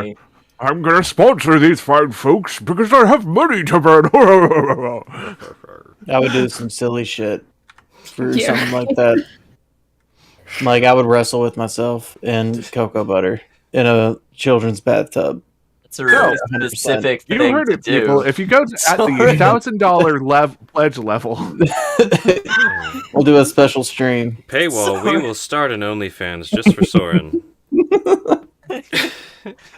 say, I'm gonna sponsor these fine folks because I have money to burn. I would do some silly shit for Yeah. something like that. Like I would wrestle with myself in cocoa butter in a children's bathtub. it's a really 100%. specific You thing heard to it, people. do. If you go at the Sorry. $1,000 pledge level, We'll do a special stream. Paywall, we Sorry. will start an OnlyFans just for Soren.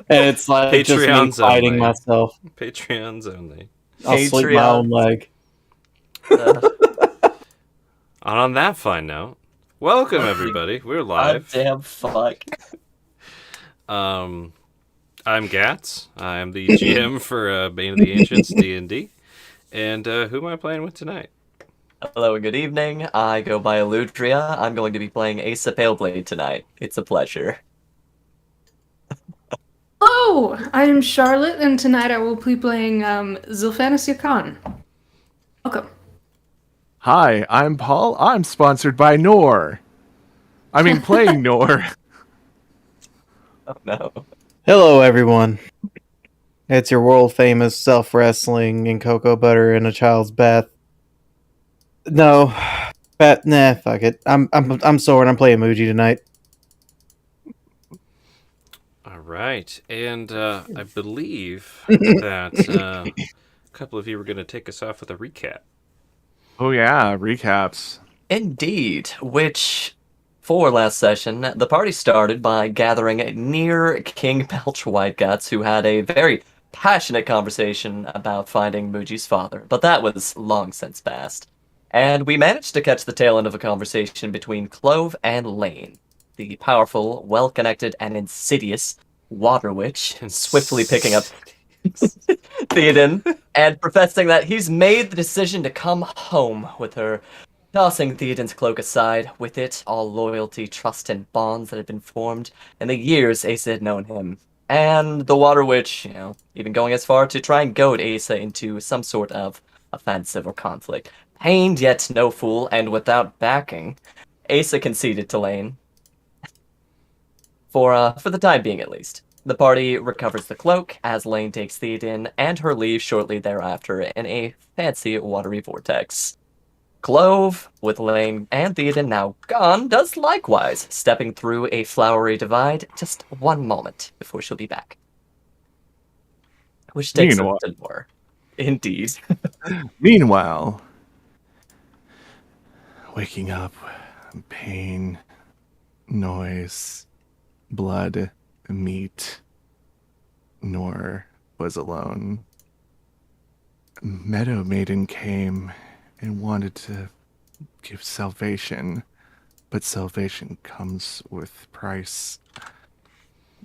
And it's like just me Patreons fighting only. myself. Patreons only. I'll sleep my own leg. And on that fine note, welcome everybody. We're live. Damn fuck. I'm Gats. I am the GM for Bane of the Ancients D&D. And who am I playing with tonight? Hello and good evening. I go by Eludria. I'm going to be playing Asa Paleblade tonight. It's a pleasure. Hello, I'm Charlotte, and tonight I will be playing Zilphanis Yakan. Welcome. hi, I'm Paul. I'm sponsored by Nor. I mean, playing Nor. Oh no. Hello, everyone. It's your world famous self wrestling in cocoa butter in a child's bath. No, nah, fuck it. I'm Soren. I'm playing Muji tonight. All right. And I believe that a couple of you were going to take us off with a recap. Oh yeah, recaps. Indeed, which, for last session, the party started by gathering near King Belch Whiteguts, who had a very passionate conversation about finding Muji's father, but that was long since past. And we managed to catch the tail end of a conversation between Clove and Lane, the powerful, well-connected, and insidious Water Witch, swiftly picking up Theoden and professing that he's made the decision to come home with her, tossing Theoden's cloak aside, with it all loyalty, trust, and bonds that had been formed in the years Asa had known him. And the Water Witch, even going as far to try and goad Asa into some sort of offensive or conflict. Pained yet no fool, and without backing, Asa conceded to Lane. For the time being, at least. The party recovers the cloak as Lane takes Theoden and her leave shortly thereafter in a fancy watery vortex. Clove, with Lane and Theoden now gone, does likewise, stepping through a flowery divide just one moment before she'll be back. Which takes us to more. Indeed. Meanwhile, waking up, pain, noise, blood, meat, Nor was alone. Meadow Maiden came and wanted to give salvation, but salvation comes with price.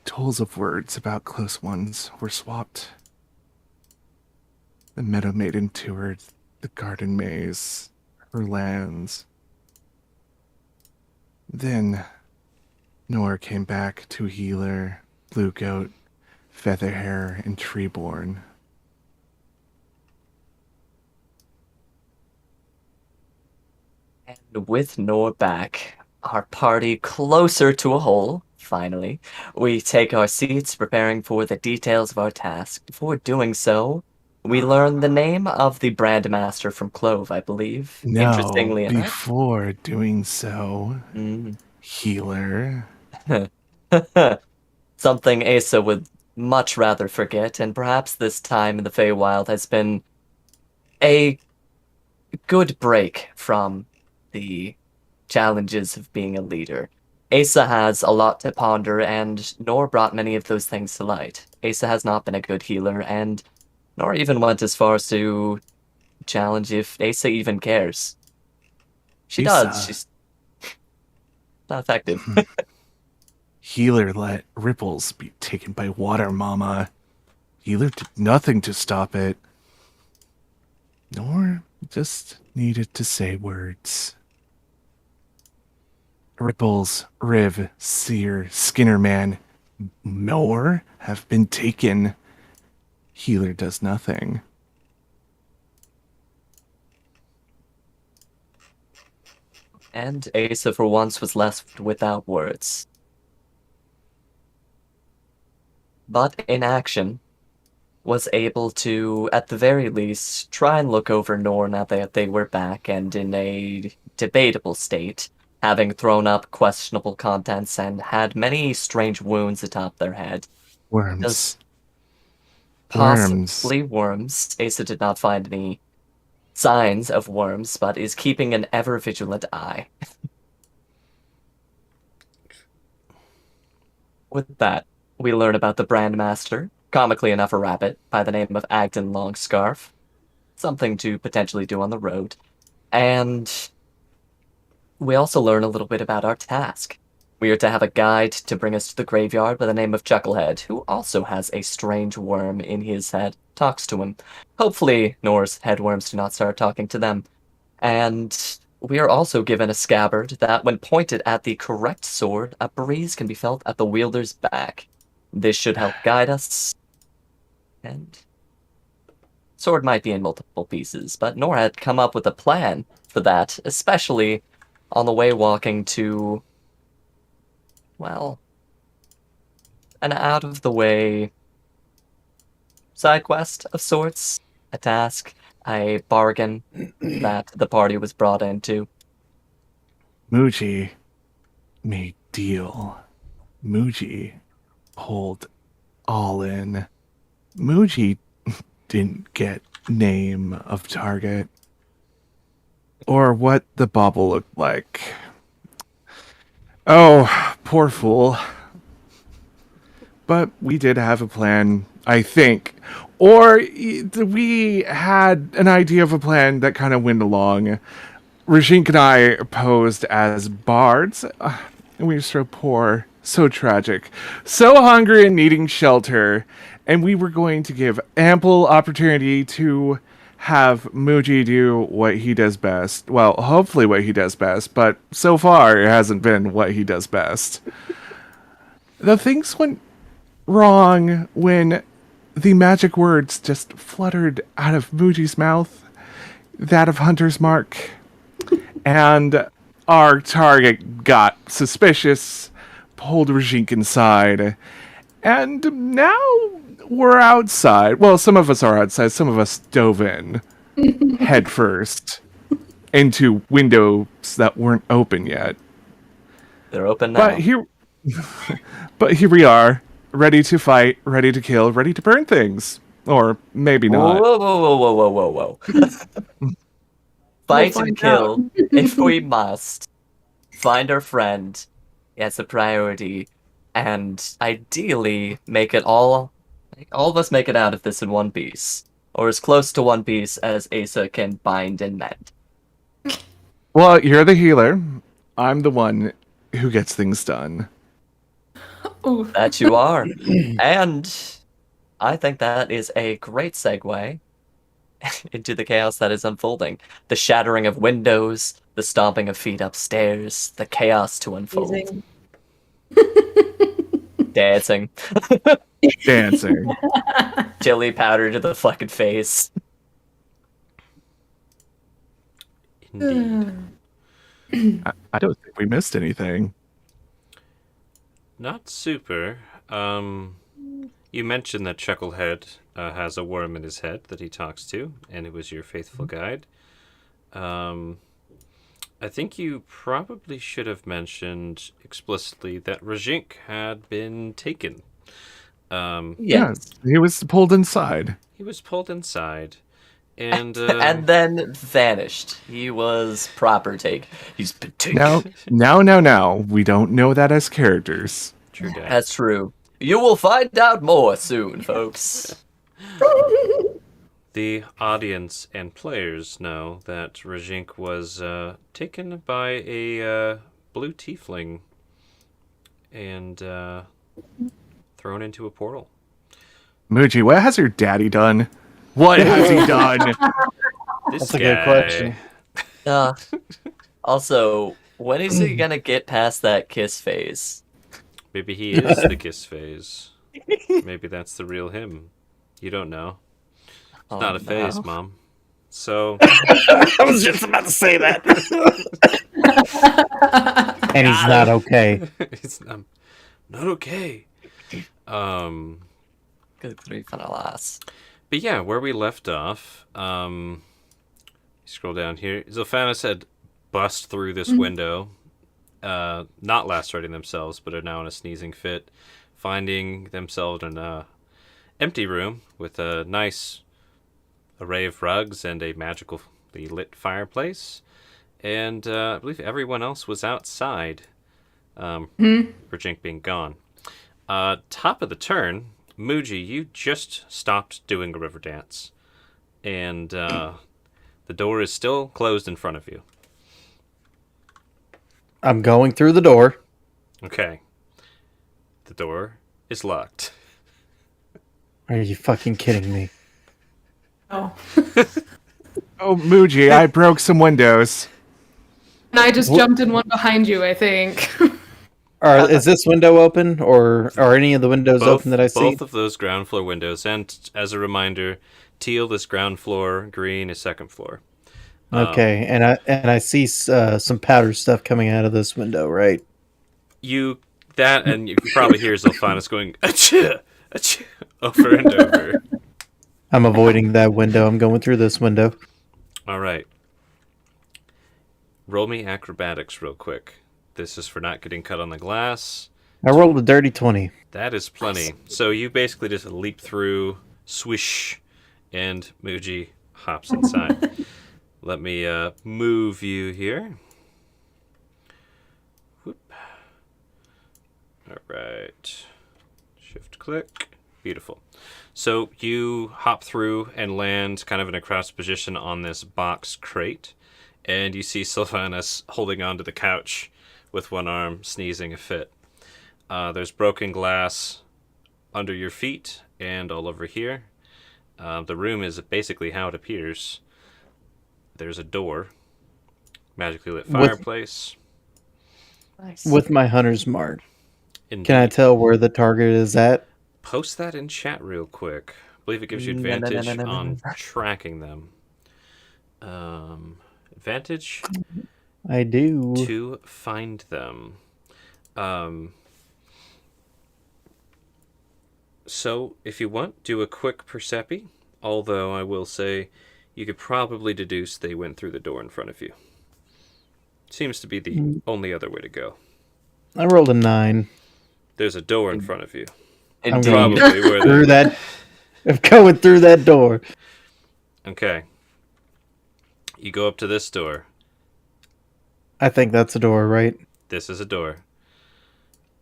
Tolls of words about close ones were swapped. The Meadow Maiden toured the garden maze, her lands. Then Nor came back to Healer, Blue Goat, Featherhair, and Treeborn. And with Nor back, our party closer to a whole, finally, we take our seats preparing for the details of our task. Before doing so, we learn the name of the Brandmaster from Clove, I believe. No, Interestingly enough. before doing so, Healer. Something Asa would much rather forget, and perhaps this time in the Feywild has been a good break from the challenges of being a leader. Asa has a lot to ponder, and Nor brought many of those things to light. Asa has not been a good healer, and Nor even went as far as to challenge if Asa even cares. She does, she's not effective. Healer let ripples be taken by water, Mama. Healer did nothing to stop it. Nor just needed to say words. Ripples, Riv, Seer, Skinnerman, more have been taken. Healer does nothing. And Asa for once was left without words. but in action was able to, at the very least, try and look over Nor now that they were back and in a debatable state, having thrown up questionable contents and had many strange wounds atop their head. Worms. Possibly worms. Asa did not find any signs of worms, but is keeping an ever vigilant eye. With that, we learn about the Brandmaster, comically enough a rabbit, by the name of Agden Longscarf. Something to potentially do on the road. And we also learn a little bit about our task. We are to have a guide to bring us to the graveyard by the name of Chucklehead, who also has a strange worm in his head, talks to him. Hopefully, Nor's headworms do not start talking to them. And we are also given a scabbard that, when pointed at the correct sword, a breeze can be felt at the wielder's back. This should help guide us. And sword might be in multiple pieces, but Nor had come up with a plan for that, especially on the way walking to, well, an out-of-the-way side quest of sorts, a task, a bargain that the party was brought into. Muji made deal. Muji pulled all in. Muji didn't get name of target or what the bauble looked like. Oh, poor fool. But we did have a plan, I think. Or we had an idea of a plan that kind of went along. Rajink and I posed as bards, and we were so poor, so tragic, so hungry and needing shelter, and we were going to give ample opportunity to have Muji do what he does best. Well, hopefully what he does best, but so far it hasn't been what he does best. The things went wrong when the magic words just fluttered out of Muji's mouth, that of Hunter's Mark, and our target got suspicious, pulled Rajink inside, and now we're outside. Well, some of us are outside, some of us dove in head first into windows that weren't open yet. They're open now. But here we are, ready to fight, ready to kill, ready to burn things. Or maybe not. Whoa, whoa, whoa, whoa, whoa, whoa, whoa. Fight We'll and find kill if we must. Find our friend. It's a priority. And ideally, make all of us make it out of this in one piece. Or as close to one piece as Asa can bind and mend. Well, you're the healer. I'm the one who gets things done. Oh, That you are. And I think that is a great segue into the chaos that is unfolding. The shattering of windows, the stomping of feet upstairs, the chaos to unfold. amazing. Dancing. Dancing. Chili powder to the fucking face. Indeed. I don't think we missed anything. Not super. You mentioned that Chucklehead has a worm in his head that he talks to, and it was your faithful guide. I think you probably should have mentioned explicitly that Rajink had been taken. Yes. He was pulled inside. He was pulled inside, and And then vanished. He was proper take. He's been taken. Now. We don't know that as characters. true guy. That's true. You will find out more soon, folks. The audience and players know that Rajink was taken by a blue tiefling and thrown into a portal. Muji, what has your daddy done? What has he done? This That's a good question. Also, when is he gonna get past that kiss phase? Maybe he is the kiss phase. Maybe that's the real him. You don't know. It's not a phase, no. Mom. So, I was just about to say that. And he's not okay. it's not okay. Good grief on alas. But yeah, where we left off, scroll down here. Zilphanis had bust through this window, not lacerating themselves, but are now in a sneezing fit, finding themselves in a empty room with a nice array of rugs and a magically lit fireplace. And I believe everyone else was outside, Rajink being gone. Top of the turn, Muji, you just stopped doing a river dance. And the door is still closed in front of you. I'm going through the door. Okay. The door is locked. Are you fucking kidding me? Oh. Oh, Muji, I broke some windows. And I just jumped in one behind you, I think. Is this window open, or are any of the windows open that I see? Both of those ground floor windows. And as a reminder, teal is ground floor, green is second floor. Okay, and I see some powder stuff coming out of this window, right? You can probably hear Zilphanis going achoo, achoo, over and over. I'm avoiding that window. I'm going through this window. All right. Roll me acrobatics real quick. This is for not getting cut on the glass. I rolled a dirty 20. That is plenty. So you basically just leap through, swish, and Muji hops inside. Let me move you here. Whoop. All right. Shift click. Beautiful. So you hop through and land kind of in a crouched position on this box crate, and you see Sylvanus holding onto the couch with one arm, sneezing a fit. There's broken glass under your feet and all over here. The room is basically how it appears. There's a door, magically lit fireplace. Nice. With my hunter's mark. Indeed. Can I tell where the target is at? Post that in chat real quick. I believe it gives you advantage on tracking them. Advantage I do. to find them. So, if you want, do a quick Percepi. Although I will say, you could probably deduce they went through the door in front of you. Seems to be the only other way to go. I rolled a 9. There's a door in front of you. I'm Indeed. going Probably where through they... that. I'm going through that door. Okay. You go up to this door. I think that's a door, right? This is a door.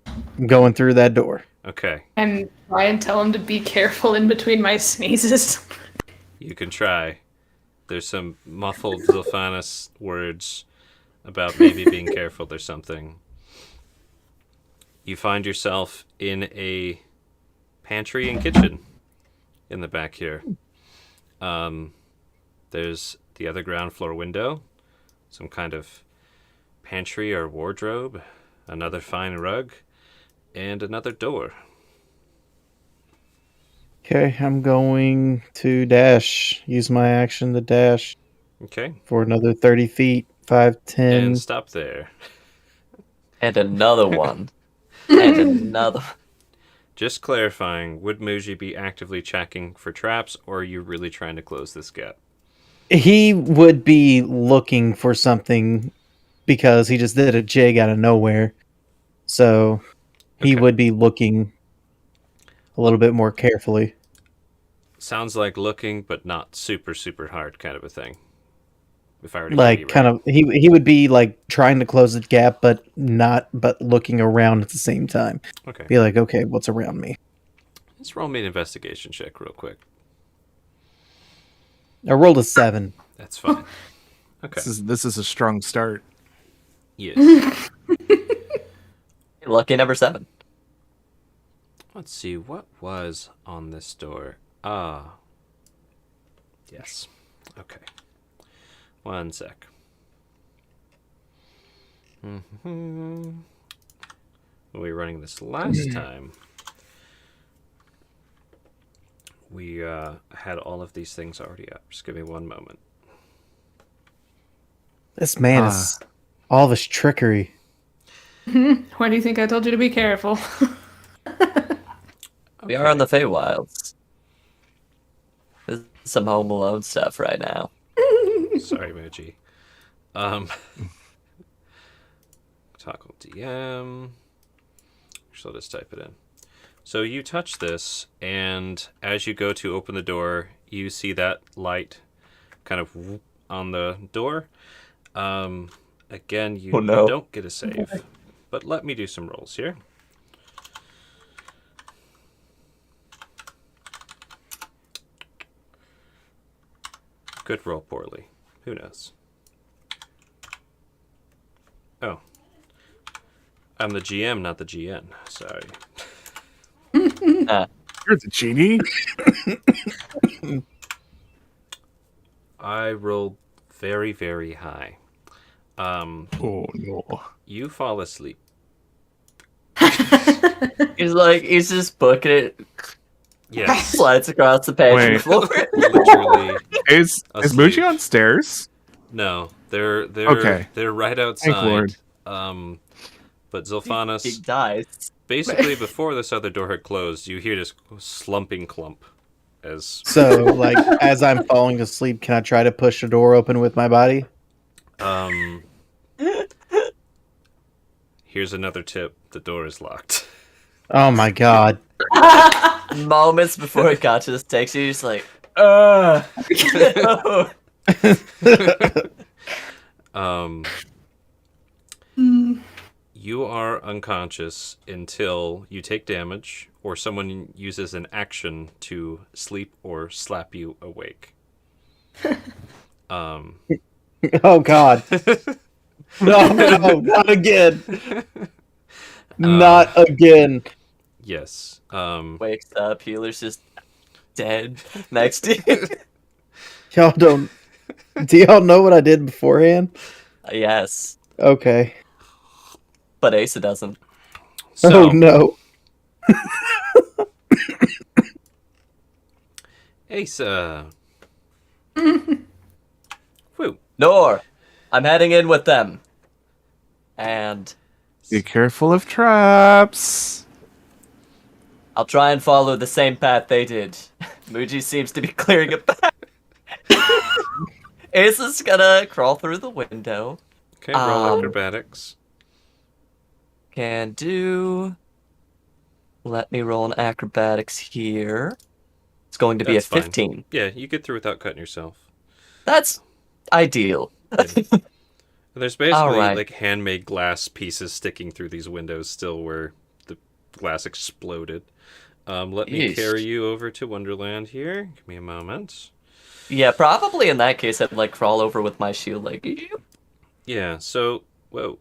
I'm going through that door. Okay. And try and tell him to be careful in between my sneezes. You can try. There's some muffled Zilphanis words about maybe being careful or something. You find yourself in a pantry and kitchen in the back here. There's the other ground floor window, some kind of pantry or wardrobe, another fine rug, and another door. Okay, I'm going to dash. Use my action to dash Okay. for another 30 feet. 5, 10. And stop there. And another one. And another. Just clarifying, would Muji be actively checking for traps, or are you really trying to close this gap? He would be looking for something because he just did a jig out of nowhere. So he Okay. would be looking a little bit more carefully. Sounds like looking, but not super, super hard kind of a thing. If I were to hear you Like right. kind of he would be like trying to close the gap but looking around at the same time. Okay. Be like, okay, what's around me? Let's roll me an investigation check real quick. I rolled a 7. That's fine. Okay. This is a strong start. Yes. Lucky number 7. Let's see, what was on this door? Ah. Yes. Okay. One sec. When we were running this last time, we had all of these things already up. Just give me one moment. This man is all this trickery. Why do you think I told you to be careful? We are in the Feywilds. This is some Home Alone stuff right now. Sorry, Moji. Toggle DM. So I'll just type it in. So you touch this, and as you go to open the door, you see that light kind of whoop on the door. Again, you Oh, no. don't get a save. But let me do some rolls here. Could roll poorly. Who knows? Oh. I'm the GM, not the GN. Sorry. You're the genie. I rolled very, very high. Oh no. You fall asleep. He's just booking it, Yes. slides across the pantry Wait. floor. Literally. Is Asleep. Muji on stairs? No, they're Okay. they're right Thank outside. Lord. But He Zilphanos, dies. basically before this other door had closed, you hear this slumping clump as So, like, as I'm falling asleep, can I try to push the door open with my body? Here's another tip: the door is locked. Oh my god. Moments before it got to this takes you just like, no. You are unconscious until you take damage or someone uses an action to sleep or slap you awake. Oh god. No, not again. Not again. Yes. Wakes up, healer's just dead next to you. Y'all don't. Do y'all know what I did beforehand? Yes, Okay. but Asa doesn't. So, Oh no. Asa. Whew. Nor, I'm heading in with them. And Be careful of traps. I'll try and follow the same path they did. Muji seems to be clearing a path. Asa's gonna crawl through the window. Okay, roll Um, acrobatics. Can do. Let me roll an acrobatics here. It's going to be That's a fine. 15. Yeah, you get through without cutting yourself. That's ideal. And there's basically Alright. like handmade glass pieces sticking through these windows still where the glass exploded. Let me Yeesh. carry you over to Wonderland here. Give me a moment. Yeah, probably in that case, I'd like crawl over with my shield, like. Yeah, so whoa.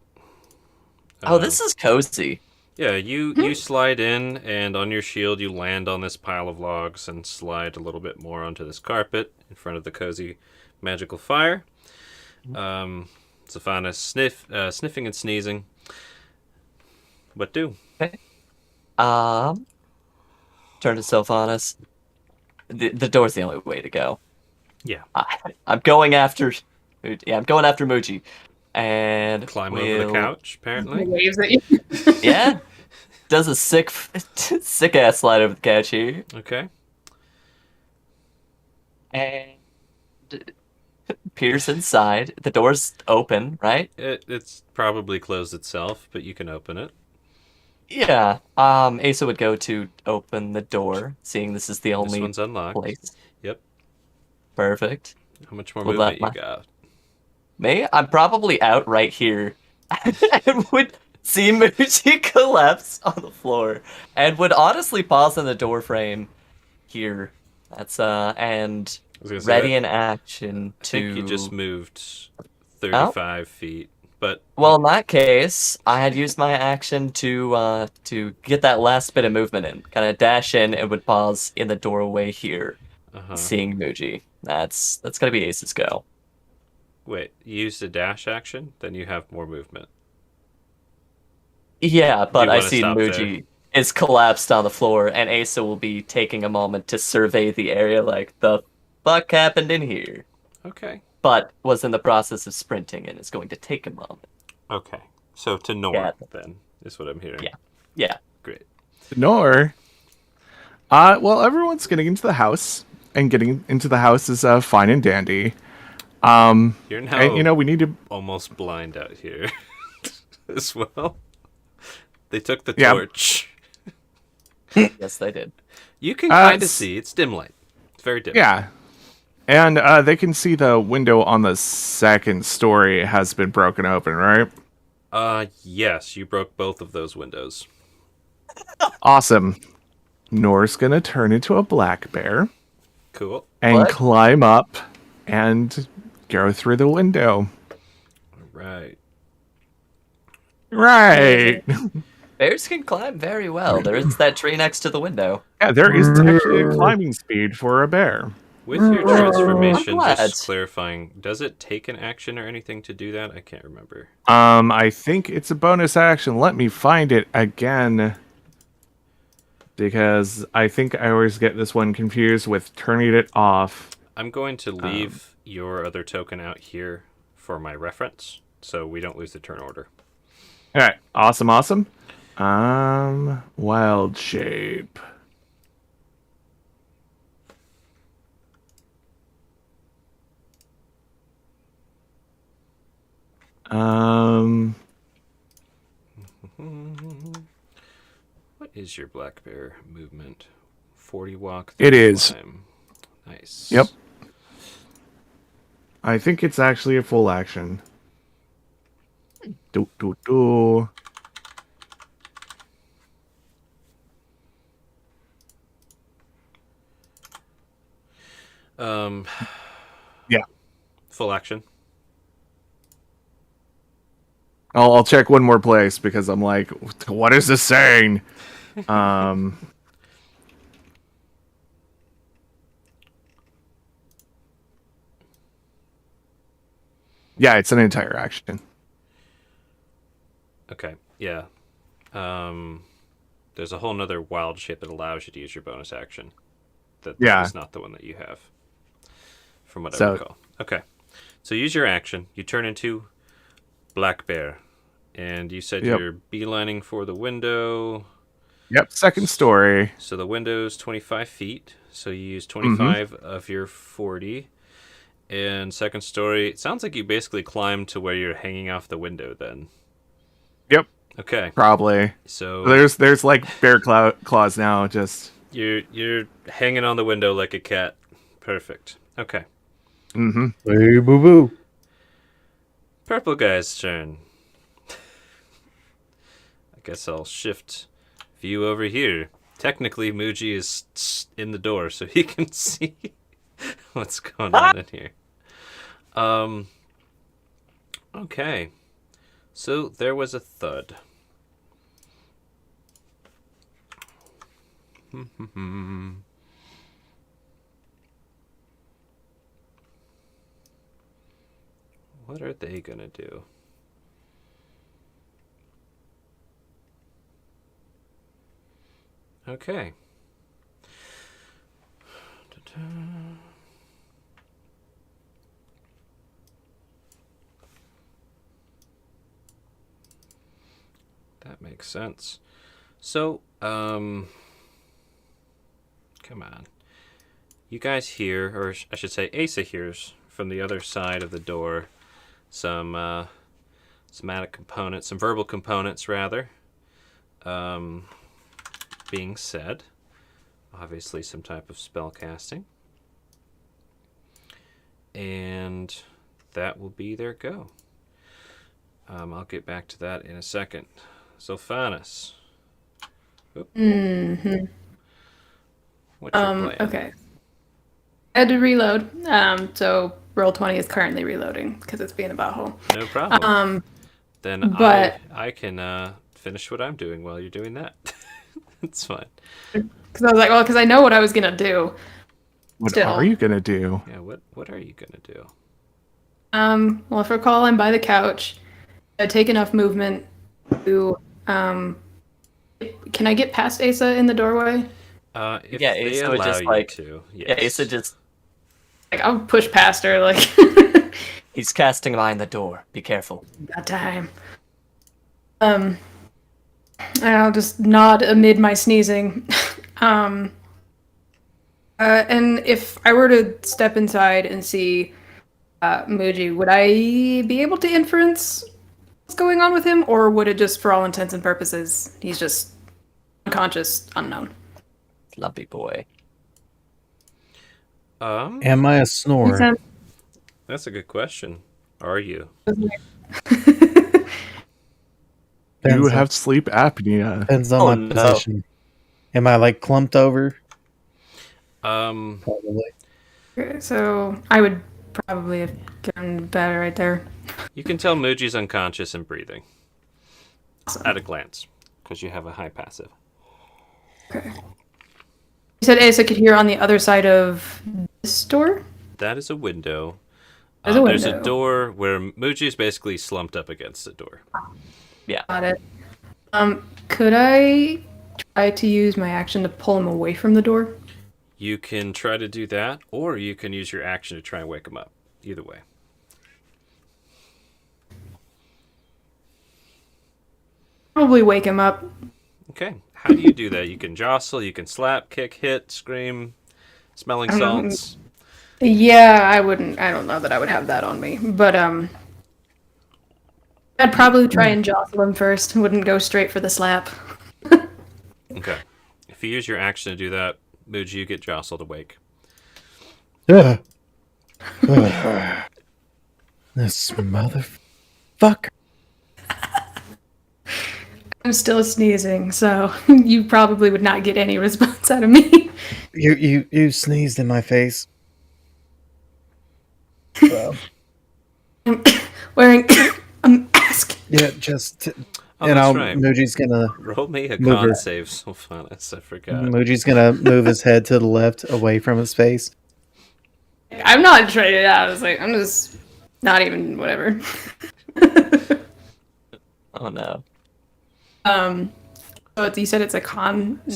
Oh, this is cozy. Yeah, you slide in, and on your shield you land on this pile of logs and slide a little bit more onto this carpet in front of the cozy magical fire. Zilphanos sniffing and sneezing. What do? Turn to Sylvanas. The door's the only way to go. Yeah. I'm going after. Yeah, I'm going after Muji, and Climb over the couch, apparently. Waves at you. Yeah, does a sick ass slide over the couch here, Okay. and peers inside. The door's open, right? It's probably closed itself, but you can open it. Yeah. Asa would go to open the door, seeing this is the This only one's unlocked. place. Yep. Perfect. How much more Well, movement that you got? Me? I'm probably out right here. And would see Muji collapse on the floor. And would honestly pause in the door frame here. That's and I was gonna say, ready in action I to think you just moved 35 feet, but Well, in that case, I had used my action to get that last bit of movement in. Kind of dash in and would pause in the doorway here, seeing Muji. That's gonna be Ace's go. wait, you used a dash action, then you have more movement. Yeah, but You I wanna see stop Muji is collapsed on the floor, and Asa will be taking a moment to survey the area like, the fuck happened in here? Okay. But was in the process of sprinting and is going to take a moment. Okay. So to Nor, Yeah. then, is what I'm hearing. Yeah. Yeah. Great. Nor, Well, everyone's getting into the house, and getting into the house is fine and dandy. You're now And we need to. almost blind out here as well. They took the Yeah. torch. Yes, they did. You can kind of s- see. It's dim light. It's very dim. Yeah, and they can see the window on the second story has been broken open, right? Yes, you broke both of those windows. Awesome. Nora's gonna turn into a black bear Cool. and What? climb up and go through the window. Right. Right. Bears can climb very well. There is that tree next to the window. Yeah, there is actually a climbing speed for a bear. With your transformation, I'm glad. just clarifying, does it take an action or anything to do that? I can't remember. I think it's a bonus action. Let me find it again. Because I think I always get this one confused with turning it off. I'm going to leave your other token out here for my reference, so we don't lose the turn order. Alright, awesome. Wild shape. What is your black bear movement? 40 walk. It 30 is. climb. Nice. Yep. I think it's actually a full action. Do. Yeah. Full action. I'll check one more place because I'm like, what is this saying? Yeah, it's an entire action. Okay. Yeah. There's a whole nother wild shape that allows you to use your bonus action. That Yeah. is not the one that you have. From what I So- recall. Okay. So use your action. You turn into Black Bear. And you said Yep. you're beelining for the window. Yep, second story. So the window's 25 feet. So you use 25 of your 40. And second story, it sounds like you basically climbed to where you're hanging off the window then. Yep, Okay. probably. So There's like bear claws now. Just you're hanging on the window like a cat. Perfect. Okay. mm-hmm. Hey, boo boo. Purple guy's turn. I guess I'll shift view over here. Technically, Muji is in the door, so he can see what's going on in here. Okay. So there was a thud. What are they gonna do? Okay. Ta-ta. That makes sense. So, come on. You guys hear, or I should say Asa hears from the other side of the door some somatic components, some verbal components rather, being said. Obviously some type of spell casting. And that will be their go. I'll get back to that in a second. Zolfanus. Mm-hmm. What's your plan? Okay. I had to reload. So Roll20 is currently reloading because it's being a butthole. No problem. Then but- I can finish what I'm doing while you're doing that. It's fine. Because I was like, well, because I know what I was gonna do. What Still. are you gonna do? Yeah, what are you gonna do? Well, if I recall, I'm by the couch. I take enough movement to. Can I get past Asa in the doorway? If Yeah, they Asa would allow just, you like- to. Yeah, Yes. Asa just Like, I'll push past her. Like, he's casting behind the door. Be careful. got time. And I'll just nod amid my sneezing. And if I were to step inside and see Muji, would I be able to inference what's going on with him, or would it just, for all intents and purposes, he's just unconscious, unknown? Lumpy boy. Am I a snorer? That's a good question. Are you? You have sleep apnea. Depends on Oh, my no. position. Am I like clumped over? Um, Probably. Okay, so I would probably have gotten better right there. you can tell Muji's unconscious and breathing Awesome. at a glance because you have a high passive. Okay. You said Asa could hear on the other side of this door? That is a window. There's a There's a window. door where Muji is basically slumped up against the door. Got it. Could I try to use my action to pull him away from the door? You can try to do that, or you can use your action to try and wake him up. Either way. Probably wake him up. Okay. How do you do that? You can jostle, you can slap, kick, hit, scream, smelling salts. Yeah, I wouldn't. I don't know that I would have that on me, but I'd probably try and jostle him first. Wouldn't go straight for the slap. Okay. If you use your action to do that, Muji, you get jostled awake. Ugh. Ugh. This motherfucker. I'm still sneezing, so you probably would not get any response out of me. You sneezed in my face. Well, I'm wearing a mask. yeah, just Oh, and that's I'll right. Muji's gonna Roll me a Move con her. save, Sylvanas. I forgot. Muji's gonna move his head to the left, away from his face. I'm not trying to. I was like, I'm just not even whatever. Oh no. So you said it's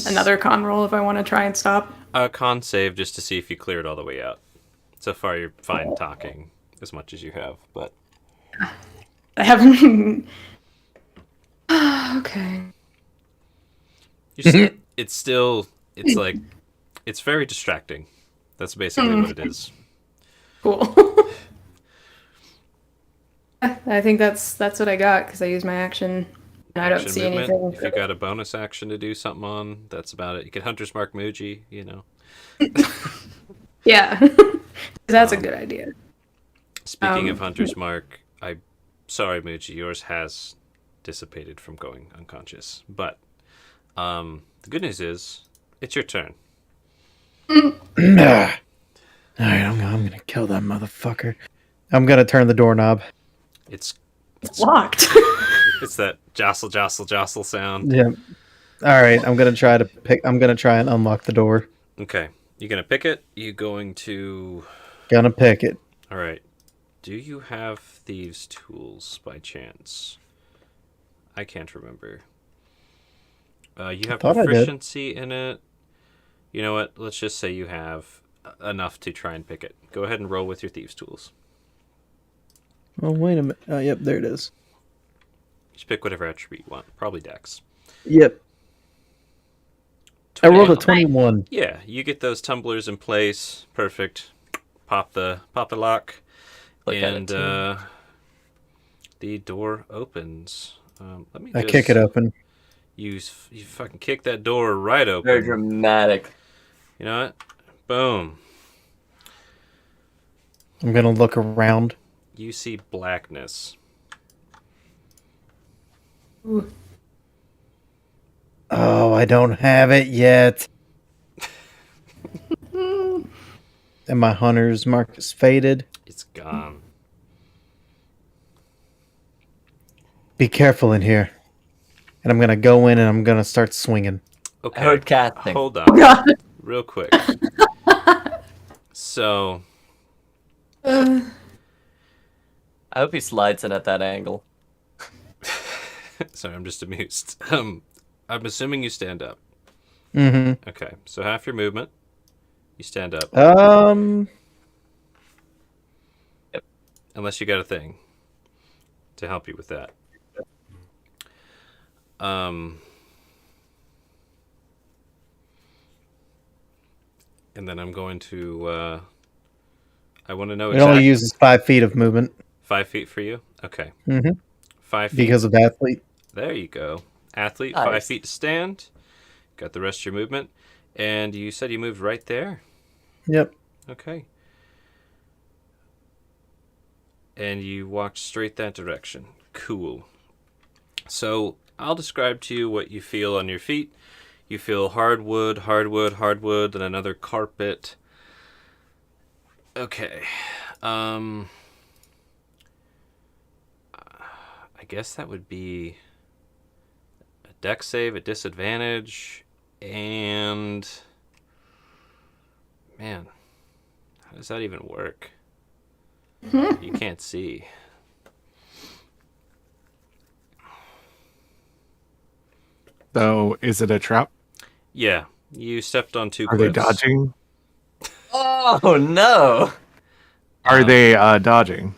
another con roll if I want to try and stop. Con save just to see if you clear it all the way out. So far, you're fine talking as much as you have, but I haven't. Okay. it's still, it's like, it's very distracting. That's basically what it is. Cool. I think that's what I got because I used my action. And I don't Action see movement. anything. If you got a bonus action to do something on, that's about it. You can Hunter's Mark Muji, you know. Yeah, that's a good idea. Speaking of Hunter's Mark, sorry, Muji, yours has dissipated from going unconscious. But the good news is, it's your turn. Alright, I'm gonna kill that motherfucker. I'm gonna turn the doorknob. It's Locked. it's that jostle, jostle, jostle sound. Yeah. Alright, I'm gonna try and unlock the door. Okay, you gonna pick it? You going to? Gonna pick it. All right. Do you have thieves' tools by chance? I can't remember. You have thought I did. proficiency in it. You know what? Let's just say you have enough to try and pick it. Go ahead and roll with your thieves' tools. Oh wait a minute. Yep, there it is. Just pick whatever attribute you want. Probably Dex. Yep. I rolled a 20. 21. Yeah, you get those tumblers in place. Perfect. Pop the lock, Look at it, and too. the door opens. Let me. I just, kick it open. You fucking kick that door right open. Very dramatic. You know what? Boom. I'm gonna look around. You see blackness. Ooh. Oh, I don't have it yet. And my hunter's mark is faded. It's gone. Be careful in here. And I'm gonna go in and I'm gonna start swinging. Okay. I heard casting. Hold on. God. Real quick. So, Uh, I hope he slides in at that angle. sorry, I'm just amused. I'm assuming you stand up. Mm-hmm. Okay. So half your movement, you stand up. Unless you got a thing to help you with that. And then I'm going to. I want to know It only exactly. uses 5 feet of movement 5 feet for you? Okay. Mhm. 5 feet. because of athlete. There you go. Athlete, 5 Nice. feet to stand. Got the rest of your movement. And you said you moved right there? Yep. Okay. And you walked straight that direction. Cool. So I'll describe to you what you feel on your feet. You feel hardwood, hardwood, hardwood, and another carpet. Okay. I guess that would be a deck save at disadvantage, and man, how does that even work? You can't see. So, is it a trap? Yeah, you stepped on 2 Are they cliffs. dodging? Oh no! Are they dodging?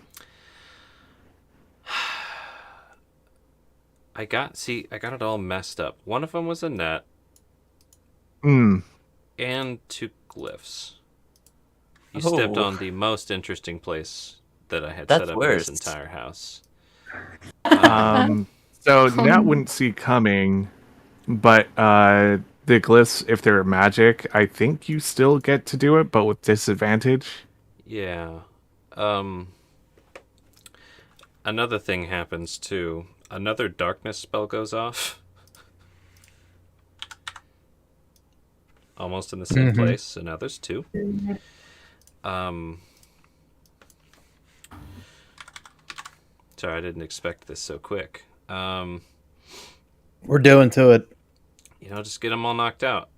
I got it all messed up. One of them was a net Hmm. and 2 glyphs. You stepped Oh. on the most interesting place that I had That's set up worse. in this entire house. So Nat wouldn't see coming, but the glyphs, if they're magic, I think you still get to do it, but with disadvantage. Yeah. Another thing happens too. Another darkness spell goes off. Almost in the same place, so now there's 2. Sorry, I didn't expect this so quick. We're doing to it. Just get them all knocked out.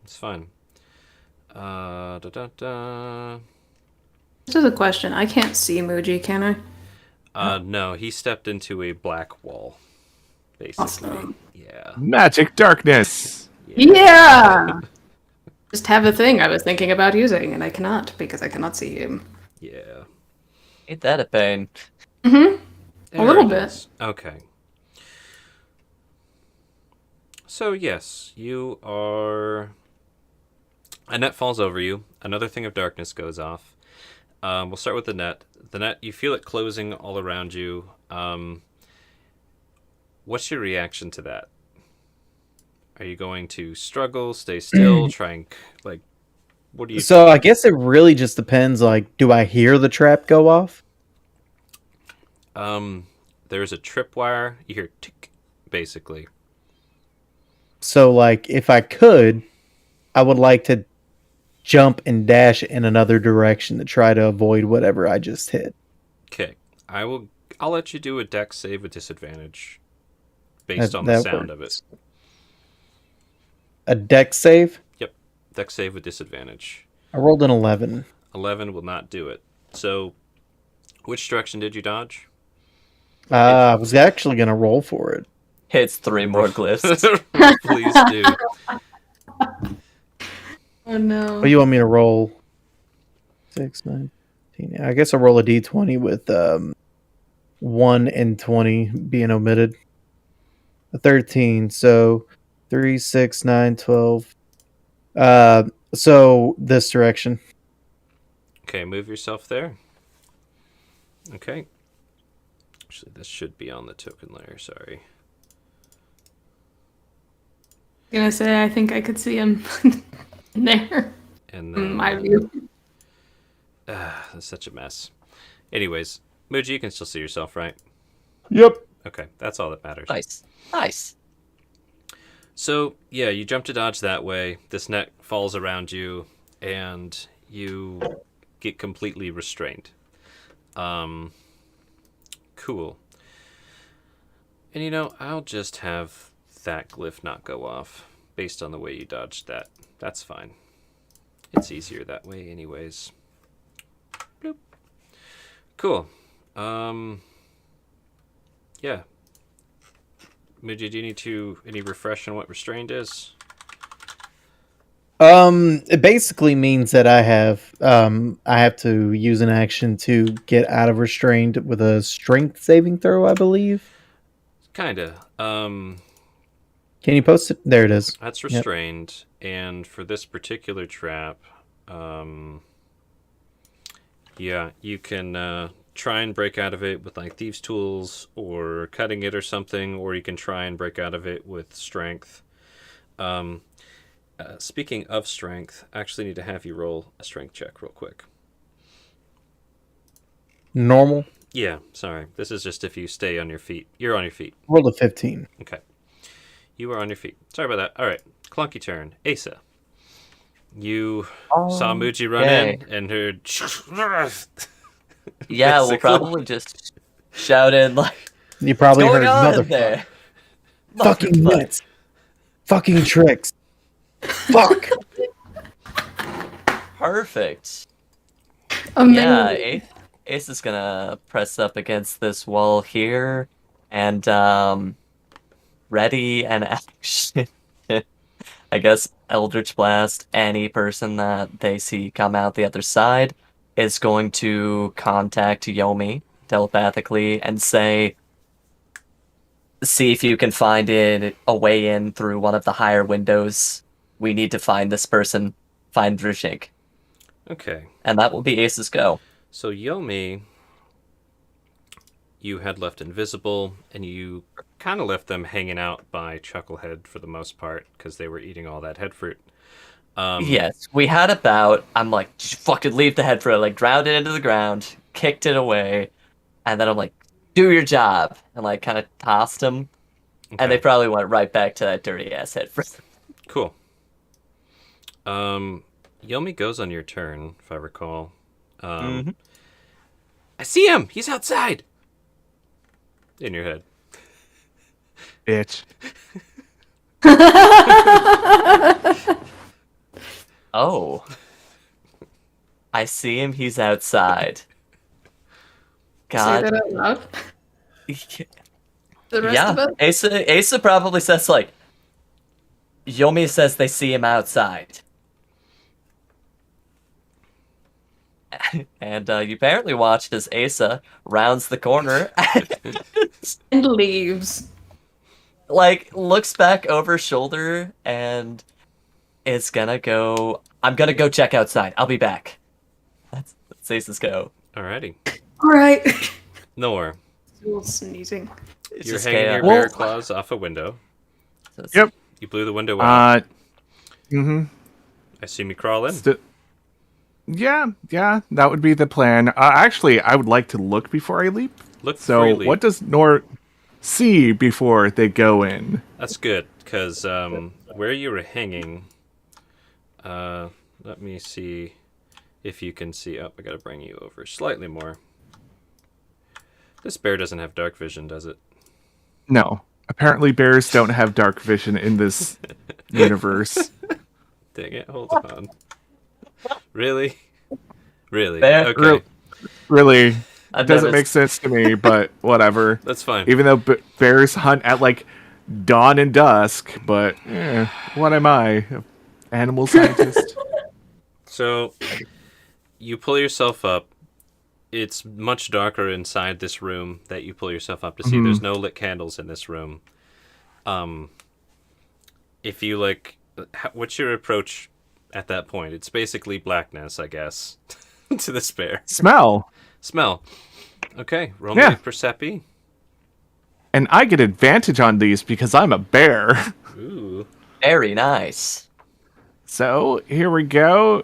It's fine. Da-da-da. This is a question. I can't see Muji, can I? No, he stepped into a black wall, basically. Awesome. Yeah. Magic darkness. Yeah! Just have a thing I was thinking about using, and I cannot because I cannot see him. Yeah. Ain't that a pain? Mm-hmm. A little There it bit. is. Okay. So, yes, you are. A net falls over you. Another thing of darkness goes off. We'll start with the net. The net, you feel it closing all around you. What's your reaction to that? Are you going to struggle, stay still, try and, what do you... So I guess it really just depends. Like, do I hear the trap go off? There's a tripwire. You hear tick, basically. So, like, if I could, I would like to jump and dash in another direction to try to avoid whatever I just hit. Okay. I'll let you do a dex save with disadvantage based That- on the that sound of it. works. A deck save? Dex save with disadvantage. I rolled an 11. 11 will not do it. So, which direction did you dodge? I was actually going to roll for it. Hits 3 more glyphs. Please do. Oh no. What do you want me to roll? 6, 9, 15. I guess I'll roll a d20 with 1 and 20 being omitted. A 13. So 3, 6, 9, 12. So this direction. Okay, move yourself there. Okay. Actually, this should be on the token layer, sorry. Gonna say I think I could see him there. And In then... my view. That's such a mess. Anyways, Muji, you can still see yourself, right? Yep. Okay, that's all that matters. Nice. Nice. So, yeah, you jump to dodge that way. This net falls around you, and you get completely restrained. Cool. And I'll just have that glyph not go off, based on the way you dodged that. That's fine. It's easier that way anyways. Bloop. Cool. Yeah. Muji, do you need any refresh on what restrained is? It basically means that I have to use an action to get out of restrained with a strength saving throw, I believe. Kinda. Can you post it? There it is. That's restrained, and for this particular trap, Yeah, you can try and break out of it with like thieves' tools or cutting it or something, or you can try and break out of it with strength. Um, Speaking of strength, I actually need to have you roll a strength check real quick. Normal. Yeah, sorry. This is just if you stay on your feet. You're on your feet. Rolled a 15. Okay. You are on your feet. Sorry about that. All right. Clunky turn. Asa. You saw Muji run Okay. in and heard. Yeah, we'll Basically. probably just shout in like, You probably "What's heard going on in motherfucker. there?" Fucking Motherfucker. nuts. Fucking tricks. Fuck. Perfect. Amazing. Yeah, Ace is gonna press up against this wall here, and ready and action. I guess Eldritch Blast any person that they see come out the other side is going to contact Yomi telepathically and say, see if you can find a way in through one of the higher windows. We need to find this person, find Druzhik. Okay. And that will be Ace's go. So Yomi, you had left invisible, and you kind of left them hanging out by Chucklehead for the most part because they were eating all that head fruit. Yes, we had about, I'm like, just fucking leave the head for it, like, drowned it into the ground, kicked it away, and then I'm like, do your job, and like, kind of tossed him, and they Okay. probably went right back to that dirty ass head for. Cool. Yomi goes on your turn, if I recall. Mhm. I see him! He's outside! In your head. Bitch. Oh. I see him, he's outside. Say God. that out loud. The rest Yeah, of us. Asa probably says, like, Yomi says they see him outside. And you apparently watched as Asa rounds the corner And leaves. like looks back over his shoulder and is gonna go. I'm gonna go check outside. I'll be back. That's Asa's go. Alrighty. All right. Nor, Still sneezing. It's you're just hanging your chaos. bear claws off a window. So it's- Yep. You blew the window out. Mm-hmm. I assume you crawl in. Yeah, that would be the plan. Actually, I would like to look before I leap. Look So, freely. what does Nor see before they go in? That's good, because where you were hanging, let me see if you can see. Oh, I gotta bring you over slightly more. This bear doesn't have dark vision, does it? No. Apparently, bears don't have dark vision in this universe. Dang it, hold on. Really? Really? Bear- Okay, Really, I've doesn't never- make sense to me, but whatever. that's fine. Even though bears hunt at like dawn and dusk, but what am I? Animal scientist? So, you pull yourself up. It's much darker inside this room that you pull yourself up to see. There's no lit candles in this room. If you like, what's your approach at that point? It's basically blackness, I guess, to this bear. Smell. Smell. Okay, roll Yeah. me Percepi. And I get advantage on these because I'm a bear. Ooh. Very nice. So here we go.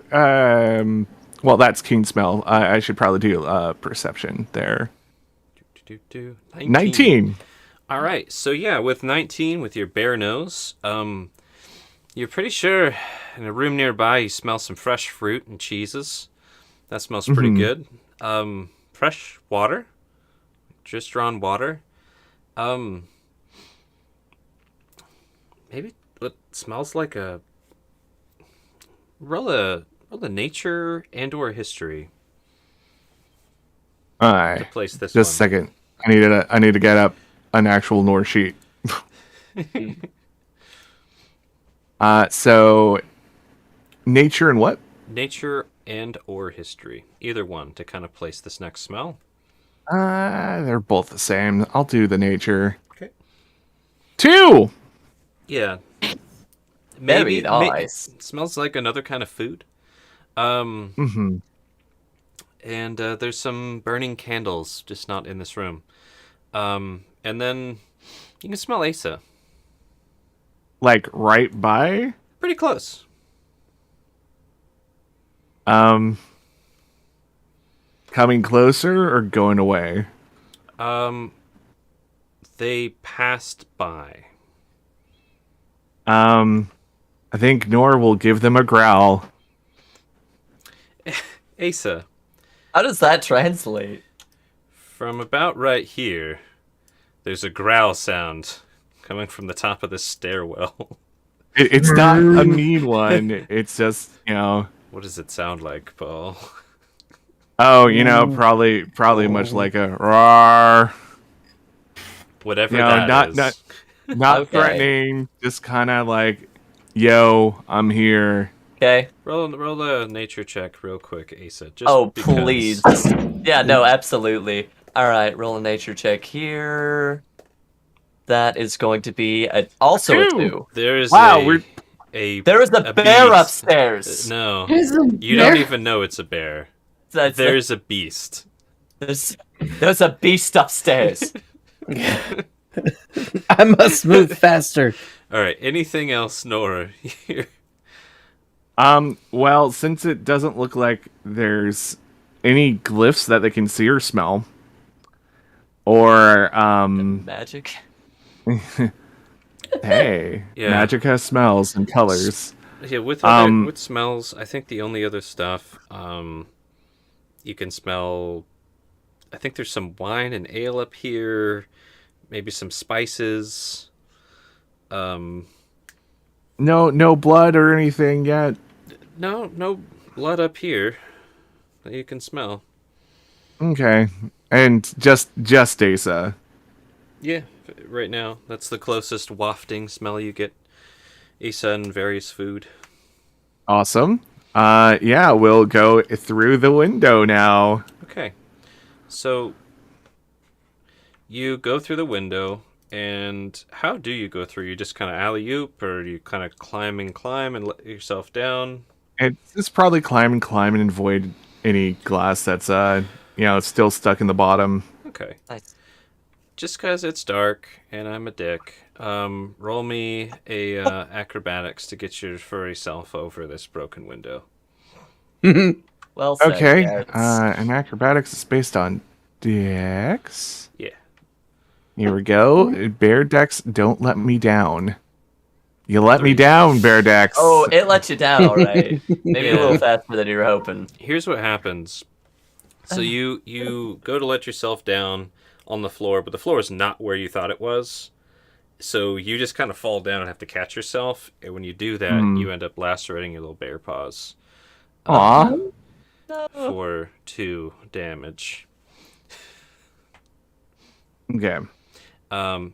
Well, that's keen smell. I should probably do perception there. 19. All right. So yeah, with 19, with your bare nose, you're pretty sure in a room nearby you smell some fresh fruit and cheeses. That smells pretty good. Fresh water, just drawn water. Maybe it smells like a roll a nature and or history All to right. place this Just a one. second. I need to get up an actual Nor sheet. So nature and what? Nature and or history, either one, to kind of place this next smell. They're both the same. I'll do the nature. Okay. 2. Yeah. Very nice. Smells like another kind of food. Mm-hmm. And there's some burning candles, just not in this room. And then you can smell Asa. Like right by. Pretty close. Coming closer or going away? They passed by. I think Nor will give them a growl. Asa, How does that translate? from about right here, there's a growl sound coming from the top of this stairwell. It's not a mean one. It's just, What does it sound like, Paul? oh, probably much like a roar. Whatever Not that is. not Okay. threatening, just kind of like, yo, I'm here. Okay. Roll a nature check real quick, Asa. Just Oh, because. please. Yeah, no, absolutely. All right, roll a nature check here. That is going to be also a Two. 2. There's Wow, There is a bear beast. upstairs. No, There's a you bear. don't even know it's a bear. There's a beast. There's a beast upstairs. I must move faster. All right. Anything else, Nora? Here. Well, since it doesn't look like there's any glyphs that they can see or smell, or Magic. hey, Yeah. magic has smells and colors. Yeah, with smells, I think the only other stuff, you can smell. I think there's some wine and ale up here, maybe some spices. No blood or anything yet. No blood up here that you can smell. Okay, and just Asa. Yeah, right now that's the closest wafting smell you get. Asa and various food. Awesome. Yeah, we'll go through the window now. Okay, so you go through the window, and how do you go through? You just kind of alley-oop, or do you kind of climb and let yourself down? It's probably climb and avoid any glass that's still stuck in the bottom. Okay. Nice. Just because it's dark and I'm a dick, roll me a acrobatics to get your furry self over this broken window. Well said. Okay, Garrett. and acrobatics is based on dex. Yeah. Here we go. Bear Dex, don't let me down. You let me down, Bear Dex. Oh, it let you down, all right. Maybe a Yeah. little faster than you were hoping. Here's what happens. So you go to let yourself down on the floor, but the floor is not where you thought it was. So you just kind of fall down and have to catch yourself. And when you do that, you end up lacerating your little bear paws Aw. for 2 damage. Okay. Do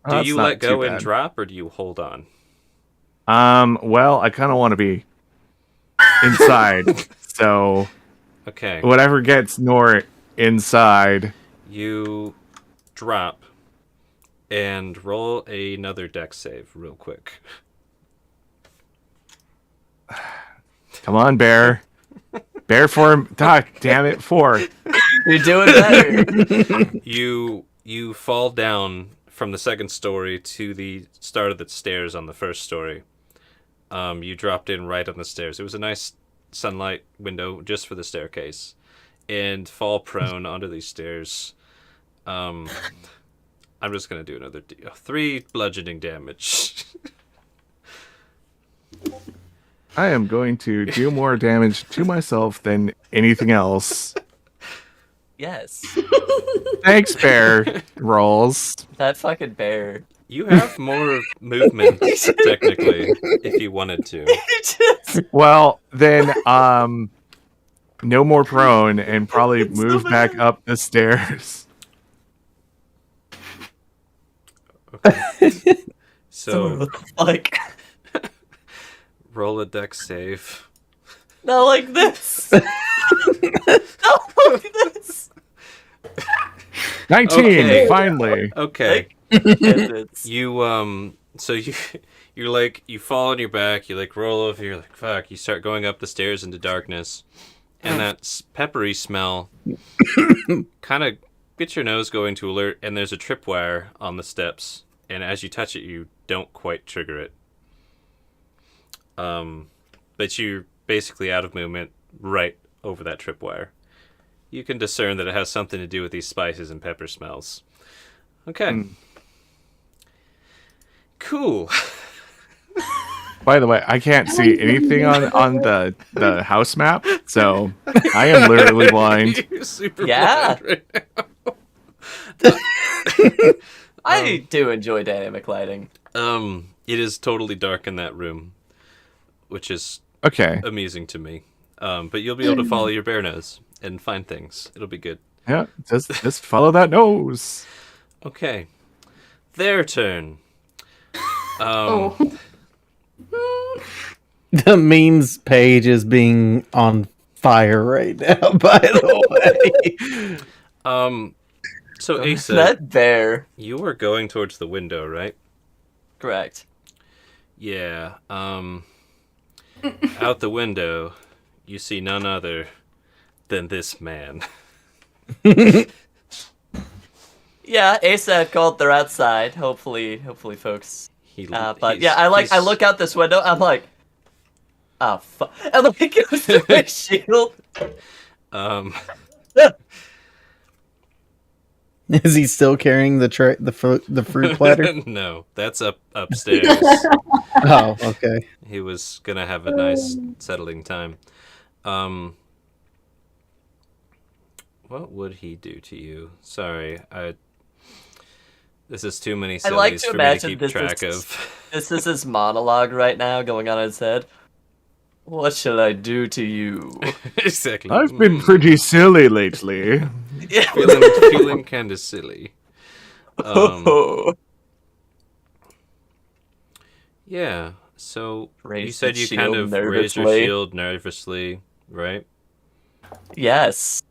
That's you not let go too and bad. drop, or do you hold on? Well, I kind of want to be inside. So Okay. whatever gets Nor inside. You drop and roll another dex save real quick. Come on, Bear. Bear form. God damn it, 4. You're doing better. You fall down from the second story to the start of the stairs on the first story. You dropped in right on the stairs. It was a nice sunlight window just for the staircase, and fall prone onto these stairs. I'm just gonna do another 3 bludgeoning damage. I am going to do more damage to myself than anything else. Yes. Thanks, Bear. Rolls. That fucking bear. You have more movement technically if you wanted to. Well, then, no more prone and probably move back up the stairs. So Like, roll a dex save. not like this. Not like this. 19, Okay. finally. Okay. It's- You so you're like, you fall on your back, you like roll over, you're like, fuck, you start going up the stairs into darkness, and that peppery smell kind of gets your nose going to alert, and there's a tripwire on the steps, and as you touch it, you don't quite trigger it. But you're basically out of movement right over that tripwire. You can discern that it has something to do with these spices and pepper smells. Okay. Cool. By the way, I can't see anything on the house map, so I am literally blind. You're super Yeah. blind right now. I do enjoy dynamic lighting. It is totally dark in that room, which is Okay. amusing to me. But you'll be able to follow your bear nose and find things. It'll be good. Yeah, just follow that nose. Okay. Their turn. Oh. The memes page is being on fire right now, by the way. So Asa, That bear. you are going towards the window, right? Correct. Yeah. Out the window, you see none other than this man. Yeah, Asa had called. They're outside. Hopefully, folks. But He's- yeah, I he's- look out this window. I'm like, oh fuck! And then it goes to my shield. Um, Is he still carrying the fruit platter? no, that's upstairs. Oh, okay. He was gonna have a nice settling time. What would he do to you? Sorry, this is too many I like sillies to for me to imagine keep this track is- of. This is his monologue right now, going on in his head. What shall I do to you? Exactly. I've been pretty silly lately. Yeah. feeling kind of silly. Yeah. So you Raise said the you kind shield of raised your nervously. shield nervously, right? Yes.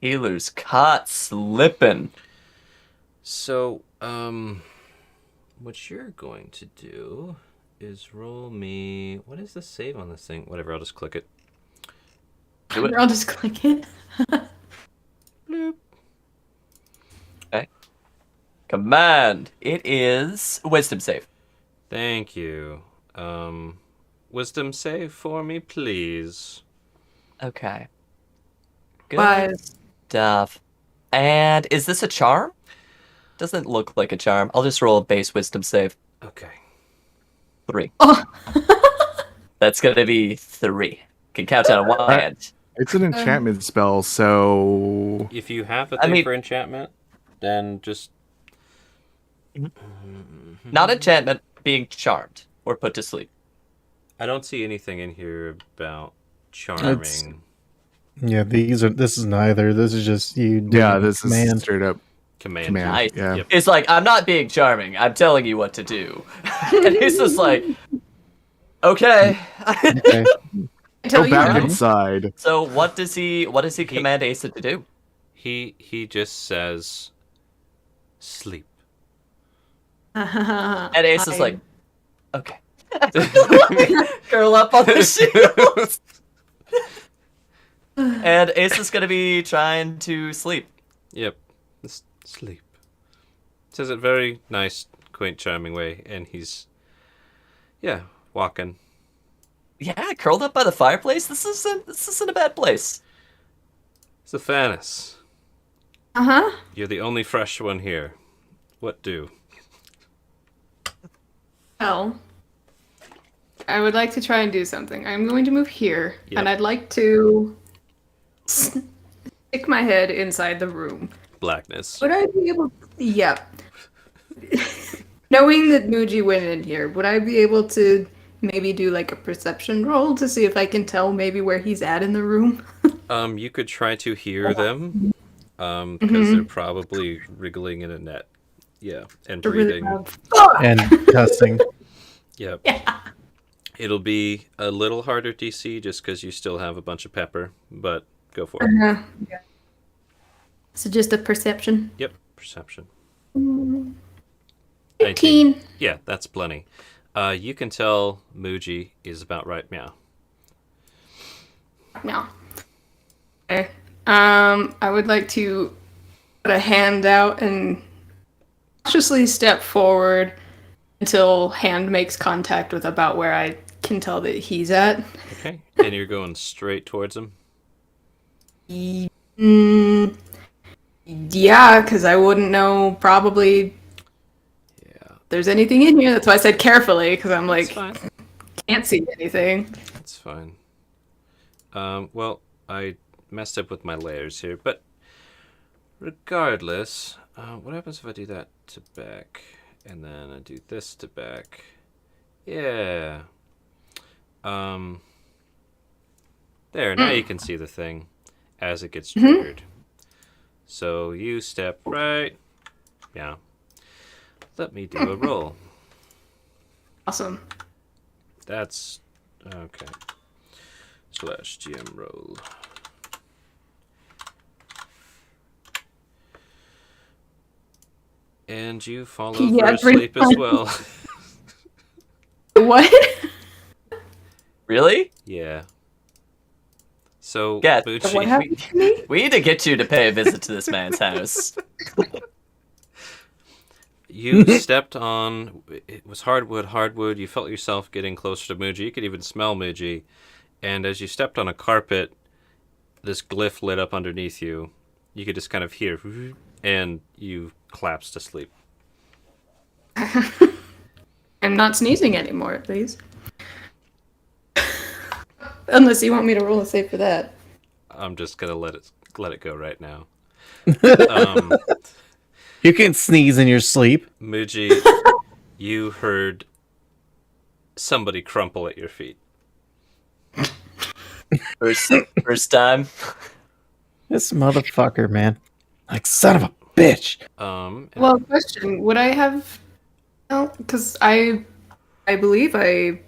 Healer's caught slipping. So, what you're going to do is roll me. What is the save on this thing? Whatever, I'll just click it. Do it. I'll just click it. Bloop. Command. It is wisdom save. Thank you. Wisdom save for me, please. Okay. Good Wise. stuff. And is this a charm? Doesn't look like a charm. I'll just roll a base wisdom save. Okay. 3. Oh. That's gonna be 3. Can count down on one hand. It's an enchantment spell, so If you have a I thing mean- for enchantment, then just Not enchantment, being charmed or put to sleep. I don't see anything in here about charming. Yeah, this is neither. This is just you. doing yeah, this is command. straight up Command. command. I- Yeah. Yep. It's like, I'm not being charming. I'm telling you what to do. And he's just like, okay. Okay. Tell Go you back now. inside. So what does he command Asa to do? He just says sleep. And Asa's like, okay. Curl up on the shield. And Asa's gonna be trying to sleep. Yep. Sleep. Says it very nice, quaint, charming way, and he's walking. Yeah, curled up by the fireplace. This isn't a bad place. Stephanus, Uh-huh. you're the only fresh one here. What do? Well, I would like to try and do something. I'm going to move here, Yep. and I'd like to stick my head inside the room. Blackness. Would I be able? Yeah. Knowing that Muji went in here, would I be able to maybe do like a perception roll to see if I can tell maybe where he's at in the room? You could try to hear them, because they're probably wriggling in a net. Yeah, and Really breathing. loud. And cussing. Yep. Yeah. It'll be a little harder DC just because you still have a bunch of pepper, but go for it. Yeah. So just a perception. Yep, perception. 15. Yeah, that's plenty. You can tell Muji is about right now. No. Okay. I would like to put a hand out and cautiously step forward until hand makes contact with about where I can tell that he's at. Okay, and you're going straight towards him. Yeah, because I wouldn't know probably Yeah, there's anything in here. That's why I said carefully, because I'm that's like, fine. can't see anything. That's fine. Well, I messed up with my layers here, but regardless, what happens if I do that to back, and then I do this to back? Yeah. There, now you can see the thing as it gets triggered. So you step right. Yeah. Let me do a roll. Awesome. That's okay. Slash GM roll. And you follow Yeah, for asleep as well. What? Really? Yeah. So, Yeah, Bucci, What happened to me? We need to get you to pay a visit to this man's house. you stepped on. It was hardwood. You felt yourself getting closer to Muji. You could even smell Muji. And as you stepped on a carpet, this glyph lit up underneath you. You could just kind of hear, and you collapsed asleep. I'm not sneezing anymore, please. Unless you want me to roll a save for that. I'm just gonna let it go right now. You can sneeze in your sleep. Muji, you heard somebody crumple at your feet. First time. This motherfucker, man. Like, son of a bitch. And Well, question: would I have? No, because I believe I.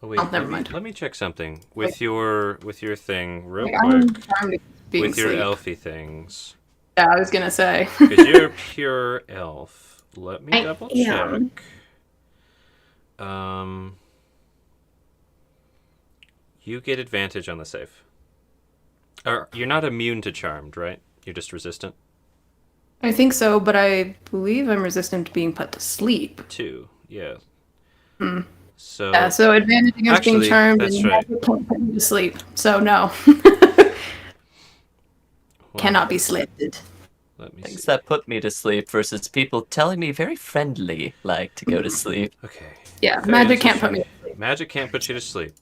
oh, wait, oh, never let me- mind. Let me check something with your thing real I'm quick. trying to be With your asleep. elfy things, Yeah, I was gonna say. because you're a pure elf. Let me I double am. check. You get advantage on the save. Or you're not immune to charmed, right? You're just resistant. I think so, but I believe I'm resistant to being put to sleep. 2, yeah. So Yeah, so advantage against being Actually, charmed that's and right. magic can't put me to sleep. So no. well, Cannot be slipped. Let me Things see. that put me to sleep versus people telling me very friendly like to go to sleep. Okay. Yeah, Fair magic answer, can't put me Shani. to sleep. Magic can't put you to sleep.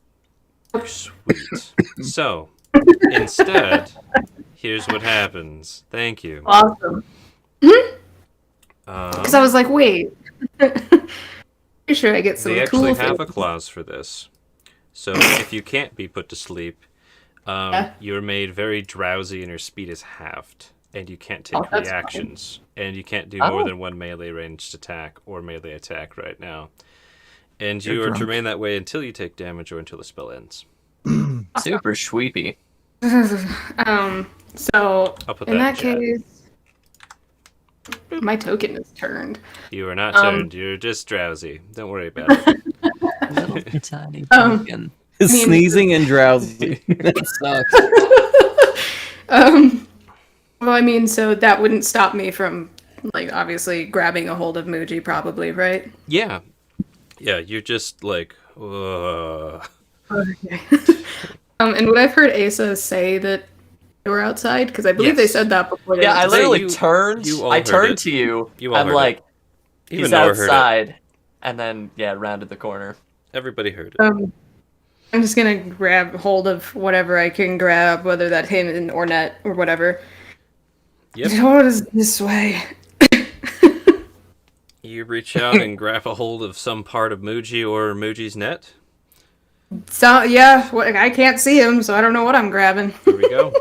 Sweet. So, instead, here's what happens. Thank you. Awesome. Because I was like, wait. Pretty sure I get some They cool actually have a things. clause for this. So, if you can't be put to sleep, Yeah. you're made very drowsy and your speed is halved. And you can't take Oh, that's reactions. And you can't do Oh. more than one melee ranged attack or melee attack right now. And you You're are to drunk. remain that way until you take damage or until the spell ends. Super sweepy. So I'll put in that that in chat. case, my token is turned. You are not Um, turned. You're just drowsy. Don't worry about it. Little tiny Um, token. mean- Sneezing and drowsy. That sucks. Well, I mean, so that wouldn't stop me from, like, obviously grabbing a hold of Muji, probably, right? Yeah. Yeah, you're just like, ugh. Okay. And would I've heard Asa say that they were outside? Because I believe they Yes. said that before. They Yeah, went I to sleep. literally you- turned. you all I heard turned it. to you. You all I'm heard like, Even he's Noah heard it. outside, and then yeah, rounded the corner. Everybody heard it. I'm just gonna grab hold of whatever I can grab, whether that him or net or whatever. Yep. What is this way? You reach out and grab a hold of some part of Muji or Muji's net. So yeah, I can't see him, so I don't know what I'm grabbing. Here we go.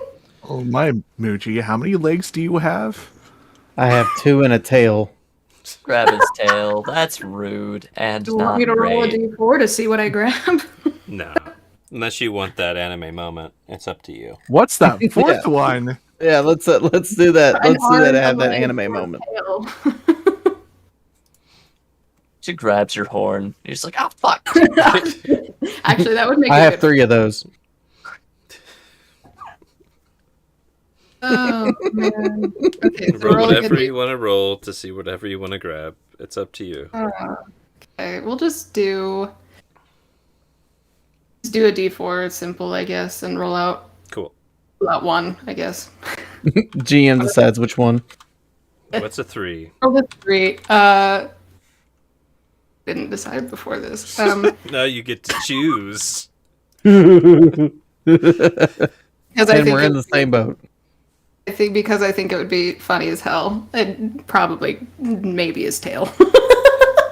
Oh my Muji, how many legs do you have? I have 2 and a tail. Grab his tail. That's rude and Do you want not me to roll a great. d4 to see what I grab? No. Unless you want that anime moment, it's up to you. What's that fourth Yeah. one? Yeah, let's do that. Let's do that. An Have arm that of a anime short moment. tail. She grabs your horn. You're just like, oh fuck. Actually, that would make I it have good. 3 of those. Oh man. Okay, so Roll we're all whatever good. you want to roll to see whatever you want to grab. It's up to you. Okay, we'll just do a D4. It's simple, I guess, and roll out 1, I guess. GM decides which one. What's a 3? Roll the 3. Didn't decide before this. Now you get to choose. And Because I think we're in the same boat. because I think it would be funny as hell. And probably maybe his tail.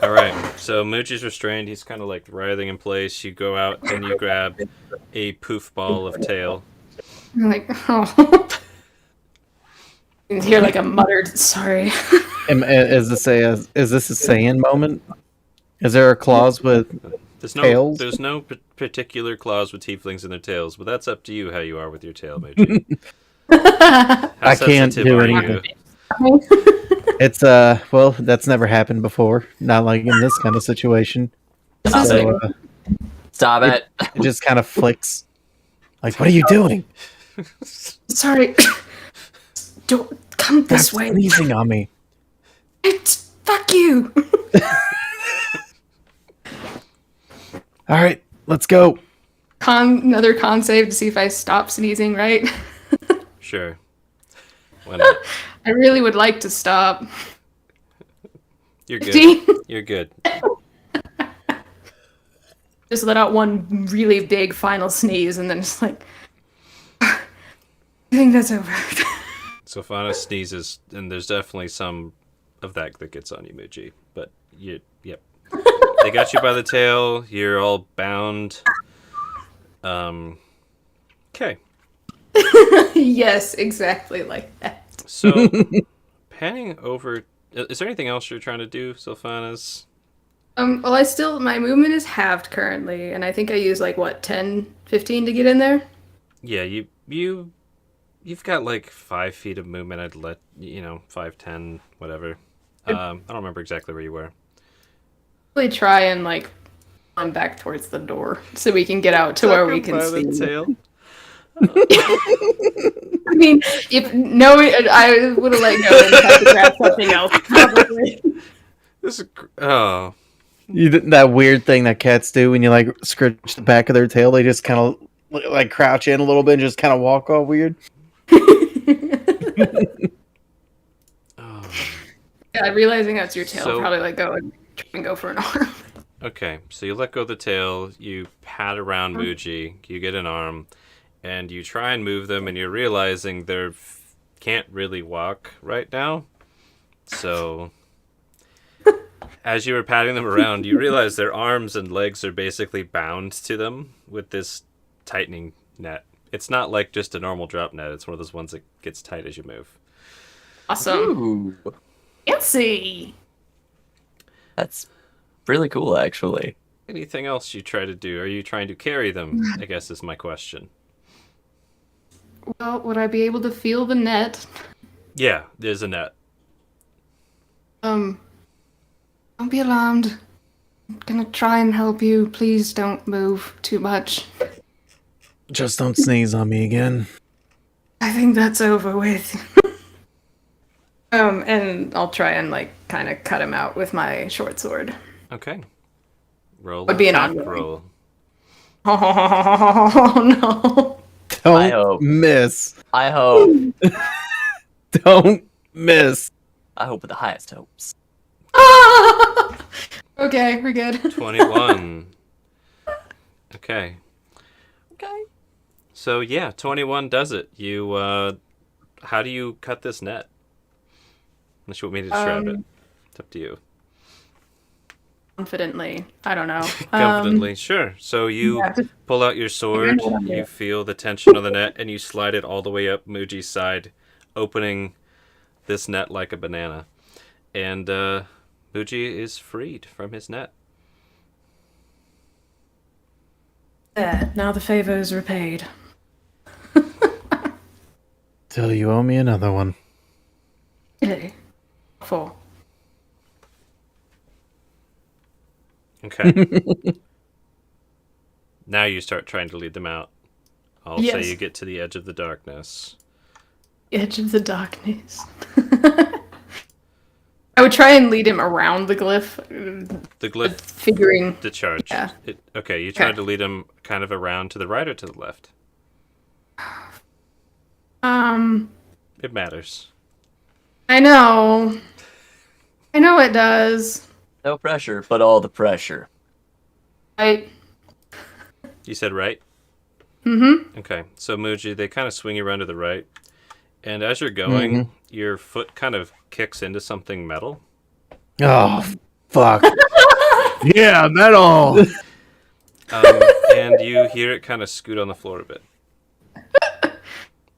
All right. So Moochie's restrained. He's kind of like writhing in place. You go out and you grab a poof ball of tail. I'm like, oh. You hear like a muttered sorry. Is this a Saiyan moment? Is there a clause with tails? There's no particular clause with tieflings and their tails, but that's up to you how you are with your tail, Moochie. How I can't sensitive do are anything. you? It's well, that's never happened before. Not like in this kind of situation. Stop So it. Stop it. it just kind of flicks. Like, what are you doing? Sorry. Don't come this Stop way. sneezing on me. Fuck you. All right, let's go. Another con save to see if I stop sneezing, right? Sure. Why not? I really would like to stop. You're good. 15. You're good. Just let out one really big final sneeze and then just like I think that's over. Sofana sneezes, and there's definitely some of that gets on you, Moochie. But yep. They got you by the tail. You're all bound. Okay. Yes, exactly like that. So, panning over. Is there anything else you're trying to do, Sylphanas? Well, my movement is halved currently, and I think I use like what 10, 15 to get in there. Yeah, you've got like 5 feet of movement. I'd let 5, 10, whatever. I don't remember exactly where you were. Really try and like run back towards the door so we can get out to where we can see. Tail. I mean, if no, I would have let go and tried to grab something else. Probably. This is That weird thing that cats do when you like scratch the back of their tail. They just kind of like crouch in a little bit and just kind of walk all weird. Yeah, realizing that's your tail, So- probably let go and try and go for an arm. Okay, so you let go of the tail, you pat around Muji, you get an arm, and you try and move them, and you're realizing they can't really walk right now. So, as you were patting them around, you realize their arms and legs are basically bound to them with this tightening net. It's not like just a normal drop net, it's one of those ones that gets tight as you move. Awesome. Ooh, Fancy. that's really cool, actually. Anything else you try to do? Are you trying to carry them, I guess is my question. Well, would I be able to feel the net? Yeah, there's a net. Don't be alarmed. I'm gonna try and help you. Please don't move too much. Just don't sneeze on me again. I think that's over with. And I'll try and like kind of cut him out with my short sword. Okay. Roll Would be an attack ongoing. roll. Oh no. Don't hope. miss. I hope. Don't miss. I hope with the highest hopes. Okay, we're good. 21. Okay. Okay. So yeah, 21 does it. You how do you cut this net? Unless you want me to describe it. It's up to you. Confidently. I don't know. Confidently. Sure. So you yeah, just- pull out your sword, know what I'm you doing. feel the tension on the net, and you slide it all the way up Muji's side, opening this net like a banana. And Muji is freed from his net. There, now the favor is repaid. Till you owe me another one. Really? 4. Okay. Now you start trying to lead them out. I'll say Yes. you get to the edge of the darkness. Edge of the darkness. I would try and lead him around the glyph, The glyph, figuring. the charge. Yeah. Okay, you tried Okay. to lead him kind of around to the right or to the left? It matters. I know. I know it does. No pressure, but all the pressure. You said right? Mm-hmm. Okay, so Muji, they kind of swing you around to the right. And as you're going, your foot kind of kicks into something metal. Oh, fuck. Yeah, metal. And you hear it kind of scoot on the floor a bit.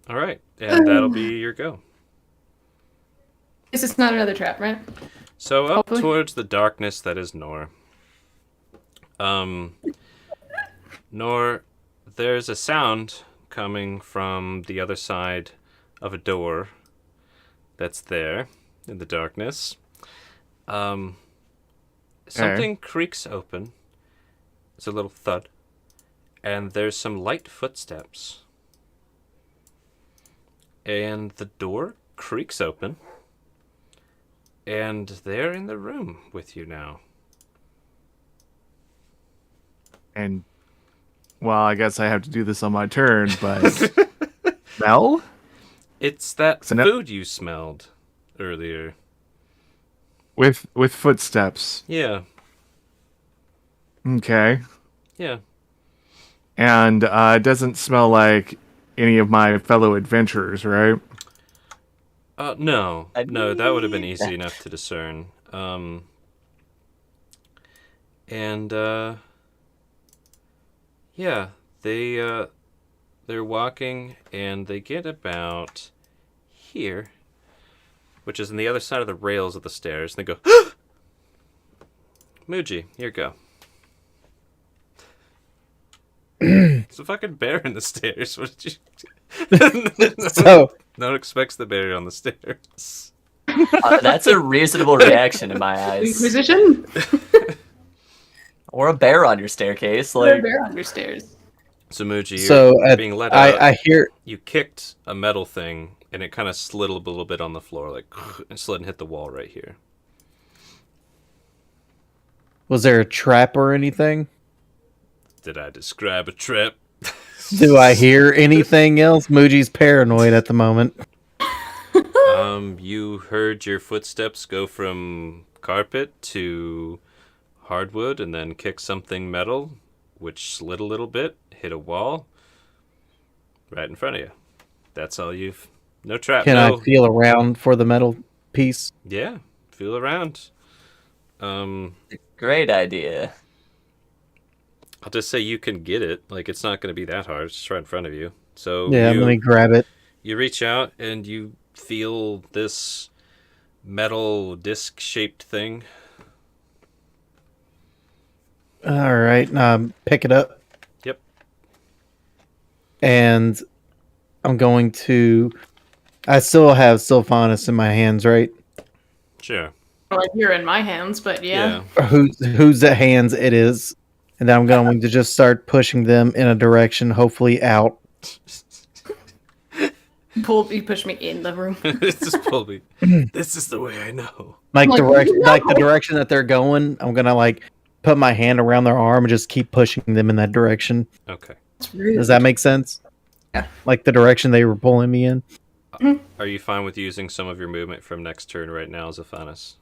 All right, and that'll be your go. This is not another trap, right? So up Hopefully. towards the darkness that is Nor. Nor, there's a sound coming from the other side of a door that's there in the darkness. Something creaks open. It's a little thud. And there's some light footsteps. And the door creaks open. And they're in the room with you now. And, well, I guess I have to do this on my turn, but... Mel? It's that So now- food you smelled earlier. With footsteps. Yeah, Okay. yeah. And it doesn't smell like any of my fellow adventurers, right? No, I no, that would have been easy that- enough to discern. Yeah, they're walking and they get about here, which is on the other side of the rails of the stairs. And they go, Muji, here go. It's a fucking bear in the stairs. What did you? So, No one expects the bear on the stairs. That's a reasonable reaction in my eyes. Inquisition? Or a bear on your staircase. Like, Like, bear on your stairs. So Muji, you're so being let out. I hear. You kicked a metal thing, and it kind of slid a little bit on the floor, like, and slid and hit the wall right here. Was there a trap or anything? Did I describe a trap? Do I hear anything else? Muji's paranoid at the moment. You heard your footsteps go from carpet to hardwood, and then kick something metal, which slid a little bit, hit a wall, right in front of you. That's all you've. No trap. Can no. I feel around for the metal piece? Yeah, feel around. great idea. I'll just say you can get it. Like, it's not going to be that hard. It's just right in front of you. So Yeah, you, let me grab it. you reach out and you feel this metal disc-shaped thing. All right, pick it up. Yep. And I'm going to. I still have Sylphanus in my hands, right? Sure. Like you're in my hands, but yeah. Or whose hands it is, and then I'm going to just start pushing them in a direction, hopefully out. You push me in the room. It's just pulled me. This is the way I know. Like Like, direction, no! like the direction that they're going. I'm gonna like put my hand around their arm and just keep pushing them in that direction. Okay. It's rude. Does that make sense? Yeah. Like the direction they were pulling me in. Are you fine with using some of your movement from next turn right now, Zephanus?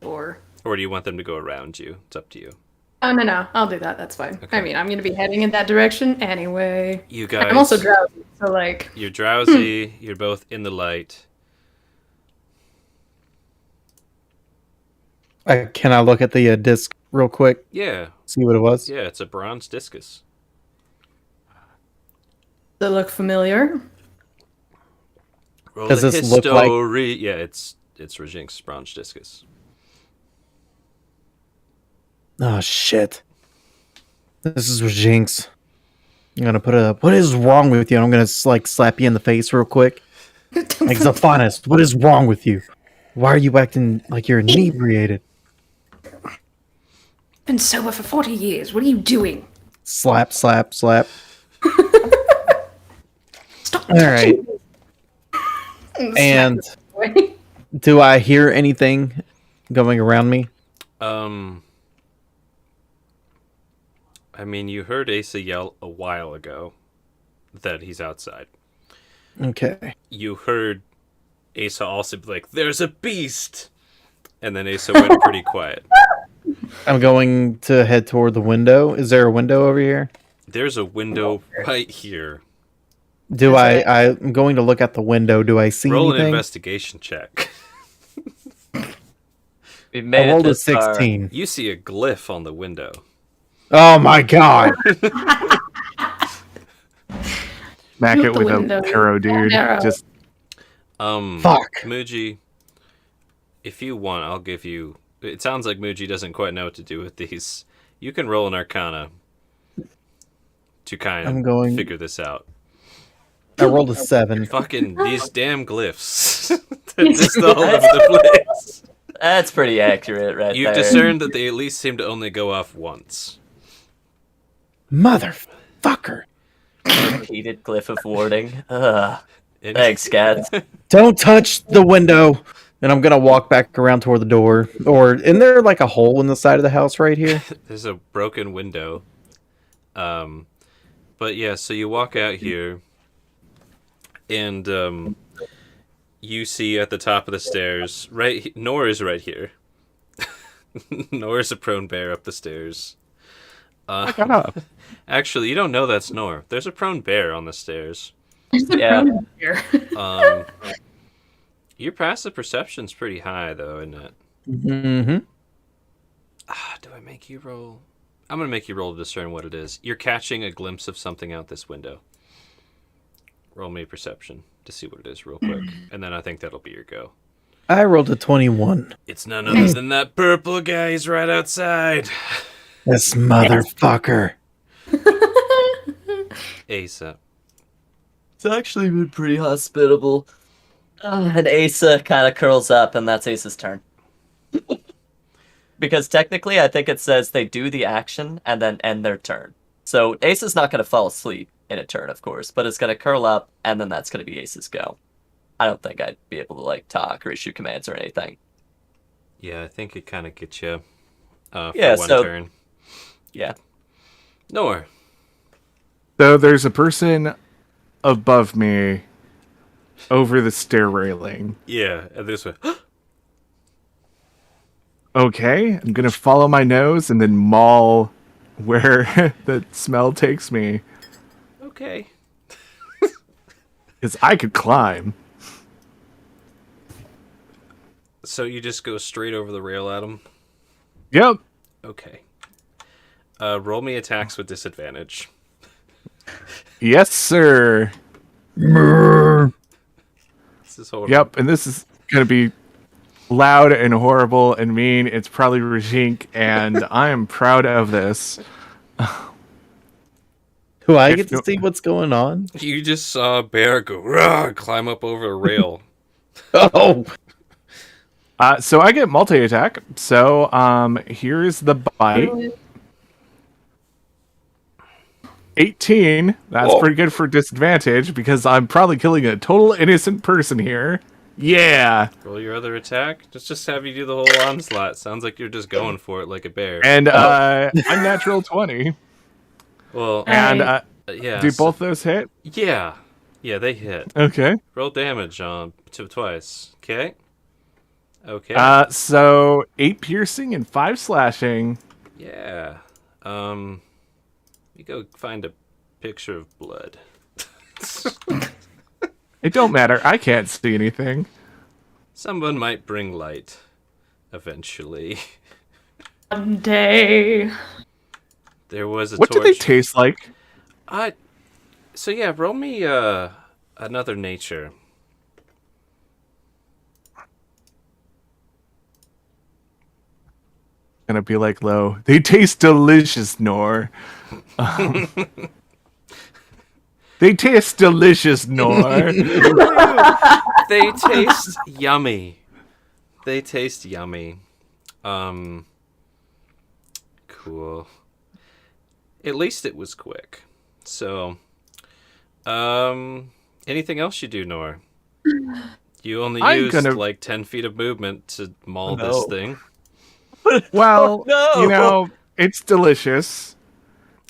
Or Or do you want them to go around you? It's up to you. oh no, I'll do that. That's fine. Okay. I mean, I'm gonna be heading in that direction anyway. You guys. I'm also drowsy, so like, You're drowsy. You're both in the light. Can I look at the disc real quick? Yeah. See what it was. Yeah, it's a bronze discus. they look familiar. Roll Does a this look like- history. Yeah, it's Rajink's bronze discus. Oh shit! This is Jinx. I'm gonna put it up. What is wrong with you? I'm gonna like slap you in the face real quick. Like Zephanus, what is wrong with you? Why are you acting like you're inebriated? Been sober for 40 years. What are you doing? Slap, slap, slap. Stop All right. touching me. And Slap this boy. do I hear anything going around me? I mean, you heard Asa yell a while ago that he's outside. Okay. You heard Asa also be like, "There's a beast!" And then Asa went pretty quiet. I'm going to head toward the window. Is there a window over here? There's a window right here. Do I'm going to look at the window. Do I see Roll an anything? investigation check. We I made it rolled a this far. 16. You see a glyph on the window. Oh my god. Smack Shoot it the with window. a arrow, dude. Arrow. Just Fuck. Muji, if you want, I'll give you... It sounds like Muji doesn't quite know what to do with these. You can roll an Arcana to kind I'm of going- figure this out. I rolled a 7. Fucking these damn glyphs. They're just all over the place. That's pretty accurate, right You've there. discerned that they at least seem to only go off once. Motherfucker. Repeated glyph of warding. Ugh. And- Thanks, Gats. Don't touch the window. And I'm going to walk back around toward the door. Or, isn't there like a hole in the side of the house right here? There's a broken window. But yeah, so you walk out here, and you see at the top of the stairs, Nor is right here. Nor is a prone bear up the stairs. back up. Actually, you don't know that's Nor. There's a prone bear on the stairs. There's the Yeah. problem here. Your passive perception's pretty high, though, isn't it? Mm-hmm. Do I make you roll? I'm going to make you roll to discern what it is. You're catching a glimpse of something out this window. Roll me perception to see what it is real quick. And then I think that'll be your go. I rolled a 21. It's none other than that purple guy. He's right outside. This motherfucker. Asa. It's actually been pretty hospitable. And Asa kind of curls up, and that's Asa's turn. Because technically, I think it says they do the action and then end their turn. So Asa's not going to fall asleep in a turn, of course, but it's going to curl up, and then that's going to be Asa's go. I don't think I'd be able to, like, talk or issue commands or anything. Yeah, I think it kind of gets you for Yeah, one so- turn. Yeah. Nor. So there's a person above me over the stair railing. Yeah, and this way. Okay, I'm gonna follow my nose and then maul where the smell takes me. Okay. Because I could climb. So you just go straight over the rail at him? Yep. Okay. Roll me attacks with disadvantage. Yes, sir. This is horrible. Yep, and this is gonna be loud and horrible and mean. It's probably Rajink, and I am proud of this. Do I If get to no- see what's going on? You just saw a bear go, "Rah," climb up over a rail. Oh. So I get multi-attack. So here's the bite. 18. That's pretty good for disadvantage because I'm probably killing a total innocent person here. Yeah. Roll your other attack. Just have you do the whole onslaught. Sounds like you're just going for it like a bear. And unnatural 20. Well, And yeah. do so- both those hit? Yeah. Yeah, they hit. Okay. Roll damage on twice. Okay. Okay. So 8 piercing and 5 slashing. Yeah. You go find a picture of blood. It don't matter. I can't see anything. Someone might bring light eventually. Someday. There was a What do torch. they taste like? So yeah, roll me another nature. Gonna be like low. They taste delicious, Nor. They taste delicious, Nor. They taste yummy. They taste yummy. Cool. At least it was quick. So, anything else you do, Nor? You only I'm used gonna- like 10 feet of movement to maul Oh, this no. thing. Well, no! you know, it's delicious.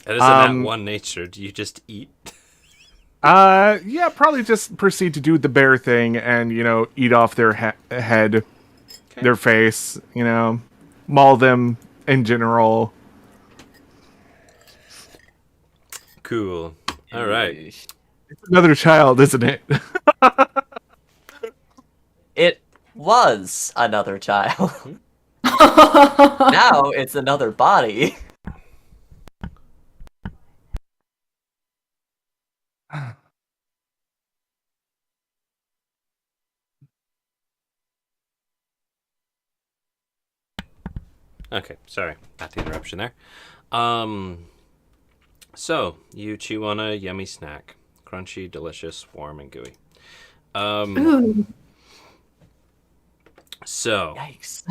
That isn't that Um, one nature. Do you just eat? Yeah, probably just proceed to do the bear thing and, you know, eat off their head, Okay. their face, you know, maul them in general. Cool. All right. It's another child, isn't it? It was another child. Now it's another body. Okay, sorry about the interruption there. So you chew on a yummy snack, crunchy, delicious, warm, and gooey. Ooh. So Yikes.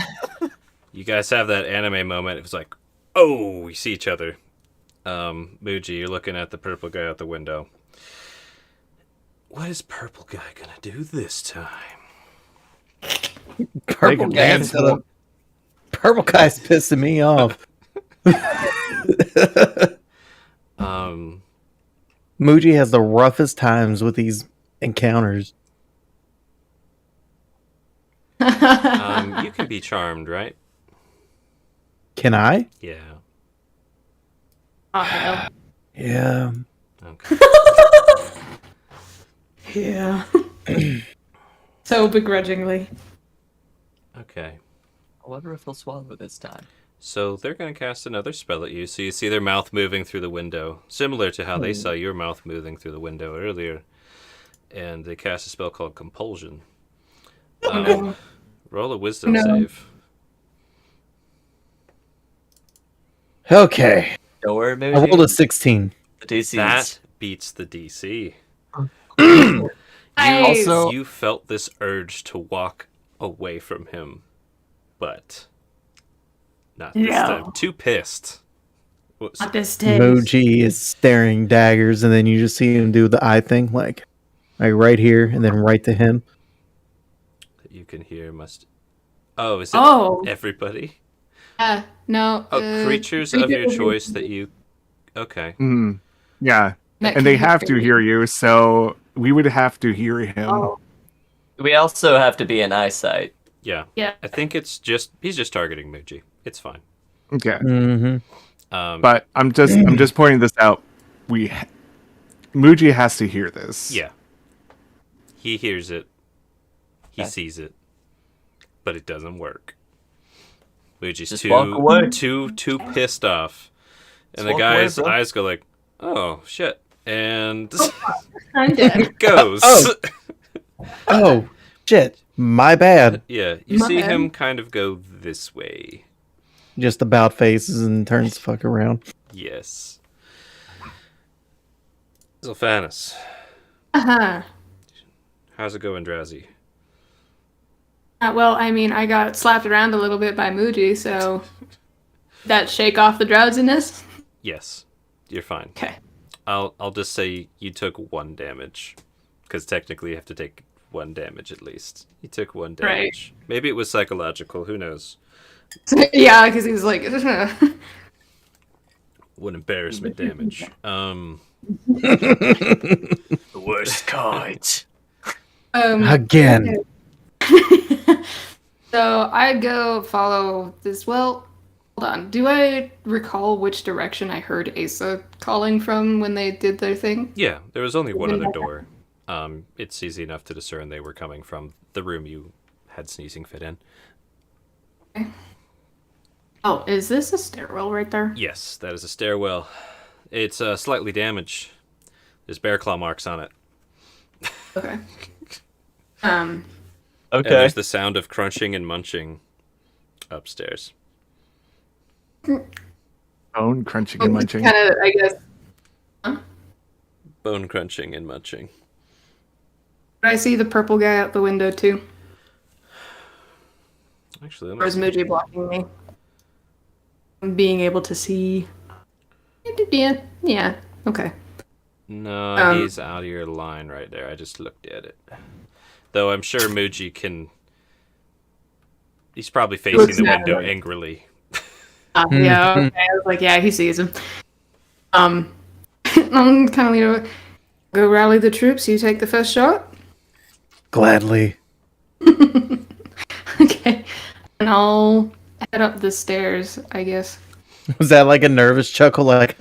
you guys have that anime moment. It was like, oh, we see each other. Muji, you're looking at the purple guy out the window. What is purple guy gonna do this time? Purple Like a guy's dance. Purple guy's pissing me off. Muji has the roughest times with these encounters. You can be charmed, right? Can I? Yeah. Oh, hell. Yeah. Okay. Yeah. So begrudgingly. Okay. I wonder if he'll swallow this time. So they're going to cast another spell at you. So you see their mouth moving through the window, similar to how they saw your mouth moving through the window earlier. And they cast a spell called Compulsion. no. Roll a Wisdom No. save. Okay. Don't worry, I rolled a 16. The DC's. That beats the DC. Nice. Also- You felt this urge to walk away from him, but not this No. time. Too pissed. Whoops. Not this taste. Muji is staring daggers, and then you just see him do the eye thing, like right here, and then right to him. You can hear must. Oh, is it Oh. everybody? No. Oh, creatures of your choice that you. Okay. Mm, yeah, that and they can have to happen. hear you, so we would have to hear him. Oh. We also have to be in eyesight. Yeah. Yeah. I think it's just he's just targeting Muji. It's fine. Okay, Mm-hmm. but I'm just pointing this out. Muji has to hear this. Yeah. He hears it. He Okay. sees it. But it doesn't work. Muji's Just walk away. too pissed off. And Just the walk away, guy's bro. eyes go like, oh shit. And I'm dead. goes. Oh. Oh, shit. My bad. Yeah. You My see bad. him kind of go this way. Just about faces and turns the fuck around. Yes. Zilphanus, Uh-huh. how's it going, Drowsy? Well, I mean, I got slapped around a little bit by Muji, so that shake off the drowsiness. Yes. You're fine. Okay. I'll just say you took 1 damage. Because technically you have to take 1 damage at least. You took 1 Right. damage. Maybe it was psychological, who knows? Yeah, because he was like, 1 embarrassment damage. The worst kind. Again. So I go follow this. Well, hold on. Do I recall which direction I heard Asa calling from when they did their thing? Yeah, there was only one other door. It's easy enough to discern they were coming from the room you had sneezing fit in. Oh, is this a stairwell right there? Yes, that is a stairwell. It's slightly damaged. There's bear claw marks on it. Okay. And Okay. there's the sound of crunching and munching upstairs. Bone crunching and munching. Kind of, I guess. Bone crunching and munching. Did I see the purple guy out the window too? Actually, Or is Muji blocking me? being able to see. Yeah. Okay. No, he's out of your line right there. I just looked at it. Though I'm sure Muji can. He's probably facing Looks the at window it. angrily. Yeah. Okay. I was like, yeah, he sees him. I'm kind of go rally the troops. You take the first shot. Gladly. Okay. And I'll head up the stairs, I guess. Was that like a nervous chuckle? Like,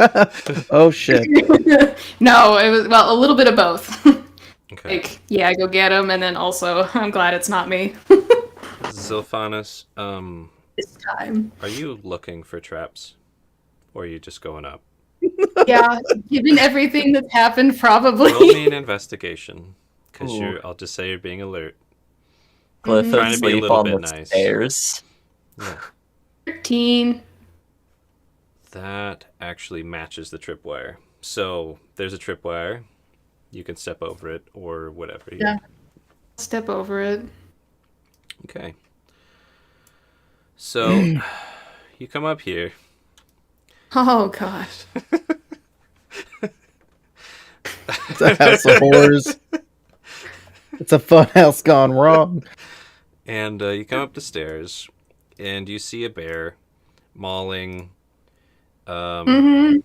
oh shit. No, it was a little bit of both. Okay. Like, yeah, go get him, and then also, I'm glad it's not me Zilphanus, this time. are you looking for traps? Or are you just going up? Yeah, given everything that's happened, probably. Roll me an investigation. Because Ooh. I'll just say you're being alert. Cliff Trying to be a asleep little on bit the nice. stairs. Yeah. 13. That actually matches the tripwire. So there's a tripwire. You can step over it or whatever. Yeah. Step over it. Okay. So you come up here. Oh, gosh. It's a house of horrors. It's a fun house gone wrong. And you come up the stairs, and you see a bear mauling. Mm-hmm.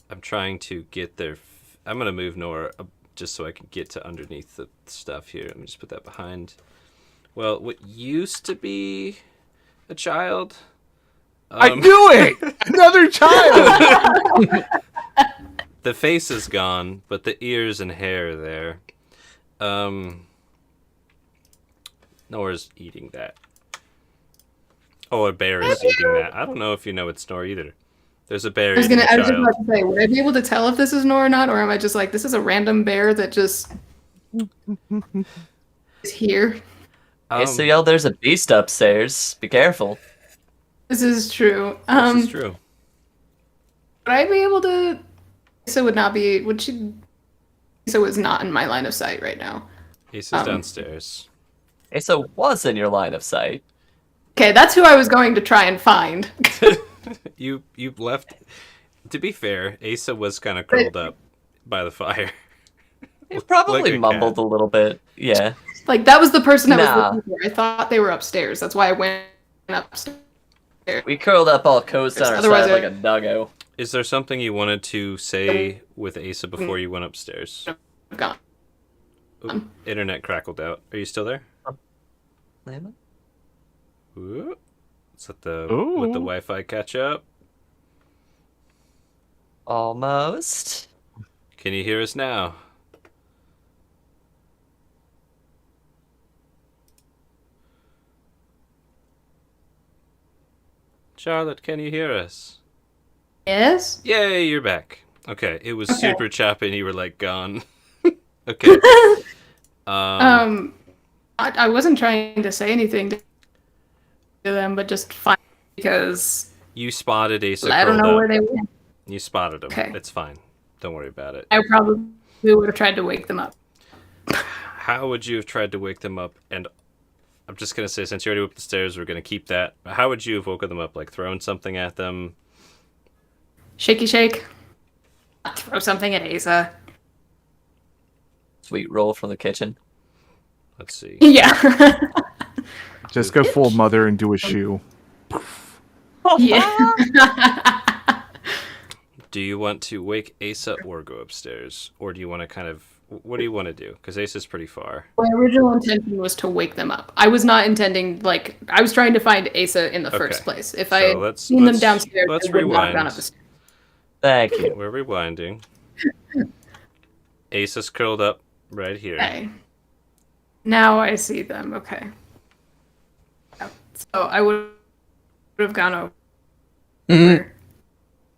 I'm trying to get there. I'm gonna move Nora up just so I can get to underneath the stuff here. Let me just put that behind. Well, what used to be a child. I knew it! Another child! The face is gone, but the ears and hair are there. Nora's eating that. Oh, a bear is eating that. I don't know if you know its Nora either. There's a bear I was eating a just child. about to say, would I be able to tell if this is Nora or not, or am I just like, this is a random bear that just is here? Hey, so yo, there's a beast upstairs. Be careful. This is true. This is true. Would I be able to? Issa would not be. Would she? Issa was not in my line of sight right now. Ace is downstairs. Hey, so was in your line of sight. Okay, that's who I was going to try and find. You left. To be fair, Asa was kind of curled up by the fire. He probably Like a mumbled cat. a little bit. Yeah. Like that was the person I Nah. was looking for. I thought they were upstairs. That's why I went upstairs. We curled up all coast on our Otherwise side I- like a doggo. Is there something you wanted to say with Asa before you went upstairs? Gone. Ooh, internet crackled out. Are you still there? Ooh. Let's let the Wi-Fi catch up. Almost. Can you hear us now? Charlotte, can you hear us? Yes. Yay, you're back. Okay, it was super choppy and you were like gone. Okay. I wasn't trying to say anything to them, but just fine because You spotted Asa I don't curled know up. where they went. You spotted him. Okay. It's fine. Don't worry about it. I probably would have tried to wake them up. How would you have tried to wake them up? And I'm just going to say, since you already went up the stairs, we're going to keep that. How would you have woken them up? Like throwing something at them? Shaky shake. Throw something at Asa. Sweet roll from the kitchen. Let's see. Yeah. Just go full mother and do a shoe. Yeah. Do you want to wake Asa or go upstairs? Or do you want to kind of... What do you want to do? Because Asa's pretty far. My original intention was to wake them up. I was not intending, like, I was trying to find Asa in the first Okay. place. If So I had let's- seen them let's- downstairs, let's I would not have rewind. gone up the stairs. Thank you. We're rewinding. Asa's curled up right here. Okay. Now I see them. Okay. Yeah. So I would have gone over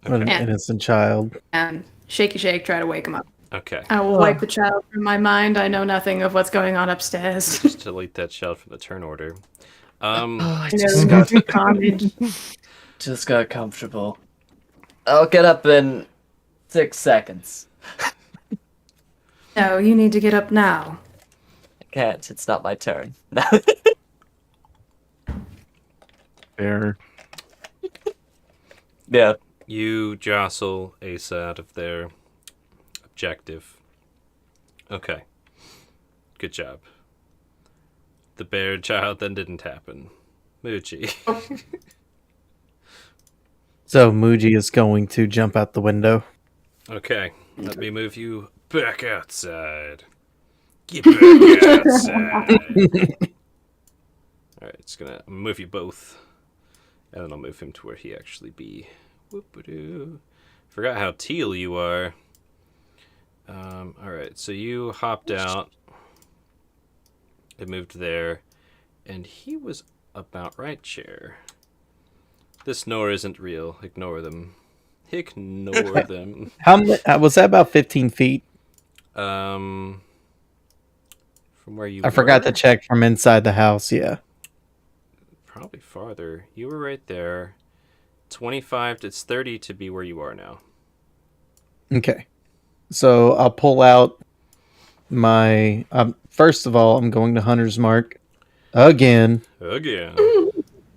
What an Okay. innocent child. and shaky shake, try to wake him up. Okay. I will wipe the child from my mind. I know nothing of what's going on upstairs. Just delete that child from the turn order. I No comment. just got comfortable. I'll get up in 6 seconds. No, you need to get up now. I can't. It's not my turn. There. Yeah. You jostle Asa out of their objective. Okay. Good job. The bear child then didn't happen. Moochie. So Muji is going to jump out the window. Okay. Let me move you back outside. Get back outside. Alright, it's gonna move you both. And then I'll move him to where he actually be. Whoop-a-doo. Forgot how teal you are. Alright, so you hopped out. It moved there. And he was about right chair. This Nor isn't real. Ignore them. Ignore them. Was that about 15 feet? From where you I forgot were? to check from inside the house. Yeah. Probably farther. You were right there. 25, it's 30 to be where you are now. Okay. So I'll pull out my. First of all, I'm going to Hunter's Mark again. Again.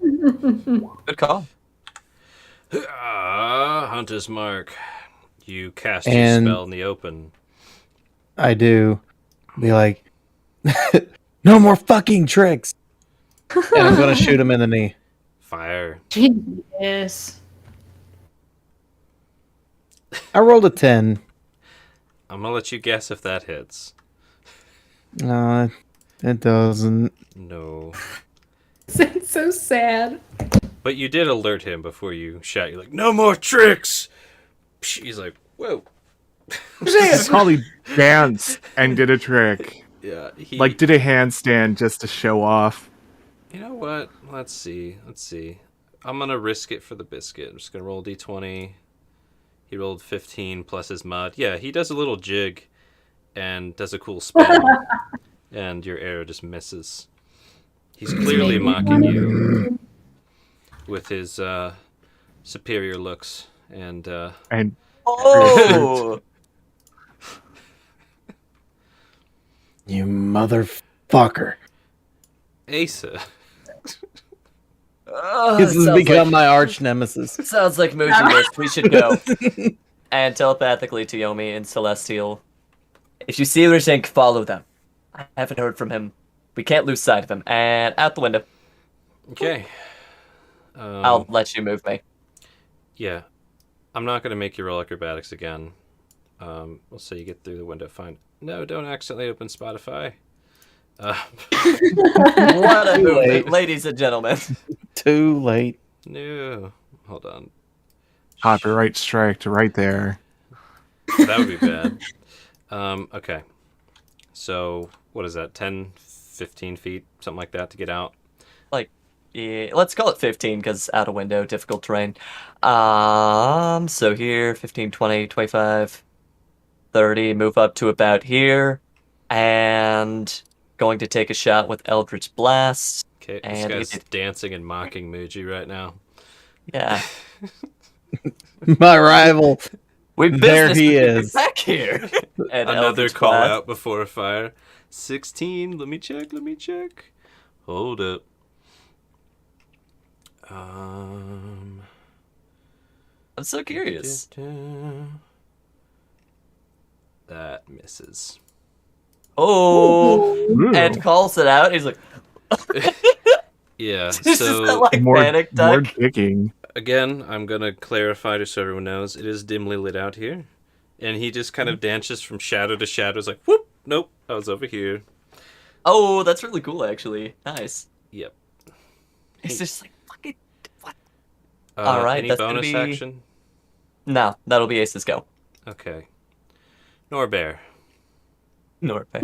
Good call. Hunter's Mark. You cast And- your spell in the open. I do. Be like, no more fucking tricks. And I'm going to shoot him in the knee. Fire. Jesus. I rolled a 10. I'm gonna let you guess if that hits. No, it doesn't. No. It's so sad. But you did alert him before you shot. You're like, no more tricks! He's like, whoa. Probably danced and did a trick. Yeah, he... Like, did a handstand just to show off. You know what? Let's see. I'm gonna risk it for the biscuit. I'm just gonna roll d20. He rolled 15 plus his mud. Yeah, he does a little jig and does a cool spin. And your arrow just misses. He's clearly mocking you with his superior looks and And Oh! You motherfucker. Asa. This has become my arch nemesis. Sounds like Muji list. We should go. And telepathically to Yomi and Celestial. If you see Rajink, follow them. I haven't heard from him. We can't lose sight of him. And out the window. Okay. I'll let you move me. Yeah. I'm not going to make you roll acrobatics again. We'll say you get through the window fine. No, don't accidentally open Spotify. What a movement, late. ladies and gentlemen. Too late. No. Hold on. copyright strike right there. That would be bad. Okay. So, what is that? 10, 15 feet? Something like that to get out? Yeah, let's call it 15 because out a window, difficult terrain. So here, 15, 20, 25, 30, move up to about here. And going to take a shot with Eldritch Blast. Okay, this And guy's it- dancing and mocking Muji right now. Yeah. My rival. We've There business he with you is. back here. And Another Eldritch call Blast. out before a fire. 16, let me check. Hold up. I'm so curious. That misses. Oh, Ooh. and calls it out. He's like, Yeah, this is so that like more, panic more duck. digging. again, I'm gonna clarify just so everyone knows, it is dimly lit out here. And he just kind of dances from shadow to shadow. It's like, whoop, nope, I was over here. Oh, that's really cool, actually. Nice. Yep. It's just like, fucking, what? Uh, All right, any that's gonna bonus be- action? No, that'll be Ace's go. Okay. Norbear. Norpay.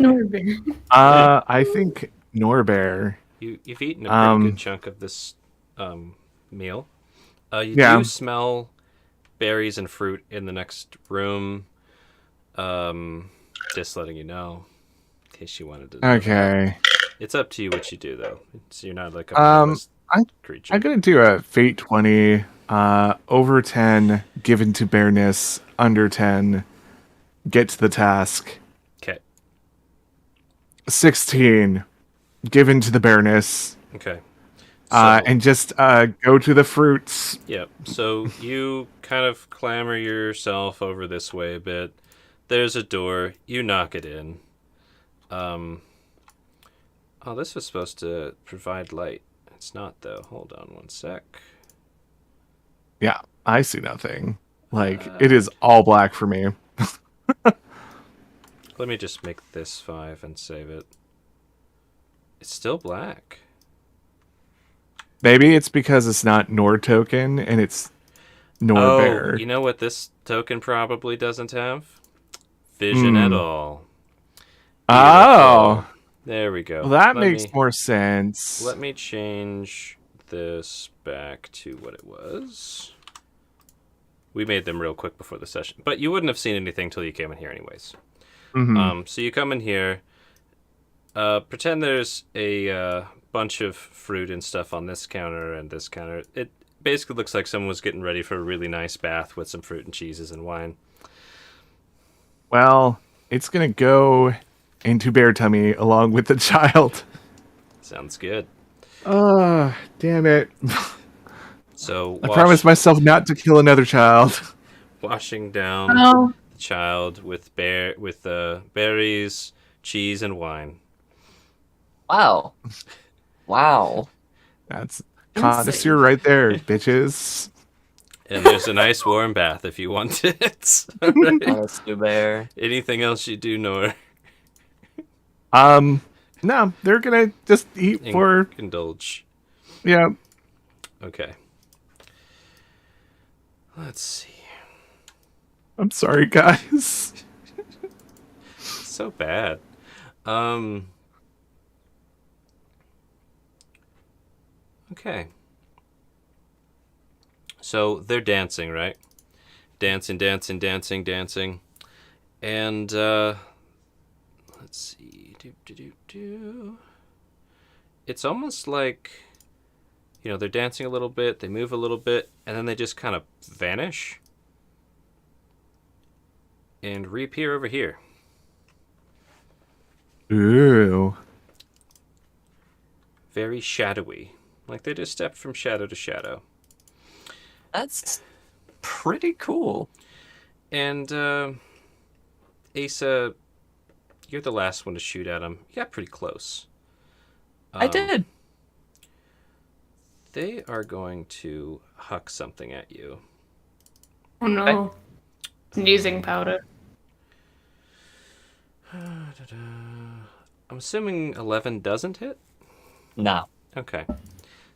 I think Norbear. You've eaten a pretty good Um, chunk of this meal. You Yeah. do smell berries and fruit in the next room. Just letting you know, in case you wanted to. know. Okay. It's up to you what you do, though. So you're not like a Um, mindless I'm creature. gonna do a Fate 20. Over 10, given to Bareness. Under 10, get to the task. Okay. 16, given to the Bareness. Okay. And just go to the fruits. Yep. So you kind of clamber yourself over this way a bit. There's a door. You knock it in. Oh, this was supposed to provide light. It's not, though. Hold on one sec. Yeah, I see nothing. Like, it is all black for me. Let me just make this 5 and save it. It's still black. Maybe it's because it's not Nor token and it's Nor Oh, bear. you know what this token probably doesn't have? Vision at all. Oh, Beautiful. There we go. well, that Let makes me- more sense. Let me change this back to what it was. We made them real quick before the session, but you wouldn't have seen anything till you came in here anyways. Mhm. So you come in here, pretend there's a bunch of fruit and stuff on this counter and this counter. It basically looks like someone was getting ready for a really nice bath with some fruit and cheeses and wine. Well, it's gonna go into bear tummy along with the child. Sounds good. Damn it. So I promised myself not to kill another child. washing down Oh, the child with berries, cheese, and wine. Wow. Wow. That's connoisseur right there, bitches. And there's a nice warm bath if you want it. All right. Honest to bear. Anything else you do, Nor? No, they're gonna just eat for, Indulge. yeah. Okay. Let's see. I'm sorry, guys. So bad. Okay. So they're dancing, right? Dancing. And let's see. It's almost like, they're dancing a little bit, they move a little bit, and then they just kind of vanish and reappear over here. Ooh. Very shadowy. Like they just stepped from shadow to shadow. That's pretty cool. And Asa, you're the last one to shoot at him. You got pretty close. I did. They are going to huck something at you. oh no. Sneezing powder. I'm assuming 11 doesn't hit? No. Okay.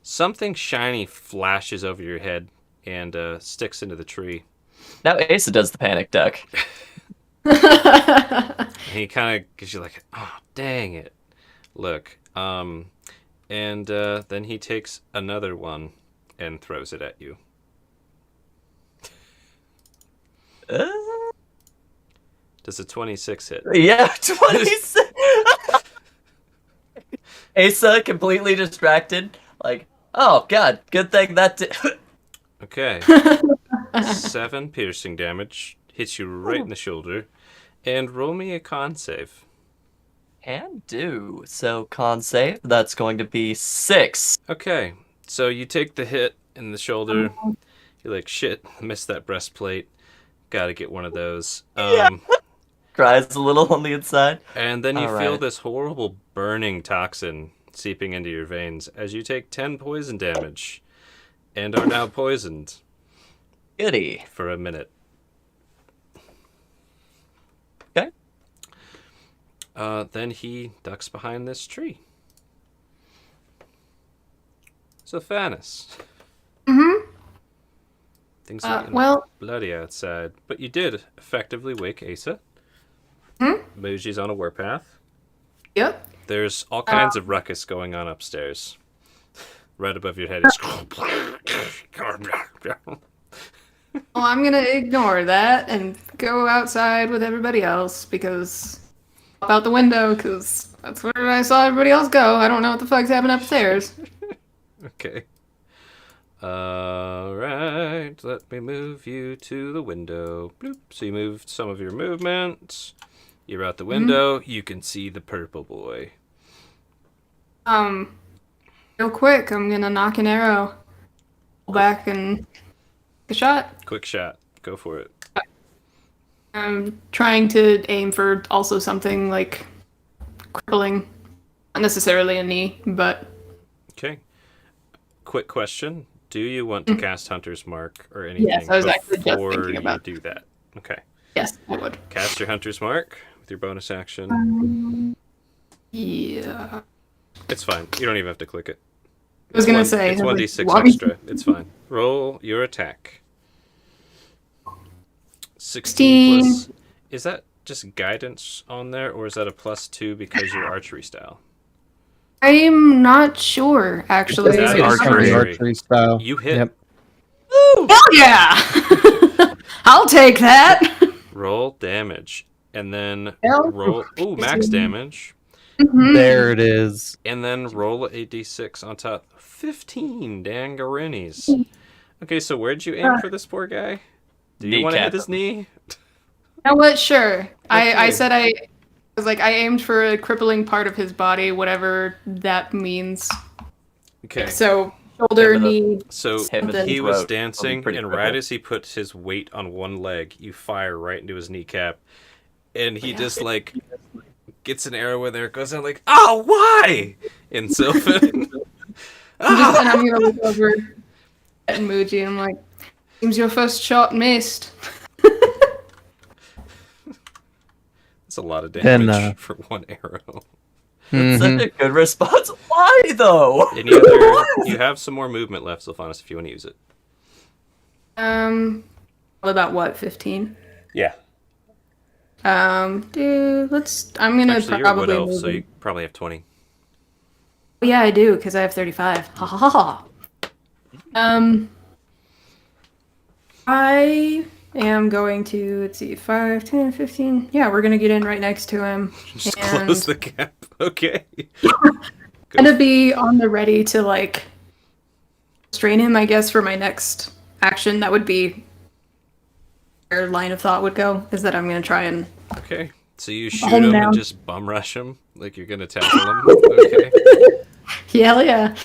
Something shiny flashes over your head and sticks into the tree. Now Asa does the panic duck. And he kind of gives you like, oh, dang it. Look. And then he takes another one and throws it at you. Uh, Does a 26 hit? yeah, 26. Asa completely distracted. Like, oh god, good thing that did. Okay. 7 piercing damage. Hits you right in the shoulder. And roll me a con save. Can do. So con save, that's going to be 6. Okay. So you take the hit in the shoulder. You're like, shit, missed that breastplate. Gotta get one of those. Cries a little on the inside. And then you All feel right. this horrible burning toxin seeping into your veins as you take 10 poison damage and are now poisoned Goody. for a minute. Okay. Then he ducks behind this tree. So, Fanis. Mm-hmm. Things are getting Well, bloody outside. But you did effectively wake Asa. Muji's on a warpath. yep. There's all kinds of ruckus going on upstairs. Right above your head is... Well, I'm gonna ignore that and go outside with everybody else because hop out the window because that's where I saw everybody else go. I don't know what the fuck's happening upstairs. Okay. Alright, let me move you to the window. Bloop. So you moved some of your movement. You're out the window. You can see the purple boy. I'm Real quick, I'm gonna knock an arrow. Pull back and take a shot. Quick shot. Go for it. I'm trying to aim for also something like crippling. Not necessarily a knee, but Okay. Quick question. Do you want to cast Hunter's Mark or anything Yes, I was actually just before thinking you about do that? Okay. yes, I would. Cast your Hunter's Mark with your bonus action. Yeah. It's fine. You don't even have to click it. I was gonna say, It's I was 1d6 like, extra. It's fine. Roll your attack. 16 plus. Is that just guidance on there, or is that a +2 because your archery style? I'm not sure, actually. That is archery. Archery style. You hit. Yep. Hell yeah! I'll take that. Roll damage. And then Hell. roll. Ooh, max damage. There it is. And then roll a d6 on top. 15 dangaroonies. Okay, so where'd you aim for this poor guy? Do you want to hit Kneecap his knee? You know what? Sure. I Okay. said I was like I aimed for a crippling part of his body, whatever that means. Okay. So shoulder, Him in the- knee. So Him in the he was throat. dancing, Pretty and crippled. right as he puts his weight on one leg, you fire right into his kneecap, and he just like gets an arrow in there, goes down like, "Oh, why?" In Sylvan. And I'm gonna look over at Muji and I'm like, seems your first shot missed. That's a lot of Then, damage for one arrow. Mhm. Such a good response. Why though? And you have some more movement left, Sylvanas, if you want to use it. About what, 15? Yeah. Dude, I'm gonna Actually, you're a wood probably elf, move so him. you probably have 20. Oh, yeah, I do, because I have 35. Ha ha ha ha. I am going to, let's see, 5, 10, 15. Yeah, we're gonna get in right next to him. Just And close the gap. Okay. gonna be on the ready to, like, strain him, I guess, for my next action. That would be where line of thought would go, is that I'm gonna try and Okay. So you shoot Hold him down. and just bum rush him like you're gonna tackle him. Okay. hell yeah.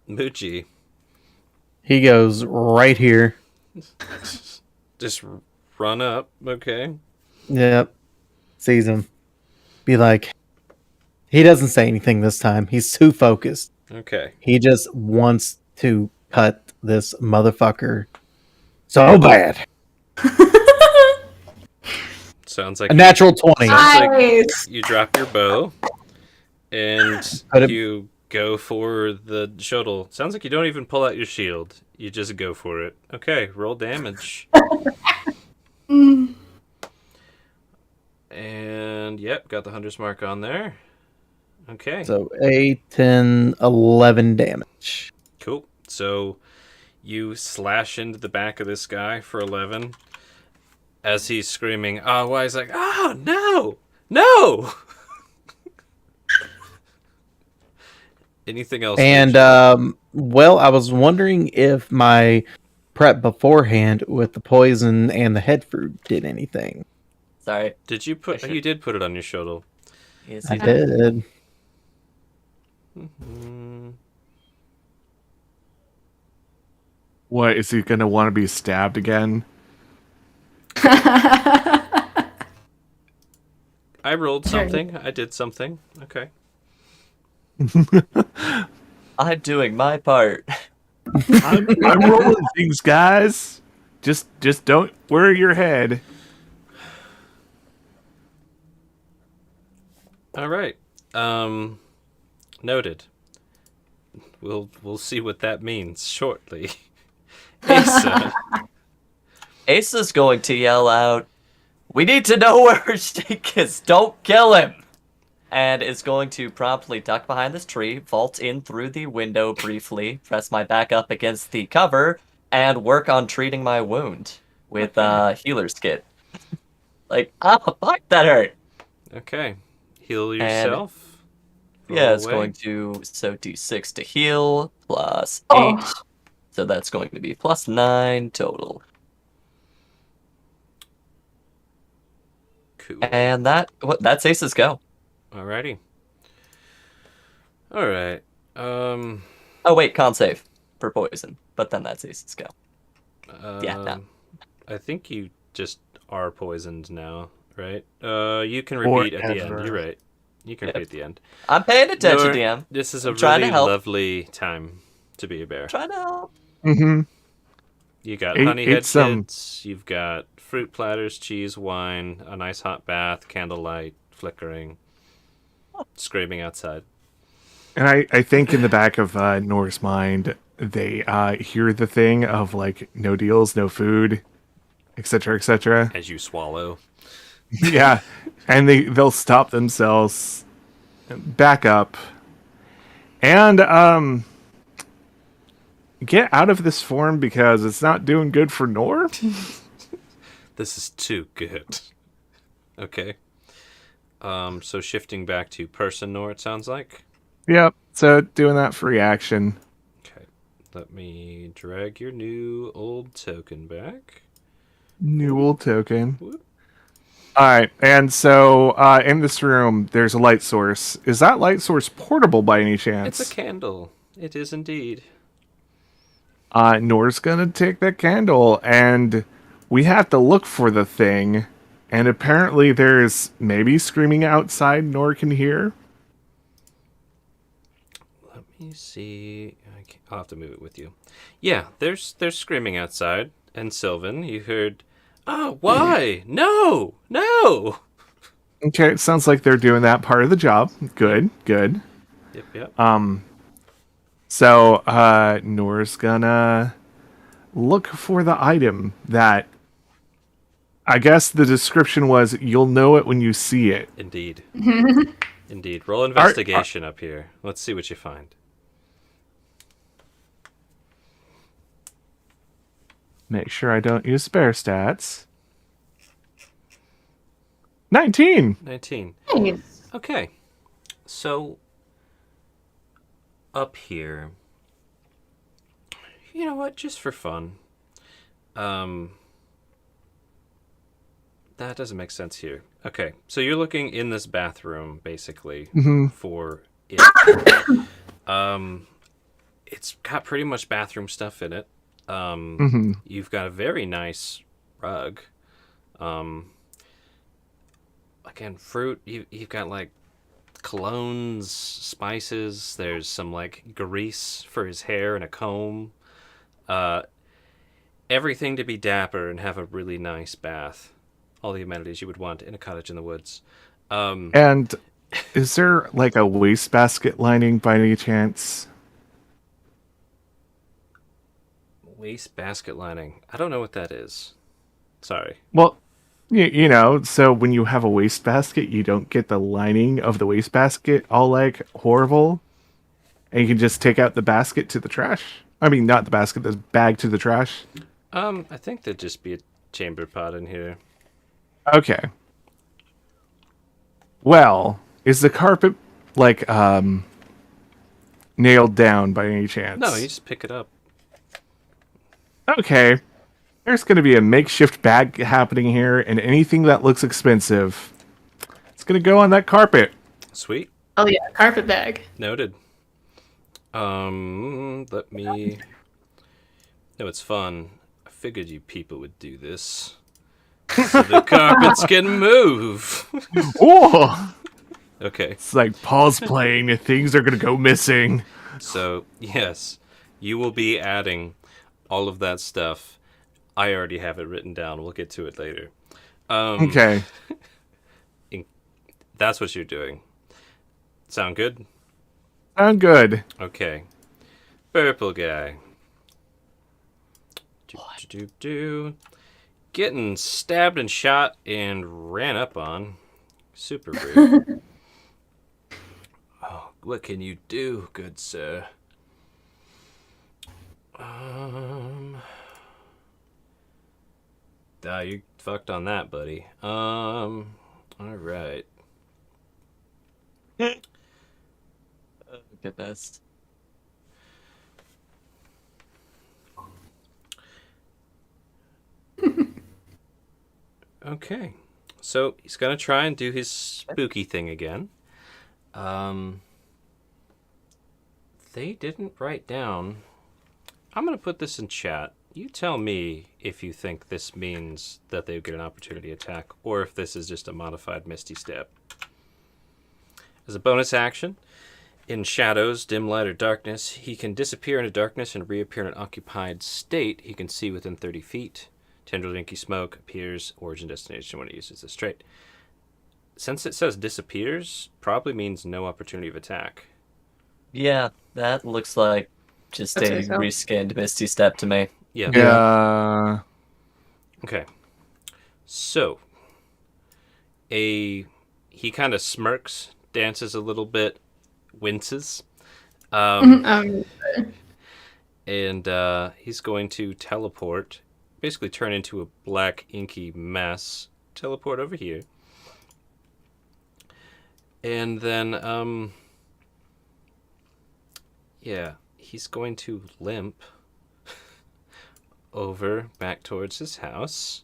Muji, He goes right here. just run up. Okay. Yep. Sees him. Be like, he doesn't say anything this time. He's too focused. Okay. He just wants to cut this motherfucker so bad. Sounds like A natural 20. Sounds like Nice. you drop your bow and Put it- you go for the shuttle. Sounds like you don't even pull out your shield. You just go for it. Okay, roll damage. And yep, got the hunter's mark on there. Okay, So 8, 10, 11 damage. cool. So you slash into the back of this guy for 11 as he's screaming, "Oh, why?" He's like, "Oh, no! No!" Anything else? And, Rachel? well, I was wondering if my prep beforehand with the poison and the head fruit did anything. Sorry. Did you put? I You did put it on your shuttle. Yes, I you did. did. What is he gonna want to be stabbed again? I rolled something. I did something. Okay. I'm doing my part. I'm rolling things, guys. Just don't worry your head. All right. Noted. We'll see what that means shortly. Asa. Asa's going to yell out, "We need to know where Rajik is. Don't kill him!" And is going to promptly duck behind this tree, vault in through the window briefly, press my back up against the cover, and work on treating my wound with healer's kit. Like, fuck, that hurt. Okay. Heal yourself. Yeah, Roll it's away. going to, so d6 to heal, plus 8. Oh. So that's going to be plus 9 total. Cool. And that's Ace's go. Alrighty. Alright. Um. Oh wait, con save for poison, but then that's Ace's go. Yeah, no. I think you just are poisoned now, right? You can Or repeat at the end. ever. You're right. You can Yep. repeat at the end. I'm paying attention, Nor, DM. this is I'm a trying to really help. lovely time to be a bear. Trying to help. Mm-hmm. You got Ate- honey ate head some- kits, you've got fruit platters, cheese, wine, a nice hot bath, candlelight, flickering, screaming outside. And I think in the back of Nora's mind, they hear the thing of like no deals, no food, etc., etc. As you swallow. Yeah, and they'll stop themselves, back up, and get out of this form because it's not doing good for Nor. This is too good. Okay. So shifting back to person Nor, it sounds like. Yep. So doing that free action. Okay. Let me drag your new old token back. Newell token. Whoop. All right, and so in this room, there's a light source. Is that light source portable by any chance? It's a candle. It is indeed. Nor's gonna take that candle, and we have to look for the thing. And apparently, there's maybe screaming outside. Nor can hear. Let me see. I'll have to move it with you. Yeah, there's screaming outside. And Sylvan, you heard, "Oh, why? No, no." Okay, it sounds like they're doing that part of the job. Good, good. Yep. So Nor's gonna look for the item that. I guess the description was you'll know it when you see it. Indeed. Indeed. Roll investigation up here. Let's see what you find. Make sure I don't use spare stats. 19. 19. Nice. Okay. So, up here. You know what? Just for fun. That doesn't make sense here. Okay. So you're looking in this bathroom, basically, for it. It's got pretty much bathroom stuff in it. You've got a very nice rug. Again, fruit. You've got like colognes, spices. There's some like grease for his hair and a comb. Everything to be dapper and have a really nice bath. All the amenities you would want in a cottage in the woods. And is there like a wastebasket lining by any chance? Waste basket lining. I don't know what that is. Sorry. Well, you know, so when you have a wastebasket, you don't get the lining of the wastebasket all like horrible. And you can just take out the basket to the trash. I mean, not the basket, the bag to the trash. I think there'd just be a chamber pot in here. Okay. Well, is the carpet like nailed down by any chance? No, you just pick it up. Okay. There's going to be a makeshift bag happening here, and anything that looks expensive, it's going to go on that carpet. Sweet. Oh yeah, carpet bag. Noted. Let me. No, it's fun. I figured you people would do this. So the carpets can move. Oh! Okay. It's like Paul's playing, things are going to go missing. So, yes, you will be adding all of that stuff. I already have it written down. We'll get to it later. Okay. That's what you're doing. Sound good? Sound good. Okay. Purple guy. Getting stabbed and shot and ran up on. Super rude. Oh, what can you do, good sir? You fucked on that, buddy. All right. Oh, goodness. Okay. So he's gonna try and do his spooky thing again. They didn't write down. I'm going to put this in chat. You tell me if you think this means that they get an opportunity attack, or if this is just a modified Misty Step. As a bonus action, in shadows, dim light, or darkness, he can disappear into darkness and reappear in an occupied state he can see within 30 feet. Tendril inky smoke appears origin destination when it uses this trait. Since it says disappears, probably means no opportunity of attack. Yeah, that looks like just I'd a say so. reskinned Misty Step to me. Yeah. Yeah. Okay. So, he kind of smirks, dances a little bit, winces, Um, and he's going to teleport, basically turn into a black inky mess, teleport over here. And then, yeah, he's going to limp over back towards his house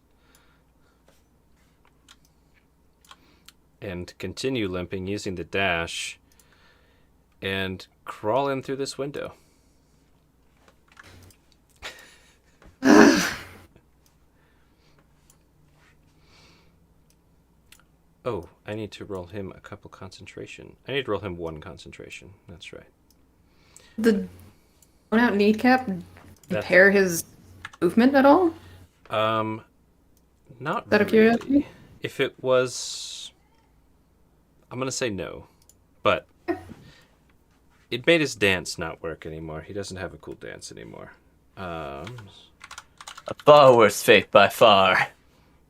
and continue limping using the dash and crawl in through this window. Oh, I need to roll him a couple concentration. I need to roll him 1 concentration. That's right. the Blown Out Kneecap That- impair his movement at all? Not Out of curiosity? really. If it was, I'm gonna say no, but it made his dance not work anymore. He doesn't have a cool dance anymore. A far worse fate by far.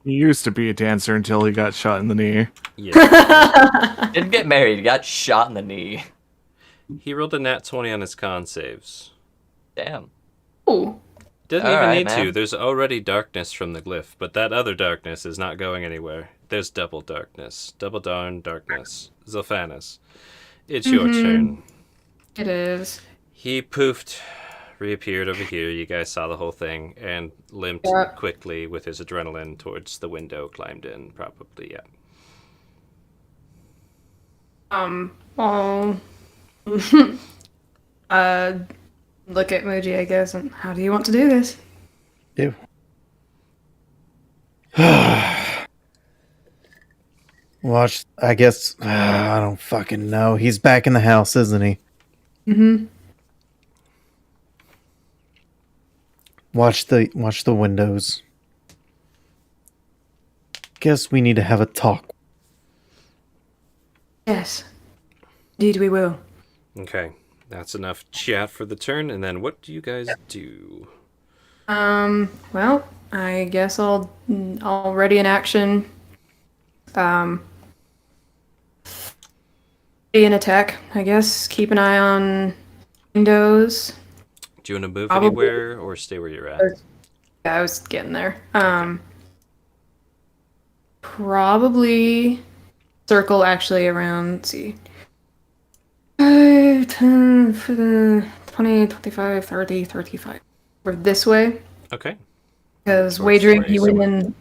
He used to be a dancer until he got shot in the knee. Yeah. Didn't get married, he got shot in the knee. He rolled a nat 20 on his con saves. Damn. Oh, Didn't All even right, need to. man. There's already darkness from the glyph, but that other darkness is not going anywhere. There's double darkness. Double darn darkness. Zilphanis. It's your turn. it is. He poofed, reappeared over here. You guys saw the whole thing, and limped Yeah. quickly with his adrenaline towards the window, climbed in, probably, yeah. Well, look at Muji, I guess, and how do you want to do this? Ew. Watch, I guess, I don't fucking know. He's back in the house, isn't he? Mm-hmm. Watch the windows. Guess we need to have a talk. Yes. Indeed we will. Okay, that's enough chat for the turn, and then what do you guys do? Well, I guess I'll ready an action. Ready an attack, I guess. Keep an eye on windows. Do you want to move Probably. anywhere, or stay where you're at? Yeah, I was getting there. Probably circle actually around, let's see. 5, 10, 15, 20, 25, 30, 35. We're this way, Okay. because Towards wagering where he he's went going. in.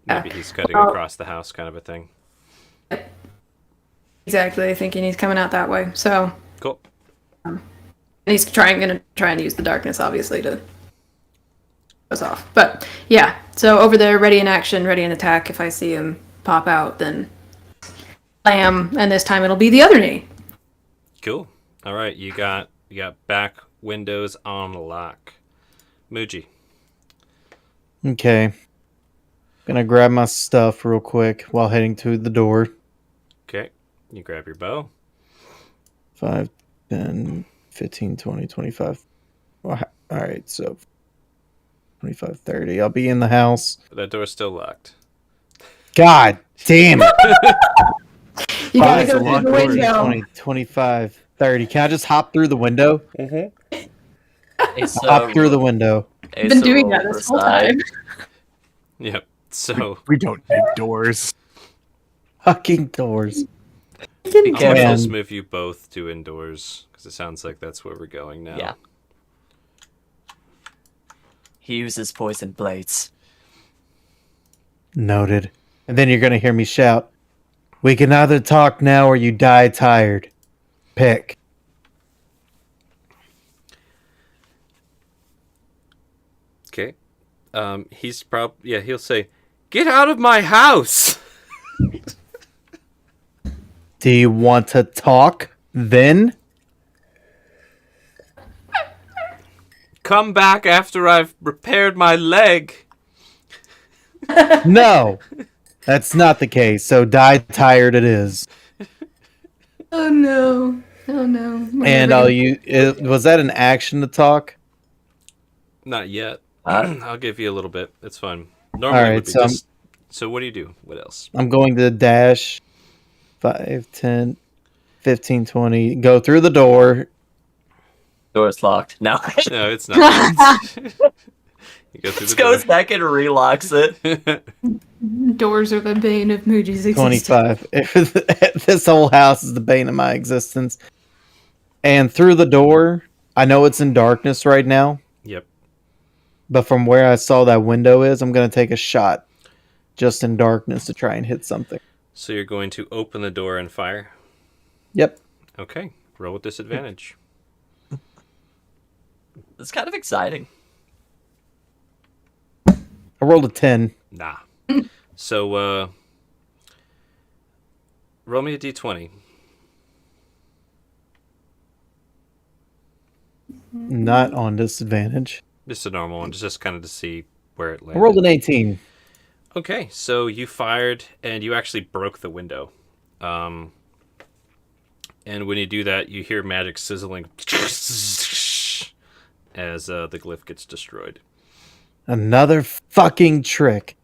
Maybe he's cutting Well- across the house kind of a thing. Exactly, thinking he's coming out that way. So, Cool. and he's gonna try and use the darkness, obviously, to us off. But yeah, so over there, ready in action, ready in attack. If I see him pop out, then blam, and this time it'll be the other knee. Cool. All right, you got back windows on lock. Muji. Okay. Gonna grab my stuff real quick while heading to the door. Okay. You grab your bow. 5, 10, 15, 20, 25. Alright, so 25, 30. I'll be in the house. That door's still locked. God damn it. You gotta Five, go so through one, the 20, window. 20, 25, 30. Can I just hop through the window? Ace, Hop through the window. Ace Been of doing roll that for this whole side. time. Yep. So We don't need doors. Fucking doors. be careful. careful. Man. Let's move you both to indoors because it sounds like that's where we're going now. Yeah. He uses poison blades. Noted. And then you're gonna hear me shout, "We can either talk now or you die tired. Pick." He'll say, "Get out of my house!" Do you want to talk then? Come back after I've repaired my leg. No, that's not the case. So die tired it is. Oh no. Oh no. And was that an action to talk? Not yet. Uh, I'll give you a little bit. It's fine. All Normally it right, would be so just. So what do you do? What else? I'm going to dash 5, 10, 15, 20. Go through the door. Door's locked. No. No, it's not. You go through Just the goes door. back and relocks it. Doors are the bane of Muji's existence. 25. This whole house is the bane of my existence. And through the door, I know it's in darkness right now, Yep. but from where I saw that window is, I'm going to take a shot just in darkness to try and hit something. So you're going to open the door and fire. Yep. Okay. Roll with disadvantage. It's kind of exciting. I rolled a 10. Nah. So roll me a d20. Not on disadvantage. Just a normal one, just kind of to see where it I landed. rolled an 18. Okay, so you fired and you actually broke the window. And when you do that, you hear magic sizzling as the glyph gets destroyed. Another fucking trick.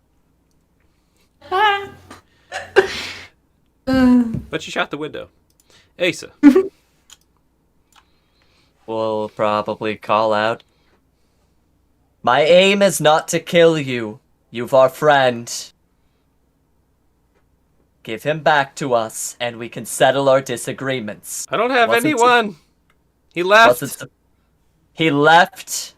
But you shot the window. Asa. We'll probably call out. My aim is not to kill you. You've our friend. Give him back to us, and we can settle our disagreements. I don't have Wasn't anyone. He left. He left.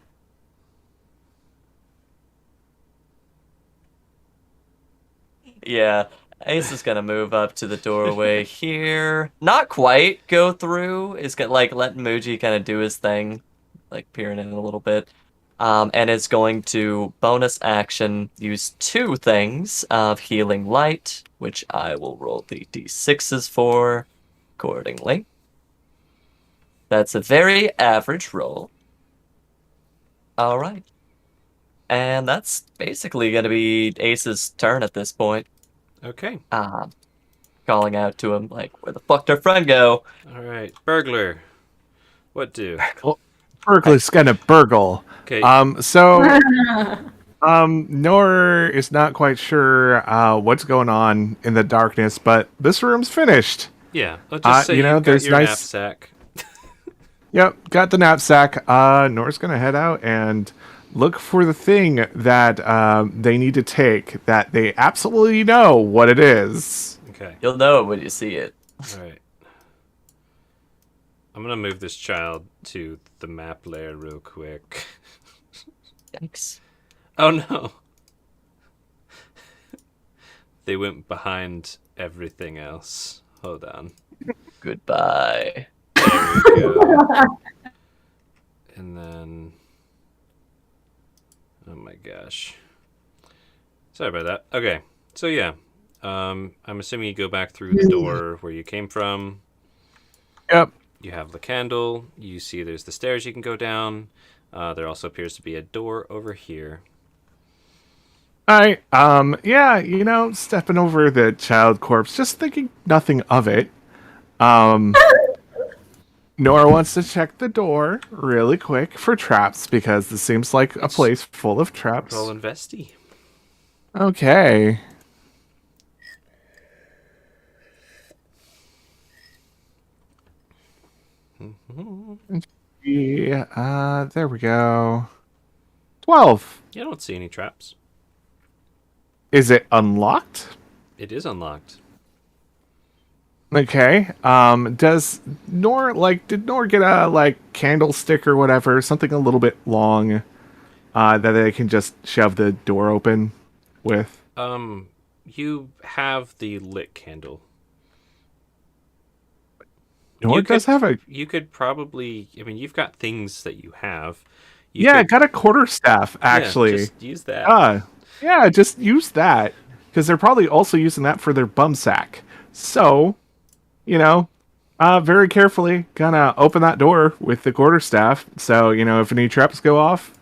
Yeah, Ace is gonna move up to the doorway here. Not quite go through. Is gonna like let Muji kind of do his thing, like peering in a little bit. And is going to bonus action use two things of healing light, which I will roll the d6s for accordingly. That's a very average roll. All right. And that's basically going to be Ace's turn at this point. Okay. Calling out to him, like, where the fuck did our friend go? All right. Burglar. What do? Burglar's gonna burgle. Okay. Nor is not quite sure what's going on in the darkness, but this room's finished. Yeah. Let's just say you know, you've got there's your nice- knapsack. Yep, got the knapsack. Nor's gonna head out and look for the thing that they need to take. That they absolutely know what it is. Okay. You'll know it when you see it. All right. I'm gonna move this child to the map layer real quick. Yikes. Oh no. They went behind everything else. Hold on. Goodbye. There we go. And then. Oh my gosh. Sorry about that. Okay. So yeah. I'm assuming you go back through the door where you came from. Yep. You have the candle. You see there's the stairs you can go down. There also appears to be a door over here. Alright, yeah, you know, stepping over the child corpse, just thinking nothing of it. Nora wants to check the door really quick for traps, because this seems like a place full of traps. Roll investi. Okay. Yeah, there we go. 12. You don't see any traps. Is it unlocked? It is unlocked. Okay. Did Nor get a candlestick or whatever, something a little bit long, that they can just shove the door open with? You have the lit candle. Nor does have a. You could probably. I mean, you've got things that you have. You Yeah, I could- got a quarterstaff yeah, actually. just use that. Yeah, just use that because they're probably also using that for their bum sack. So, very carefully gonna open that door with the quarterstaff. So if any traps go off,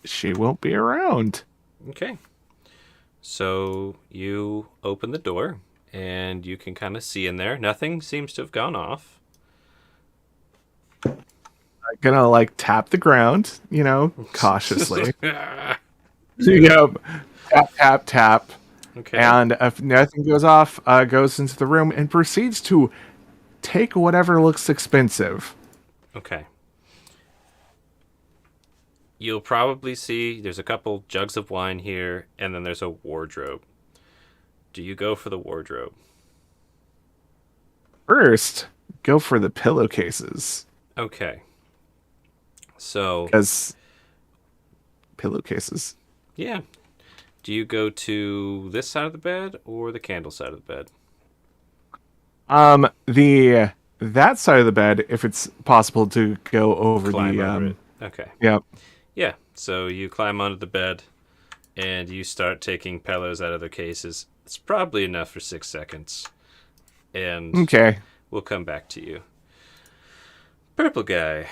she won't be around. Okay. So you open the door, and you can kind of see in there. Nothing seems to have gone off. Gonna like tap the ground, cautiously. Okay. Tap, tap, tap. And if nothing goes off, goes into the room and proceeds to take whatever looks expensive. Okay. You'll probably see there's a couple jugs of wine here, and then there's a wardrobe. Do you go for the wardrobe? First, go for the pillowcases. Okay. So, Because pillowcases. yeah. Do you go to this side of the bed or the candle side of the bed? That side of the bed, if it's possible to go over Climb the over it. Okay. Yep. Yeah. So you climb onto the bed, and you start taking pillows out of the cases. It's probably enough for 6 seconds. And Okay. we'll come back to you. Purple guy.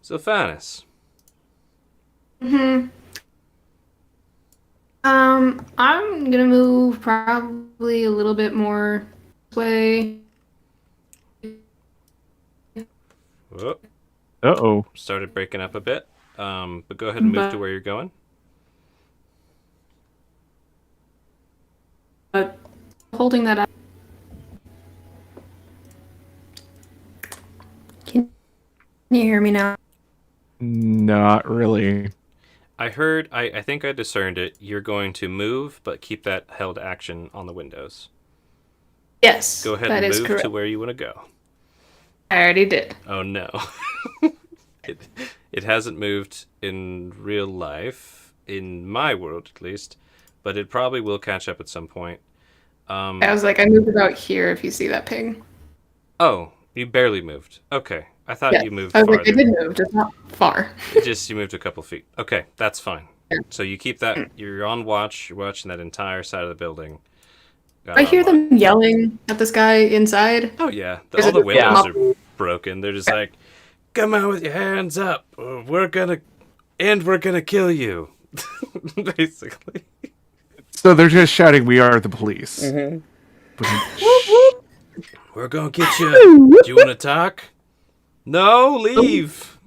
Sylphanus. I'm gonna move probably a little bit more this way. Oh, Uh-oh. started breaking up a bit. But go ahead and move to where you're going. But holding that up. Can you hear me now? Not really. I think I discerned it. You're going to move, but keep that held action on the windows. Yes. Go ahead that and is move correct. to where you want to go. I already did. Oh no. It hasn't moved in real life, in my world at least, but it probably will catch up at some point. I was like, I moved about here if you see that ping. Oh, you barely moved. Okay. I thought Yeah. you moved I was farther. like, I did move, just not far. You moved a couple feet. Okay, that's fine. So you keep that. You're on watch. You're watching that entire side of the building. I hear them yelling at this guy inside. Oh yeah, Is all it the windows yeah. are broken. They're just like, "Come out with your hands up, or we're gonna kill you." Basically. So they're just shouting, "We are the police." We're gonna get you. Do you want to talk? No, leave.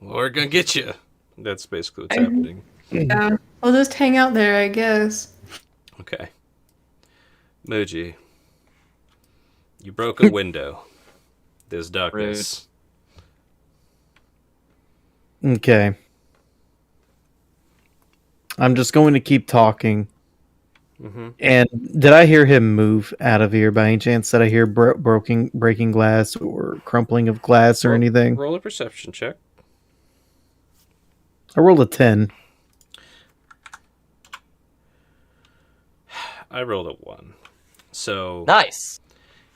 We're gonna get you. That's basically what's happening. Yeah. I'll just hang out there, I guess. Okay. Muji, you broke a window. There's darkness. Okay. I'm just going to keep talking. And did I hear him move out of here by any chance? Did I hear breaking glass or crumpling of glass or anything? Roll a perception check. I rolled a 10. I rolled a 1. So Nice.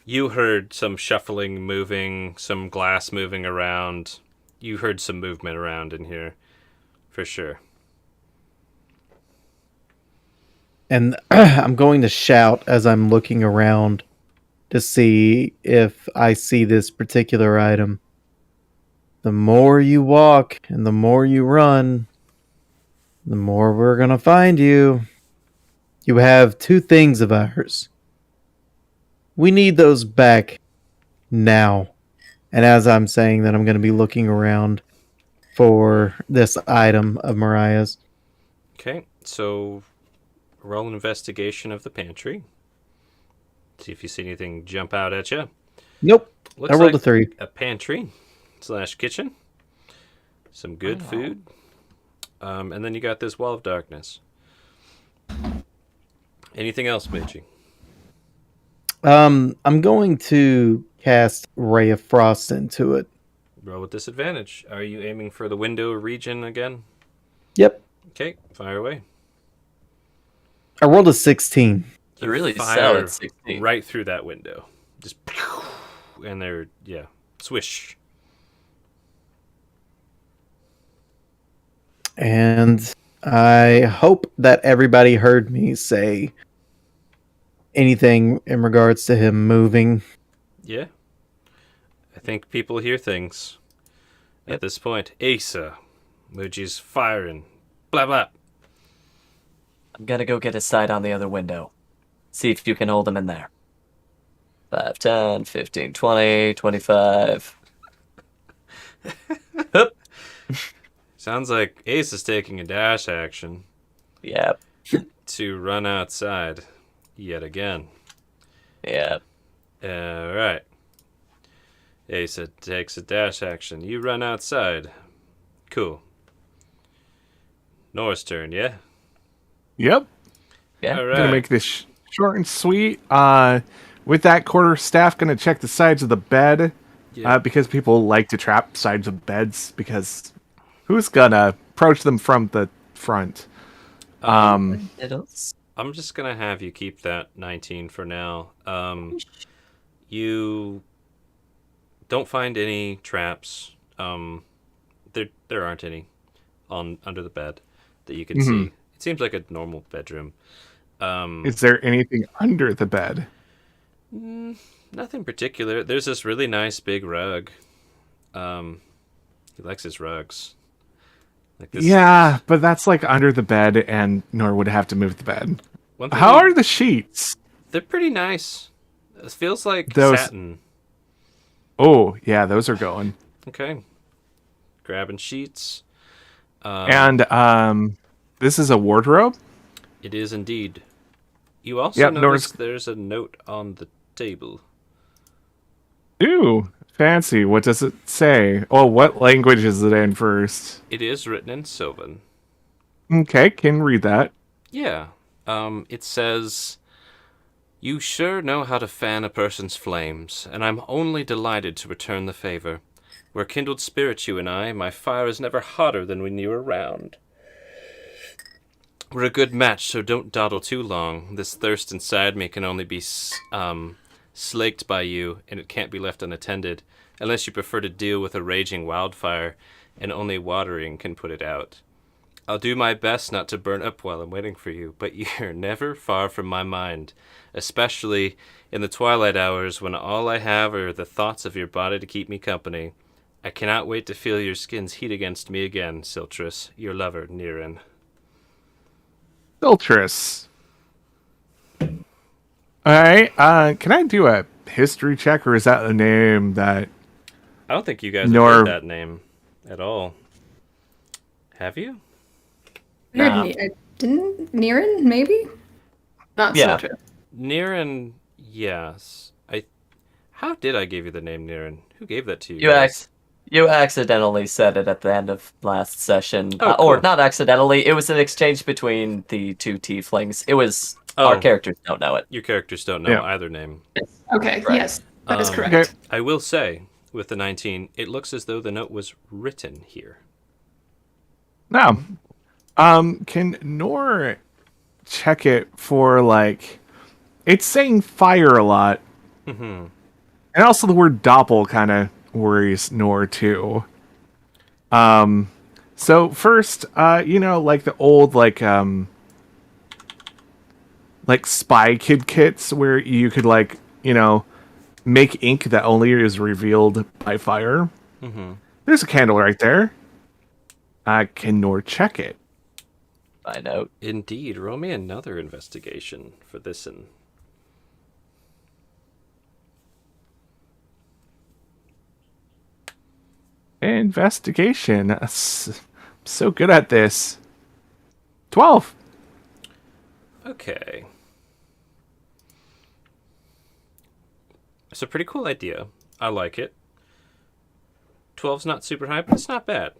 you heard some shuffling, moving, some glass moving around. You heard some movement around in here, for sure. And I'm going to shout as I'm looking around to see if I see this particular item. The more you walk and the more you run, the more we're going to find you. You have 2 things of ours. We need those back now. And as I'm saying that, I'm going to be looking around for this item of Mariah's. Okay, so roll an investigation of the pantry. See if you see anything jump out at you. Nope. Looks I rolled like a 3. a pantry / kitchen. Some good Wow. food. And then you got this wall of darkness. Anything else, Meiji? I'm going to cast Ray of Frost into it. Roll with disadvantage. Are you aiming for the window region again? Yep. Okay, fire away. I rolled a 16. You really Fire sell at 16. right through that window. Just and there, yeah. Swish. And I hope that everybody heard me say anything in regards to him moving. Yeah. I think people hear things at Yep. this point. Asa. Muji's firing. Blah, blah. I'm gonna go get his sight on the other window. See if you can hold him in there. 5, 10, 15, 20, 25. Hup. Sounds like Ace is taking a dash action Yep. to run outside yet again. Yep. Alright. Asa takes a dash action. You run outside. Cool. Nora's turn, yeah? Yep. Yeah. All I'm gonna right. make this short and sweet. With that quarterstaff, gonna check the sides of the bed. Yeah. Because people like to trap sides of beds because who's gonna approach them from the front? Diddles. I'm just gonna have you keep that 19 for now. You don't find any traps. There aren't any under the bed that you can see. It seems like a normal bedroom. Is there anything under the bed? Nothing particular. There's this really nice big rug. He likes his rugs. Like this. Yeah, but that's like under the bed, and Nor would have to move the bed. One thing How are the sheets? They're pretty nice. It feels like Those- satin. Oh, yeah, those are going. Okay. Grabbing sheets. And this is a wardrobe. It is indeed. You also Yep, notice Nora's- there's a note on the table. Ooh, fancy. What does it say? Oh, what language is it in first? It is written in Sylvan. Okay, can read that. Yeah. It says, "You sure know how to fan a person's flames, and I'm only delighted to return the favor. We're kindled spirits, you and I. My fire is never hotter than when you're around. We're a good match, so don't dawdle too long. This thirst inside me can only be slaked by you, and it can't be left unattended, unless you prefer to deal with a raging wildfire, and only watering can put it out. I'll do my best not to burn up while I'm waiting for you, but you're never far from my mind, especially in the twilight hours when all I have are the thoughts of your body to keep me company. I cannot wait to feel your skin's heat against me again, Siltrus, your lover, Niran." Siltrus. Alright, can I do a history check, or is that a name that... I don't think you guys have Nor- heard that name at all. Have you? Nah. Didn't Niran, maybe? Not Yeah. so true. Niran, yes. How did I give you the name Niran? Who gave that to you? You You accidentally said it at the end of last session. Oh, Or cool. not accidentally, it was an exchange between the two tieflings. It was... Oh. Our characters don't know it. Your characters don't know Yeah. either name. Okay, Right. yes, that is correct. Okay. I will say, with the 19, it looks as though the note was written here. Now, can Nor check it for, like... It's saying fire a lot. Mm-hmm. And also the word doppel kind of worries Nor, too. So first, like the old, like Spy Kid kits where you could, make ink that only is revealed by fire. Mm-hmm. There's a candle right there. Can Nor check it? I know. Indeed. Roll me another investigation for this one. Investigation. I'm so good at this. 12. Okay. It's a pretty cool idea. I like it. 12's not super high, but it's not bad.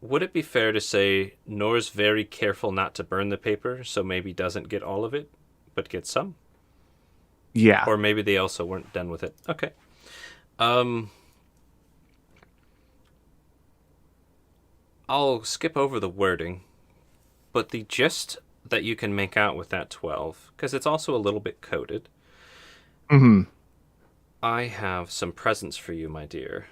Would it be fair to say Nor's very careful not to burn the paper, so maybe doesn't get all of it, but gets some? Yeah. Or maybe they also weren't done with it. Okay. I'll skip over the wording, but the gist that you can make out with that 12, because it's also a little bit coded, Mm-hmm. I have some presents for you, my dear.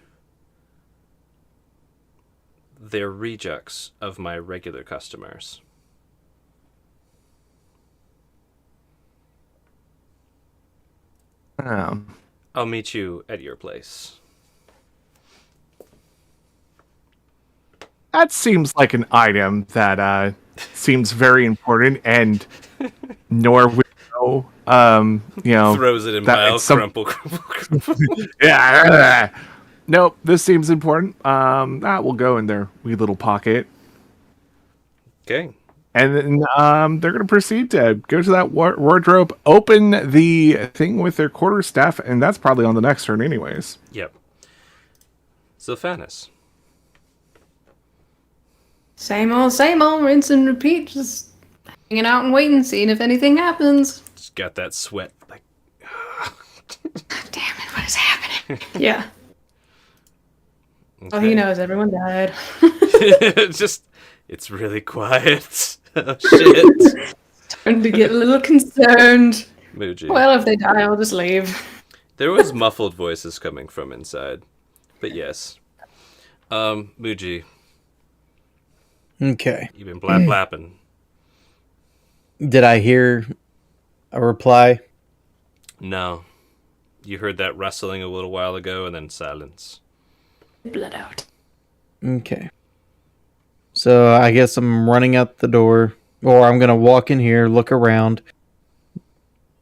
They're rejects of my regular customers. Um, I'll meet you at your place. that seems like an item that seems very important, and nor would know. Throws it in that pile, it's some- crumple, crumple, crumple. Yeah. Nope, this seems important. That will go in their wee little pocket. Okay. And then they're going to proceed to go to that wardrobe, open the thing with their quarterstaff, and that's probably on the next turn anyways. Yep. Zilphanis. Same old, rinse and repeat. Just hanging out and waiting, seeing if anything happens. Just got that sweat. Like, Damn it, what is happening? Yeah. Oh, okay. he knows everyone died. Just, it's really quiet. Oh, shit. Starting to get a little concerned. Muji. Well, if they die, I'll just leave. There was muffled voices coming from inside. But yes. Muji, Okay. you've been blapping. Did I hear a reply? No. You heard that rustling a little while ago and then silence. Blood out. Okay. So I guess I'm running out the door, or I'm gonna walk in here, look around.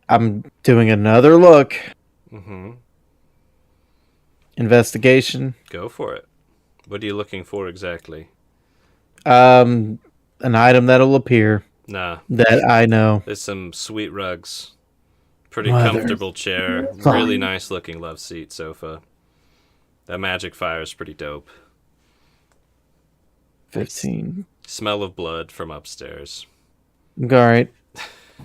I'm doing another look. Mm-hmm. Investigation. Go for it. What are you looking for exactly? An item that'll appear Nah. that I know. There's some sweet rugs. Pretty Mother- comfortable chair. Fine. Really nice looking love seat sofa. That magic fire is pretty dope. 15. Smell of blood from upstairs. All right.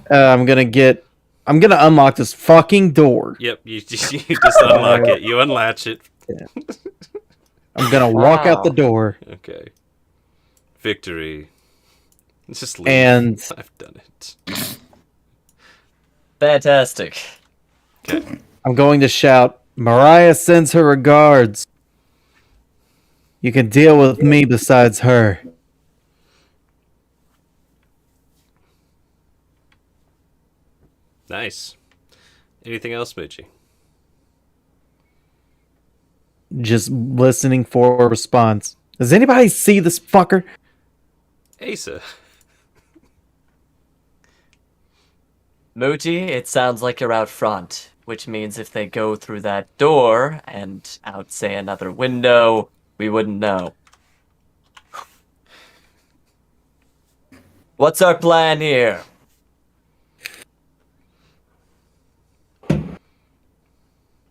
I'm gonna unlock this fucking door. Yep, you just unlock it. You unlatch it. I'm gonna walk out the Wow. door, Okay. Victory. Just leave. and I've done it. Fantastic. Okay. I'm going to shout, "Mariah sends her regards. You can deal with me besides her." Nice. Anything else, Moochie? Just listening for a response. Does anybody see this fucker? Asa. Muji, it sounds like you're out front, which means if they go through that door and out, say, another window, we wouldn't know. What's our plan here?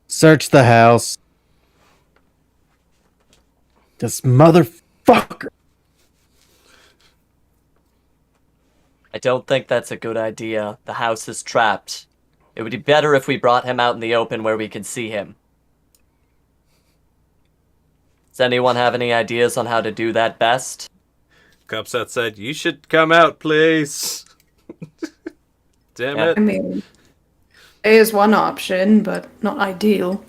Search the house. This motherfucker. I don't think that's a good idea. The house is trapped. It would be better if we brought him out in the open where we can see him. Does anyone have any ideas on how to do that best? Cops outside. You should come out, please. Damn Yeah. it. I mean, it is one option, but not ideal.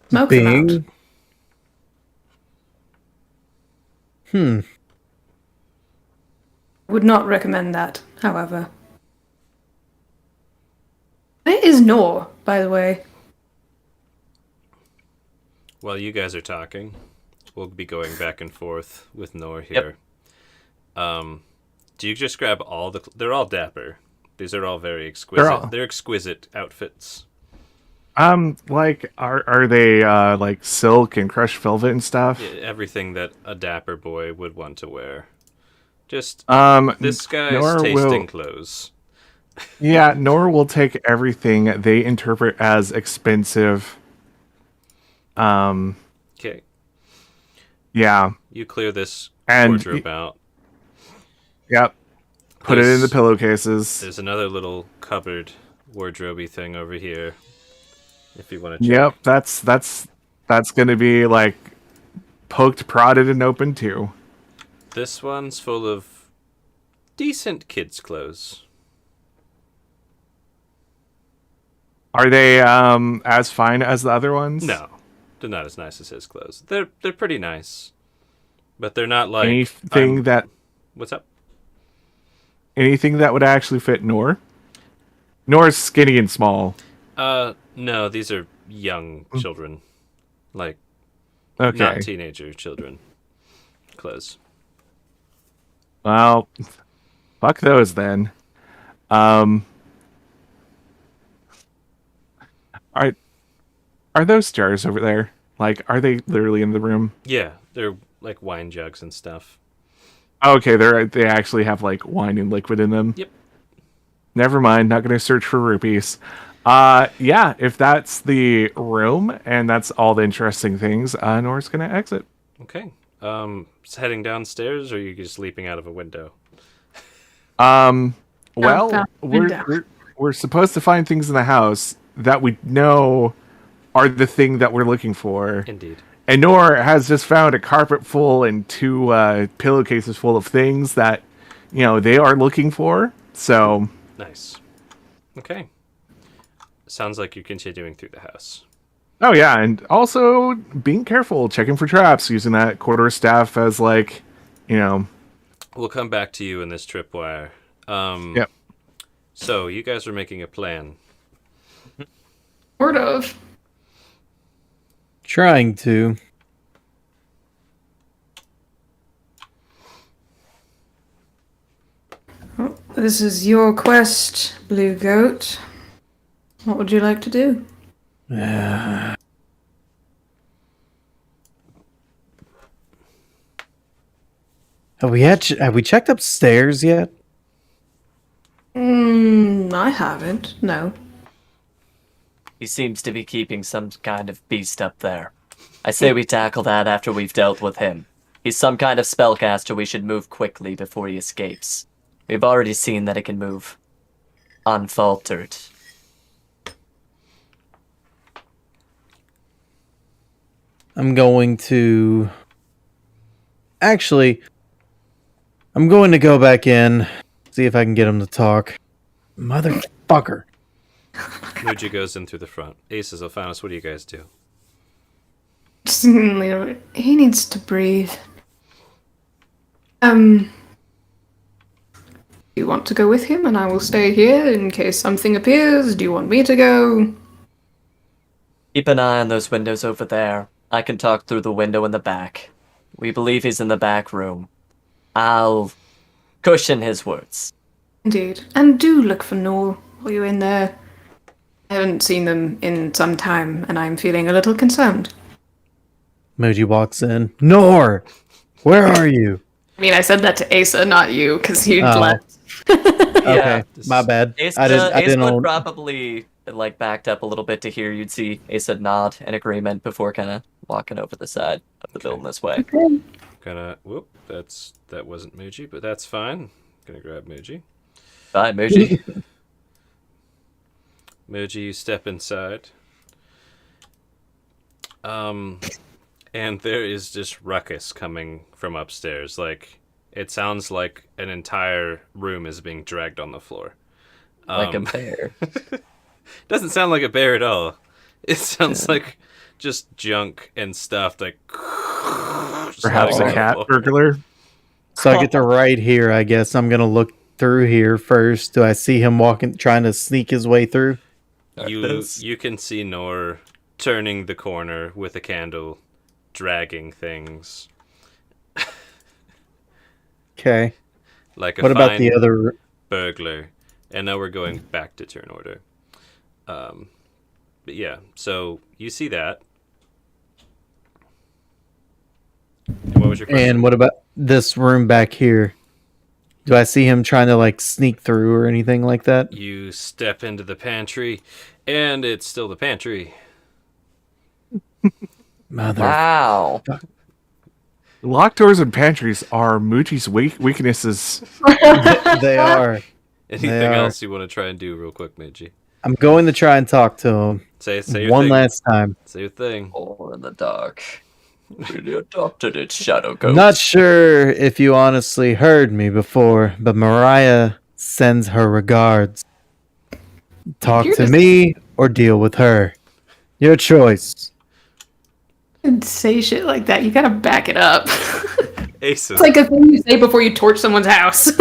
Smoke them out. Bing. Would not recommend that, however. Where is Nor, by the way? While you guys are talking, we'll be going back and forth with Nor here. Do you just grab all the... They're all dapper. These are all very exquisite. They're exquisite outfits. Like, are they like silk and crushed velvet and stuff? Yeah, everything that a dapper boy would want to wear. Just this guy's Nor tasting will- clothes. Yeah, Nor will take everything they interpret as expensive. Okay, Yeah, you clear this And wardrobe out. yep. Put it in the There's- pillowcases. There's another little cupboard wardrobe-y thing over here. If you want to check. Yep, that's gonna be like poked, prodded, and open too. This one's full of decent kids' clothes. Are they as fine as the other ones? No, they're not as nice as his clothes. They're pretty nice, but they're not like Anything that What's up? anything that would actually fit Nor? Nor's skinny and small. No, these are young children, like Okay. not teenager children clothes. Well, fuck those then. Are those jars over there? Like, are they literally in the room? Yeah, they're like wine jugs and stuff. Okay, they actually have like wine and liquid in them. Yep. Never mind, not gonna search for rupees. Yeah, if that's the room and that's all the interesting things, Nora's gonna exit. Okay. Heading downstairs, or are you just leaping out of a window? Well, down, we're supposed to find things in the house that we know are the thing that we're looking for. Indeed. And Nora has just found a carpet full and two pillowcases full of things that, they are looking for. So, Nice. Okay. Sounds like you're continuing through the house. oh yeah, and also being careful, checking for traps, using that quarterstaff as like, We'll come back to you in this tripwire. Yep. So, you guys are making a plan. Sort of. Trying to. This is your quest, Blue Goat. What would you like to do? Have we checked upstairs yet? I haven't. No. He seems to be keeping some kind of beast up there. I say we tackle that after we've dealt with him. He's some kind of spellcaster. We should move quickly before he escapes. We've already seen that it can move unfaltered. I'm going to... Actually, I'm going to go back in, see if I can get him to talk. Motherfucker. Muji goes in through the front. Aces, Alphanus, what do you guys do? He needs to breathe. Do you want to go with him and I will stay here in case something appears? Do you want me to go? Keep an eye on those windows over there. I can talk through the window in the back. We believe he's in the back room. I'll cushion his words. Indeed. And do look for Noor while you're in there. I haven't seen them in some time and I'm feeling a little concerned. Moji walks in. Nor! Where are you? I mean, I said that to Asa, not you, because you'd Oh. left. Okay, my bad. Asa, I Asa didn't would know. probably backed up a little bit to hear. You'd see Asa nod in agreement before kind of walking over the side of the building this way. Whoop, that wasn't Muji, but that's fine. Gonna grab Muji. Bye, Muji. Muji, you step inside. And there is just ruckus coming from upstairs. Like, it sounds like an entire room is being dragged on the floor. Like a bear. Doesn't sound like a bear at all. It sounds like just junk and stuff, like just perhaps lying on a the cat floor. burglar. So I get to right here, I guess. I'm going to look through here first. Do I see him walking, trying to sneak his way through? You can see Nor turning the corner with a candle, dragging things. Okay. Like a What about fine the other... burglar. And now we're going back to turn order. But yeah, so you see that. And what was your question? And what about this room back here? Do I see him trying to, like, sneak through or anything like that? You step into the pantry, and it's still the pantry. Mother... Wow. Locked doors and pantries are Moochie's weaknesses. They are. Anything They are. else you want to try and do real quick, Midgie? I'm going to try and talk to him Say your one thing. last time. Say your thing. Hole in the dark. Really adopted its shadow ghost. Not sure if you honestly heard me before, but Mariah sends her regards. Talk You're to just- me or deal with her. Your choice. And say shit like that. You gotta back it up. Asa, It's like a thing you say before you torch someone's house.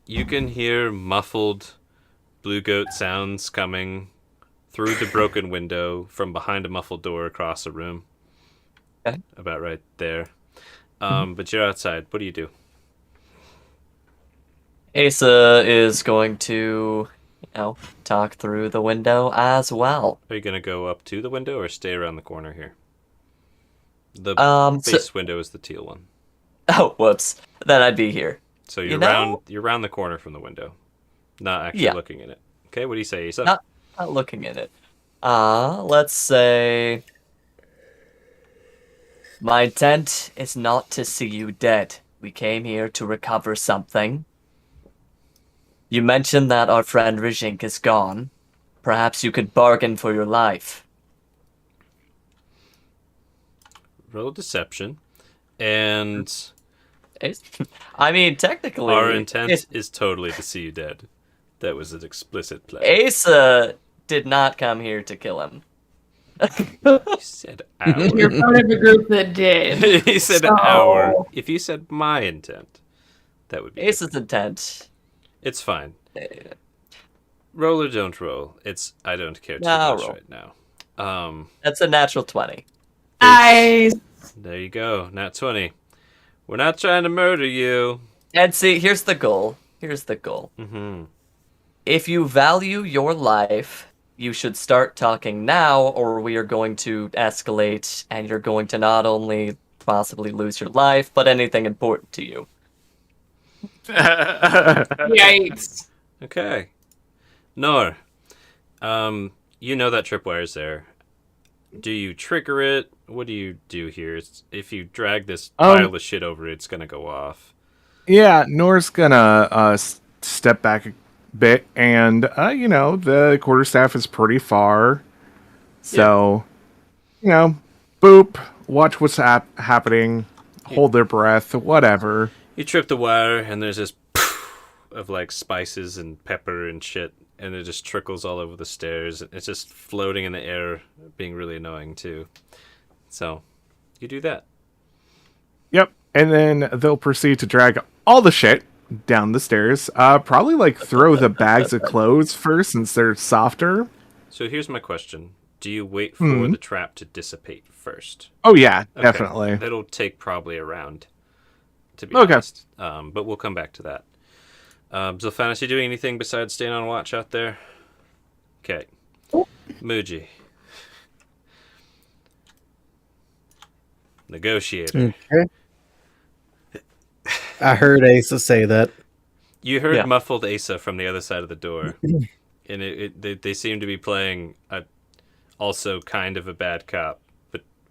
you can hear muffled blue goat sounds coming through the broken window from behind a muffled door across the room. Okay. About right there. But you're outside. What do you do? Asa is going to, talk through the window as well. Are you going to go up to the window or stay around the corner here? The So- base window is the teal one. Oh, whoops. Then I'd be here. So You know- you're around the corner from the window. Not actually Yeah. looking at it. Okay, what do you say, Asa? Not looking at it. Let's say... My intent is not to see you dead. We came here to recover something. You mentioned that our friend Rizhink is gone. Perhaps you could bargain for your life. Roll deception. And I mean, technically... our intent is totally to see you dead. That was an explicit play. Asa did not come here to kill him. You said You're our. part of a group that did. He said So- our. If you said my intent, that would be Asa's intent... It's fine. eh, Roll or don't roll. I don't care too Nah, much roll. right now. That's a natural 20. Nice. There you go. Nat 20. We're not trying to murder you. And see, here's the goal. Here's the goal. Mm-hmm. If you value your life, you should start talking now, or we are going to escalate, and you're going to not only possibly lose your life, but anything important to you. Yikes. Okay. Nor, you know that tripwire's there. Do you trigger it? What do you do here? If you drag this pile of shit over it, it's gonna go off. Yeah, Nor's gonna step back a bit, and the quarterstaff is pretty far, so boop, watch what's happening, hold their breath, whatever. You trip the wire, and there's this of like spices and pepper and shit, and it just trickles all over the stairs. It's just floating in the air, being really annoying too. So, you do that. Yep, and then they'll proceed to drag all the shit down the stairs. Probably like throw the bags of clothes first, since they're softer. So here's my question: do you wait for the trap to dissipate first? Oh yeah, Okay. definitely. That'll take probably a round, to be Okay. honest. But we'll come back to that. Zilphanis, you doing anything besides staying on watch out there? Okay. Muji. Negotiator. Okay. I heard Asa say that. You heard Yeah. muffled Asa from the other side of the door, and they seem to be playing also kind of a bad cop,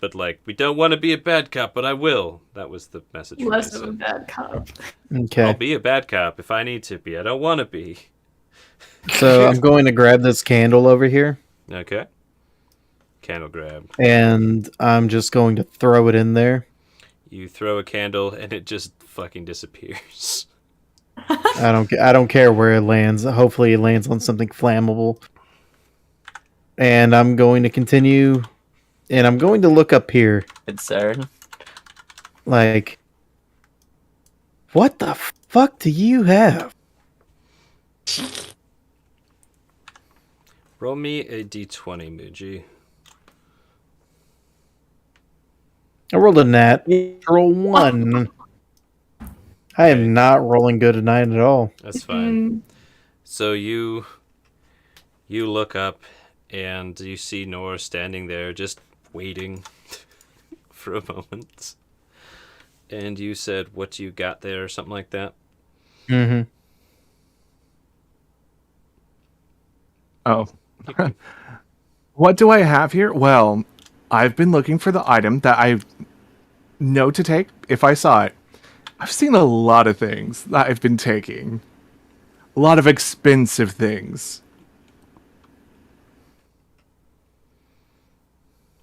but like, we don't want to be a bad cop, but I will. That was the message from Less of a Asa. bad cop. I'll Okay. be a bad cop if I need to be. I don't want to be. So I'm going to grab this candle over here, Okay. Candle grab. and I'm just going to throw it in there. You throw a candle and it just fucking disappears. I don't care where it lands. Hopefully, it lands on something flammable. And I'm going to continue, and I'm going to look up here. Concern. Like, what the fuck do you have? Roll me a d20, Muji. I rolled a natural 1. I am not rolling good tonight at all. That's fine. So you look up and you see Nora standing there just waiting for a moment. And you said, what you got there, or something like that? Mm-hmm. Oh. What do I have here? Well, I've been looking for the item that I know to take if I saw it. I've seen a lot of things that I've been taking. A lot of expensive things.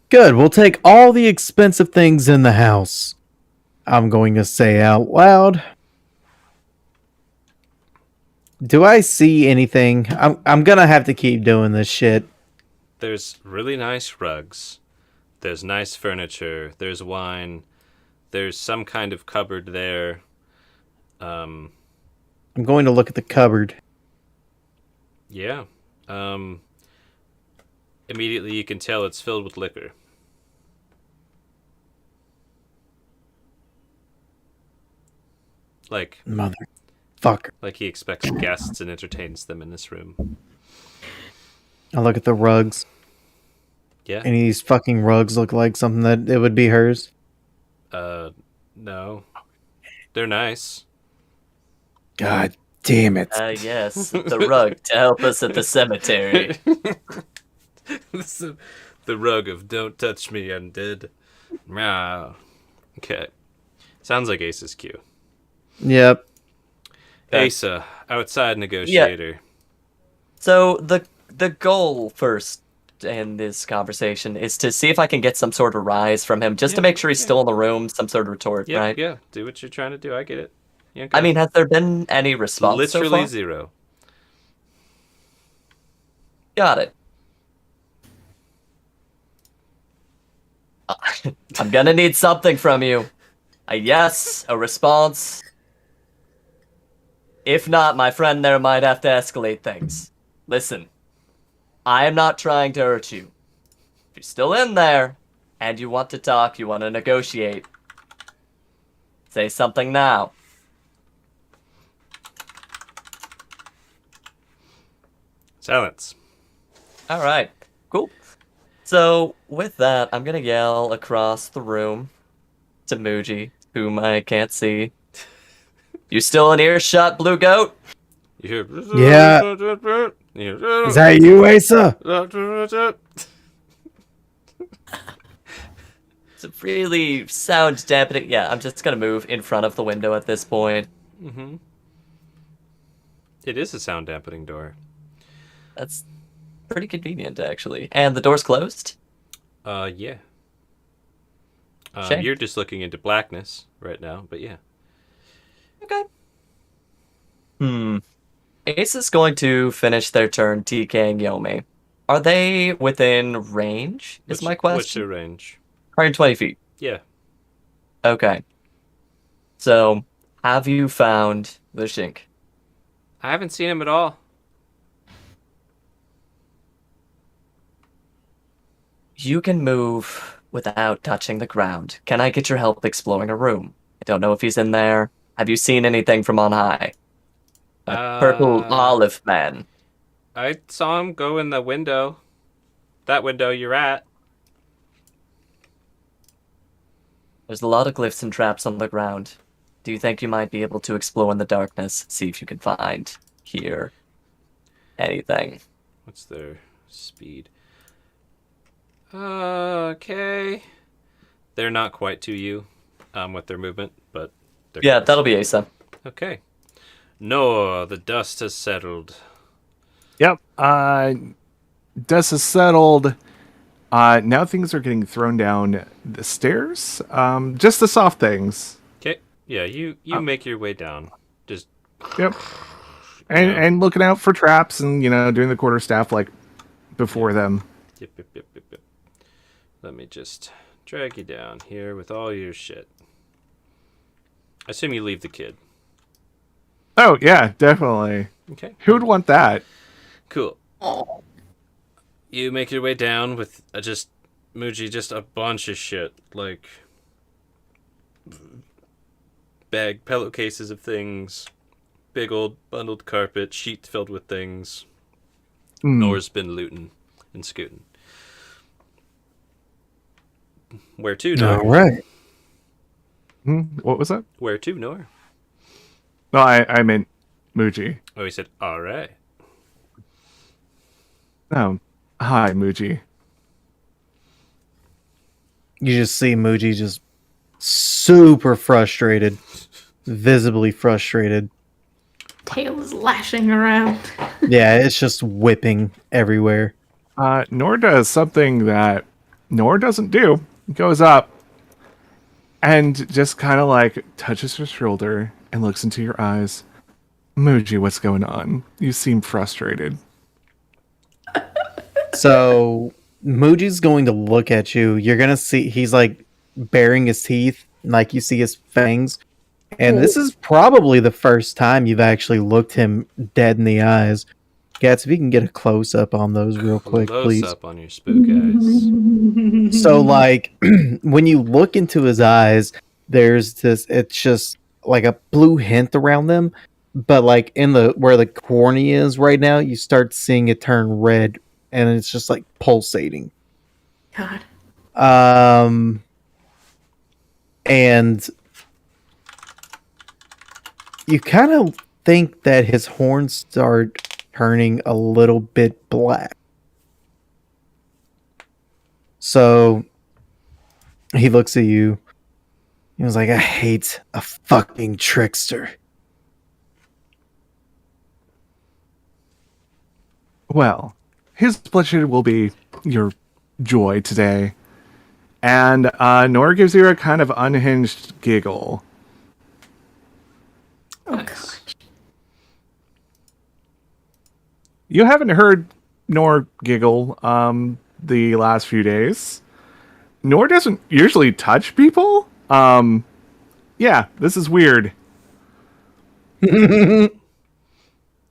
Good. We'll take all the expensive things in the house. I'm going to say out loud. Do I see anything? I'm gonna have to keep doing this shit. There's really nice rugs. There's nice furniture. There's wine. There's some kind of cupboard there. I'm going to look at the cupboard. Yeah. Immediately you can tell it's filled with liquor. Like Motherfucker. he expects guests and entertains them in this room. I look at the rugs. Yeah. Any of these fucking rugs look like something that it would be hers? No. They're nice. God damn it. Yes, the rug to help us at the cemetery. The rug of "Don't touch me, undead." Meow. Okay. Sounds like Ace's cue. Yep. Asa, outside negotiator. So the goal first in this conversation is to see if I can get some sort of rise from him, just to make sure he's still in the room, some sort of retort, Yeah, right? yeah. Do what you're trying to do. I get it. Yeah, I mean, has there been any response literally so far? 0. Got it. I'm gonna need something from you. A yes, a response. If not, my friend there might have to escalate things. Listen, I am not trying to hurt you. If you're still in there, and you want to talk, you want to negotiate, say something now. Silence. All right, cool. So with that, I'm gonna yell across the room to Muji, whom I can't see. You still in earshot, Blue Goat? You hear? Yeah. Is that you, Asa? It's a really sound dampening. Yeah, I'm just gonna move in front of the window at this point. Mm-hmm. It is a sound dampening door. That's pretty convenient, actually. And the door's closed? Yeah. Shame. You're just looking into blackness right now, but yeah. Okay. Ace is going to finish their turn TKing Yomi. Are they within range, is my What's question? your range? 120 feet. Yeah. Okay. So, have you found the Shink? I haven't seen him at all. You can move without touching the ground. Can I get your help exploring a room? I don't know if he's in there. Have you seen anything from on high? A purple olive man. I saw him go in the window. That window you're at. There's a lot of glyphs and traps on the ground. Do you think you might be able to explore in the darkness, see if you can find, hear, anything? What's their speed? Okay. They're not quite to you with their movement, but they're Yeah, close. that'll be Asa. Okay. No, the dust has settled. Yep. Dust is settled. Now things are getting thrown down the stairs. Just the soft things. Okay. Yeah, you make your way down. Just Yep. And looking out for traps and doing the quarterstaff like before them. yep. Let me just drag you down here with all your shit. I assume you leave the kid. Oh yeah, definitely. Okay. Who would want that? Cool. You make your way down with Muji, just a bunch of shit. Like pillowcases of things, big old bundled carpet, sheet filled with things. Nor's been looting and scooting. Where to, Nor? All right. What was that? Where to, Nor? No, I meant Muji. Oh, he said, all right. Oh, hi, Muji. You just see Muji just super frustrated, visibly frustrated. Tail is lashing around. Yeah, it's just whipping everywhere. Nor does something that Nor doesn't do. Goes up and just kind of like touches her shoulder and looks into your eyes. Muji, what's going on? You seem frustrated. So Muji's going to look at you. You're gonna see he's like baring his teeth, like you see his fangs. And this is probably the first time you've actually looked him dead in the eyes. Gats, if you can get a close up on those real quick, Close please. up on your spook eyes. So like when you look into his eyes, there's this it's just like a blue hint around them, but like in the where the cornea is right now, you start seeing it turn red and it's just like pulsating. God. And you kind of think that his horns start turning a little bit black. So he looks at you. He was like, I hate a fucking trickster. Well, his bloodshed will be your joy today. And Nora gives you a kind of unhinged giggle. Oh, Nice. You haven't heard Nor giggle the last few days. Nor doesn't usually touch people. Yeah, this is weird.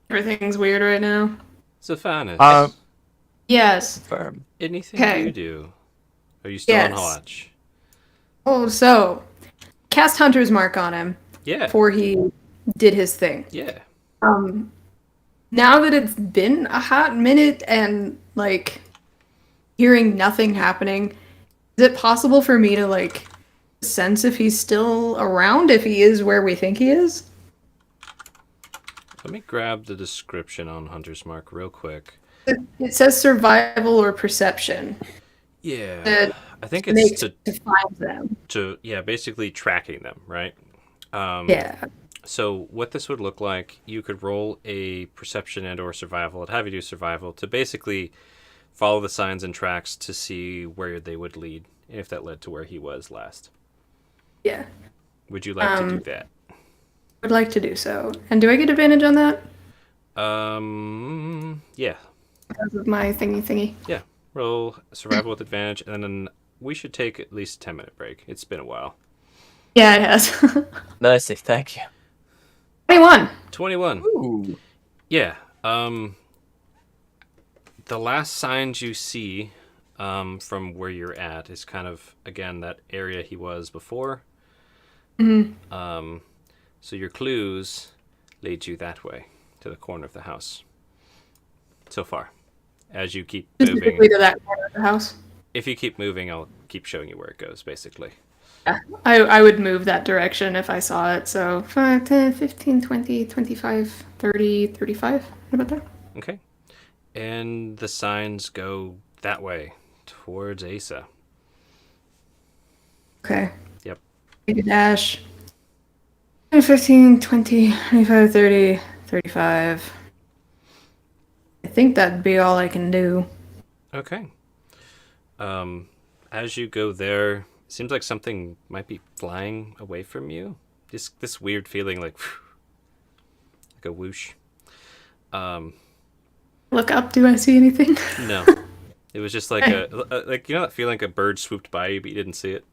Everything's weird right now. Zephanus, Yes. Firm. anything Okay. you do? Are you still on Yes. watch? Oh, so cast Hunter's Mark on him Yeah. before he did his thing. Yeah. Now that it's been a hot minute and like hearing nothing happening, is it possible for me to like sense if he's still around, if he is where we think he is? Let me grab the description on Hunter's Mark real quick. It says survival or perception. Yeah. That I think makes it's to find them. basically tracking them, right? Yeah. So what this would look like, you could roll a perception and or survival. It'd have you do survival to basically follow the signs and tracks to see where they would lead, if that led to where he was last. Yeah. Would you like to do that? Would like to do so. And do I get advantage on that? Yeah. Because of my thingy. Yeah. Roll survival with advantage, and then we should take at least a 10-minute break. It's been a while. Yeah, it has. Mercy, thank you. 21. 21. Ooh. Yeah. The last signs you see from where you're at is kind of, again, that area he was before. So your clues lead you that way, to the corner of the house. So far. As you keep moving. Specifically to that corner of the house. If you keep moving, I'll keep showing you where it goes, basically. Yeah. I would move that direction if I saw it. So 5, 10, 15, 20, 25, 30, 35. What about that? Okay. And the signs go that way, towards Asa. Okay. Yep. Take a dash. 10, 15, 20, 25, 30, 35. I think that'd be all I can do. Okay. As you go there, it seems like something might be flying away from you. Just this weird feeling like a whoosh. Look up, do I see anything? No. It was just like like you know that feeling like a bird swooped by you but you didn't see it?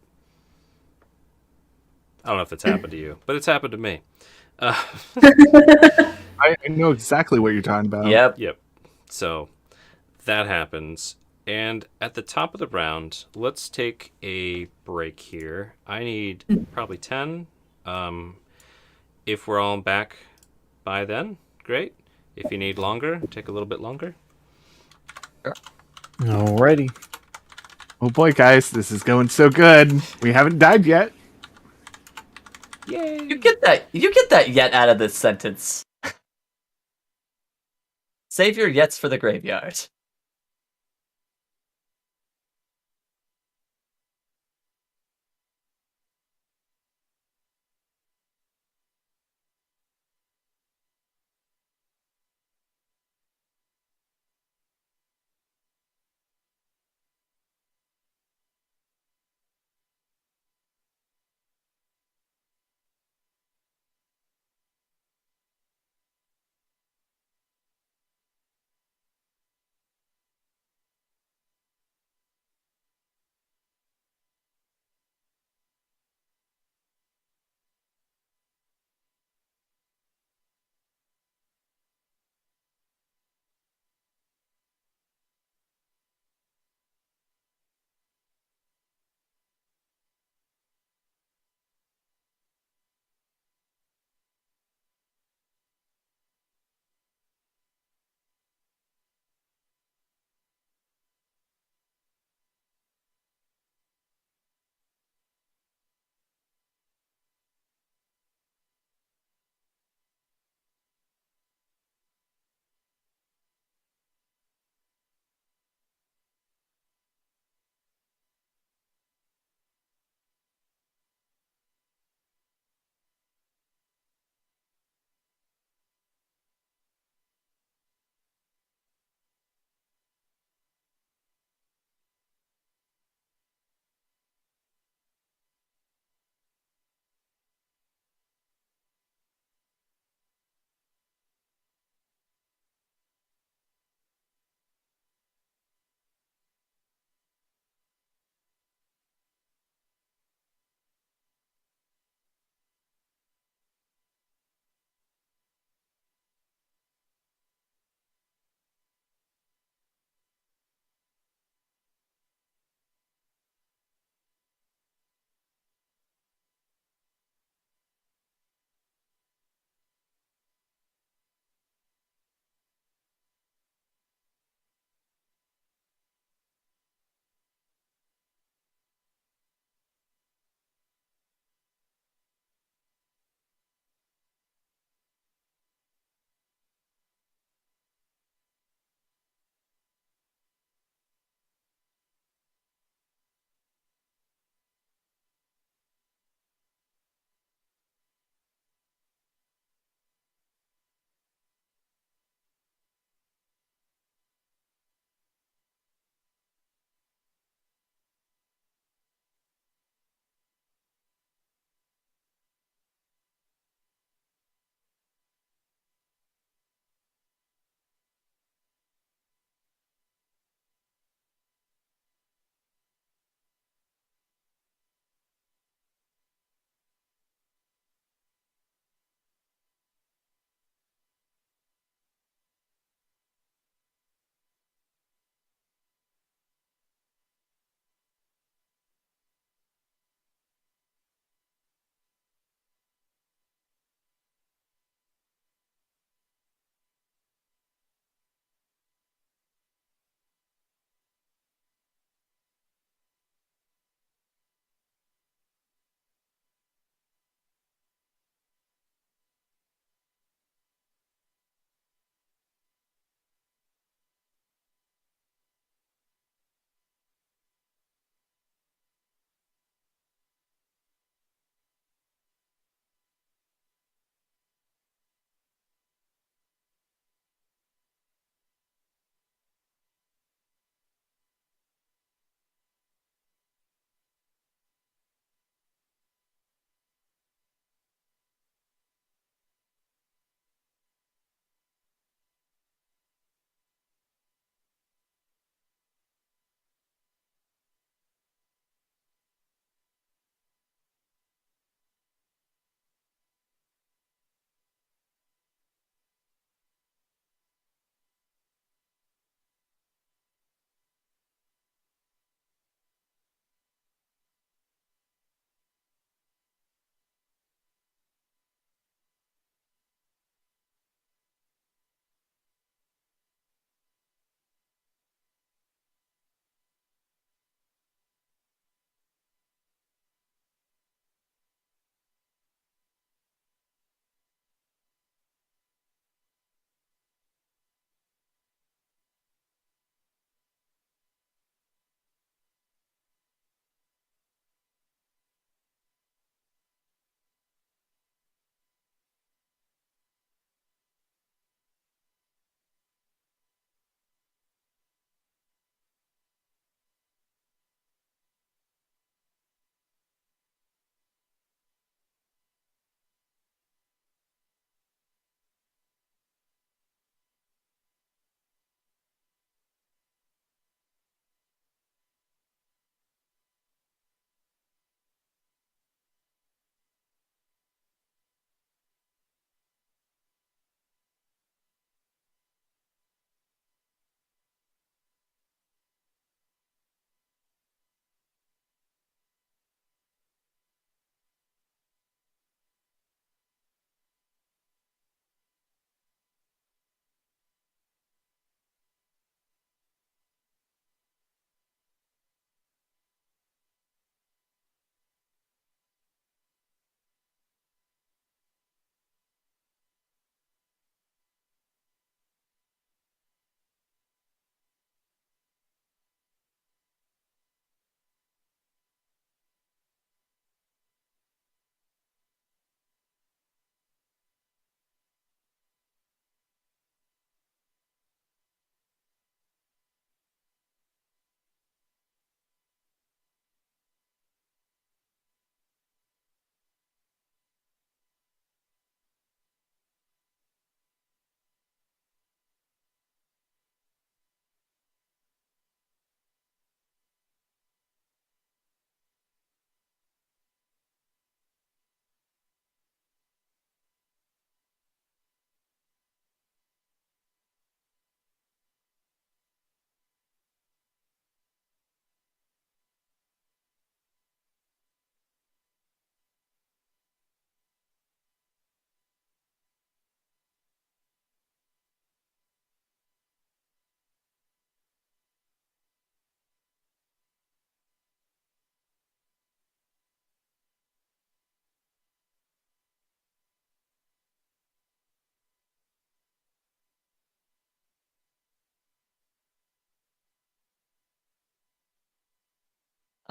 I don't know if that's happened to you, but it's happened to me. I know exactly what you're talking about. Yep. Yep. So that happens. And at the top of the round, let's take a break here. I need probably 10. If we're all back by then, great. If you need longer, take a little bit longer. Alrighty. Oh boy, guys, this is going so good. We haven't died yet. Yay! You get that yet out of this sentence. Save your yets for the graveyard.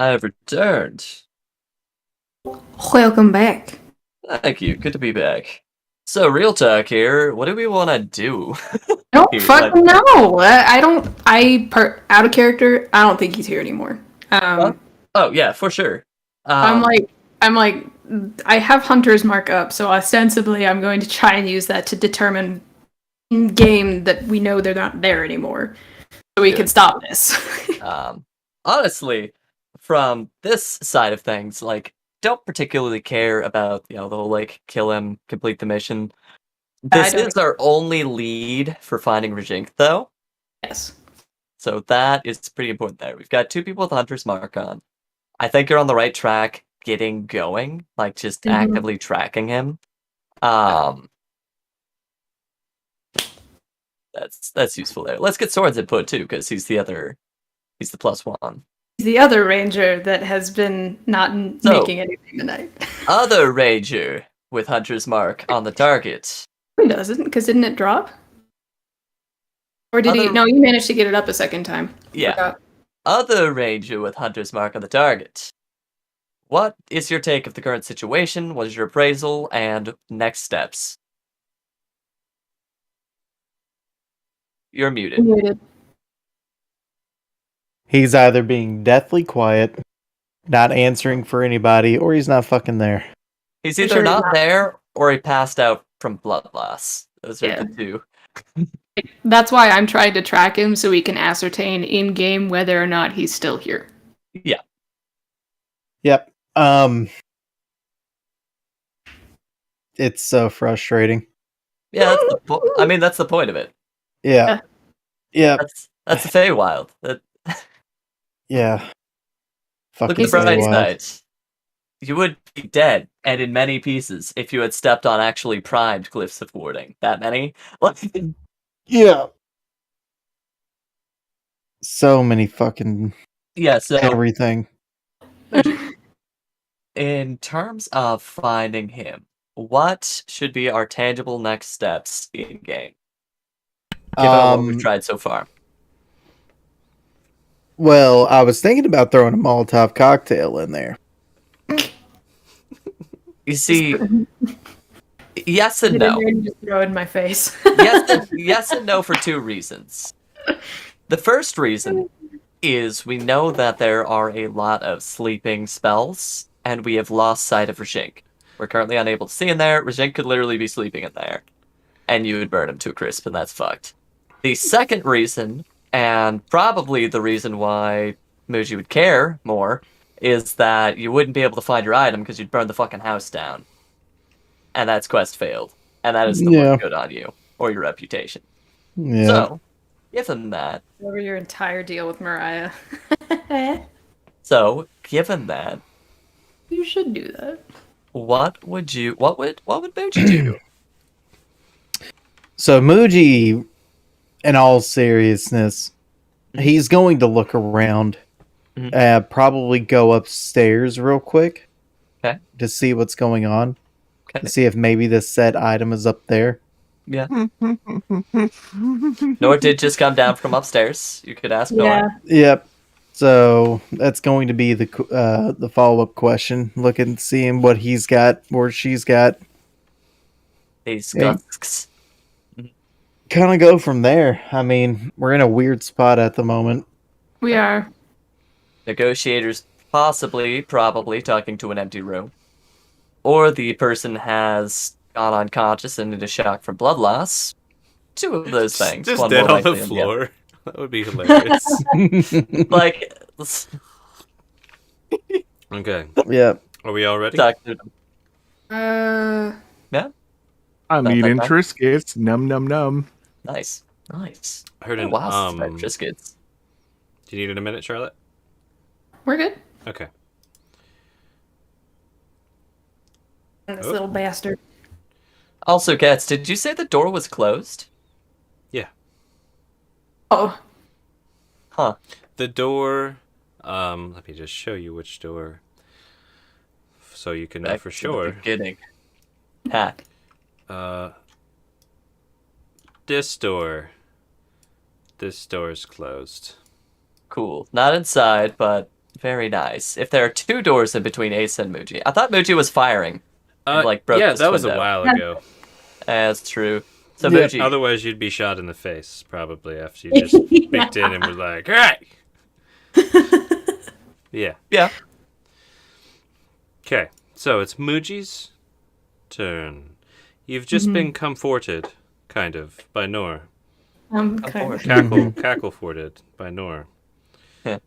I have returned. Welcome back. Thank you. Good to be back. So, real talk here. What do we want to do? I don't Here, fucking know. I don't. Out of character. I don't think he's here anymore. Oh yeah, for sure. I'm like, I have Hunter's mark up, so ostensibly I'm going to try and use that to determine in game that we know they're not there anymore, so we can stop this. Honestly, from this side of things, like, don't particularly care about the whole like kill him, complete the mission. This don't is our only lead for finding Rajink, though. Yes. So that is pretty important there. We've got 2 people with Hunter's Mark on. I think you're on the right track getting going, like just actively tracking him. That's useful there. Let's get Sword's input too, because he's the +1. The other ranger that has been not making anything tonight. Other Ranger with Hunter's Mark on the target. Who doesn't? Because didn't it drop? Or did he? Other- No, you managed to get it up a second time. Yeah. Forgot. Other Ranger with Hunter's Mark on the target. What is your take of the current situation? What is your appraisal and next steps? You're muted. Muted. He's either being deathly quiet, not answering for anybody, or he's not fucking there. He's For either sure he's not not. there or he passed out from blood loss. Those are Yeah. the 2. That's why I'm trying to track him so we can ascertain in game whether or not he's still here. Yeah. Yep. It's so frustrating. Yeah, I mean, that's the point of it. Yeah. Yeah. That's the Feywild. Yeah. Look Fucking at the bright Feywild. side. You would be dead, and in many pieces, if you had stepped on actually primed Glyphs of Warding. That many? Yeah. So many fucking Yeah, so everything. in terms of finding him, what should be our tangible next steps in game? Given what we've tried so far. Well, I was thinking about throwing a Molotov cocktail in there. You see, yes and no. Just throw it in my face. Yes and no for 2 reasons. The first reason is we know that there are a lot of sleeping spells, and we have lost sight of Rajink. We're currently unable to see in there. Rajink could literally be sleeping in there, and you would burn him to a crisp, and that's fucked. The second reason, and probably the reason why Muji would care more, is that you wouldn't be able to find your item because you'd burn the fucking house down. And that's quest failed. And that is the Yeah. one good on you, or your reputation. Yeah. So, given that, Over your entire deal with Mariah. given that, You should do that. what would Muji do? So Muji, in all seriousness, he's going to look around, Mhm. probably go upstairs real quick, Okay. to see what's going on, Okay. to see if maybe this said item is up there. Yeah. Nor did just come down from upstairs. You could ask Nor. Yep. So that's going to be the follow up question. Look and seeing what he's got or she's got. These Yeah. gusks. Kind of go from there. I mean, we're in a weird spot at the moment. We are. Negotiators probably talking to an empty room. Or the person has gone unconscious and into shock from blood loss. 2 of those things. Just one dead more on the likely than the other. floor. That would be hilarious. Like, Okay. Yep. Are we all ready? talk to them. Uh, I'm Not eating that bad. Triscuits. Num num num. Nice. I heard Oh, an wow, Triscuits. Do you need a minute, Charlotte? we're good. Okay. And this Oh. little bastard. Also, Gets, did you say the door was closed? Oh, Huh. The door. Let me just show you which door, so you can know Back for to the sure. beginning. Ha. This door. This door is closed. Cool. Not inside, but Very nice. If there are two doors in between Asa and Muji, I thought Muji was firing. And, like, broke yeah, this that was a window. while ago. That's true. So Yeah, Muji, Otherwise, you'd be shot in the face probably after you just peeked in and was like, "Hey!" Yeah. yeah. Okay, so it's Muji's turn. You've just been comforted, kind of, by Nor. Okay. Cackleforted by Nor. Yeah.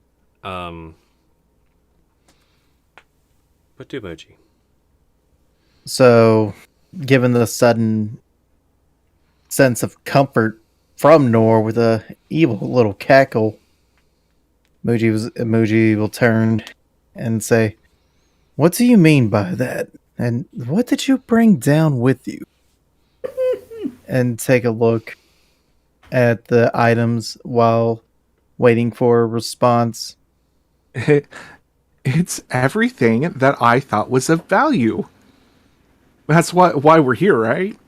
What do Muji? So, given the sudden sense of comfort from Nor with a evil little cackle, Muji will turn and say, "What do you mean by that? And what did you bring down with you?" And take a look at the items while waiting for a response. It's everything that I thought was of value. That's why we're here, right?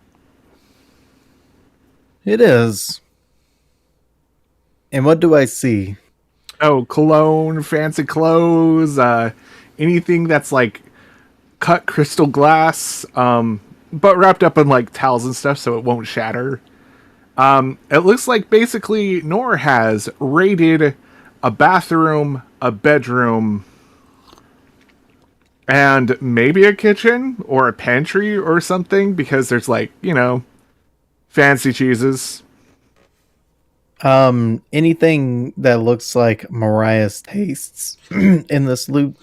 It is. And what do I see? Oh, cologne, fancy clothes, anything that's like cut crystal glass, but wrapped up in like towels and stuff so it won't shatter. It looks like basically Nor has raided a bathroom, a bedroom, and maybe a kitchen or a pantry or something because there's like, fancy cheeses. Anything that looks like Mariah's tastes in this loot?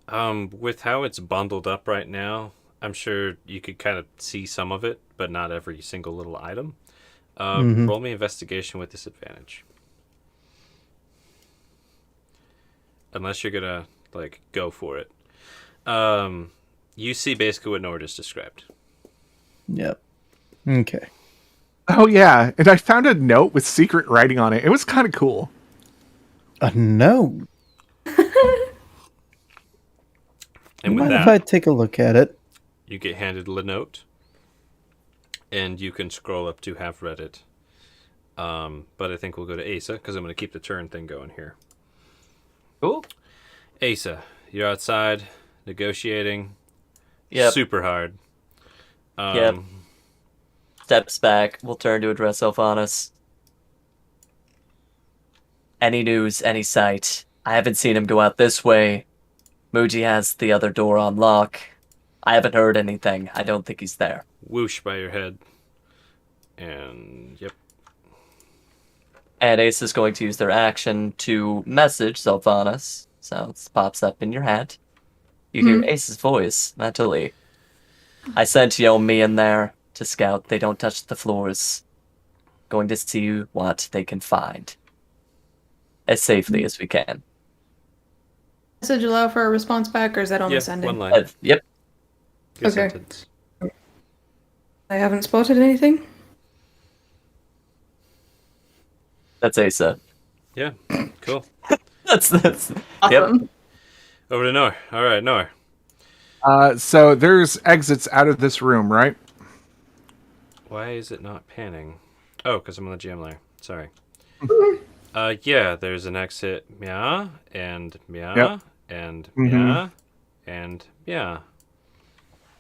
With how it's bundled up right now, I'm sure you could kind of see some of it, but not every single little item. Roll me investigation with disadvantage. Unless you're gonna, like, go for it. You see basically what Nord just described. Yep. Okay. Oh yeah, and I found a note with secret writing on it. It was kind of cool. No. And with Mind if that, I take a look at it? you get handed a note, and you can scroll up to have read it. But I think we'll go to Asa, because I'm going to keep the turn thing going here. Cool. Asa, you're outside, negotiating. Yep. Super hard. Yep. Steps back. We'll turn to address Elphanus. Any news, any sight? I haven't seen him go out this way. Muji has the other door on lock. I haven't heard anything. I don't think he's there. Whoosh by your head. And, yep. And Ace is going to use their action to message Zelphanus. So it pops up in your hat. You hear Ace's voice mentally. I sent Yomi in there to scout. They don't touch the floors. Going to see what they can find. As safely as we can. Message allow for a response back, or is that on Yeah, the sending? one line. Yep. Good Okay. sentence. I haven't spotted anything. That's Asa. Yeah, cool. That's Yep. Awesome. Over to Nor. All right, Nor. So there's exits out of this room, right? Why is it not panning? Oh, because I'm on the GM layer. Sorry. Yeah, there's an exit. Meow, and meow, Yep. and Mhm. meow, and meow.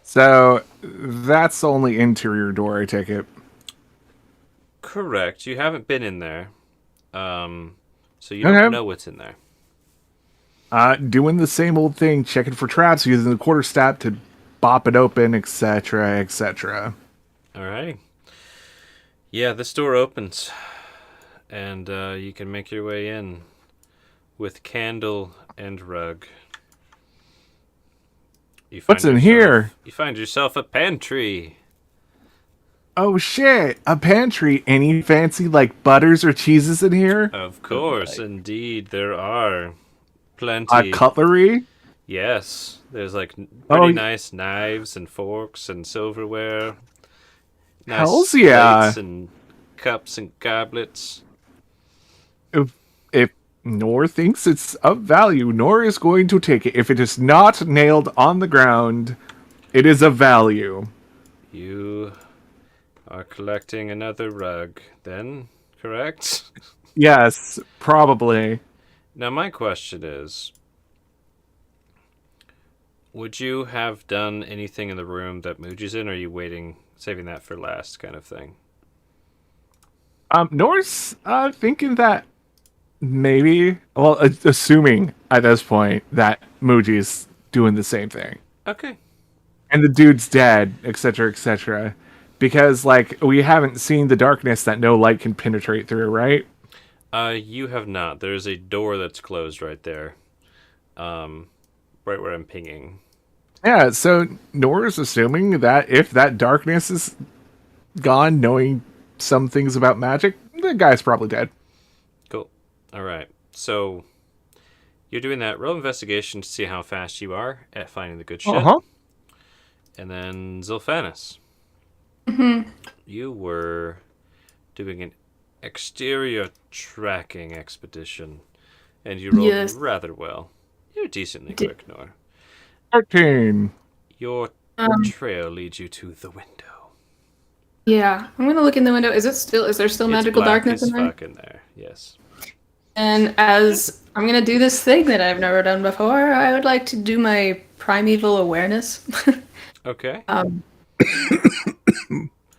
So that's the only interior door, I take it. Correct. You haven't been in there. So you Okay. don't know what's in there. Doing the same old thing, checking for traps, using the quarterstaff to bop it open, etc., etc. Alrighty. Yeah, this door opens, and you can make your way in with candle and rug. You What's in yourself- here? You find yourself a pantry. Oh shit, a pantry. Any fancy like butters or cheeses in here? Of course, indeed, there are plenty. Cutlery? Yes, there's like pretty Oh, nice knives and forks and silverware. Nice Hells yeah. plates and cups and goblets. If Nor thinks it's of value, Nor is going to take it. If it is not nailed on the ground, it is of value. You are collecting another rug, then, correct? Yes, probably. Now, my question is, Would you have done anything in the room that Muji's in, or are you waiting, saving that for last kind of thing? Nor's thinking that maybe, well, assuming at this point that Muji's doing the same thing. Okay. And the dude's dead, etc., etc. Because, like, we haven't seen the darkness that no light can penetrate through, right? You have not. There's a door that's closed right there. Right where I'm pinging. Yeah, so Nora's assuming that if that darkness is gone, knowing some things about magic, the guy's probably dead. Cool. All right. So you're doing that. Roll investigation to see how fast you are at finding the good shit. Uh-huh. And then Zilphanis. You were doing an exterior tracking expedition, and you rolled Yes. rather well. You're decently quick, Nor. 13. Your trail leads you to the window. Yeah, I'm gonna look in the window. Is there still magical it's black darkness as in there? fuck in there. Yes. And as I'm gonna do this thing that I've never done before, I would like to do my primeval awareness, Okay.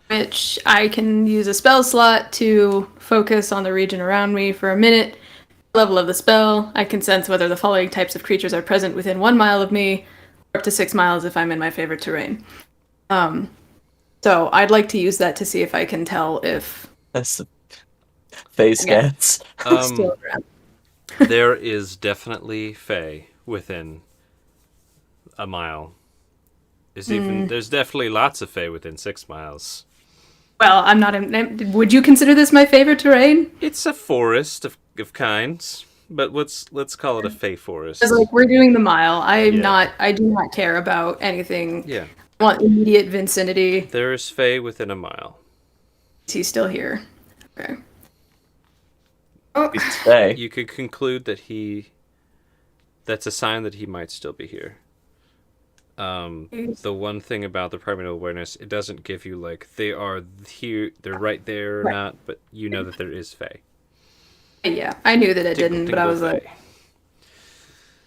which I can use a spell slot to focus on the region around me for a minute. Level of the spell, I can sense whether the following types of creatures are present within 1 mile of me, or up to 6 miles if I'm in my favorite terrain. So I'd like to use that to see if I can tell if That's face Yeah. scans. it's still around. There is definitely Fae within a mile. There's definitely lots of Fae within 6 miles. Well, I'm not. Would you consider this my favorite terrain? It's a forest of kinds, but let's call it a Fae forest. Because like we're doing the mile. Yeah. I do not care about anything. Yeah, I want immediate vicinity. there is Fae within a mile. Is he still here? Okay. Oh, Hey, You could conclude that that's a sign that he might still be here. The one thing about the primary awareness, it doesn't give you like they are here, they're right there or Right. not, but you know that there is Fae. yeah. I knew that it Tingle, didn't, but I tingle was Fae.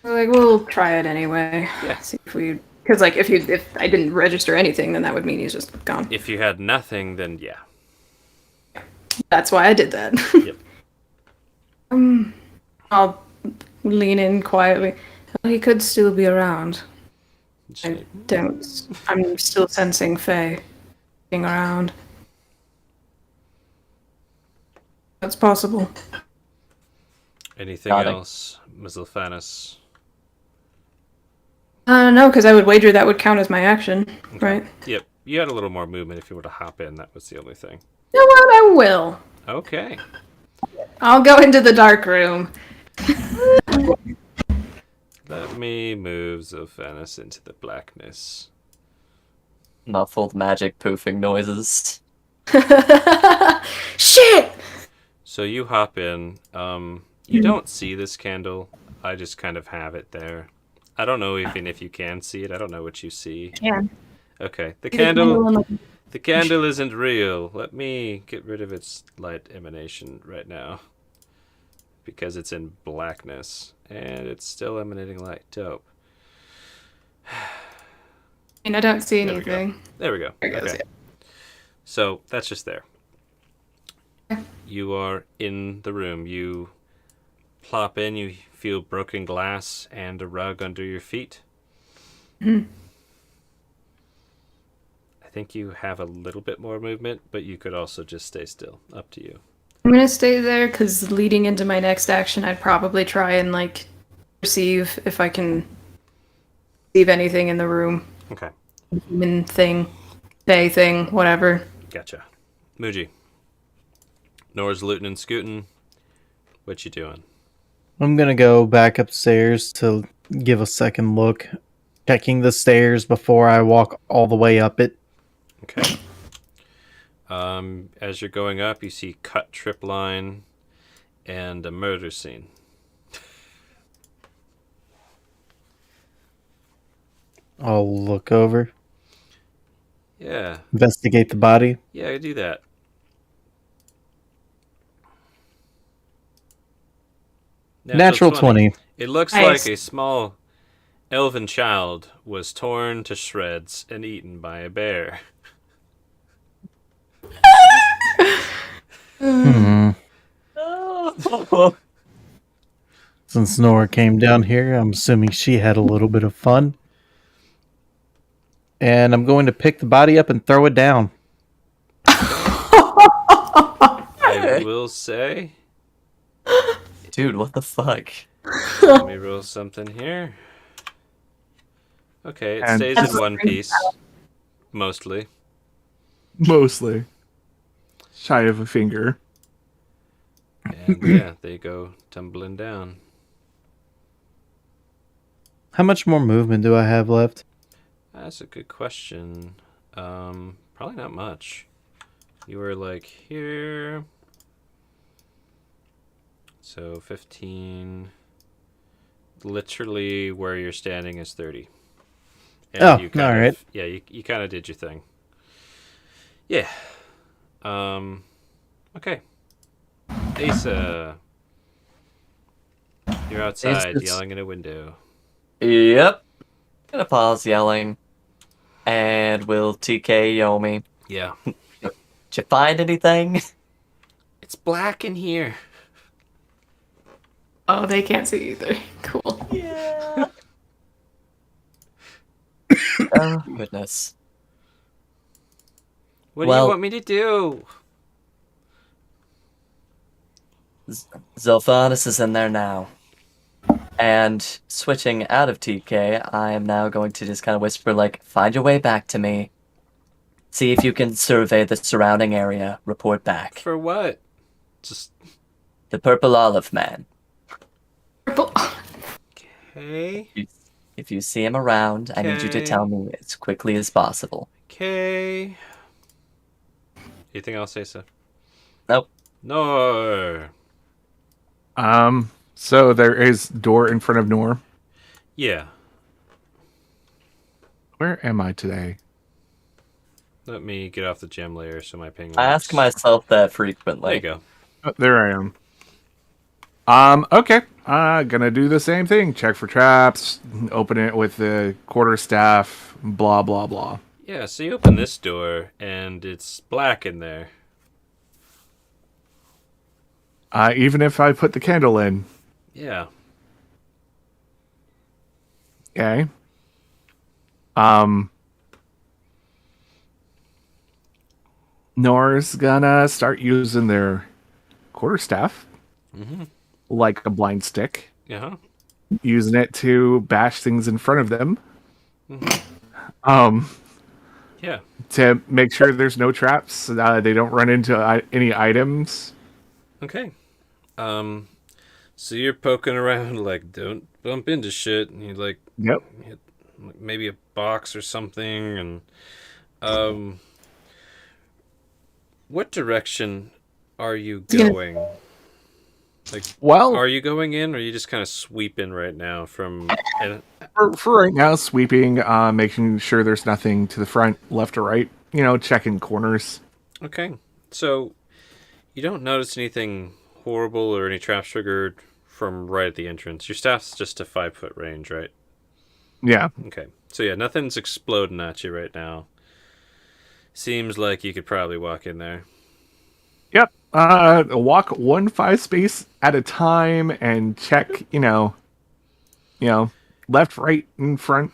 like, we'll try it anyway. Yeah. See if we. Because like if I didn't register anything, then that would mean he's just gone. If you had nothing, then yeah. That's why I did that. Yep. I'll lean in quietly. Well, he could still be around. I don't. I'm still sensing Faye being around. That's possible. Anything Nothing. else, Mizilphanis? No, because I would wager that would count as my action, right? Yep. You had a little more movement if you were to hop in. That was the only thing. You know what? I will. Okay. I'll go into the dark room. Let me move Zilphanis into the blackness. muffled magic poofing noises. Shit! So you hop in. You don't see this candle. I just kind of have it there. I don't know even if you can see it. I don't know what you see. Yeah. Okay. The The candle isn't real. Let me get rid of its light emanation right now. Because it's in blackness. And it's still emanating light. Dope. I don't see There we go. anything. There we go. There it goes, Okay. So that's just there. You are in the room. You plop in. You feel broken glass and a rug under your feet. I think you have a little bit more movement, but you could also just stay still. Up to you. I'm gonna stay there because leading into my next action, I'd probably try and like perceive if I can perceive anything in the room. Okay. Human thing, day thing, whatever. Gotcha. Muji. Nor's looting and scooting. What you doing? I'm gonna go back upstairs to give a second look, checking the stairs before I walk all the way up it. Okay. As you're going up, you see cut trip line and a murder scene. I'll look over, Yeah. investigate the body. Yeah, I do that. Natural 20. It looks Nice. like a small elven child was torn to shreds and eaten by a bear. Oh. Since Nora came down here, I'm assuming she had a little bit of fun. And I'm going to pick the body up and throw it down. I will say, Dude, what the fuck? let me roll something here. Okay, it And- stays in one piece, mostly. Mostly. Shy of a finger. And yeah, they go tumbling down. How much more movement do I have left? That's a good question. Probably not much. You were like here. So 15. Literally where you're standing is 30. And Oh, you kind of, alright. yeah, you kind of did your thing. Yeah. Okay. Asa. You're outside Asa's- yelling at a window. Yep. Gonna pause yelling. And we'll TK Yomi. Yeah. Did you find anything? It's black in here. Oh, they can't see either. Cool. Yeah. Oh, goodness. What do Well- you want me to do? Zilphanus is in there now. And switching out of TK, I am now going to just kind of whisper, like, find your way back to me. See if you can survey the surrounding area. Report back. For what? Just The Purple Olive Man. Purple. okay. If you see him around, I need you to Okay. tell me as quickly as possible. Okay. Anything else, Asa? Nope. No. So there is door in front of Nor. Yeah. Where am I today? Let me get off the gem layer so my ping I works. ask myself that There frequently. you go. Oh, there I am. Okay. Gonna do the same thing. Check for traps. Open it with the quarterstaff. Blah blah blah. Yeah, so you open this door and it's black in there. Even if I put the candle in. Yeah. Okay. Nor's gonna start using their quarterstaff Mm-hmm. like a blind stick, Uh-huh. using it to bash things in front of them. Yeah. To make sure there's no traps, they don't run into any items. Okay. So you're poking around like, don't bump into shit, and you like Yep. hit maybe a box or something, and what direction are you going? Like, Well, are you going in, or are you just kind of sweeping right now from? And, for right now, sweeping, making sure there's nothing to the front, left or right. Checking corners. okay, so you don't notice anything horrible or any traps triggered from right at the entrance. Your staff's just a 5-foot range, right? Yeah. Okay, so yeah, nothing's exploding at you right now. Seems like you could probably walk in there. Yep. Walk 1 5 space at a time and check, left, right, in front.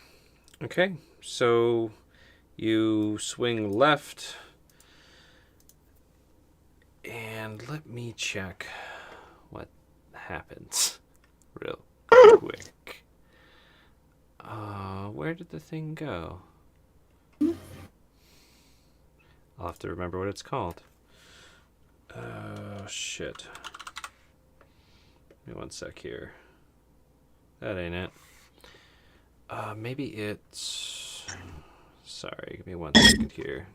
Okay, so you swing left, and let me check what happens real quick. Where did the thing go? I'll have to remember what it's called. Oh, shit. Give me 1 sec here. That ain't it. Maybe it's... Sorry, give me 1 second here.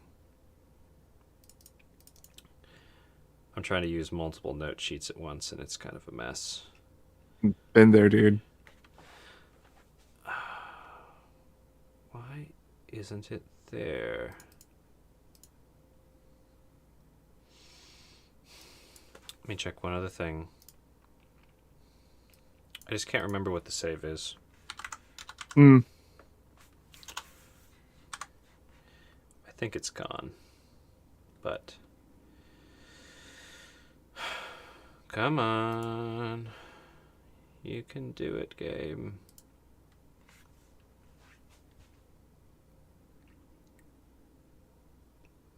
I'm trying to use multiple note sheets at once, and it's kind of a mess. Been there, dude. Why isn't it there? Let me check one other thing. I just can't remember what the save is. Hmm. I think it's gone. But come on. You can do it, game.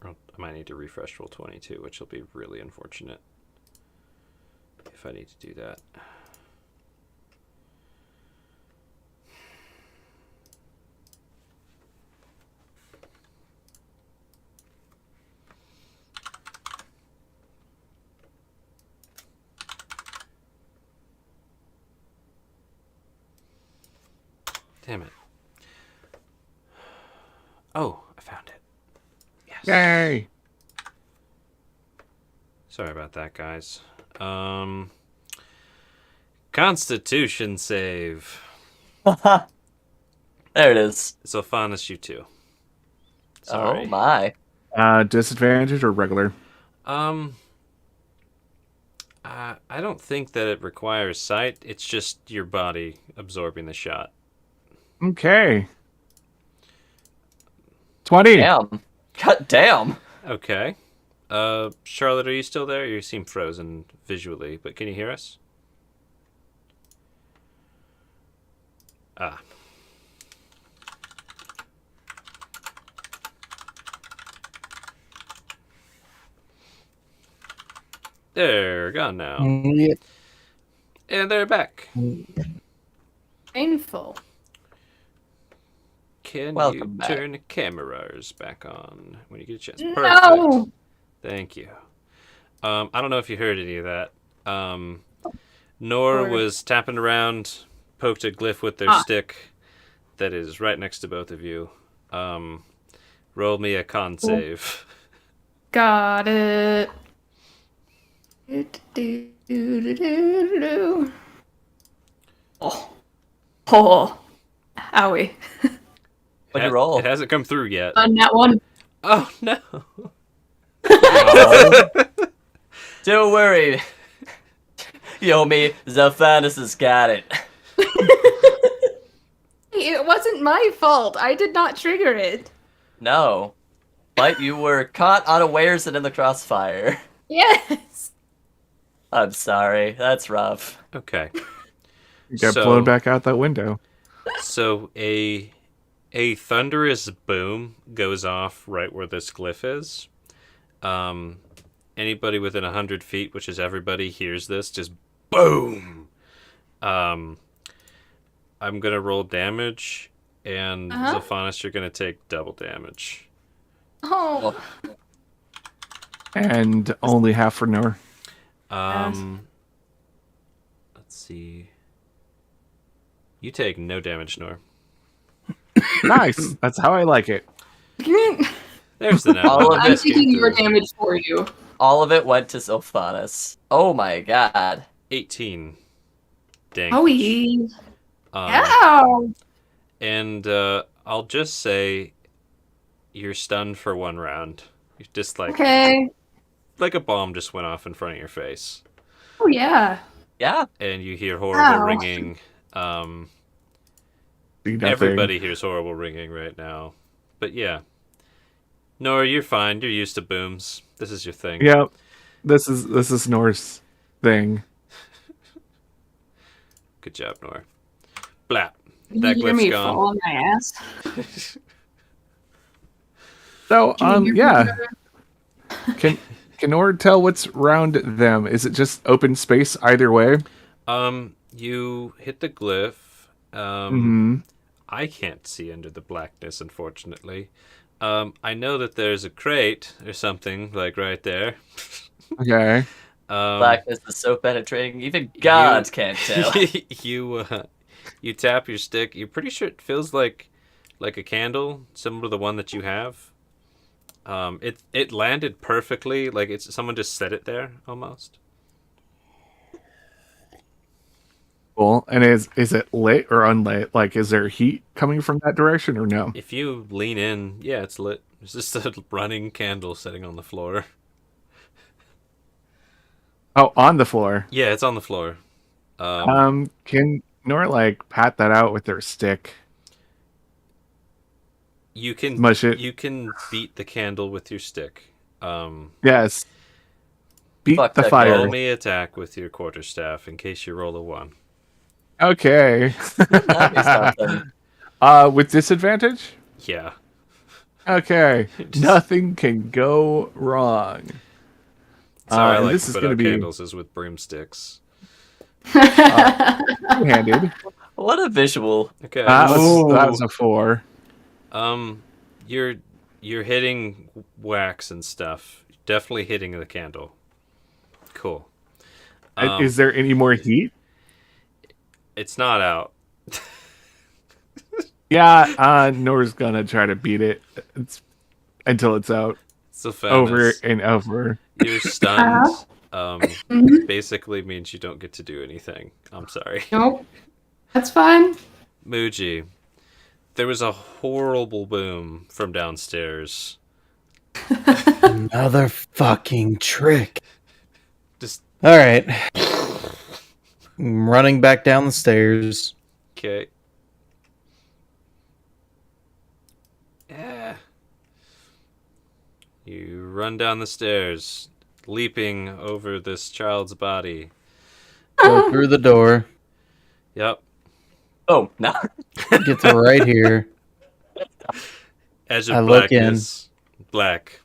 I might need to refresh Roll20 too, which will be really unfortunate if I need to do that. Damn it. Oh, I found it. Yes. Yay! Sorry about that, guys. Constitution save. There it is. Sylphanus, you too. Sorry. Oh my. Disadvantage or regular? I don't think that it requires sight. It's just your body absorbing the shot. Okay. 20. Damn. God damn. Okay. Charlotte, are you still there? You seem frozen visually, but can you hear us? Ah. They're gone now. Yep. And they're back. Painful. Can Welcome you back. turn the cameras back on when you get a chance? No! Thank you. I don't know if you heard any of that. Nora Or- was tapping around, poked a glyph with their stick that is right next to both of you. Roll me a con save. Got it. Oh. Oh. Owie. What'd you roll? It hasn't come through yet. On that one. Oh, no. Don't worry. Yomi, Zephanus has got it. It wasn't my fault. I did not trigger it. No. But you were caught unawares and in the crossfire. Yes. I'm sorry. That's rough. Okay. You got So- blown back out that window. So a thunderous boom goes off right where this glyph is. Anybody within 100 feet, which is everybody, hears this. Just boom. I'm gonna roll damage, and Zephanus, you're gonna take double damage. Oh. And only half for Nor. Let's see. You take no damage, Nor. Nice. That's how I like it. There's the net. All of I'm it taking your through. damage for you. All of it went to Sylphanus. Oh my god. 18. Dang. Owie. Um, Ow. And I'll just say you're stunned for one round. You're just Okay. like a bomb just went off in front of your face. Oh, yeah. Yeah. And you hear horrible Ow. ringing. See nothing. Everybody hears horrible ringing right now. But yeah. Nora, you're fine. You're used to booms. This is your thing. Yep. This is Nor's thing. Good job, Nora. Blap. You That hear me glyph's gone. fall on my ass? So, Can you hear me yeah. better? Can Nor tell what's round them? Is it just open space either way? You hit the glyph. Mm-hmm. I can't see under the blackness, unfortunately. I know that there's a crate or something, like right there. Okay. Blackness is so penetrating, even gods can't tell. You tap your stick. You're pretty sure it feels like a candle, similar to the one that you have. It landed perfectly, like it's someone just set it there almost. Cool. And is it lit or unlit? Like, is there heat coming from that direction or no? If you lean in, yeah, it's lit. It's just a running candle sitting on the floor. Oh, on the floor. Yeah, it's on the floor. Can Nor like pat that out with their stick? You can Mush it. You can beat the candle with your stick. Yes. Beat Fuck the that fire. Roll me attack with your quarterstaff in case you roll a 1. Okay. That'd be something. With disadvantage? Yeah. Okay. Just- Nothing can go wrong. So I and like this to is put going to out be candles is with broomsticks. two-handed. What a visual. Okay. That Ooh. was a 4. You're hitting wax and stuff. Definitely hitting the candle. Cool. Is there any more heat? It's not out. Yeah, Nora's gonna try to beat it until it's out. So Over and over. You're stunned. Basically means you don't get to do anything. I'm sorry. Nope. That's fine. Muji, there was a horrible boom from downstairs. Another fucking trick. Just All right. I'm running back down the stairs. okay. Yeah. You run down the stairs, leaping over this child's body. Go through the door. Yep. Oh, no. Get to right here. Edge I of look in. blackness. Black.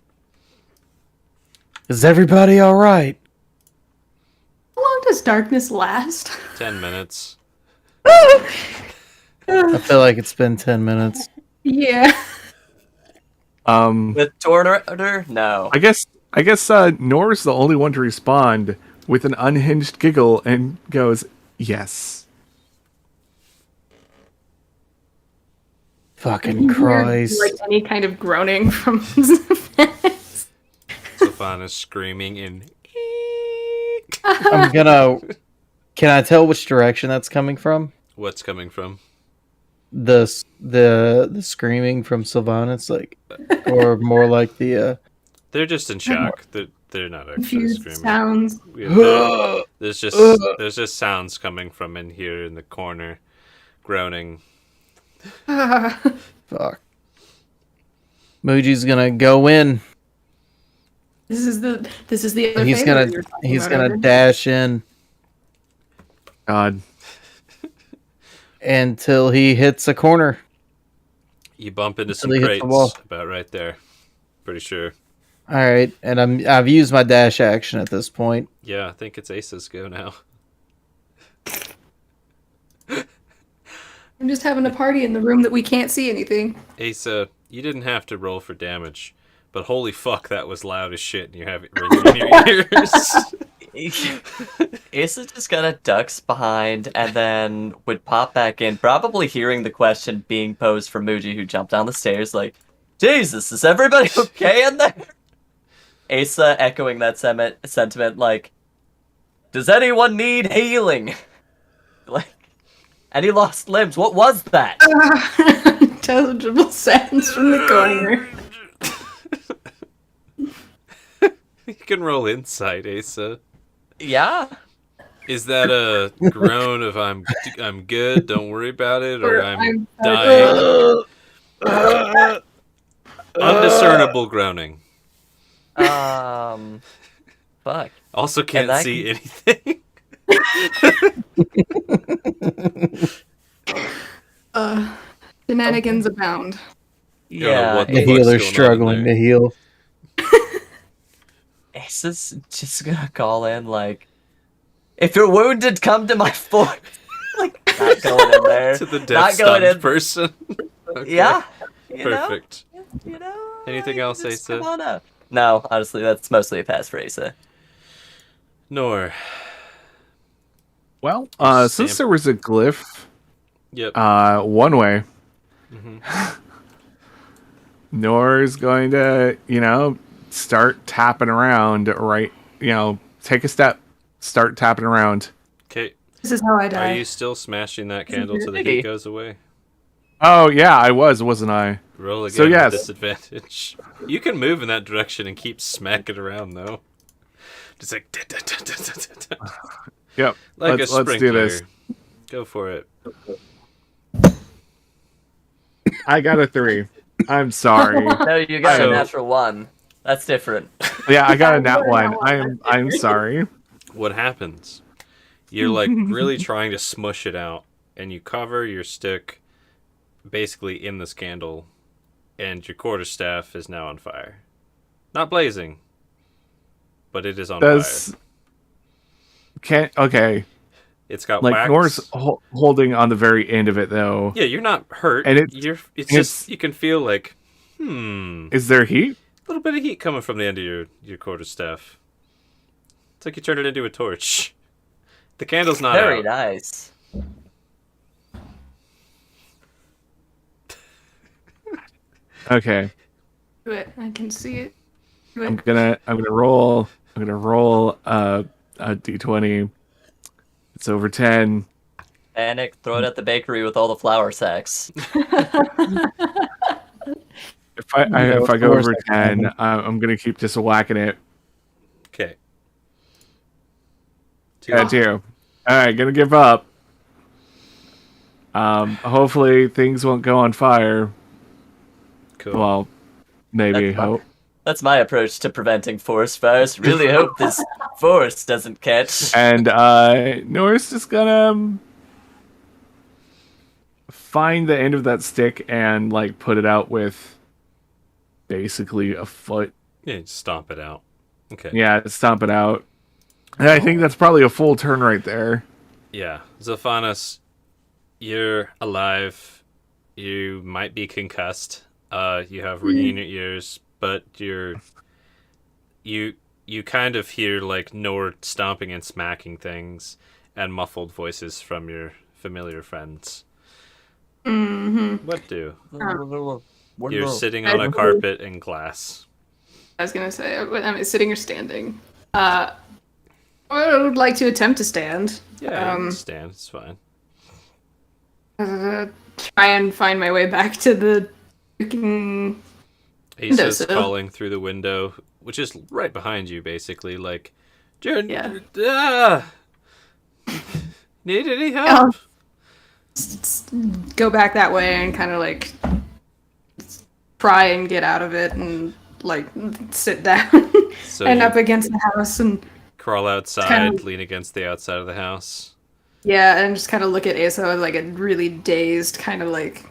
Is everybody all right? How long does darkness last? 10 minutes. I feel like it's been 10 minutes. Yeah. With Tornado? No. I guess Nora's the only one to respond with an unhinged giggle and goes, "Yes." Fucking Christ. Like any kind of groaning from Zephaniah. Sylvanas screaming in. I'm gonna. Can I tell which direction that's coming from? What's coming from? The screaming from Sylvanas, like, or more like the. They're just in shock. They're not actually Confused screaming. sounds. There's just sounds coming from in here in the corner, groaning. Fuck. Muji's gonna go in. This is the other He's favor gonna you were talking he's about gonna earlier. dash in God. until he hits a corner. You bump into some Until he hits crates the wall. about right there. Pretty sure. All right, and I've used my dash action at this point. Yeah, I think it's Ace's go now. I'm just having a party in the room that we can't see anything. Asa, you didn't have to roll for damage, but holy fuck, that was loud as shit, and you have it ringing in your ears. Asa just kind of ducks behind and then would pop back in, probably hearing the question being posed from Muji, who jumped down the stairs like, Jesus, is everybody okay in there? Asa echoing that sentiment like, does anyone need healing? Like, any lost limbs? What was that? Intelligible sounds from the corner. You can roll insight, Asa. Yeah. Is that a groan of I'm good, don't worry about it, or Or I'm I'm- dying? Undiscernible groaning. Fuck. Also can't that see anything. Shenanigans abound. don't know Yeah. what the The fuck's going on healer's in struggling there? to heal. Asa's just gonna call in like, if you're wounded, come to my fort. Like, not going in there. To the Not death going stunned in. person. Okay. Yeah. You know? Perfect. You know. Anything you else, just Asa? Come on up. No, honestly, that's mostly a pass for Asa. Nor. Well, Stamp. since there was a glyph Yep. one way, Mhm. Nora's going to, start tapping around, right? Take a step, start tapping around. Okay. This is how I Are die. you still smashing that candle till the Maybe. heat goes away? Oh, yeah, I wasn't I? Roll again So, yes. with disadvantage. You can move in that direction and keep smacking around though. Just like Yep. like let's a sprinkler. do this. Go for it. I got a 3. I'm sorry. No, you got So- a natural one. That's different. Yeah, I got a nat one. I'm sorry. What happens? You're like really trying to smush it out, and you cover your stick basically in this candle, and your quarterstaff is now on fire. Not blazing, but it is on Does fire. okay? It's got Like wax. Nor's holding on the very end of it though. Yeah, you're not hurt. And It's it's- just you can feel like a Is there heat? little bit of heat coming from the end of your quarterstaff. It's like you turned it into a torch. The candle's not Very out. nice. Okay. Do it. I can see it. Do I'm it. gonna roll a d20. It's over 10. Panic, throw it at the bakery with all the flour sacks. If I Yeah, if I of go course over I can. 10, I'm gonna keep just whacking it. Okay. Yeah, too. All right, gonna give up. Hopefully things won't go on fire. Cool. Well, maybe That's fine. hope. That's my approach to preventing forest fires. Really hope this forest doesn't catch. And Norris just gonna find the end of that stick and like put it out with basically a foot. Yeah, just stomp it out. Okay. Yeah, stomp it out. And I think that's probably a full turn right there. Yeah. Zophanos, you're alive. You might be concussed. You have ringing in your ears, but you kind of hear like Nord stomping and smacking things and muffled voices from your familiar friends. Mm-hmm. What do? You're You're sitting on a carpet and glass. I was gonna say, am I sitting or standing? I would like to attempt to stand. Yeah, you can stand. It's fine. Try and find my way back to the freaking. Asa's Windowsill. calling through the window, which is right behind you, basically. Like, Jared, Yeah. Need any help? I'll go back that way and kind of like try and get out of it and like sit down So and you up against the house and crawl outside, kind of- lean against the outside of the house. yeah, and just kind of look at Asa like a really dazed kind of like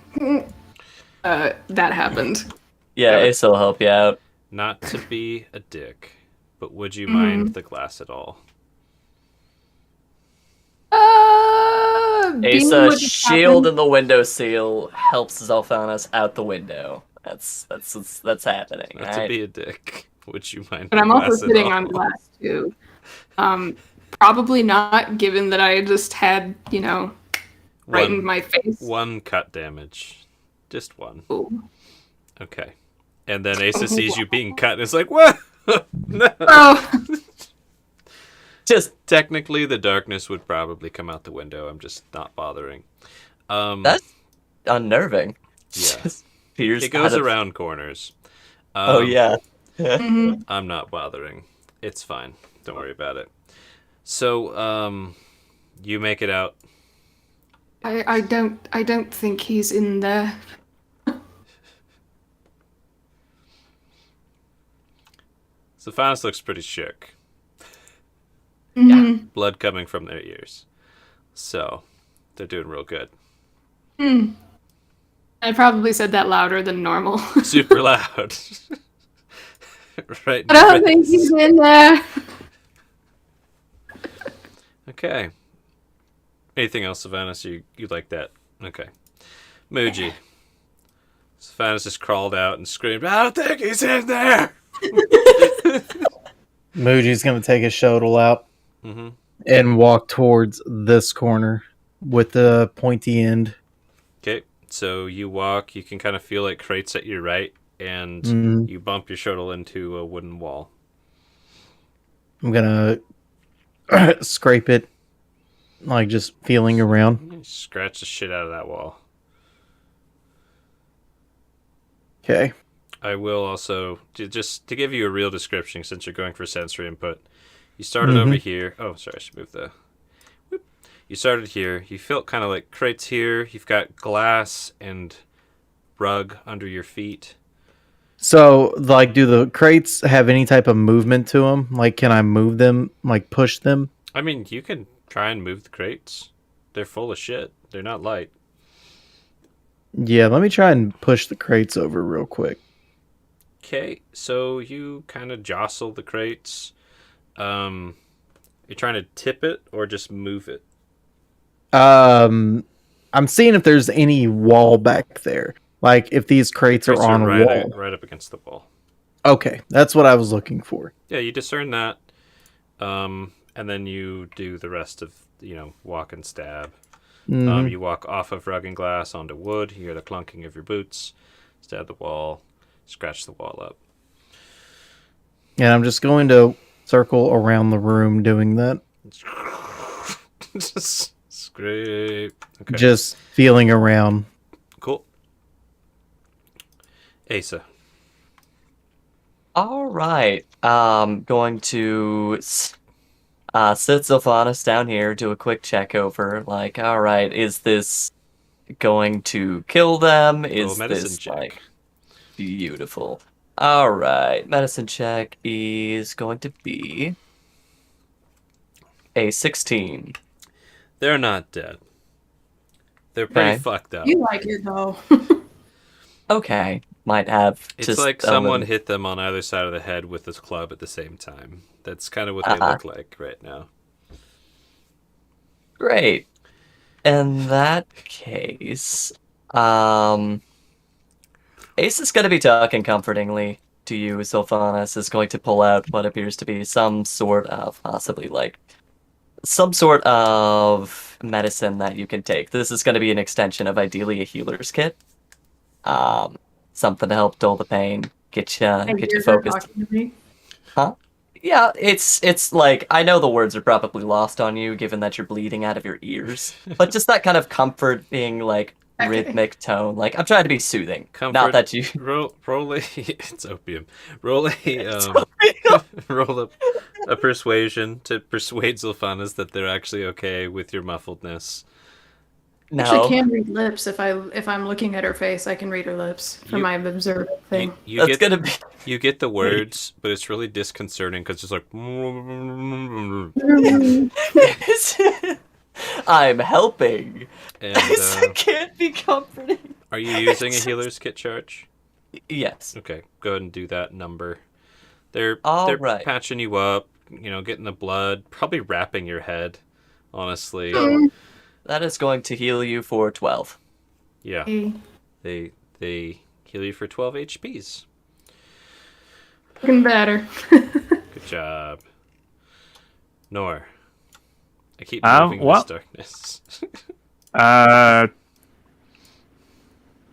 that happened. Yeah, Ace will help you out. Not to be a dick, but would you mind the glass at all? Being Asa what just shield happened- in the window seal helps Zalfanas out the window. That's happening. Not to Right? be a dick, would you mind? But the I'm also glass at sitting all? on glass too. Probably not, given that I just had, right in my face. One cut damage. Just one. Ooh. Okay. And then Asa sees you being cut and is like, what? No. Oh, Just Technically, the darkness would probably come out the window. I'm just not bothering. that's unnerving. Yeah. Just peers It goes out of- around corners. Oh yeah. I'm not bothering. It's fine. Don't worry about it. So, you make it out. I don't think he's in there. Zophanis looks pretty shook. Mhm. Blood coming from their ears. So, they're doing real good. I probably said that louder than normal. Super loud. Right. I don't think he's in there. Okay. Anything else, Savannah? You like that? Okay. Muji. Savannah just crawled out and screamed, I don't think he's in there! Muji's gonna take his shuttle out Mm-hmm. and walk towards this corner with the pointy end. Okay, so you walk, you can kind of feel like crates at your right, and Mhm. you bump your shuttle into a wooden wall. I'm gonna scrape it, like just feeling around. You scratch the shit out of that wall. Okay. I will also, just to give you a real description, since you're going for sensory input, you started over here. Oh, sorry, I should move the... Whoop. You started here. You felt kind of like crates here. You've got glass and rug under your feet. So, like, do the crates have any type of movement to them? Like, can I move them, like push them? I mean, you can try and move the crates. They're full of shit. They're not light. Yeah, let me try and push the crates over real quick. Okay, so you kind of jostle the crates. You're trying to tip it or just move it? I'm seeing if there's any wall back there. Like, if these crates are on a wall. right up against the wall. Okay, that's what I was looking for. Yeah, you discern that. And then you do the rest of, walk and stab. Mhm. You walk off of rug and glass onto wood. You hear the clunking of your boots. Stab the wall. Scratch the wall up. And I'm just going to circle around the room doing that. Just scrape. Okay. Just feeling around. Cool. Asa. All right. Going to sit Sylphanus down here, do a quick check over. Like, all right, is this going to kill them? Roll Is medicine this check. like beautiful? All right, medicine check is going to be a 16. They're not dead. They're pretty Okay. fucked up. You like it though. Okay, might have. It's just like a someone little- hit them on either side of the head with this club at the same time. That's kind of what they Uh-huh. look like right now. Great. In that case, Ace is going to be talking comfortingly to you. Sylphanus is going to pull out what appears to be some sort of, possibly like, some sort of medicine that you can take. This is going to be an extension of ideally a healer's kit. Something to help dull the pain, get you focused. Talking to me. Yeah, it's like, I know the words are probably lost on you given that you're bleeding out of your ears, but just that kind of comforting, like, rhythmic tone. Like, I'm trying to be soothing. Comfort. Not that you Roll a it's opium. Roll a roll a persuasion to persuade Sylphanus that they're actually okay with your muffledness. No. Actually, can read lips if I'm looking at her face. I can read her lips from You- my observing thing. You That's get gonna be you get the words, but it's really disconcerting because it's like I'm helping. and It can't be comforting. are you using a healer's kit charge? Yes. Okay, go ahead and do that number. They're All right. patching you up, getting the blood, probably wrapping your head. Honestly, That is going to heal you for 12. yeah, Hey, they heal you for 12 HPs. looking better. Good job, Nor. I keep moving what? this darkness.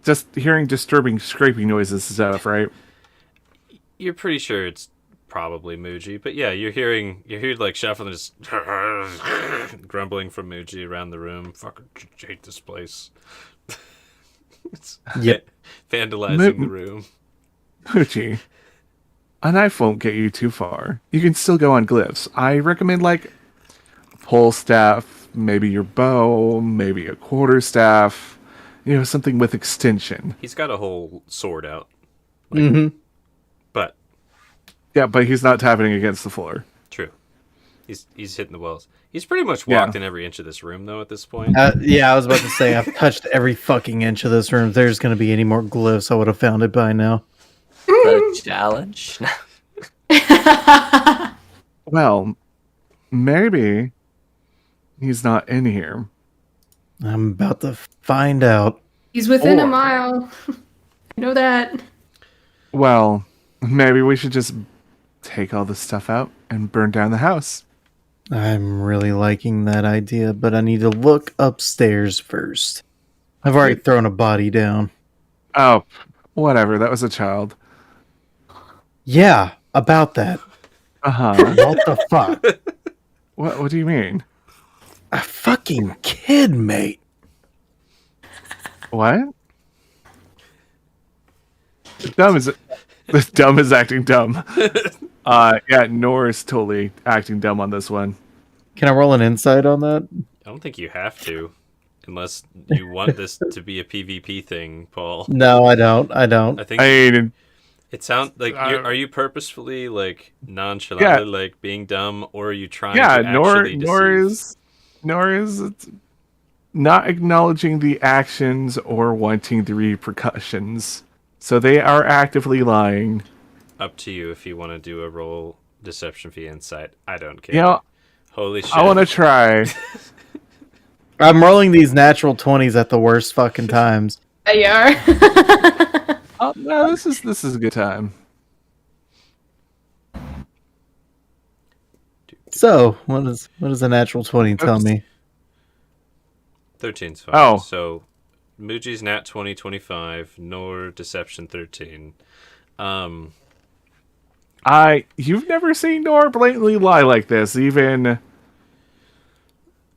Just hearing disturbing scraping noises and stuff, right? You're pretty sure it's probably Muji, but yeah, you're hearing like shuffling, just grumbling from Muji around the room. Fucking hate this place. It's Yep. vandalizing the room. Poochie, a knife won't get you too far. You can still go on glyphs. I recommend like a pole staff, maybe your bow, maybe a quarter staff. Something with extension. He's got a whole sword out, Mm-hmm. but Yeah, but he's not tapping against the floor. true. He's hitting the walls. He's pretty much Yeah. walked in every inch of this room though at this point. Yeah, I was about to say, I've touched every fucking inch of this room. If there's going to be any more glyphs, I would have found it by now. The challenge. Well, maybe he's not in here. I'm about to find out. He's within a Or- mile. I know that. Well, maybe we should just take all this stuff out and burn down the house. I'm really liking that idea, but I need to look upstairs first. I've already thrown a body down. Oh, whatever. That was a child. Yeah, about that. Uh-huh. What the fuck? What do you mean? A fucking kid, mate. What? The dumb is acting dumb. Yeah, Nor is totally acting dumb on this one. Can I roll an insight on that? I don't think you have to. Unless you want this to be a PvP thing, Paul. No, I don't. I don't. I think I mean, it sounds like are you purposefully like nonchalant, Yeah. like being dumb, or are you trying yeah, to actually deceive? nor is it not acknowledging the actions or wanting the repercussions. So they are actively lying. Up to you if you want to do a roll deception via insight. I don't care. You know, Holy shit! I want to try. I'm rolling these natural 20s at the worst fucking times. They are. Oh, no, this is a good time. So, what does a natural 20 tell me? 13's fine. Oh. So Muji's nat 20, 25, nor deception 13. You've never seen Nor blatantly lie like this, even.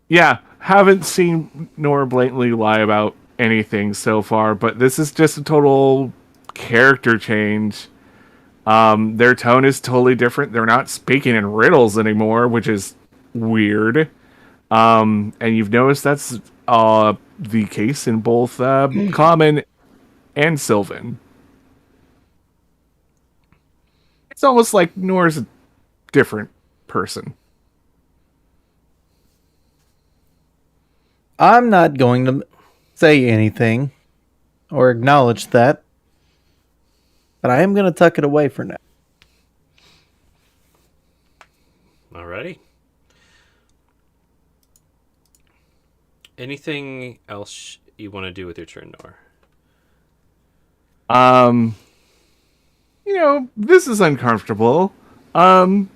Yeah, haven't seen Nor blatantly lie about anything so far, but this is just a total character change. Their tone is totally different. They're not speaking in riddles anymore, which is weird. And you've noticed that's the case in both Common and Sylvan. It's almost like Nor's a different person. I'm not going to say anything or acknowledge that, but I am going to tuck it away for now. Alrighty. Anything else you want to do with your turn, Nor? This is uncomfortable. Moji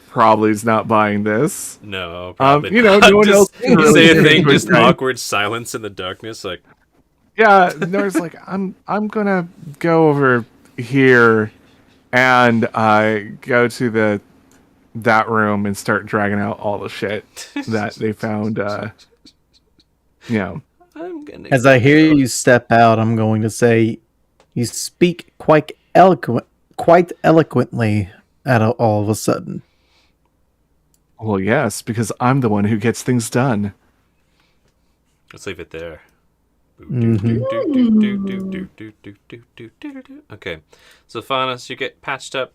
probably is not buying this. No, probably no not. one else Just, can you really say a get thing, into just it, right? awkward silence in the darkness, like, Yeah, Nor's like, I'm gonna go over here and go to that room and start dragging out all the shit that they found. I'm gonna. As I hear you step out, I'm going to say, you speak quite eloquently all of a sudden. Well, yes, because I'm the one who gets things done. Let's leave it there. Mhm. Okay, so Faunus, you get patched up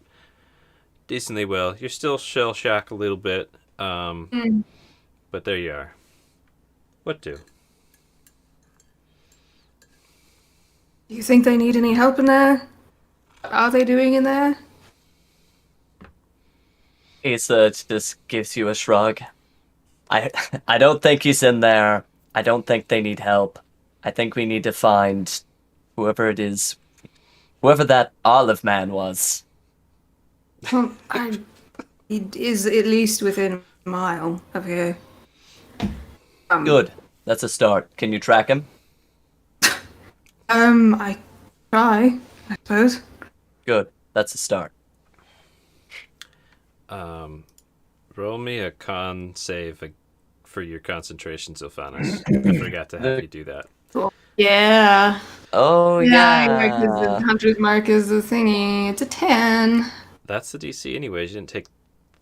decently well. You're still shell shocked a little bit, but there you are. What do? Do you think they need any help in there? What are they doing in there? Issa just gives you a shrug. I don't think he's in there. I don't think they need help. I think we need to find whoever it is, whoever that olive man was. Well, he is at least within a mile of here. Good. That's a start. Can you track him? I try, I suppose. Good. That's a start. Roll me a con save for your concentration, Sylphanus. I forgot to have you do that. Yeah. Oh, Because the yeah. hunter's mark is the thingy. It's a 10. That's the DC anyways. You didn't take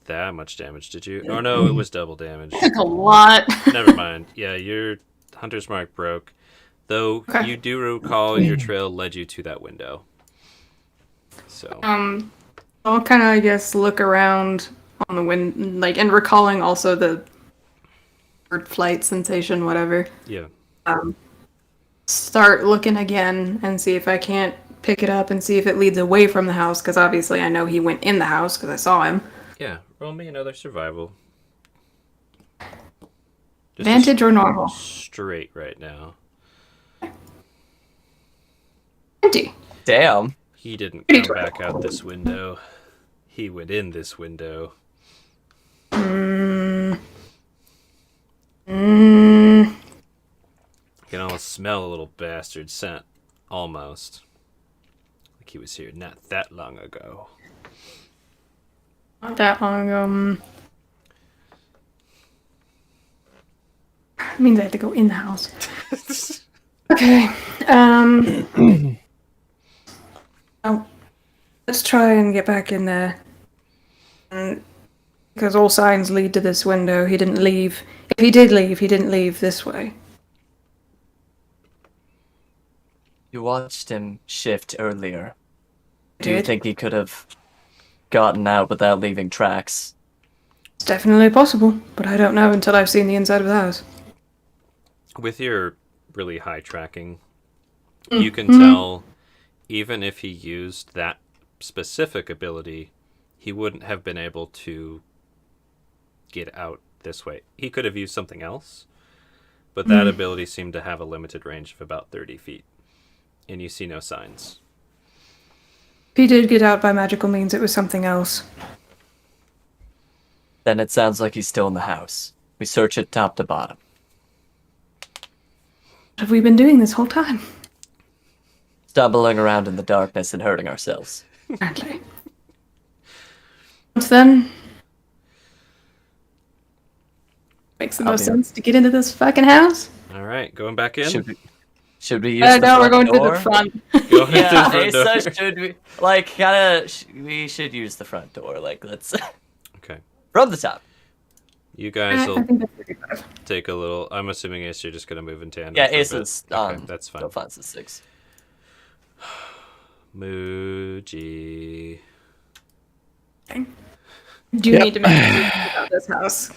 that much damage, did you? Oh no, it was double damage. Took a lot. Never mind. Yeah, your hunter's mark broke. Though Okay. you do recall your trail led you to that window. So I'll kind of, I guess, look around on the wind, like, and recalling also the bird flight sensation, whatever. yeah. Start looking again and see if I can't pick it up and see if it leads away from the house, because obviously I know he went in the house because I saw him. Yeah. Roll me another survival. Just Advantage or normal? straight right now. 20. Damn. He didn't Pretty come back out this window. He went in this window. You can almost smell a little bastard scent. Almost. Like he was here not that long ago. Not that long ago. It means I have to go in the house. Okay. Oh, let's try and get back in there. Because all signs lead to this window. He didn't leave. If he did leave, he didn't leave this way. You watched him shift earlier. Do you Did. think he could have gotten out without leaving tracks? It's definitely possible, but I don't know until I've seen the inside of the house. With your really high tracking, you can tell even if he used that specific ability, he wouldn't have been able to get out this way. He could have used something else, but that ability seemed to have a limited range of about 30 feet, and you see no signs. If he did get out by magical means, it was something else. Then it sounds like he's still in the house. We search it top to bottom. What have we been doing this whole time? Stumbling around in the darkness and hurting ourselves. Apparently. Once then, makes the I'll most be- sense to get into this fucking house. All right, going back in. Should we use the No, we're front going door? to the front. Go ahead Yeah, to the front Asa, door. should we like kinda? We should use the front door. Like let's Okay, from the top. you guys I will think that's pretty good. take a little. I'm assuming Ace, you're just gonna move in tandem. Yeah, for a bit. Asa's Okay, on. that's fine. Delphine's 6. Muji. Do you need to make a decision about this house?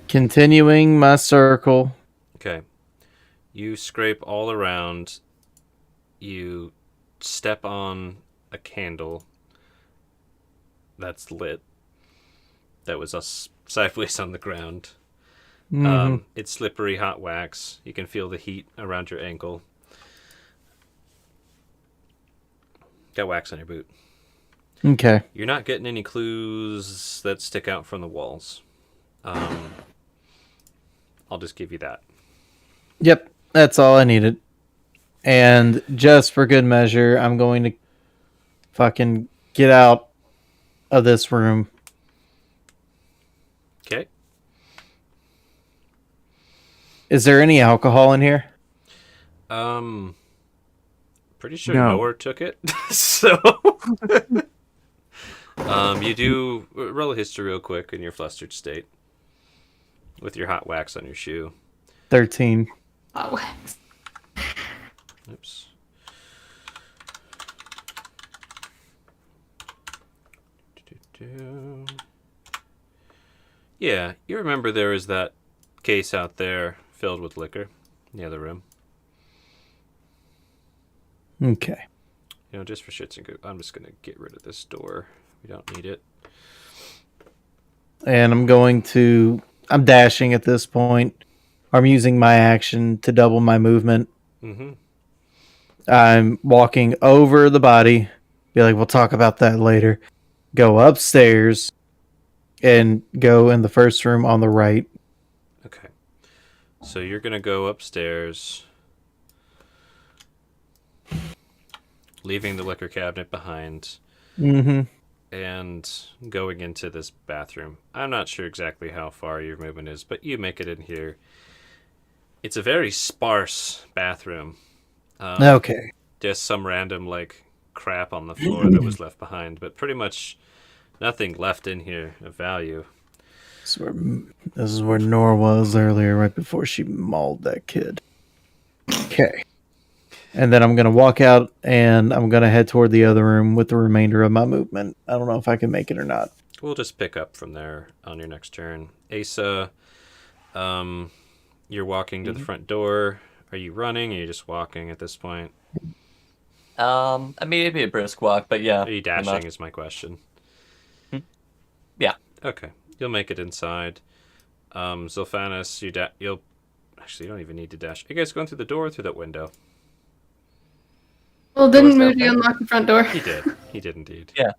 Continuing my circle. Okay. You scrape all around. You step on a candle that's lit. That was us sideways on the ground. It's slippery hot wax. You can feel the heat around your ankle. Got wax on your boot. Okay. You're not getting any clues that stick out from the walls. I'll just give you that. Yep, that's all I needed. And just for good measure, I'm going to fucking get out of this room. Okay. Is there any alcohol in here? Pretty sure No. Nowhere took it. So you do roll a history real quick in your flustered state with your hot wax on your shoe. 13. Oh, Oops. Yeah, you remember there was that case out there filled with liquor in the other room. Okay. You know, just for shits and giggles, I'm just gonna get rid of this door. We don't need it. And I'm dashing at this point. I'm using my action to double my movement. Mm-hmm. I'm walking over the body. Be like, we'll talk about that later. Go upstairs and go in the first room on the right. Okay. So you're gonna go upstairs, leaving the liquor cabinet behind, Mm-hmm. and going into this bathroom. I'm not sure exactly how far your movement is, but you make it in here. It's a very sparse bathroom. Okay. Just some random like crap on the floor that was left behind, but pretty much nothing left in here of value. This is where Nora was earlier, right before she mauled that kid. Okay. And then I'm going to walk out and I'm going to head toward the other room with the remainder of my movement. I don't know if I can make it or not. We'll just pick up from there on your next turn. Asa, you're walking to the front door. Are you running? Or are you just walking at this point? I mean, it'd be a brisk walk, but yeah. Are you pretty much. dashing is my question. Yeah. Okay. You'll make it inside. Zilphanis, you'll... Actually, you don't even need to dash. Are you guys going through the door or through that window? well, didn't Door's Moody open. unlock the front door? He did. He did indeed. Yeah.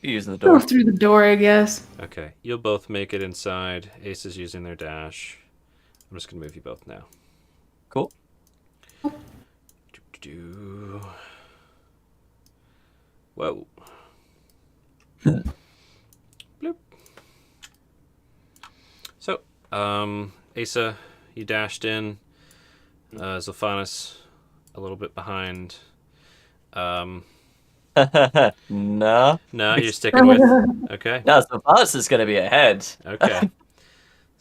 You're using the Go door. through the door, I guess. Okay. You'll both make it inside. Ace is using their dash. I'm just going to move you both now. Cool. Do-do-do. Whoa. Bloop. So, Asa, you dashed in. Zilphanis, a little bit behind. No. No, you're sticking with. Okay. No, so Boss is going to be ahead. Okay.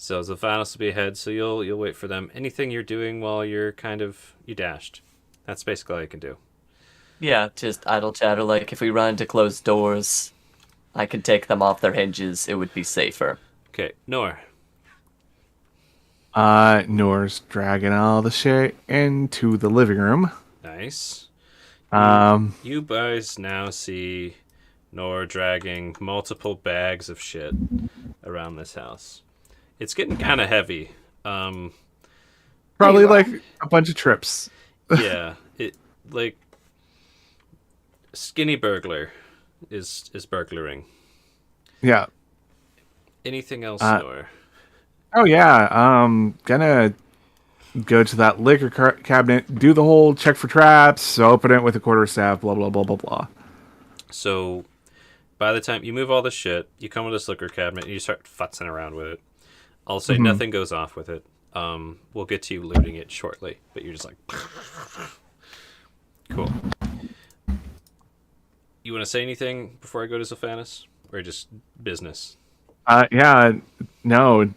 So Zephanos will be ahead, so you'll wait for them. Anything you're doing while you dashed. That's basically all you can do. Yeah, just idle chatter. Like if we run into closed doors, I could take them off their hinges. It would be safer. Okay, Nor. Nora's dragging all the shit into the living room. Nice. Um, You guys now see Nor dragging multiple bags of shit around this house. It's getting kind of heavy. probably There you like a bunch of trips. Yeah, it like skinny burglar is burglaring. Yeah. Anything else, Uh, Nor? Oh yeah. Gonna go to that liquor cabinet, do the whole check for traps, open it with a quarterstaff, blah blah blah blah blah. So, by the time you move all this shit, you come with this liquor cabinet and you start futzing around with it. I'll say nothing goes off with it. We'll get to you looting it shortly, but you're just like, cool. You want to say anything before I go to Zephanis, or just business? Yeah. No.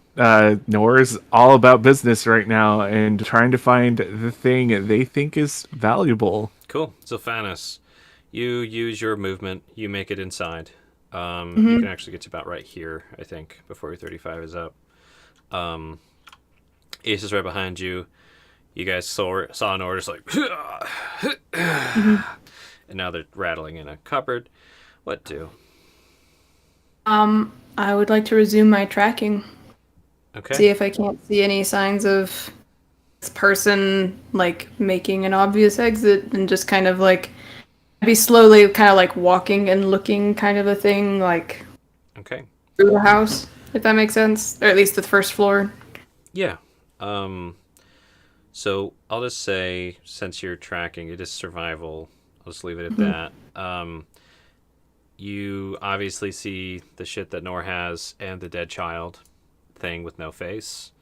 Nora's all about business right now and trying to find the thing they think is valuable. Cool. Zephanis, you use your movement. You make it inside. You can actually get to about right here, I think, before your 35 is up. Ace is right behind you. You guys saw an order just like, and now they're rattling in a cupboard. What do? I would like to resume my tracking. Okay. See if I can't see any signs of this person like making an obvious exit and just kind of like be slowly kind of like walking and looking kind of a thing like Okay. through the house, if that makes sense. Or at least the first floor. Yeah. So I'll just say, since you're tracking, it is survival. I'll just leave it at that. You obviously see the shit that Nor has and the dead child thing with no face.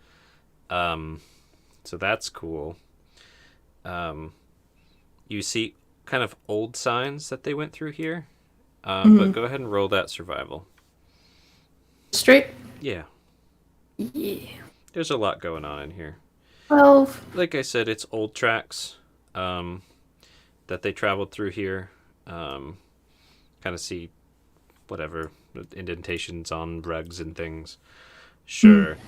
So that's cool. You see kind of old signs that they went through here. But go ahead and roll that survival. Straight? Yeah. Yeah. There's a lot going on in here. 12. Like I said, it's old tracks that they traveled through here. Kind of see whatever indentations on rugs and things. Sure.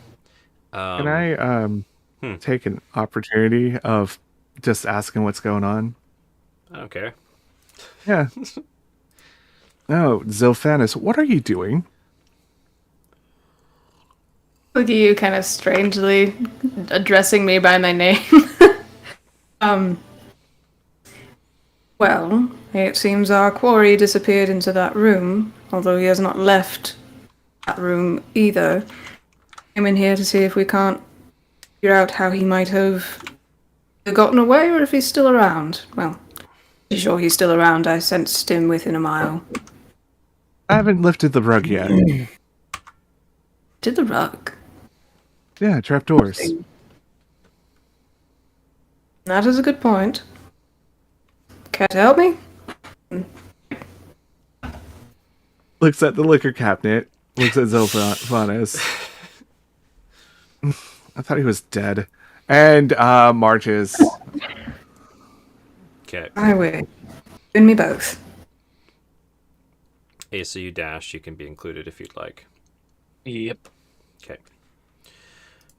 Can I take an opportunity of just asking what's going on? I don't care. Yeah. No, Zilphanis, what are you doing? Look at you kind of strangely addressing me by my name. Well, it seems our quarry disappeared into that room, although he has not left that room either. I'm in here to see if we can't figure out how he might have gotten away or if he's still around. Well, I'm sure he's still around. I sensed him within a mile. I haven't lifted the rug yet. Did the rug? Yeah, trapdoors. That is a good point. Care to help me? Looks at the liquor cabinet. Looks at Zilphanis. I thought he was dead. And marches. Okay. I will. Bring me both. Hey, so you dash, you can be included if you'd like. Yep. Okay.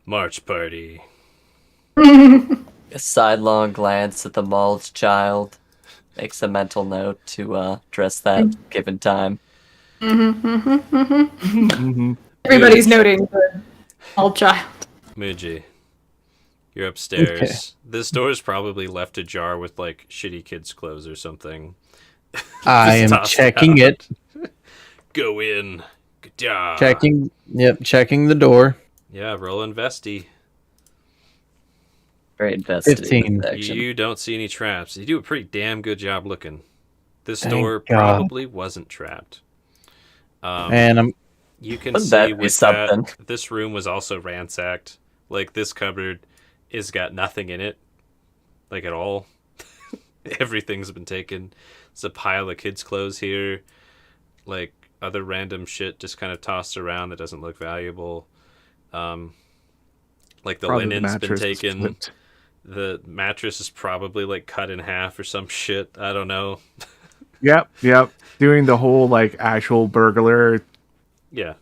March party. A sidelong glance at the mauled child makes a mental note to dress that given time. Everybody's noting the old child. Muji, you're upstairs. This door is probably left ajar with like shitty kids' clothes or something. I am toss it checking out. it. Go in. Good job. Checking. Yep, checking the door. Yeah, roll investy. Very invested 15. in this action. You don't see any traps. You do a pretty damn good job looking. This Thank door God. probably wasn't trapped. And I'm You can Wouldn't see that be with something? that, this room was also ransacked. Like, this cupboard is got nothing in it. Like, at all. Everything's been taken. There's a pile of kids' clothes here. Like, other random shit just kind of tossed around that doesn't look valuable. Like the Probably the linen's been mattress was taken. flipped. The mattress is probably like cut in half or some shit. I don't know. Yep. Doing the whole like actual burglar Yeah.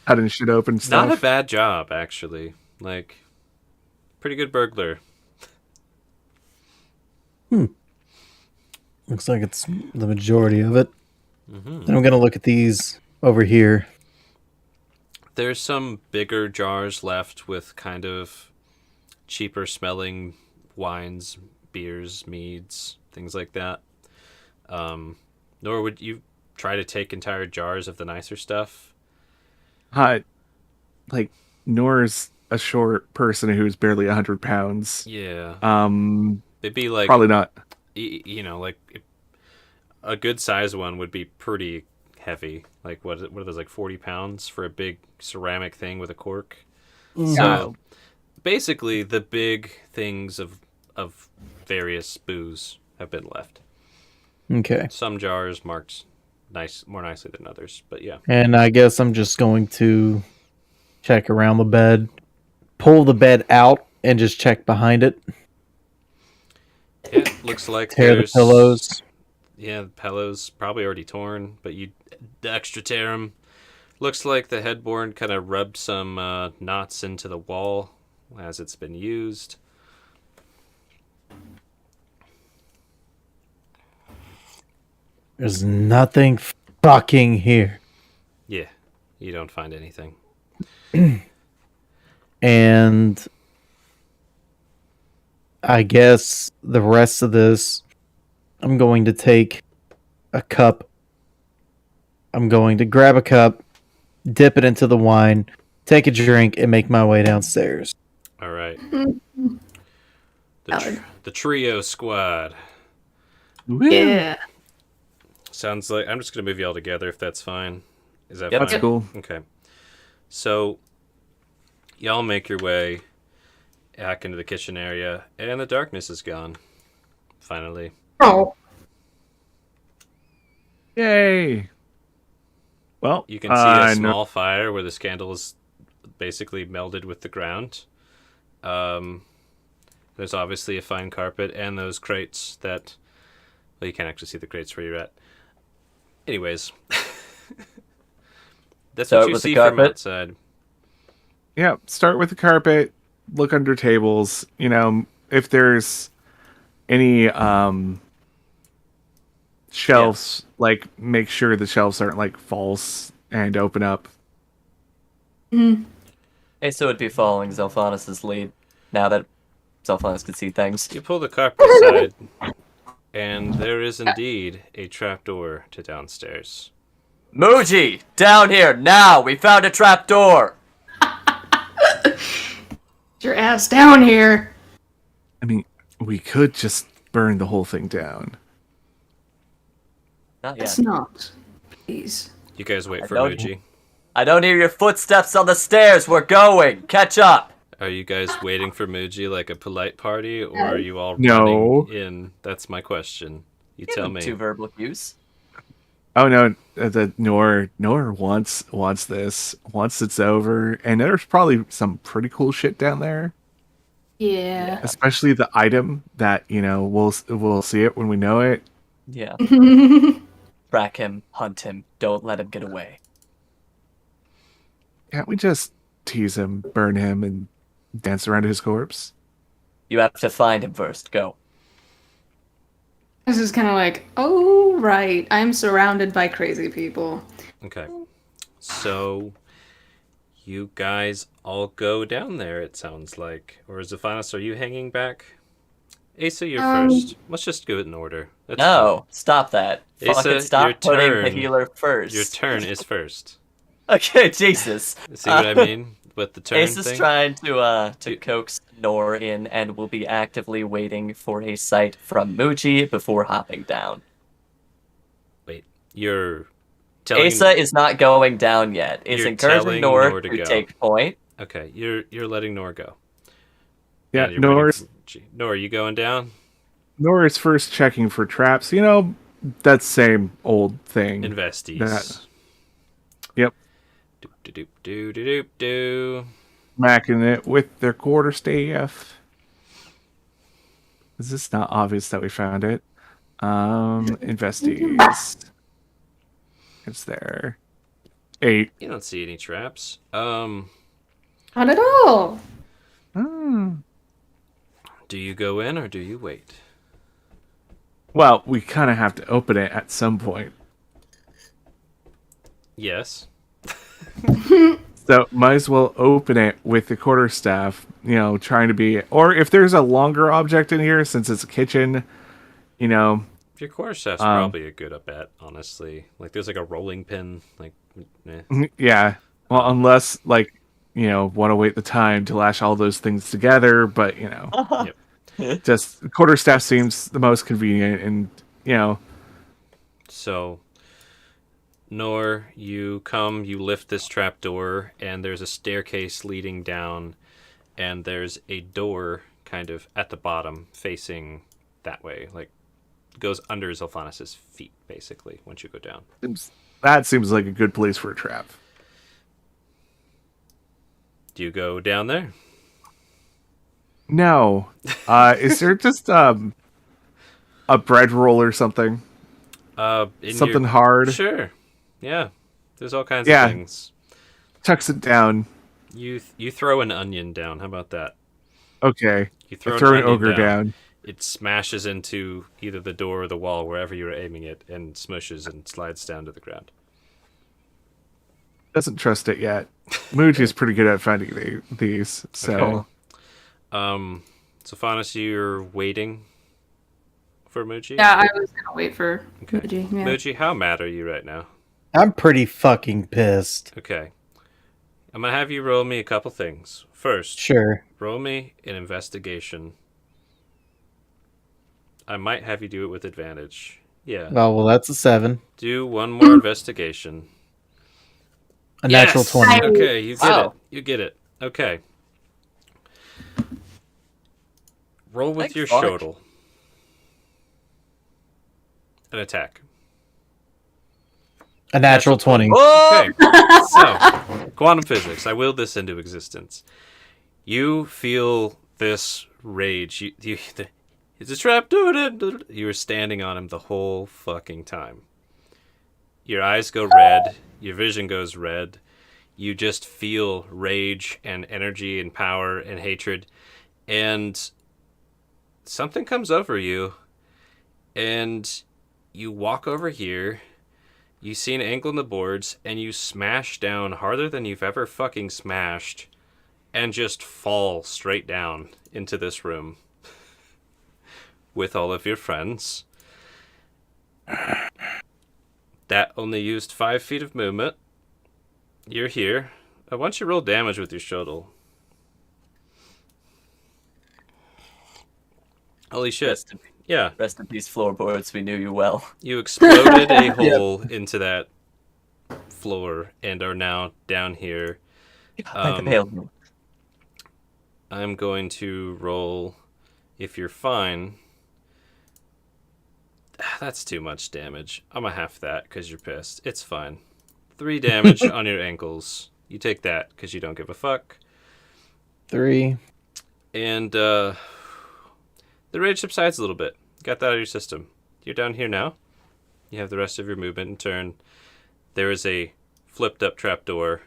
cutting shit open stuff. Not a bad job, actually. Like, pretty good burglar. Looks like it's the majority of it. Hmm. And I'm gonna look at these over here. There's some bigger jars left with kind of cheaper smelling wines, beers, meads, things like that. Nor would you try to take entire jars of the nicer stuff. Like Nora's a short person who's barely 100 pounds. Yeah. Um, They'd be like, probably not. you know, like a good size one would be pretty heavy. Like what are those, like 40 pounds for a big ceramic thing with a cork? So basically the big things of various booze have been left. Okay. Some jars marked more nicely than others, but yeah. And I guess I'm just going to check around the bed, pull the bed out, and just check behind it. It looks like Tear the there's pillows. Yeah, the pillows probably already torn, but you extra tear them. Looks like the headboard kind of rubbed some knots into the wall as it's been used. There's nothing fucking here. Yeah, you don't find anything. And I guess the rest of this, I'm going to take a cup. I'm going to grab a cup, dip it into the wine, take a drink, and make my way downstairs. All right. Valid. The trio squad. Yeah. Sounds like I'm just gonna move y'all together if that's fine. Is that Yep. fine? That's cool. Okay. So y'all make your way back into the kitchen area, and the darkness is gone. Finally. Oh. Yay! Well, You can see a no- small fire where the scandal is basically melded with the ground. There's obviously a fine carpet and those crates that... Well, you can't actually see the crates where you're at. Anyways. That's Start what you with the see from carpet. outside. Yeah, start with the carpet, look under tables, if there's any shelves, like make sure the shelves aren't like false and open up. Asa would be following Zelphanus' lead now that Zelphanus could see things. You pull the carpet aside, and there is indeed a trapdoor to downstairs. Muji, down here now! We found a trapdoor. Get your ass down here. I mean, we could just burn the whole thing down. Not yet. It's not. Please. You guys wait for don't- Muji. I don't hear your footsteps on the stairs. We're going. Catch up. Are you guys waiting for Muji like a polite party, or are you all No. running in? That's my question. You tell me. Two verbal cues. Oh no, the Nor wants this once it's over, and there's probably some pretty cool shit down there. Yeah. Especially the item that we'll see it when we know it. Yeah. Track him, hunt him. Don't let him get away. Can't we just tease him, burn him, and dance around his corpse? You have to find him first. Go. This is kind of like, oh, right. I'm surrounded by crazy people. Okay. So, you guys all go down there, it sounds like. Or Zephanus, are you hanging back? Asa, you're first. Let's just go in order. That's No, stop that. Asa, Fucking your stop putting the turn. healer fine. first. Your turn is first. Okay, Jesus. See what I mean with the turn Ace is thing? trying to You- coax Nor in and will be actively waiting for a sight from Muji before hopping down. Wait, you're telling... Asa is not going down yet. It's You're encouraging telling Nor Nor to to go. take point. Okay, you're letting Nor go. Yeah, And you're waiting Nor's for Muji. Nor, are you going down? Nor is first checking for traps. That same old thing. Investies. That- Yep. Doop, doop, doop, doop, doop, doop. smacking it with their quarterstaff. Is this not obvious that we found it? Investies. It's there. 8. You don't see any traps. Not at all. Hmm. Do you go in or do you wait? Well, we kind of have to open it at some point. Yes. So might as well open it with the quarterstaff, trying to be... Or if there's a longer object in here, since it's a kitchen, Your quarterstaff's probably a good bet, honestly. Like, there's like a rolling pin. Like, Yeah. Well, unless, want to wait the time to lash all those things together, but, Yep. just quarterstaff seems the most convenient, and, So, Nor, you lift this trap door, and there's a staircase leading down, and there's a door kind of at the bottom facing that way. Like, goes under Zolphanis' feet, basically, once you go down. that seems like a good place for a trap. Do you go down there? No. Is there just a bread roll or something? Something hard? Sure. Yeah. There's all kinds Yeah. of things. Tucks it down. You throw an onion down. How about that? Okay. You Throw throw an an onion ogre down. It smashes into either the door or the wall, wherever you were aiming it, and smushes and slides down to the ground. Doesn't trust it yet. Muji's pretty good at finding these, so... Okay. Zolphanis, you're waiting for Muji? Yeah, I was gonna wait for Okay. Muji. Yeah. Muji, how mad are you right now? I'm pretty fucking pissed. Okay. I'm going to have you roll me a couple things. First, Sure. roll me an investigation. I might have you do it with advantage. Yeah. Oh, well, that's a 7. Do one more investigation. A natural Yes! 20. Okay, you get Wow. it. You get it. Okay. Roll with Thanks, your Mark. shodel. An attack. A natural 20. Oh! Okay. So, quantum physics. I willed this into existence. You feel this rage. It's a trap. You were standing on him the whole fucking time. Your eyes go red. Your vision goes red. You just feel rage and energy and power and hatred. And something comes over you. And you walk over here. You see an angle in the boards. And you smash down harder than you've ever fucking smashed. And just fall straight down into this room. With all of your friends. That only used 5 feet of movement. You're here. I want you to roll damage with your shuttle. Holy shit. Yeah, Rest in peace, floorboards. We knew you well. you exploded a hole into that floor and are now down here. Hail. I'm going to roll, if you're fine. That's too much damage. I'm gonna half that because you're pissed. It's fine. 3 damage on your ankles. You take that because you don't give a fuck. 3. And the rage subsides a little bit. Got that out of your system. You're down here now. You have the rest of your movement and turn. There is a flipped up trapdoor.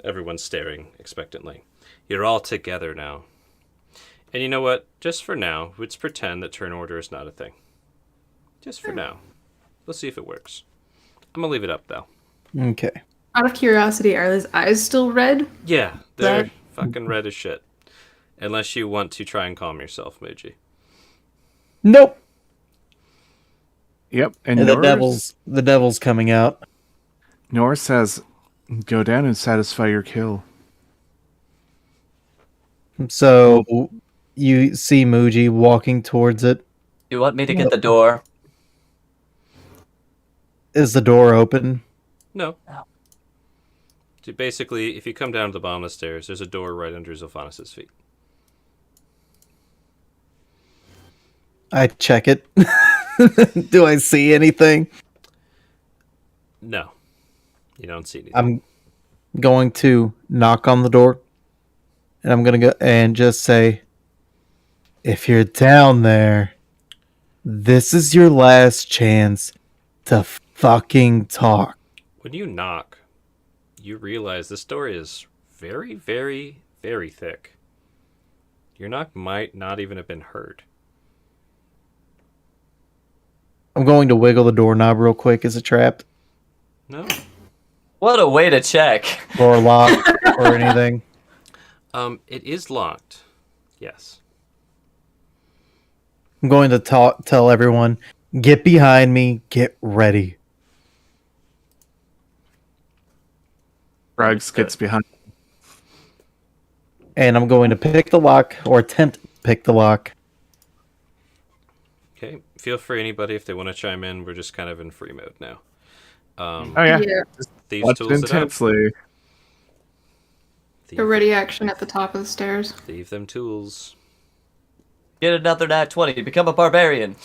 Everyone's staring expectantly. You're all together now. And you know what? Just for now, let's pretend that turn order is not a thing. Just for now. We'll see if it works. I'm gonna leave it up though. Okay. Out of curiosity, are his eyes still red? Yeah, they're That- fucking red as shit. Unless you want to try and calm yourself, Muji. Nope. Yep, and And the devil's coming out. Norris says, go down and satisfy your kill. So you see Muji walking towards it. You want me to get the door? Is the door open? No. No. So basically, if you come down to the bottom of the stairs, there's a door right under Zolphanis' feet. I check it. Do I see anything? No. You don't see anything. I'm going to knock on the door, and I'm gonna go and just say, "If you're down there, this is your last chance to fucking talk." When you knock, you realize this door is very, very, very thick. Your knock might not even have been heard. I'm going to wiggle the doorknob real quick. Is it trapped No. What a way to check. or locked or anything? It is locked. Yes. I'm going to tell everyone, "Get behind me. Get ready." Rugs gets behind. And I'm going to pick the lock or attempt to pick the lock. Okay. Feel free, anybody, if they want to chime in. We're just kind of in free mode now. Oh yeah, Thieves watched tools it up. intensely. Thieve, A ready action at the top of the stairs. thieve them tools. Get another nat 20. Become a barbarian.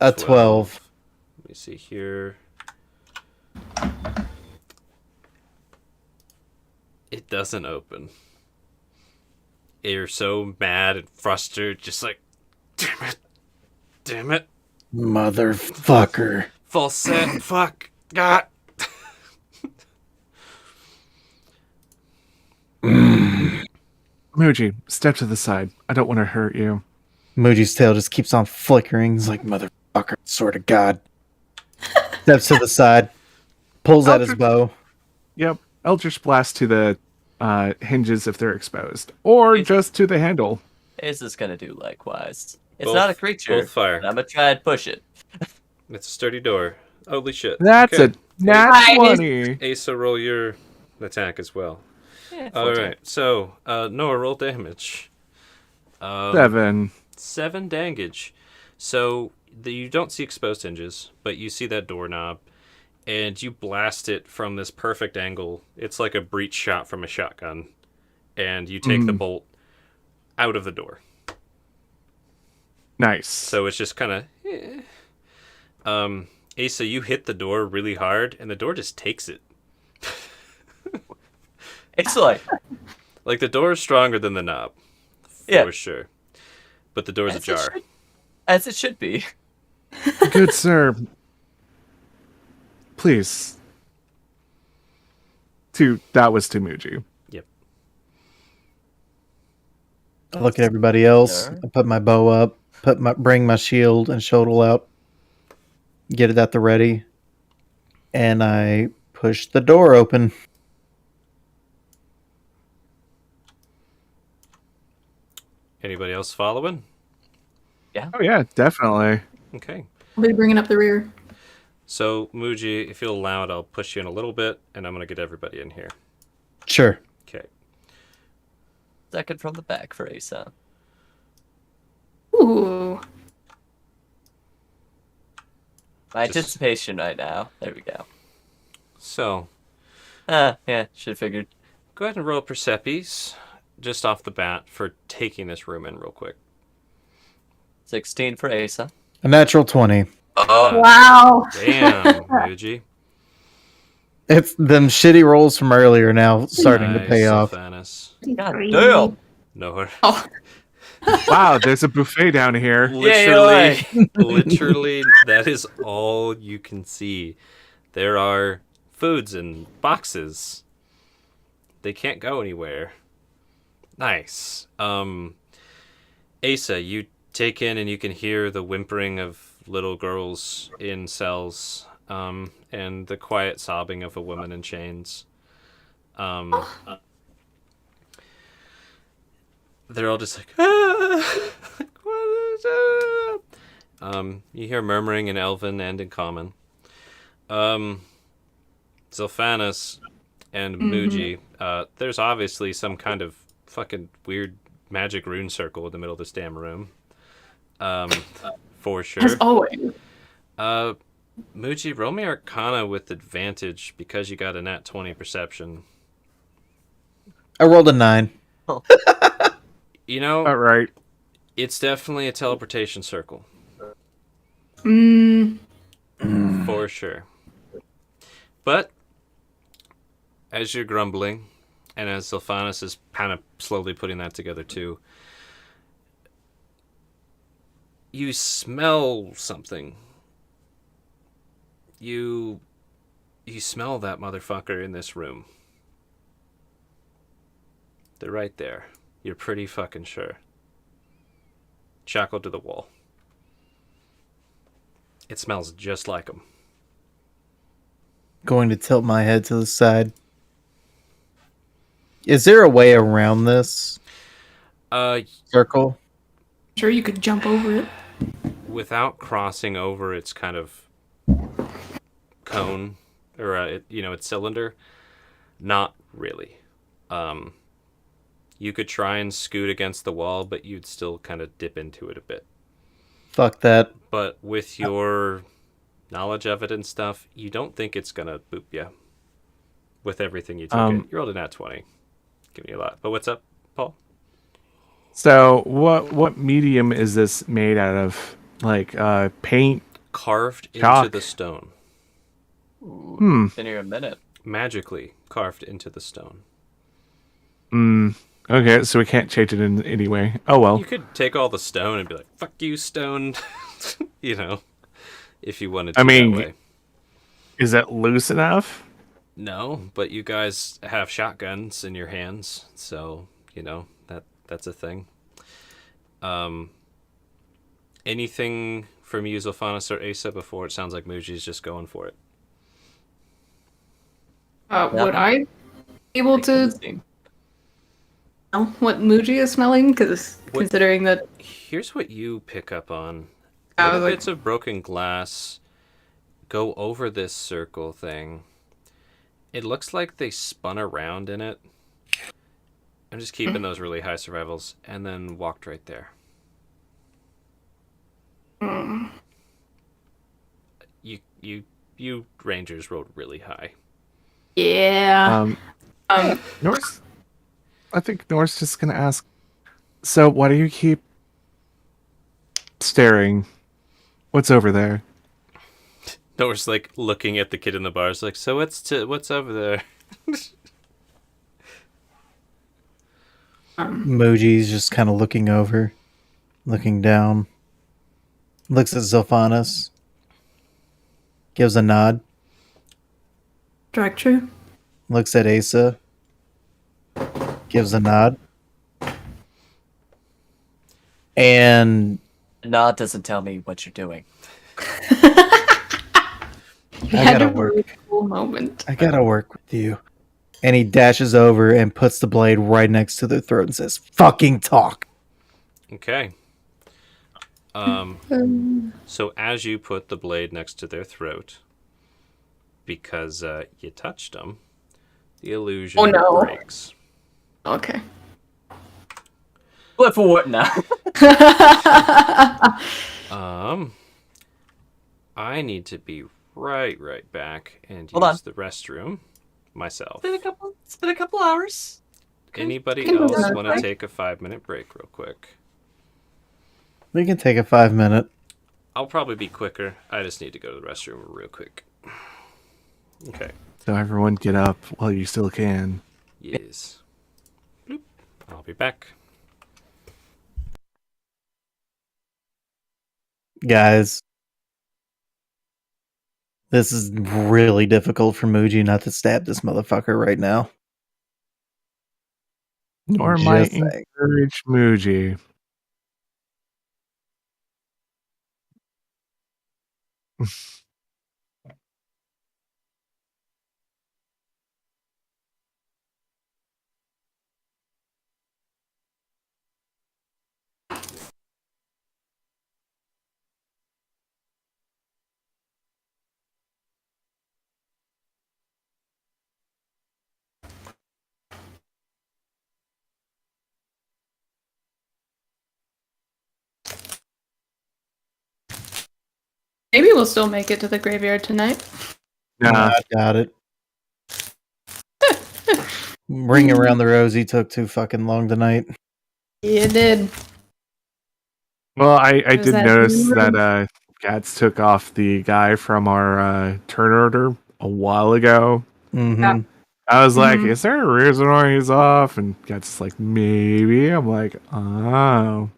A 12. Let me see here. It doesn't open. You're so mad and frustrated, just like, damn it. Damn it. Motherfucker. Full set. Fuck. God. Muji, step to the side. I don't want to hurt you. Muji's tail just keeps on flickering. He's like, "Motherfucker, swear to God." Steps to the side, pulls out his bow. Yep. Eldritch blast to the hinges if they're exposed, or just to the handle. Is this gonna do likewise? It's Both- not a creature. both fire. But I'm gonna try and push it. It's a sturdy door. Holy shit. That's Okay. a nat Nice. 20. Asa, roll your attack as well. Yeah, All 14. right. So, Noah, roll damage. 7. 7 damage. So you don't see exposed hinges, but you see that doorknob, and you blast it from this perfect angle. It's like a breech shot from a shotgun, and you take the bolt out of the door. Nice. So it's just kind of. Asa, you hit the door really hard, and the door just takes it. It's like The door is stronger than the knob, for Yeah. sure. But the door's as ajar. as it should be. Good sir. Please. That was to Muji. Yep. I look at everybody else. Sure. I put my bow up. Bring my shield and shoulder out. Get it at the ready, and I push the door open. Anybody else following? Oh yeah, definitely. Okay. I'll be bringing up the rear. So, Muji, if you'll allow it, I'll push you in a little bit, and I'm going to get everybody in here. Sure. Okay. Second from the back for Asa. Ooh. My Just- anticipation right now. There we go. So, Yeah, should have figured. go ahead and roll Percepes just off the bat for taking this room in real quick. 16 for Asa. A natural 20. Oh, Wow. damn, Muji. It's them shitty rolls from earlier now starting to pay off. Sylvanas. God damn. No, Oh, Wow, there's a buffet down here. literally, literally, that is all you can see. There are foods in boxes. They can't go anywhere. Nice. Asa, you take in and you can hear the whimpering of little girls in cells, and the quiet sobbing of a woman in chains. They're all just like, ah! Like, what is up? You hear murmuring in Elven and in Common. Zilphanis and Muji, there's obviously some kind of fucking weird magic rune circle in the middle of this damn room. For sure. as always. Muji, roll me Arcana with advantage because you got a nat 20 perception. I rolled a 9. You know, All right. it's definitely a teleportation circle. Mm, For sure. But as you're grumbling, and as Sylphanus is kind of slowly putting that together too, you smell something. You smell that motherfucker in this room. They're right there. You're pretty fucking sure. Shackled to the wall. It smells just like them. Going to tilt my head to the side. Is there a way around this circle? Sure, you could jump over it. Without crossing over its kind of cone or its cylinder, not really. You could try and scoot against the wall, but you'd still kind of dip into it a bit. Fuck that. But with your knowledge of it and stuff, you don't think it's gonna boop you. With everything you took in. You rolled a nat 20. Giving you a lot. But what's up, Paul? So what medium is this made out of? Like paint? Carved Chalk. into the stone. Hmm. In here a minute. Magically carved into the stone. Okay, so we can't change it in any way. Oh well. You could take all the stone and be like, fuck you, stone. If you wanted to that way. Is that loose enough? No, but you guys have shotguns in your hands, so, that's a thing. Anything from you, Zylphanus or Asa, before it sounds like Muji's just going for it? Would I be able to know what Muji is smelling? Because considering that Here's what you pick up on. I was Little like- bits of broken glass go over this circle thing. It looks like they spun around in it. I'm just keeping those really high survivals, and then walked right there. You Rangers rolled really high. yeah. Norse. I think Norse just gonna ask. So why do you keep staring? What's over there? Nor's like looking at the kid in the bars, like, so what's over there? Moji's just kind of looking over, looking down, looks at Zylphanus, gives a nod, Direct true. looks at Asa, gives a nod, and Nod doesn't tell me what you're doing. He I had gotta a really cool moment. I gotta work with you. And he dashes over and puts the blade right next to their throat and says, "Fucking talk." Okay. So as you put the blade next to their throat, because you touched them, the illusion breaks. Okay. Flip for what now? I need to be right back and Hold on. use the restroom myself. It's been a couple hours. Anybody Can you else do that, want to Mike? take a 5-minute break real quick? We can take a 5-minute. I'll probably be quicker. I just need to go to the restroom real quick. Okay. So everyone get up while you still can. Yes. Bloop. I'll be back. Guys, this is really difficult for Muji not to stab this motherfucker right now. Nor might Just saying. encourage Muji. Maybe we'll still make it to the graveyard tonight. Nah, I doubt it. Ring around the rosy took too fucking long tonight. Yeah, it did. well, I Was did that notice you? that Gats took off the guy from our turn order a while ago. Mm-hmm. Yeah. I was like, Mhm. is there a reason why he's off? And Guts like, maybe. I'm like, oh.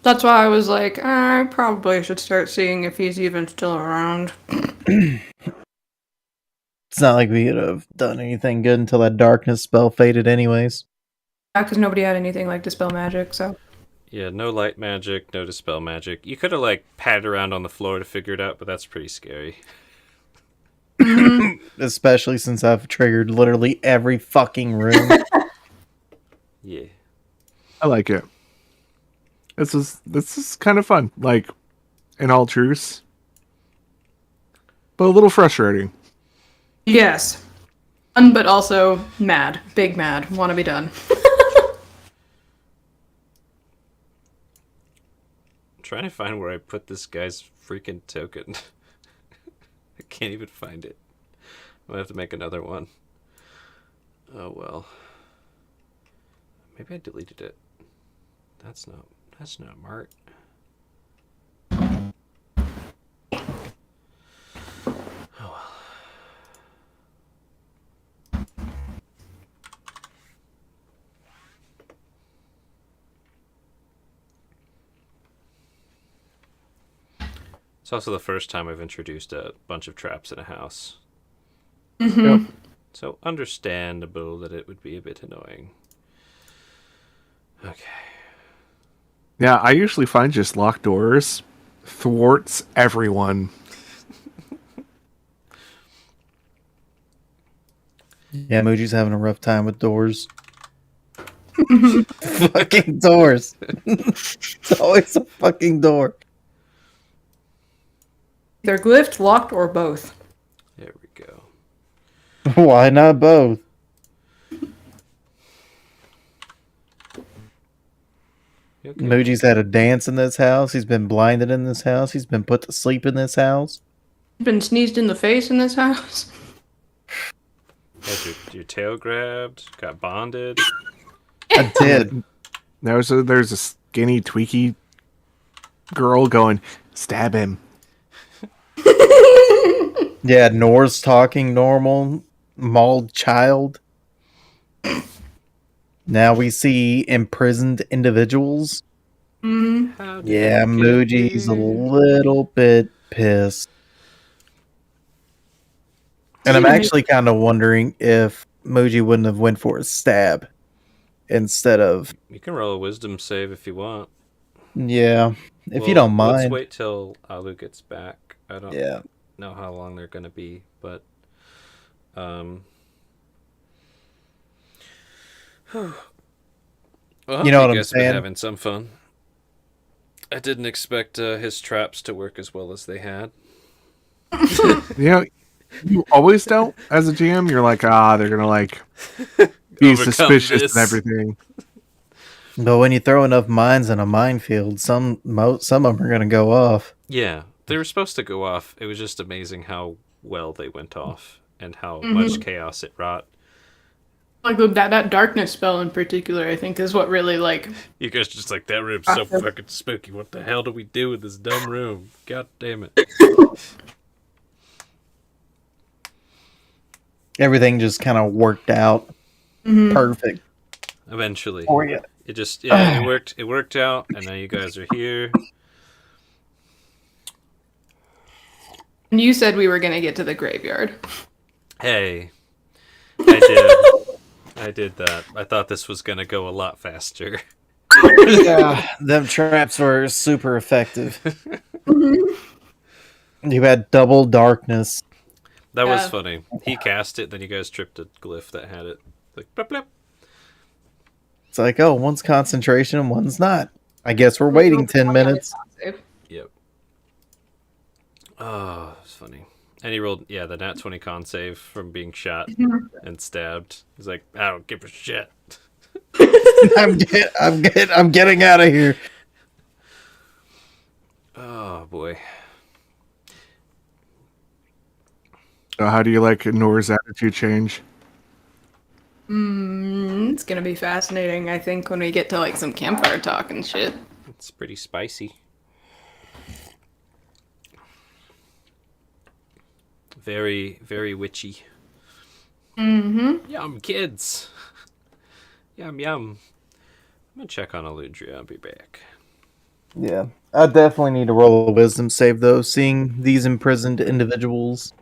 That's why I was like, I probably should start seeing if he's even still around. It's not like we could have done anything good until that darkness spell faded, anyways. Yeah, because nobody had anything like dispel magic, so. Yeah, no light magic, no dispel magic. You could have like patted around on the floor to figure it out, but that's pretty scary. Especially since I've triggered literally every fucking room. Yeah. I like it. This is kind of fun. Like, in all truth. But a little frustrating. Yes. Fun, but also mad. Big mad. Want to be done. I'm trying to find where I put this guy's freaking token. I can't even find it. I'm gonna have to make another one. Oh well. Maybe I deleted it. That's not Mart. Oh well. It's also the first time I've introduced a bunch of traps in a house. Yep. So understandable that it would be a bit annoying. Okay. Yeah, I usually find just locked doors thwarts everyone. Yeah, Muji's having a rough time with doors. Fucking doors. It's always a fucking door. Either glyphed, locked, or both. There we go. Why not both? You okay? Muji's had a dance in this house. He's been blinded in this house. He's been put to sleep in this house. Been sneezed in the face in this house. Had your tail grabbed, got bonded. I did. There's a skinny, tweaky girl going, stab him. Yeah, Nor's talking normal. Mauled child. Now we see imprisoned individuals. How did Yeah, I get Muji's a here? little bit pissed. And I'm actually kind of wondering if Muji wouldn't have went for a stab instead of, You can roll a wisdom save if you want. yeah, if you Well, don't let's mind. wait till Alu gets back. I don't Yeah. know how long they're gonna be, but well, You know what I I'm guess been saying? having some fun. I didn't expect his traps to work as well as they had. You know, you always don't, as a GM, you're like, they're gonna like be Overcome suspicious this. and everything. But when you throw enough mines in a minefield, some of them are going to go off. Yeah, they were supposed to go off. It was just amazing how well they went off and how much chaos it wrought. Like that darkness spell in particular, I think, is what really like. You guys just like, that room's so Awesome. fucking spooky. What the hell do we do with this dumb room? God damn it. Everything just kind of worked out perfect Eventually. for you. It just, yeah, it worked. It worked out, and now you guys are here. And you said we were gonna get to the graveyard. Hey, I did that. I thought this was gonna go a lot faster. Yeah, them traps were super effective. You had double darkness. That was Yeah. funny. He cast it, then you guys tripped a glyph that had it. Like, blip, blip. It's like, oh, one's concentration and one's not. I guess we're waiting 10 minutes. Yep. Oh, it's funny. And he rolled, yeah, the nat 20 con save from being shot and stabbed. He's like, I don't give a shit. I'm getting out of here. Oh boy. So how do you like Nor's attitude change? It's gonna be fascinating, I think, when we get to like some campfire talk and shit. It's pretty spicy. Very, very witchy. Mm-hmm. Yum, kids. Yum, yum. I'm gonna check on Aludria. I'll be back. Yeah. I definitely need to roll a wisdom save, though, seeing these imprisoned individuals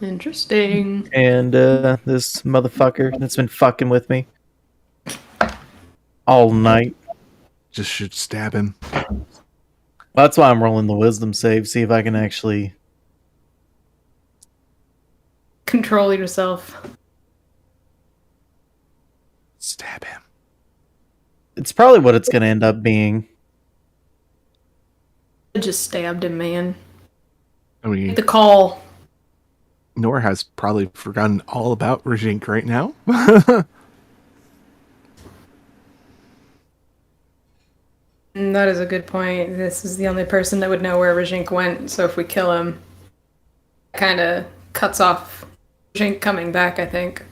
Interesting. and this motherfucker that's been fucking with me all night. Just should stab him. That's why I'm rolling the wisdom save, see if I can actually... Control yourself. Stab him. It's probably what it's going to end up being. I just stabbed him, man. I mean, The call. Nor has probably forgotten all about Rajink right now. That is a good point. This is the only person that would know where Rajink went, so if we kill him, it kind of cuts off Rajink coming back, I think.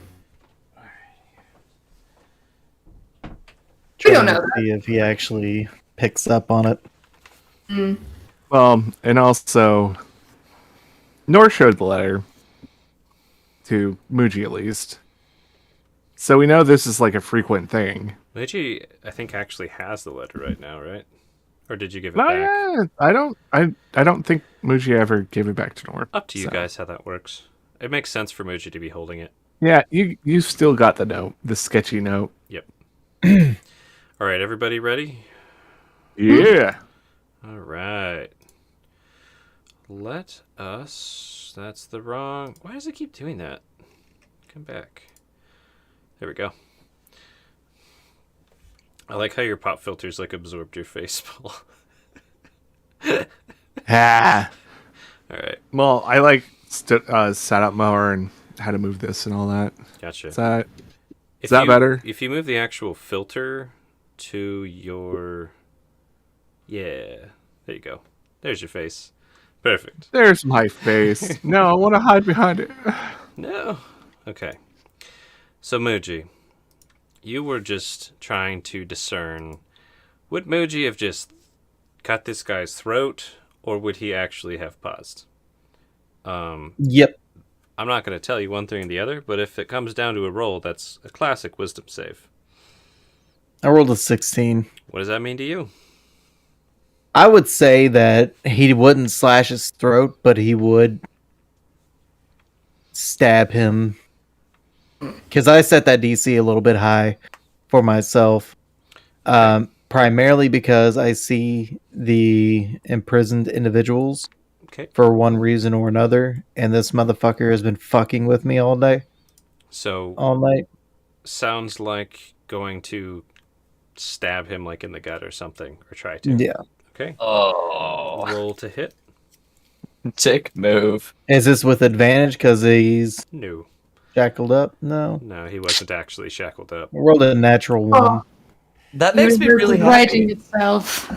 We don't know Trying to see if he actually picks up on it. Well, and also, Nor showed the letter to Muji at least, so we know this is like a frequent thing. Luigi, I think, actually has the letter right now, right? Or did you give it No, back? yeah, I don't think Muji ever gave it back to Nor. Up to you so. guys how that works. It makes sense for Muji to be holding it. Yeah, you still got the note, the sketchy note. Yep. All right, everybody ready? Yeah. All right. Let us... That's the wrong... Why does it keep doing that? Come back. There we go. I like how your pop filters like absorbed your face, Paul. Ah. All right, Well, I like sat up more and how to move this and all that. gotcha. Is that If that you- better? If you move the actual filter to your... Yeah, there you go. There's your face. Perfect. There's my face. No, I want to hide behind it. No. Okay. So, Muji, you were just trying to discern, would Muji have just cut this guy's throat, or would he actually have paused? Yep. I'm not going to tell you one thing or the other, but if it comes down to a roll, that's a classic wisdom save. I rolled a 16. What does that mean to you? I would say that he wouldn't slash his throat, but he would stab him. Because I set that DC a little bit high for myself. Primarily because I see the imprisoned individuals Okay. for one reason or another, and this motherfucker has been fucking with me all day, So, all night. sounds like going to stab him like in the gut or something, or try to. Yeah. Okay. Oh, Roll to hit. dick move. Is this with advantage because he's No. shackled up? No. No, he wasn't actually shackled up. I rolled a natural one. That makes me really writing happy. itself.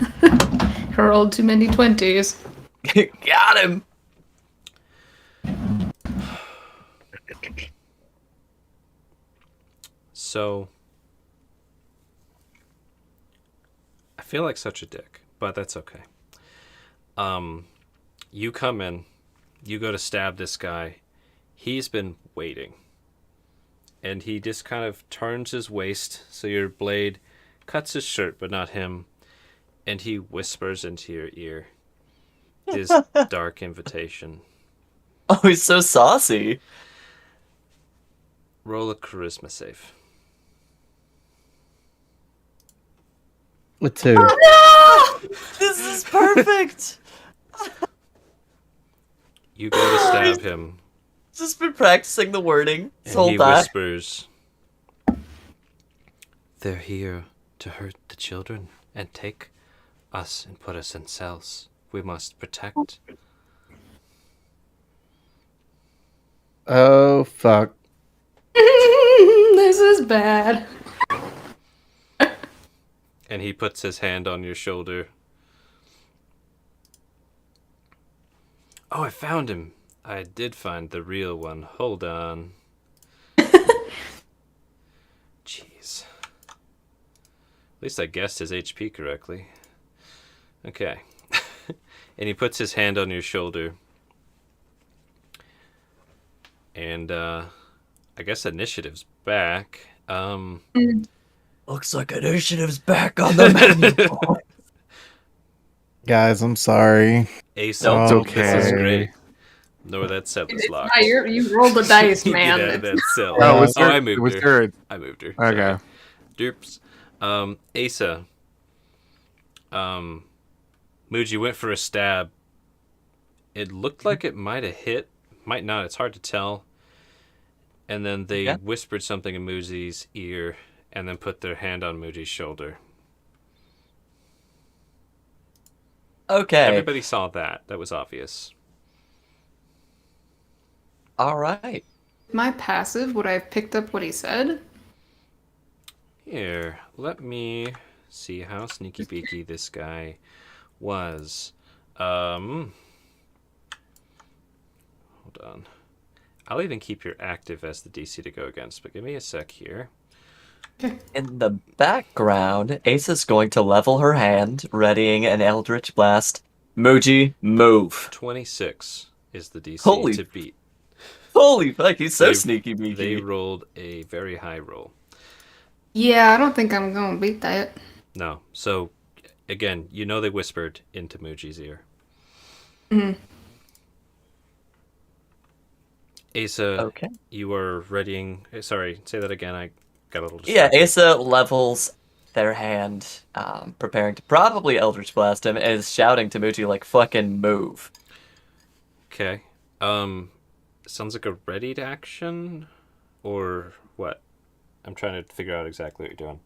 Rolled too many 20s. Got him. So, I feel like such a dick, but that's okay. You come in, you go to stab this guy. He's been waiting. And he just kind of turns his waist so your blade cuts his shirt, but not him. And he whispers into your ear his dark invitation. Oh, he's so saucy. Roll a charisma save. With 2. No! This is perfect. You go to stab him, Just been practicing the wording this and whole he time. whispers, "They're here to hurt the children and take us and put us in cells. We must protect." Oh, fuck. This is bad. And he puts his hand on your shoulder. "Oh, I found him. I did find the real one. Hold on." Jeez. At least I guessed his HP correctly. Okay. And he puts his hand on your shoulder. And I guess initiative's back. Looks like initiative's back on the menu. Guys, I'm sorry. Ace, No, it's this is okay. great. No, that cell is It's locked. not you rolled the dice, man. Yeah, It's- that cell. Oh, was there, I moved was her. there I moved her. Okay. Sorry. Doops. Asa. Muji went for a stab. It looked like it might have hit. Might not. It's hard to tell. And then they whispered something in Muji's ear and then put their hand on Muji's shoulder. Okay. Everybody saw that. That was obvious. All right. My passive, would I have picked up what he said? Here, let me see how sneaky beaky this guy was. Hold on. I'll even keep your active as the DC to go against, but give me a sec here. In the background, Asa's going to level her hand, readying an Eldritch Blast. Muji, move. 26 is the DC Holy to beat. Holy fuck, he's so They- sneaky beaky. They rolled a very high roll. Yeah, I don't think I'm going to beat that. No. So, again, you know they whispered into Muji's ear. Asa, Okay. you are readying... Sorry, say that again. I got a little Yeah, distracted. Asa levels their hand, preparing to probably Eldritch Blast him, and is shouting to Muji like, fucking move. Okay. Sounds like a readied action, or what? I'm trying to figure out exactly what you're doing.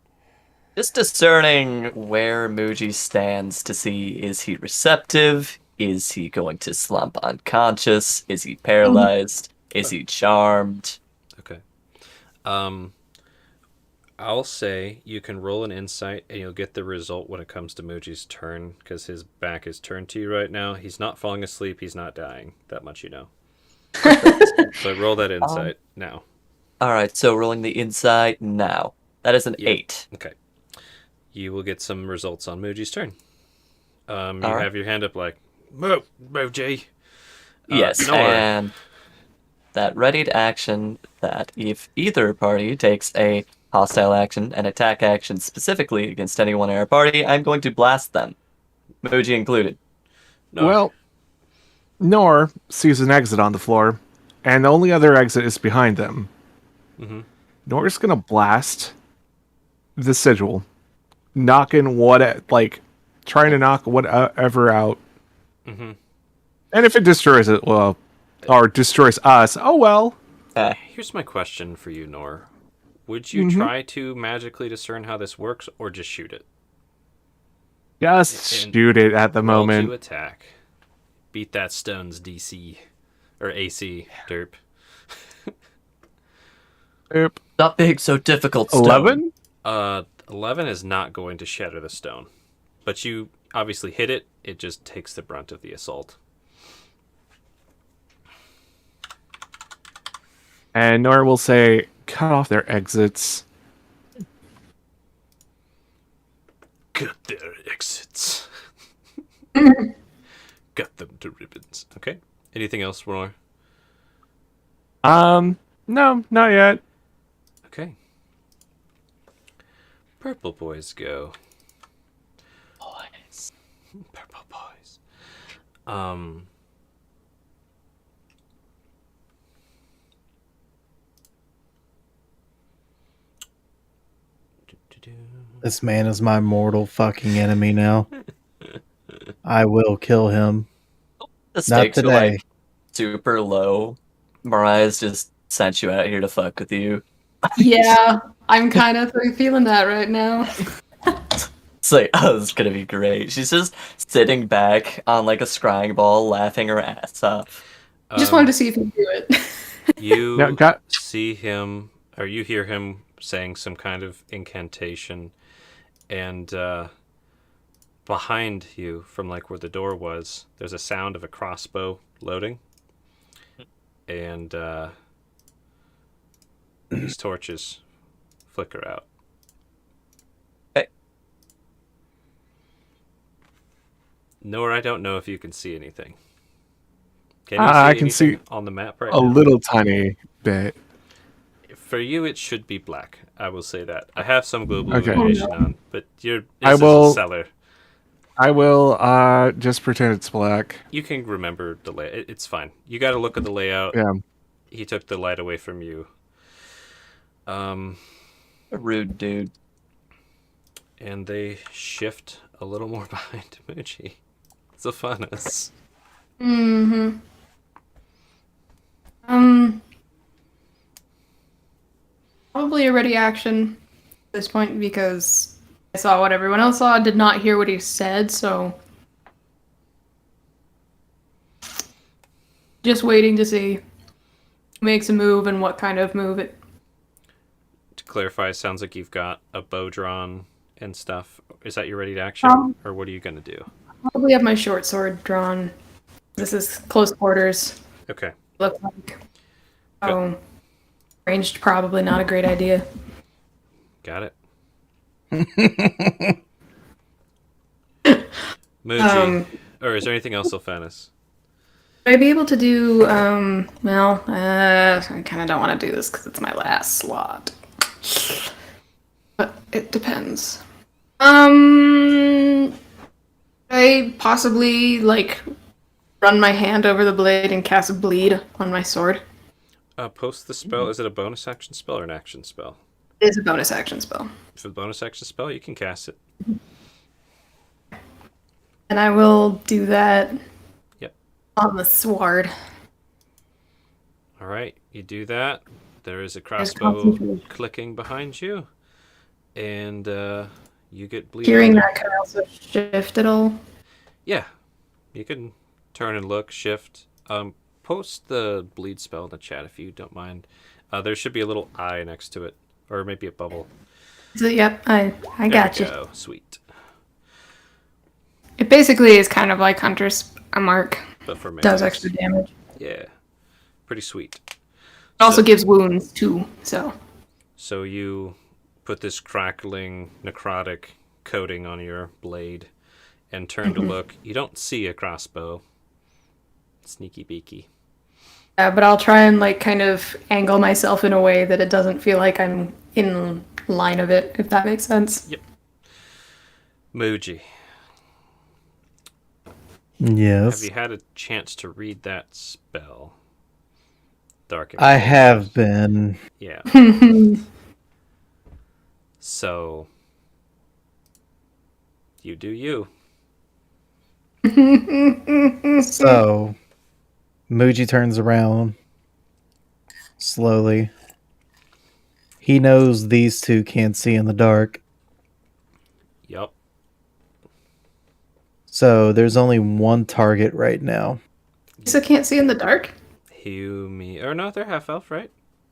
Just discerning where Muji stands to see, is he receptive? Is he going to slump unconscious? Is he paralyzed? Is he charmed? Okay. I'll say you can roll an insight, and you'll get the result when it comes to Muji's turn, because his back is turned to you right now. He's not falling asleep. He's not dying. That much you know. So roll that insight now. Alright, so rolling the insight now. That is an Yeah. 8. Okay. You will get some results on Muji's turn. You Alright. have your hand up like, move, Muji. Yes, Nora. and that readied action that if either party takes a hostile action and attack action specifically against anyone in our party, I'm going to blast them. Muji included. No. Well, Nor sees an exit on the floor, and the only other exit is behind them. Mhm. Nor's gonna blast the sigil, knocking trying to knock whatever out. Mhm. And if it destroys it, well, or destroys us, oh well. Here's my question for you, Nor. Would you try to magically discern how this works, or just shoot it? Just And shoot it at the Roll moment. to attack. Beat that stone's DC. Or AC, derp. Oop. Stop being so difficult, Stone. 11? 11 is not going to shatter the stone. But you obviously hit it, it just takes the brunt of the assault. And Nor will say, cut off their exits. Cut their exits. Cut them to ribbons. Okay. Anything else, Roy? No, not yet. Okay. Purple boys go. Boys. Purple boys. This man is my mortal fucking enemy now. I will kill him. The Not stakes are today. like super low. Mariah's just sent you out here to fuck with you. Yeah, I'm kind of feeling that right now. It's like, oh, this is gonna be great. She's just sitting back on like a scrying ball, laughing her ass off. Just wanted to see if he'd do it. You Now, see him, or you hear him saying some kind of incantation, and behind you, from like where the door was, there's a sound of a crossbow loading, and these torches flicker out. Okay. Nor, I don't know if you can see anything. Can you I can anything see on the map right A now? little tiny bit. For you, it should be black. I will say that. I have some global Okay. illumination on, but you're I this will- is a seller. I will just pretend it's black. You can remember the layout. It's fine. You got to look at the layout. Yeah. He took the light away from you. A rude dude. And they shift a little more behind Muji. Zephanus. Mm-hmm. Probably a ready action at this point because I saw what everyone else saw, did not hear what he said, so just waiting to see who makes a move and what kind of move it. To clarify, it sounds like you've got a bow drawn and stuff. Is that your ready to action? Or what are you going to do? Probably have my short sword drawn. This is close quarters. Okay. Looks like. So ranged, probably not a great idea. Got it. Muji. Or is there anything else, Zephanus? Would I be able to do, I kind of don't want to do this because it's my last slot. But it depends. I possibly, run my hand over the blade and cast bleed on my sword. Post the spell. Is it a bonus action spell or an action spell? It is a bonus action spell. For the bonus action spell, you can cast it. And I will do that Yep. on the sword. All right, you do that. There is a crossbow concentration. clicking behind you, and you get bleed. Hearing that, can I also shift at all? Yeah, you can turn and look, shift. Post the bleed spell in the chat if you don't mind. There should be a little eye next to it, or maybe a bubble. So, yep, I There got we you. go. Sweet. It basically is kind of like Hunter's Mark. But for Does melee. extra damage. Yeah, pretty sweet. It also So- gives wounds too, so. So you put this crackling necrotic coating on your blade and turn to look. You don't see a crossbow. Sneaky beaky. Yeah, but I'll try and kind of angle myself in a way that it doesn't feel like I'm in line of it, if that makes sense. Muji, Yes. have you had a chance to read that spell? Dark. I Impulse. have been. Yeah. So you do you. So, Muji turns around slowly. He knows these two can't see in the dark. Yup. So, there's only one target right now. So can't see in the dark? You, me, or no? They're half elf, right?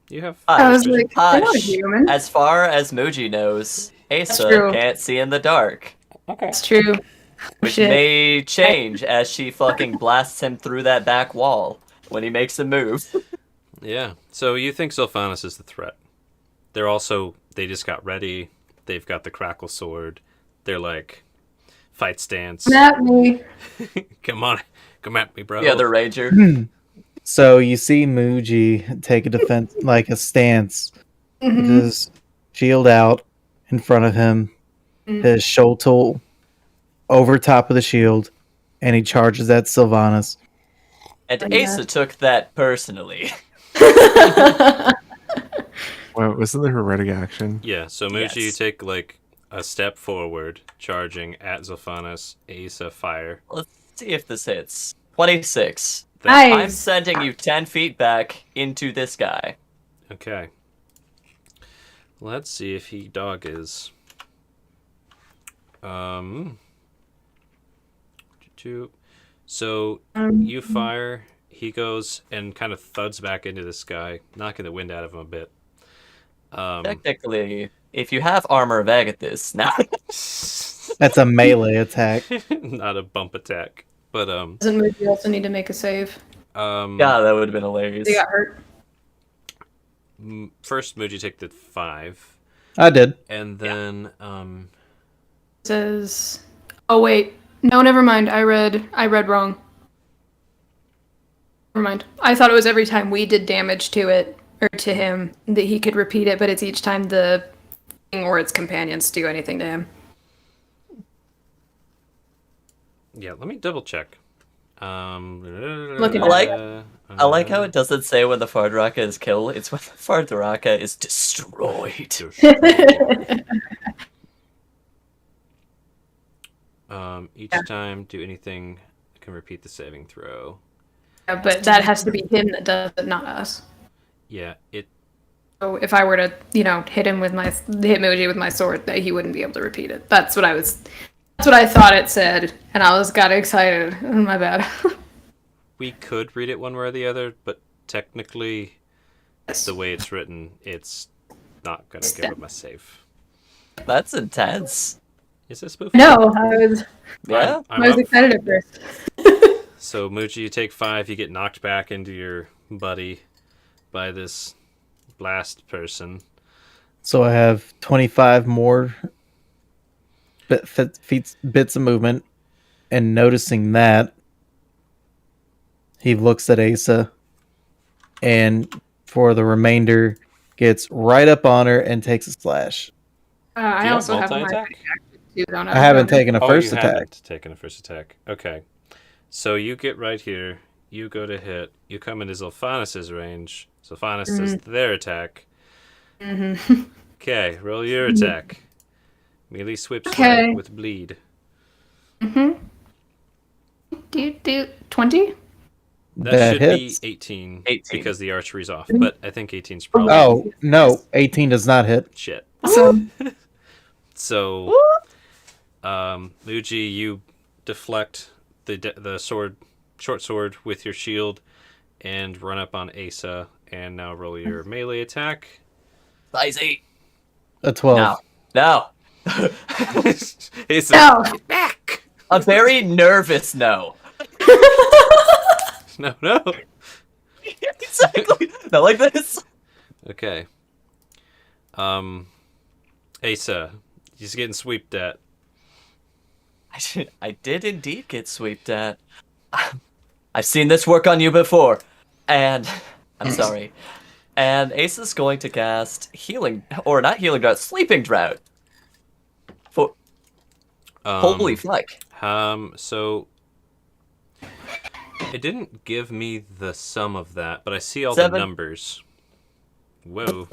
You have. I was vision. like, they're not a Hush. human. As far as Muji knows, Asa true. can't see in the dark. That's true. Which Shit. may change as she fucking blasts him through that back wall when he makes a move. Yeah. So you think Zephanus is the threat? They just got ready. They've got the crackle sword. They're like, fight stance. Not me. Come on, come at me, bro. The other ranger. So, you see Muji take a defense, like a stance, with his shield out in front of him, his shoal tool over top of the shield, and he charges at Sylvanas. And Yeah. Asa took that personally. Well, wasn't there a ready action? Yeah. So Muji, you Yes. take like a step forward, charging at Zephanus. Asa fire. Let's see if this hits. 26. That- I'm Nice. sending you 10 feet back into this guy. Okay. Let's see if he dog is. So you fire. He goes and kind of thuds back into this guy, knocking the wind out of him a bit. Technically, if you have armor of Agathis, now That's a melee attack. Not a bump attack, but Doesn't Moody also need to make a save? God, that would have been hilarious. They got hurt. First Muji take the 5, I did. and then Says, oh wait, no, never mind. I read wrong. Never mind. I thought it was every time we did damage to it, or to him that he could repeat it, but it's each time the thing or its companions do anything to him. Yeah, let me double check. Look at I like how it doesn't say when the Fardaraka is killed. It's when the Fardaraka is destroyed. Each time, do anything that can repeat the saving throw. Yeah, but that has to be him that does it, not us. Yeah, it. So if I were to, hit him with hit Muji with my sword, that he wouldn't be able to repeat it. That's what I thought it said, and I got excited. My bad. We could read it one way or the other, but technically, the way it's written, it's not gonna give him a save. That's intense. Is this spoof? No, I was Yeah. I'm I was up. excited at first. So Muji, you take 5. You get knocked back into your buddy by this blast person. So I have 25 more bits of movement, and noticing that, he looks at Asa, and for the remainder, gets right up on her and takes a slash. I you also have have my multi-attack? too, don't I haven't taken a first you attack. haven't taken a first attack. Okay. So you get right here. You go to hit. You come into Zilphanis' range. Zilphanis does their attack. Mm-hmm. Okay, roll your attack. Melee swift Okay. strike with bleed. Mm-hmm. Do 20? That should hits. be 18, 18. because the archery's off, but I think 18's probably Oh, no. 18 does not hit. shit. So So, Muji, you deflect the short sword with your shield, and run up on Asa, and now roll your melee attack. Size 8. A 12. No. Asa, no. get back! A very nervous no. No. Exactly. Not like this. Okay. Asa, he's getting sweeped at. I did indeed get sweeped at. I've seen this work on you before. And I'm sorry. And Asa's going to cast healing, or not healing drought, sleeping drought. For holy fuck. So it didn't give me the sum of that, but I see all 7. the numbers. Whoa.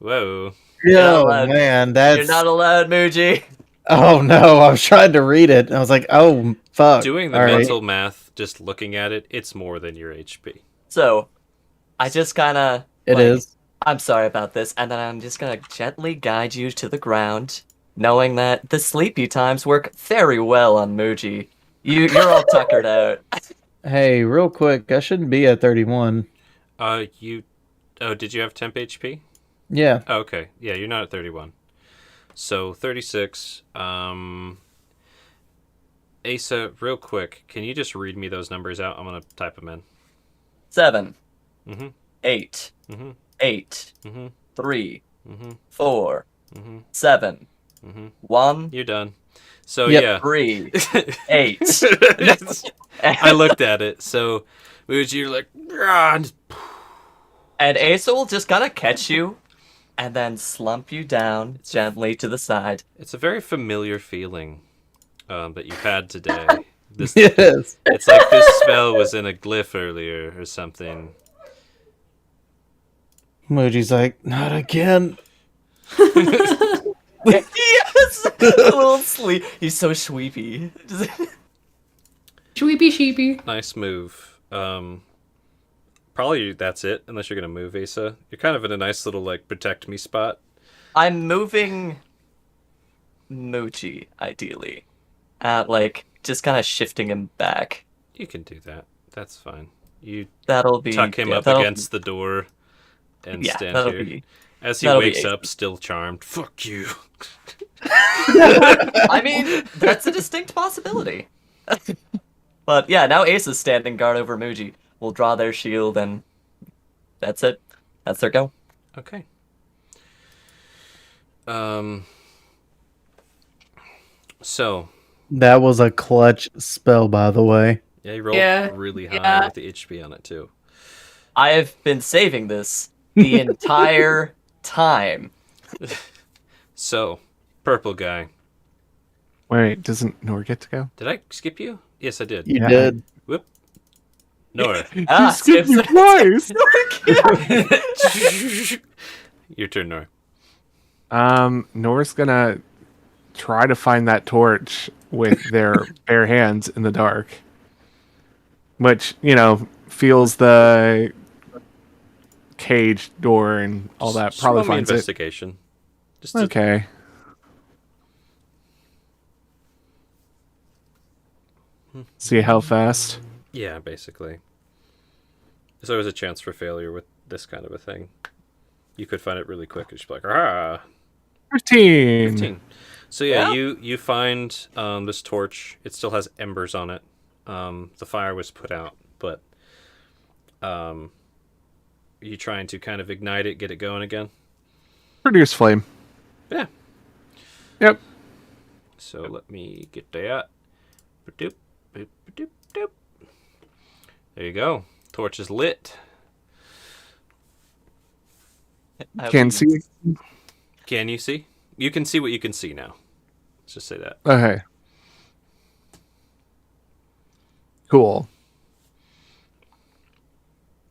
Whoa. Oh, allowed. man. You're That's. not allowed, Muji. Oh, no. I was trying to read it. I was like, oh, fuck. Doing the All right. mental math, just looking at it, it's more than your HP. So, I just kind of. It is. I'm sorry about this, and then I'm just gonna gently guide you to the ground, knowing that the sleepy times work very well on Muji. You're all tuckered out. Hey, real quick. I shouldn't be at 31. Did you have temp HP? Yeah. Oh, okay. Yeah, you're not at 31. So 36. Asa, real quick, can you just read me those numbers out? I'm gonna type them in. 7, Mhm. 8, Mhm. 8, Mhm. 3, Mhm. 4, Mhm. 7, Mhm. 1, You're done. So Yep. yeah. 3, 8. I looked at it. So Muji, you're like, "Ah," and And Asa will just kind of catch you, and then slump you down gently to the side. it's a very familiar feeling that you've had today. This, It is. it's like this spell was in a glyph earlier or something. Muji's like, not again. Yes! A little sleep. He's so sweepy. Sweepy sheepy. Nice move. Probably that's it, unless you're gonna move, Asa. You're kind of in a nice little like protect me spot. I'm moving Muji, ideally. Like, just kind of shifting him back. You can do that. That's fine. You That'll be... tuck him yeah, up that'll- against the door and Yeah, stand that'll here. be... As he that'll be wakes Asa. up, still charmed. Fuck you. I mean, that's a distinct possibility. But yeah, now Ace is standing guard over Muji. Will draw their shield, and that's it. That's their go. Okay. So That was a clutch spell, by the way. yeah, you rolled Yeah, really high yeah. with the HP on it too. I have been saving this the entire time. So, purple guy. Wait, doesn't Nor get to go? Did I skip you? Yes, I did. You Yeah. did. Whoop. Nora. Ah, You skipped me skips. twice. Your turn, Nora. Nor's gonna try to find that torch with their bare hands in the dark. Which, feels the cage door and all that. Just Probably roll me finds it. investigation. Just to- Okay. See how fast? Yeah, basically. There's always a chance for failure with this kind of a thing. You could find it really quick and just be like, ah, 15. 15. So yeah, Yeah. you find this torch. It still has embers on it. The fire was put out, but you trying to kind of ignite it, get it going again? Produce flame. Yeah. Yep. So let me get that. Ba-doop, boop, ba-doop, doop. There you go. Torch is lit. Can see. Can you see? You can see what you can see now. Let's just say that. Okay. Cool.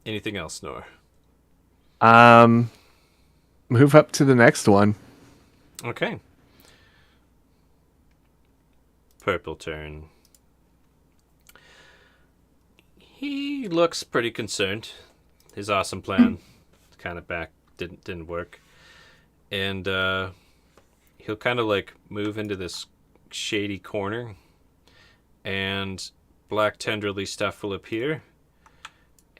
Anything else, Nor? Move up to the next one. Okay. Purple turn. He looks pretty concerned. His awesome plan kind of didn't work. And he'll kind of like move into this shady corner, and black tenderly stuff will appear.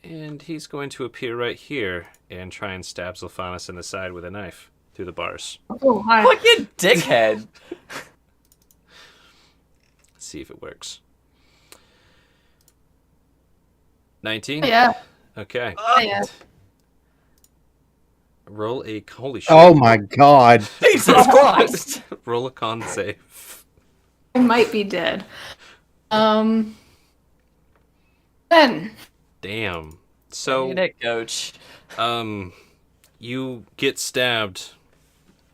And he's going to appear right here and try and stab Zilphanis in the side with a knife through the bars. Oh, hi. Look, you dickhead. See if it works. 19? Yeah. Okay. Yeah. Roll a holy shit. Oh my god. Jesus Christ. Roll a con save. I might be dead. 10. Damn. So Ain't it, coach? you get stabbed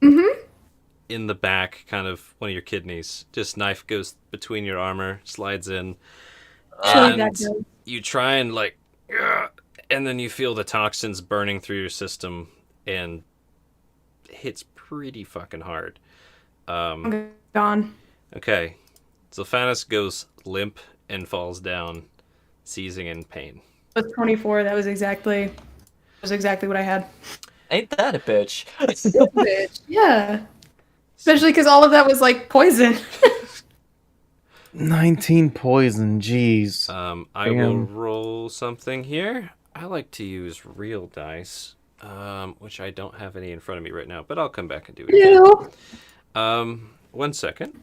in the back, kind of one of your kidneys. Just knife goes between your armor, slides in. Surely And that goes. you try and like, and then you feel the toxins burning through your system, and it hits pretty fucking hard. I'm gone. Okay, Zilphanis goes limp and falls down, seizing in pain. It was 24. That was exactly what I had. Ain't that a bitch? Bitch. Yeah. Especially because all of that was like poison. 19 poison, jeez. I will Damn. roll something here. I like to use real dice, which I don't have any in front of me right now, but I'll come back and do it again. Ew. 1 second.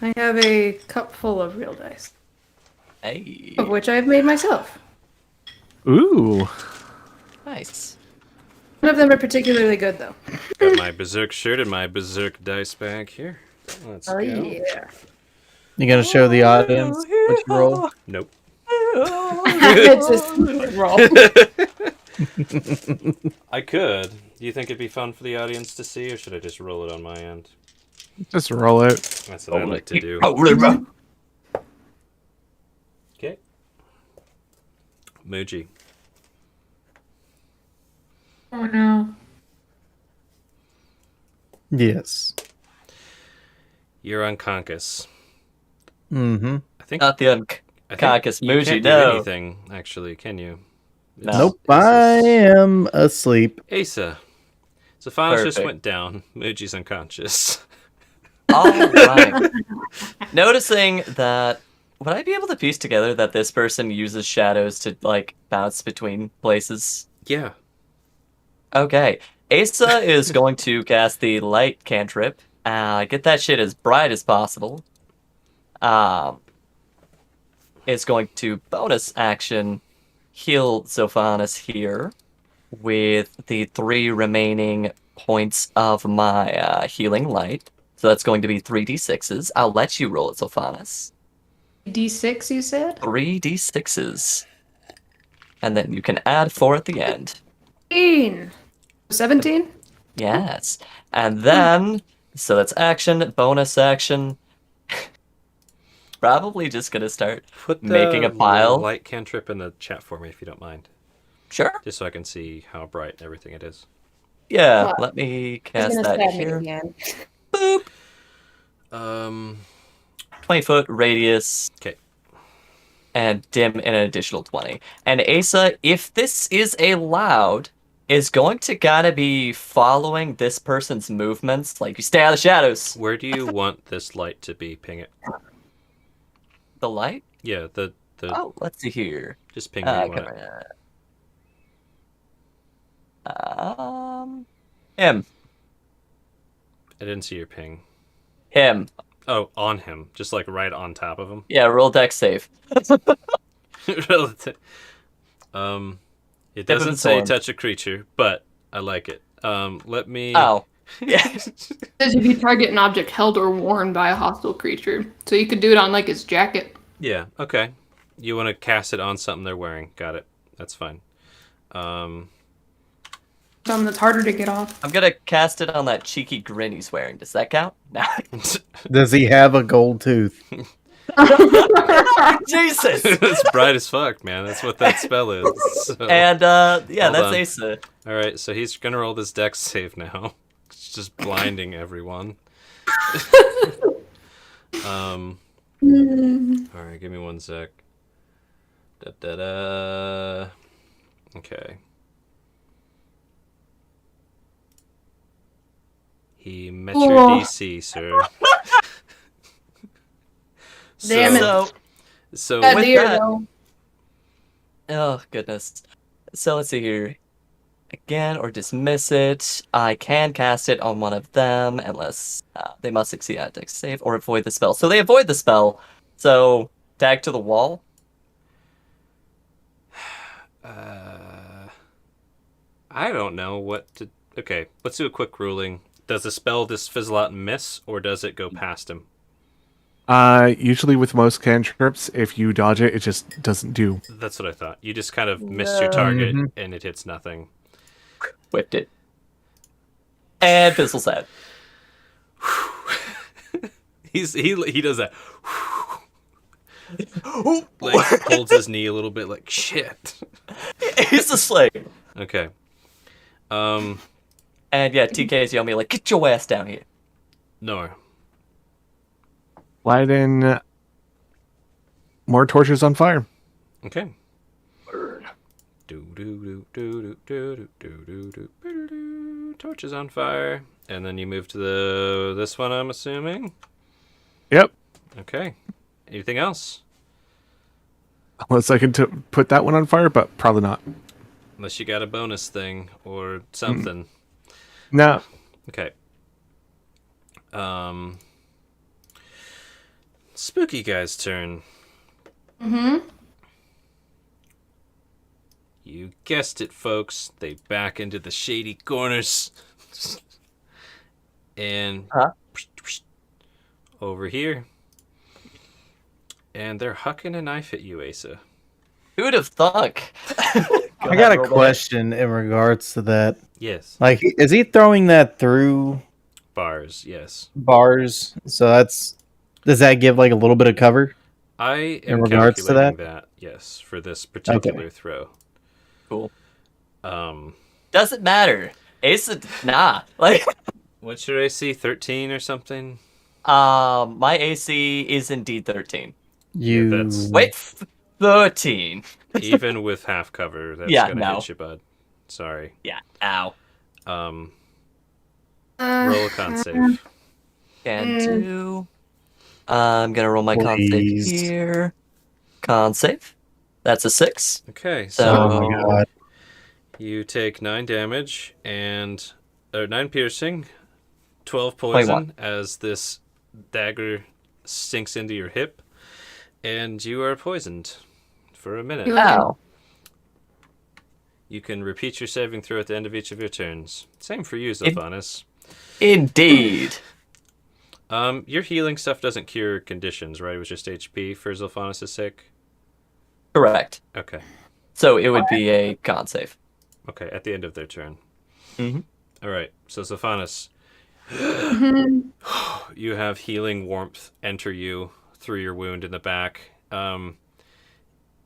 I have a cup full of real dice, Hey, of which I have made myself. Ooh. nice. None of them are particularly good, though. Got my Berserk shirt and my Berserk dice bag here. Let's Oh, go. yeah. You gonna show the audience what you roll? Nope. It's a stupid roll. I could. Do you think it'd be fun for the audience to see, or should I just roll it on my end? Just roll it. That's what I like to do. Okay. Muji. Oh, no. Yes. You're unconscious. Mm-hmm. I think. Not the I think unconscious you Muji, can't do no. anything, actually, can you? No. Nope, I am asleep. Asa. Zilphanis just Perfect. went down. Muji's unconscious. All right. Noticing that, would I be able to piece together that this person uses shadows to like bounce between places? Yeah. Okay. Asa is going to cast the light cantrip. Get that shit as bright as possible. It's going to bonus action heal Zilphanis here with the 3 remaining points of my healing light. So that's going to be 3d6s. I'll let you roll it, Zilphanis. D6, you said? 3d6s. and then you can add 4 at the end. 17. Yes. And then, so that's action, bonus action. Probably just gonna start Put the making a pile. light cantrip in the chat for me if you don't mind, Sure. just so I can see how bright everything it is. Yeah, What? let me He's cast gonna that stab me here. again. Boop. 20-foot radius. 'Kay. And dim an additional 20. And Asa, if this is allowed, is going to gotta be following this person's movements. Like, you stay out of the shadows. Where do you want this light to be? Ping it. The light? Yeah, the Oh, let's see here. just ping where you want Come it. on. Him. I didn't see your ping. Him. Oh, on him, just like right on top of him. Yeah, roll dex save. Relative. It Tip of doesn't the say sword. touch a creature, but I like it. Let me. Oh. Yeah. It says if you target an object held or worn by a hostile creature. So you could do it on like his jacket. Yeah. Okay. You want to cast it on something they're wearing? Got it. That's fine. Something that's harder to get off. I'm gonna cast it on that cheeky grin he's wearing. Does that count? Nah. Does he have a gold tooth? Jesus! It's bright as fuck, man. That's what that spell is. So. And, yeah, Hold that's on. Asa. All right, so he's gonna roll this dex save now. It's just blinding everyone. All right, give me one sec. Da da da. Okay. He met your Oh. DC, sir. Damn it. So, So Bad with deer, that- though. oh, goodness. So let's see here. Again, or dismiss it. I can cast it on one of them, unless they must succeed at dex save, or avoid the spell. So they avoid the spell. So, tag to the wall. I don't know what to. Okay, let's do a quick ruling. Does the spell just fizzle out and miss, or does it go past him? Usually with most cantrips, if you dodge it, it just doesn't do. That's what I thought. You just kind of missed your target, and it hits nothing. Whipped it. And Fizzle's head. He does that. Like holds his knee a little bit, like shit. He's a slave. Okay. And yeah, TK's yelling me like, get your ass down here. No. Light in more torches on fire. Okay. Torches on fire, and then you move to this one. I'm assuming. Yep. Okay. Anything else? Unless I can put that one on fire, but probably not. Unless you got a bonus thing or something. No. Okay. Spooky guy's turn. Mm-hmm. You guessed it, folks. They back into the shady corners. And Huh? over here. And they're hucking a knife at you, Asa. Who'd have thunk? I got a question in regards to that. Yes. Like, is he throwing that through Bars, yes. bars? So does that give like a little bit of cover? I am In regards to calculating that, yes, for this particular Okay. throw. Cool. Um, Doesn't matter. Asa, nah. Like, what's your AC? 13 or something? my AC is indeed 13. You that's- Wait, 13. Even with half cover, that's Yeah, gonna no. hit you, bud. Sorry. Yeah, ow. Roll a con save. Can do. I'm gonna roll my con save Please. here. Con save. That's a 6. Okay, So- so Oh my god. you take 9 damage and 9 piercing, 12 21. poison as this dagger sinks into your hip, and you are poisoned for a minute. You- Ow. You can repeat your saving throw at the end of each of your turns. Same for you, Zophanis. Indeed. Your healing stuff doesn't cure conditions, right? It was just HP for Zophanis' sake? Correct. Okay. So it would be a con save. Okay, at the end of their turn. Mhm. All right. So Sophanis, Mhm. you have healing warmth enter you through your wound in the back.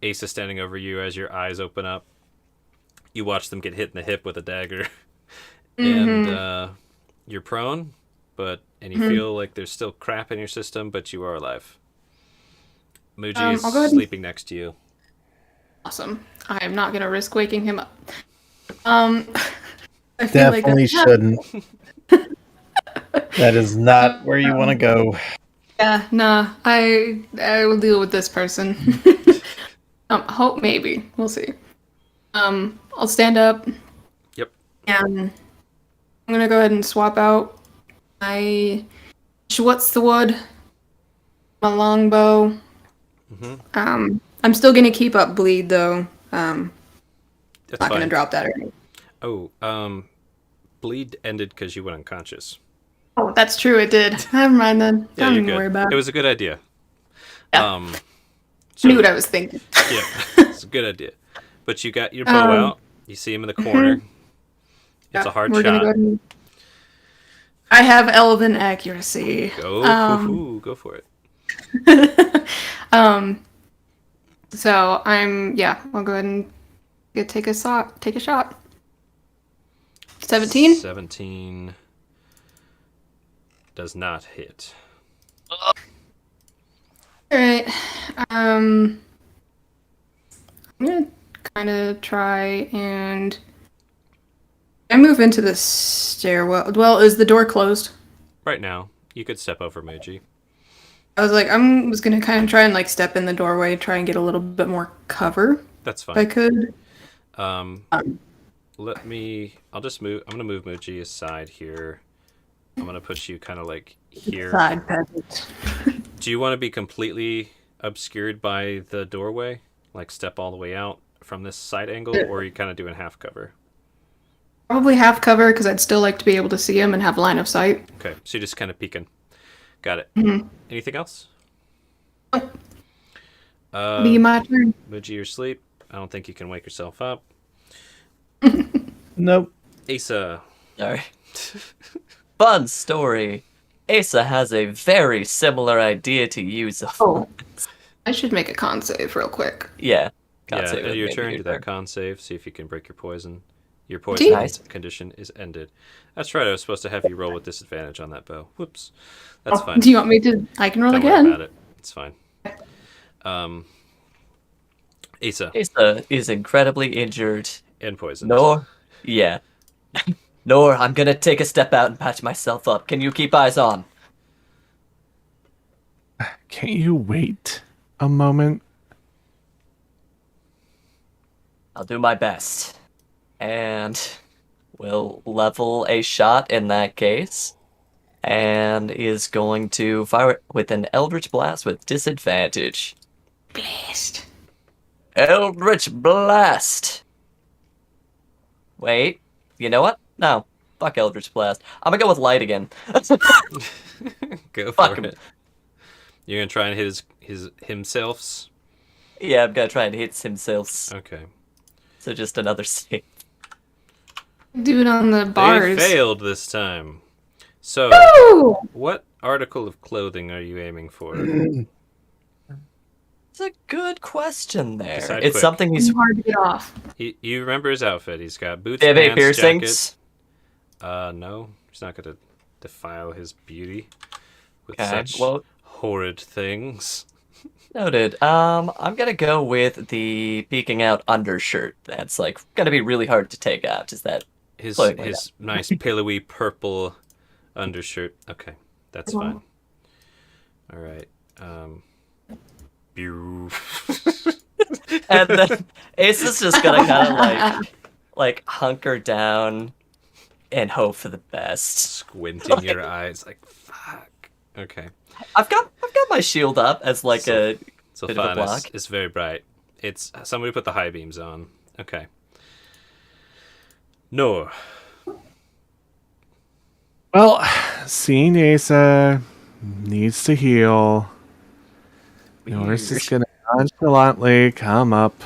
Ace is standing over you as your eyes open up. You watch them get hit in the hip with a dagger, and you're prone, and you feel like there's still crap in your system, but you are alive. Muji is I'll go ahead and- sleeping next to you. Awesome. I am not gonna risk waking him up. I feel like Definitely that's- shouldn't. That is not where you want to go. Yeah, nah. I will deal with this person. Hope maybe. We'll see. I'll stand up. Yep. And I'm gonna go ahead and swap out my what's the wood? My longbow. I'm still gonna keep up bleed though. That's Not fine. gonna drop that or anything. Oh, bleed ended because you went unconscious. Oh, that's true. It did. Never mind then. Yeah, Don't you're even worry good. about It it. was a good idea. Yeah. So, Knew what I was thinking. yeah, it's a good idea. But you got your bow out. You see him in the corner. It's a hard We're gonna shot. go ahead and... I have elven accuracy. Go, go for it. So I'll go ahead and take a shot. 17? 17 does not hit. Alright. I'm gonna kind of try and I move into the stairwell. Well, is the door closed? Right now, you could step over Meiji. I was gonna kind of try and like step in the doorway, try and get a little bit more cover That's if I fine. could. I'll just move. I'm gonna move Muji aside here. I'm gonna put you kind of like here. Side peasant. Do you want to be completely obscured by the doorway? Like step all the way out from this side angle, or are you kind of doing half cover? Probably half cover because I'd still like to be able to see him and have line of sight. Okay, so you're just kind of peeking. Got it. Anything else? Be my turn. Muji, you're asleep. I don't think you can wake yourself up. Nope. Asa. Sorry. Fun story. Asa has a very similar idea to you, so Oh, I should make a con save real quick. yeah. Yeah, Can't say that your maybe turn. your Do that turn. con save. See if you can break your poison. Your poison Nice. condition is ended. That's right. I was supposed to have you roll with disadvantage on that bow. Whoops. That's fine. Do you want me to? I can roll Don't worry again. about it. It's fine. Asa Asa is incredibly injured. and poison. Nor, yeah. Nor, I'm gonna take a step out and patch myself up. Can you keep eyes on? Can't you wait a moment? I'll do my best. And we'll level a shot in that case. And is going to fire it with an Eldritch Blast with disadvantage. Blast. Eldritch Blast! Wait, you know what? No. Fuck Eldritch Blast. I'm gonna go with light again. Go Fuck for him. it. You're gonna try and hit his himself's. Yeah, I'm gonna try and hit himself. Okay. So just another save. Do it on the They bars. failed this time. So, Ooh! what article of clothing are you aiming for? It's a good question there. Decide It's quick. something he's. It's hard to get off. You remember his outfit? He's got boots, They have eight pants, piercings. jacket. No, he's not gonna defile his beauty with Okay, such well, horrid things. noted. I'm gonna go with the peeking out undershirt. That's like gonna be really hard to take out. Is that? His Clothing like his nice pillowy purple undershirt. Okay, that's fine. All right. Bew. And then Ace is just gonna kind of like hunker down and hope for the best. Squinting your eyes like fuck. Okay. I've got my shield up as like So- a So bit of a fine. block. It's very bright. It's somebody put the high beams on. Okay. No. Well, seeing Asa needs to heal. Norris is gonna nonchalantly come up,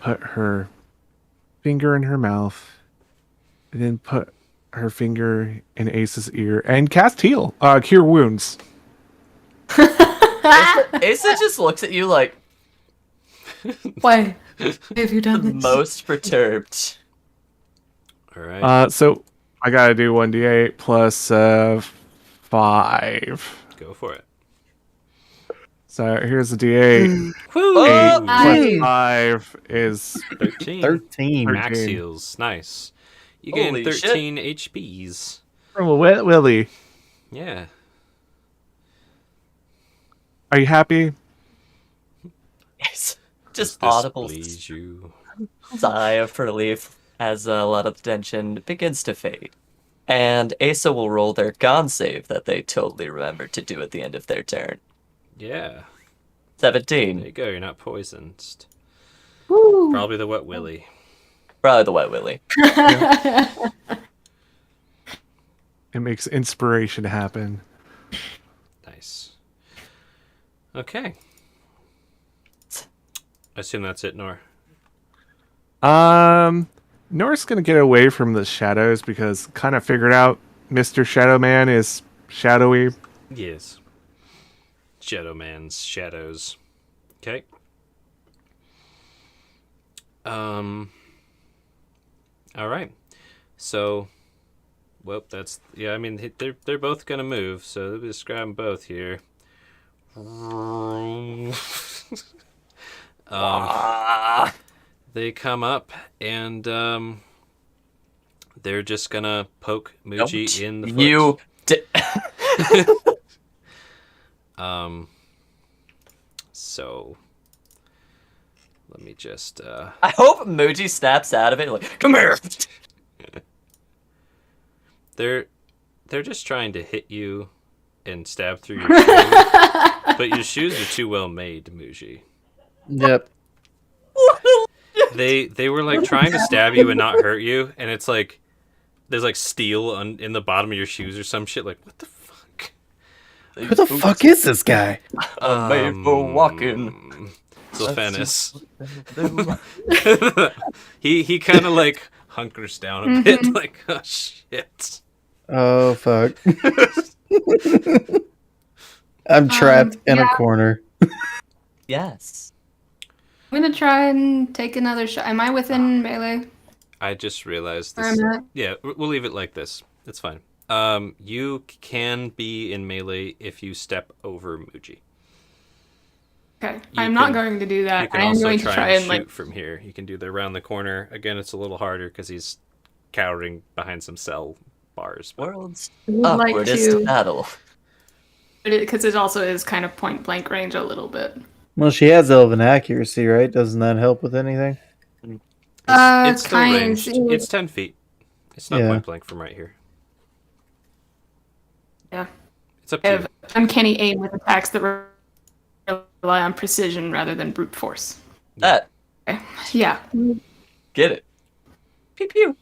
put her finger in her mouth, and then put her finger in Ace's ear and cast heal, cure wounds. Asa just looks at you like Why have you done this? most perturbed. All right. So I gotta do 1d8 plus 5. Go for it. So here's the d8. Woo! 8 plus Nice. 5 is 13. 13. Max 13. heals. Nice. You gain Holy 13 HPs. from a wet willy. Yeah. Are you happy? Yes. Does Just this audible please you? sigh of relief as a lot of tension begins to fade. And Asa will roll their con save that they totally remembered to do at the end of their turn. Yeah. There you 17. go. You're not poisoned. Woo. Probably the wet willy. Probably the wet willy. It makes inspiration happen. Nice. Okay. I assume that's it, Nor. Nor's gonna get away from the shadows because kind of figured out Mr. Shadow Man is shadowy. Yes. Shadow Man's shadows. Okay. All right. So, well, that's yeah. I mean, they're both gonna move, so let me just grab them both here. They come up and they're just gonna poke Muji Don't in the foot. You. So let me just I hope Muji snaps out of it like, come here. they're just trying to hit you and stab through your shoes, but your shoes are too well made, Muji. Yep. They were like trying to stab you and not hurt you, and it's like there's like steel in the bottom of your shoes or some shit. Like, what the fuck? Who the fuck is this guy? Made for walking. Sylphanis. he kind of like hunkers down a bit, like, oh shit. Oh fuck. I'm trapped in a yeah. corner. Yes. I'm gonna try and take another shot. Am I within melee? I just realized Where this. I'm at? Yeah, we'll leave it like this. It's fine. You can be in melee if you step over Muji. Okay. You I'm not can- going to do You that. can I am also going to try and shoot like. from here. You can do the around the corner. Again, it's a little harder because he's cowering behind some cell bars. World's would like upwardest to, battle. because it also is kind of point blank range a little bit. Well, she has elven accuracy, right? Doesn't that help with anything? It's still kind ranged. of. It's 10 feet. It's not Yeah. point blank from right here. Yeah. It's up I to have uncanny aim with attacks that rely on precision rather than brute force. That. Okay. Yeah. Get it. Pew pew.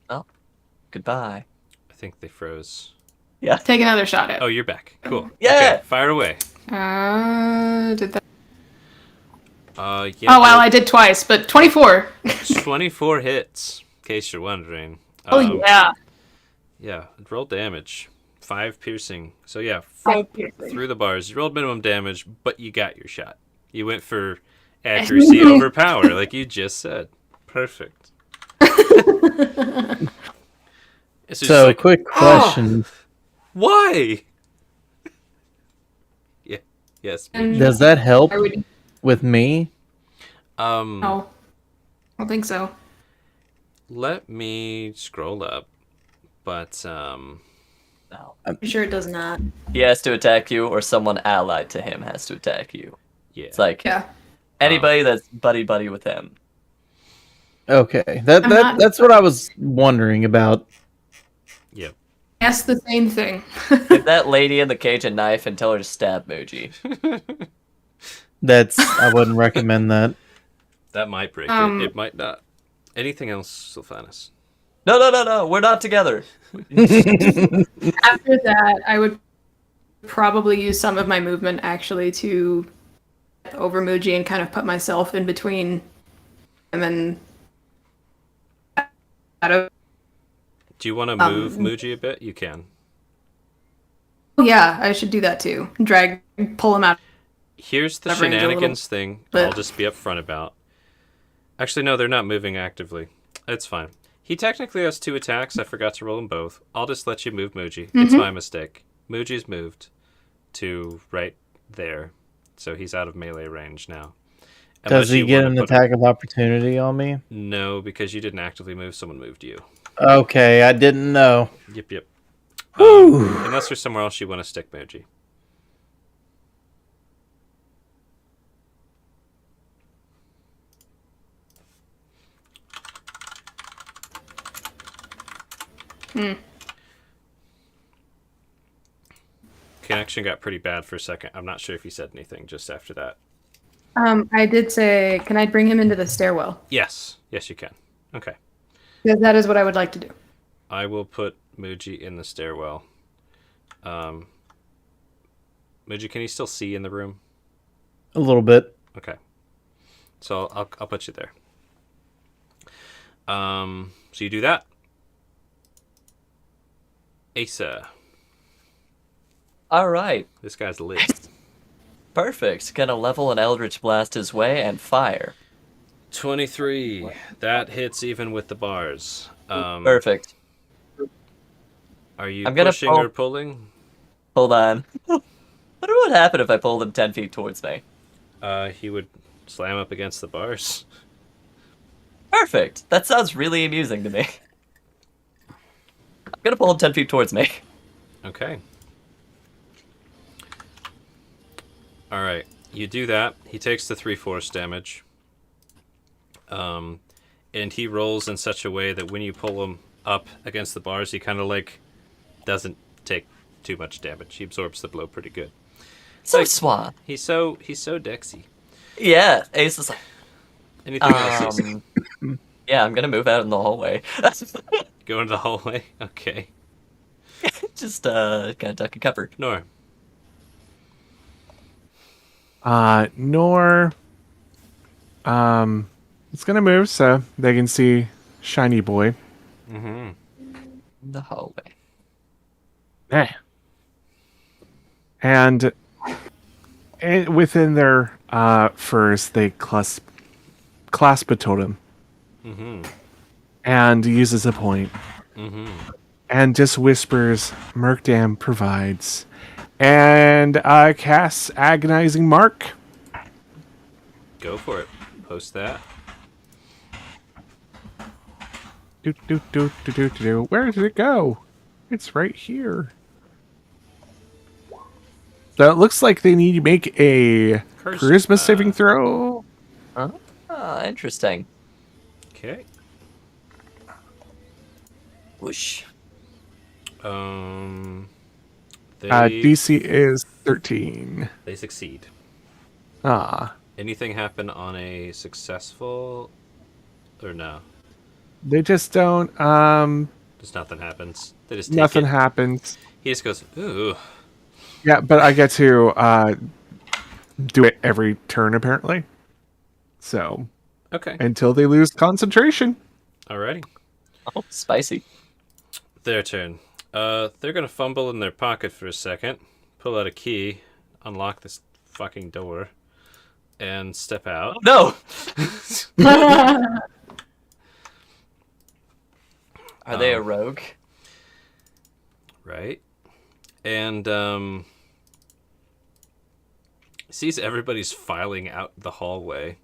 Oh. Goodbye. you. I think they froze. Take another shot at. Oh, you're back. Cool. Yeah. Okay, fire away. Did that? Yeah, Oh wow, I did twice, but 24. 24 hits, in case you're wondering. Oh yeah. Yeah, roll damage. 5 piercing. So yeah, Five piercing. through the bars. You rolled minimum damage, but you got your shot. You went for accuracy over power, like you just said. Perfect. It's just So, like, quick question: why? Yeah. Yes. And does that help I would. with me? No. I don't think so. Let me scroll up. But No. I'm sure it does not. He has to attack you, or someone allied to him has to attack you. yeah. It's like Yeah. anybody that's buddy with him. Okay, I'm not- that's what I was wondering about. Yeah. Ask the same thing. Give that lady in the cage a knife and tell her to stab Muji. I wouldn't recommend that. That might break Um, it. It might not. Anything else, Sylphanis? No, we're not together. After that, I would probably use some of my movement actually to over Muji and kind of put myself in between him and Shadow. Do you want to move Muji a bit? You can. Oh, yeah, I should do that too. Pull him out. Here's the That range a little shenanigans thing bit. I'll just be upfront about. Actually, no, they're not moving actively. It's fine. He technically has 2 attacks. I forgot to roll them both. I'll just let you move Muji. It's my mistake. Muji's moved to right there. So he's out of melee range now. Does Unless he you get wanna an put him- attack of opportunity on me? No, because you didn't actively move. Someone moved you. Okay, I didn't know. Yep. Whew. Unless there's somewhere else you want to stick Muji. Connection got pretty bad for a second. I'm not sure if he said anything just after that. I did say, can I bring him into the stairwell? Yes, you can. Okay. Because that is what I would like to do. I will put Muji in the stairwell. Muji, can you still see in the room? A little bit. Okay. So I'll put you there. So you do that. Asa. All right. This guy's lit. Perfect. Gonna level an Eldritch Blast his way and fire. 23. That hits even with the bars. Perfect. Are you I'm gonna pushing pull- or pulling? Hold on. What would happen if I pulled him 10 feet towards me? He would slam up against the bars. Perfect. That sounds really amusing to me. I'm gonna pull him 10 feet towards me. Okay. Alright. You do that. He takes the 3 force damage. And he rolls in such a way that when you pull him up against the bars, he kind of like doesn't take too much damage. He absorbs the blow pretty good. So Like- suave. He's so Dexy. Yeah, Ace is like, Anything else? Ace? yeah, I'm gonna move out in the hallway. Go into the hallway? Okay. Just, kind of duck and cover. Nor. Nor, it's gonna move so they can see Shiny Boy. Mm-hmm. In the hallway. Eh. And within their furs, they clasp a totem Mm-hmm. and uses a point Mm-hmm. and just whispers, Merkdam provides, and casts Agonizing Mark. Go for it. Post that. Where did it go? It's right here. So it looks like they need to make a charisma saving throw. Interesting. Okay. Whoosh. They DC is 13. they succeed. Ah, Anything happen on a successful or no? they just don't. Just nothing happens. They just take Nothing it. happens. He just goes, ooh. Yeah, but I get to do it every turn apparently. So Okay. until they lose concentration. Alrighty. Oh, spicy. Their turn. They're gonna fumble in their pocket for a second, pull out a key, unlock this fucking door, and step out. No! Are they a rogue? Right. And sees everybody's filing out the hallway.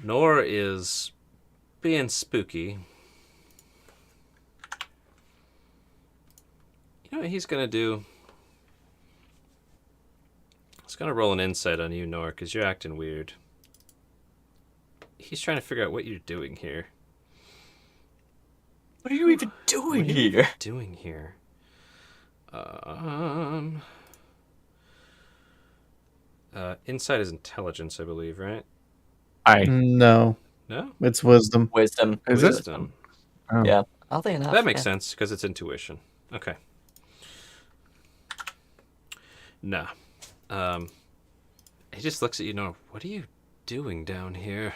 Nor is being spooky. You know what he's gonna do? He's gonna roll an insight on you, Nor, because you're acting weird. He's trying to figure out what you're doing here. What are you even doing here? Doing here? Insight is intelligence, I believe, right? No, No? it's wisdom. Wisdom. Is it? Wisdom. Oh. Yeah. I'll think enough. That makes yeah. sense because it's intuition. Okay. Nah. he just looks at you. No, what are you doing down here?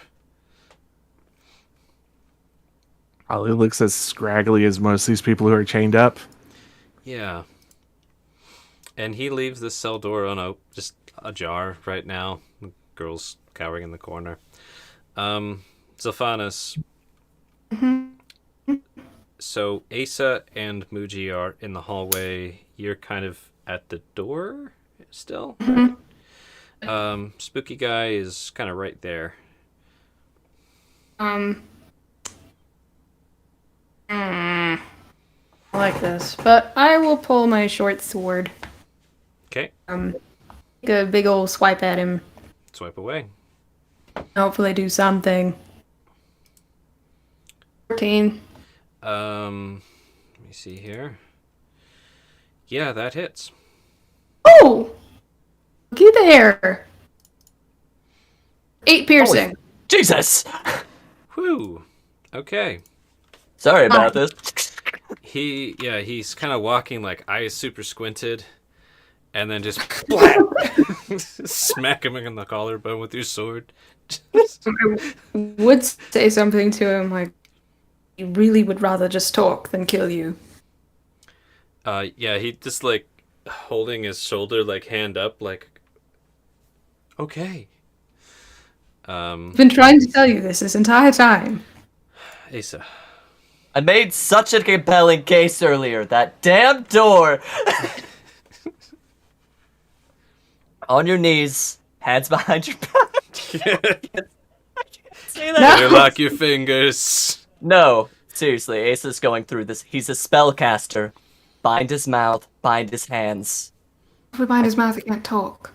Probably looks as scraggly as most of these people who are chained up. Yeah. And he leaves the cell door just ajar right now. The girl's cowering in the corner. Zalfanis. So Asa and Muji are in the hallway. You're kind of at the door still, right? Spooky guy is kind of right there. I like this, but I will pull my short sword. Okay, Take a big old swipe at him. swipe away. Hopefully do something. 14. Let me see here. Yeah, that hits. Oh! Looky there! 8 piercing. Jesus! Whew. Okay. Sorry about this. He's kind of walking like eyes super squinted, and then just splat! Smack him in the collarbone with your sword. I would say something to him like, he really would rather just talk than kill you. Yeah, he just like holding his shoulder, like hand up, like, okay. I've been trying to tell you this entire time. Asa. I made such a compelling case earlier. That damn door! On your knees, hands behind your back. Say that. You lock your fingers. No, seriously, Asa's going through this. He's a spellcaster. Bind his mouth, bind his hands. If we bind his mouth, he can't talk.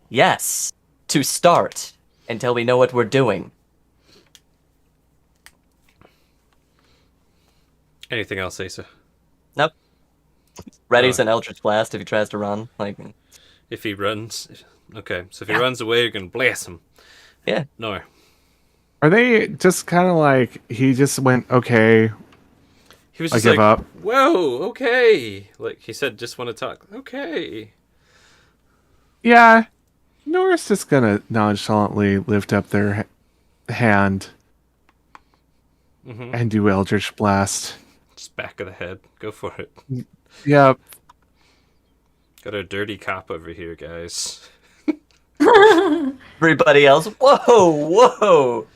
Yes, to start, until we know what we're doing. Anything else, Asa? Nope. Ready's an Eldritch Blast if he tries to run. Like, If he runs. Okay, so if he runs away, you're going to blast him. yeah. No. Are they just kind of like he just went okay? He was I just give like, up. whoa, okay. Like he said, just want to talk. Okay. Yeah, Nora's just gonna nonchalantly lift up their hand and do Eldritch Blast. Just back of the head. Go for it. Yep. Got a dirty cop over here, guys. Everybody else, whoa, whoa!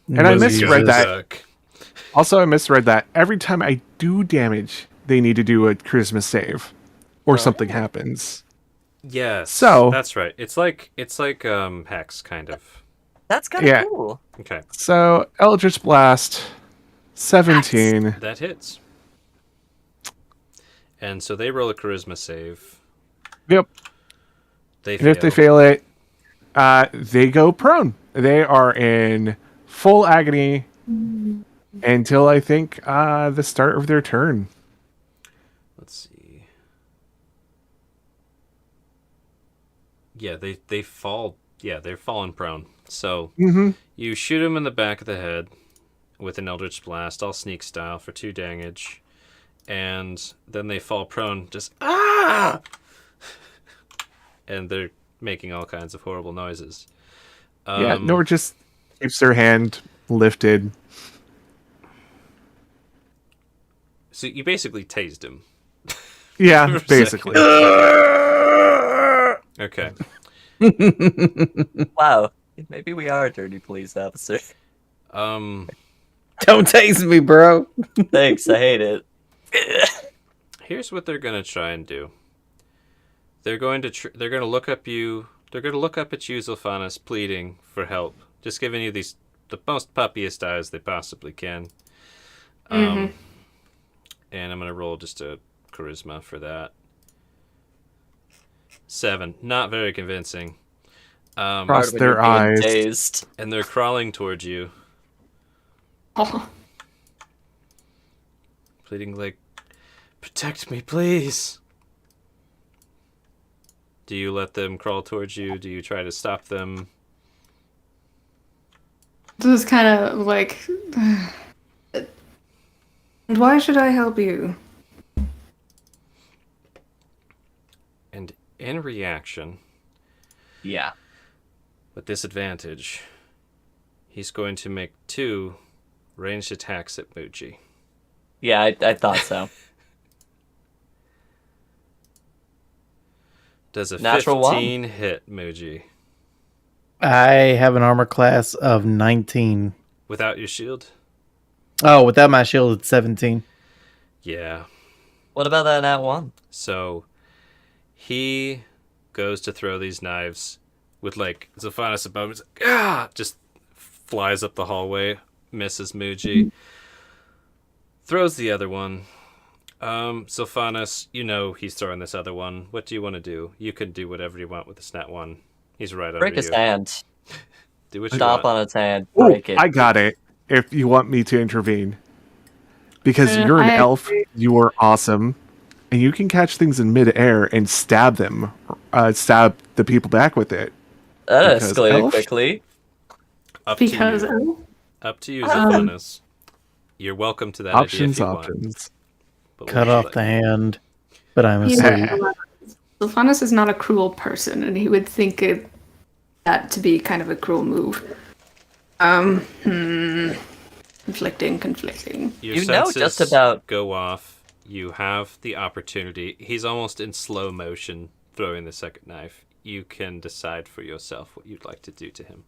And I Those misread guys that. suck. Also, I misread that. Every time I do damage, they need to do a charisma save, or something happens. Yes. So- that's right. It's like Hex kind of. That's kind of Yeah. cool. Okay. So Eldritch Blast, 17. That hits. And so they roll a charisma save. Yep. They And if they fail it, they go prone. They are in full agony until I think the start of their turn. Let's see. Yeah, they fall. Yeah, they're falling prone. So you shoot him in the back of the head with an Eldritch Blast, all sneak style for 2 damage, and then they fall prone. Just and they're making all kinds of horrible noises. Yeah, Nora just keeps her hand lifted. So you basically tased him. Yeah, For a basically. Okay. Wow, maybe we are a dirty police officer. Um. Don't taste me, bro. Thanks, I hate it. Here's what they're gonna try and do. They're going to they're gonna look up you. They're gonna look up at you, Zalfanis, pleading for help, just giving you the most puppiest eyes they possibly can. And I'm gonna roll just a charisma for that. 7, not very convincing. Cross When their you're being eyes. Dazed. And they're crawling towards you, Oh, pleading like, "Protect me, please." Do you let them crawl towards you? Do you try to stop them? this is kind of like. Why should I help you? And in reaction, Yeah. With disadvantage, he's going to make 2 ranged attacks at Muji. Yeah, I thought so. Does a Natural 15 hit Muji I have an armor class of 19. without your shield? Oh, without my shield, it's 17. Yeah. What about that nat 1? So he goes to throw these knives with like Zephanus above him. He's like, ah! Just flies up the hallway, misses Muji. Throws the other one. Zephanus, you know he's throwing this other one. What do you want to do? You can do whatever you want with this nat 1. He's right Break under his you. hand. Do what you Stomp want. on its hand. Oh, Break it. I got it. If you want me to intervene, because you're an I elf, agree. you are awesome, and you can catch things in midair and stab them, stab the people back with it. That because escalated elf- quickly. Up Because to you. Up to you, Um, Zephanus. You're welcome to that Options, idea if you want. options. But what Cut would you off like? the hand, but I'm you asleep. know, Sylphanus is not a cruel person, and he would think that to be kind of a cruel move. Conflicting. Your You know senses just about- go off. You have the opportunity. He's almost in slow motion throwing the second knife. You can decide for yourself what you'd like to do to him.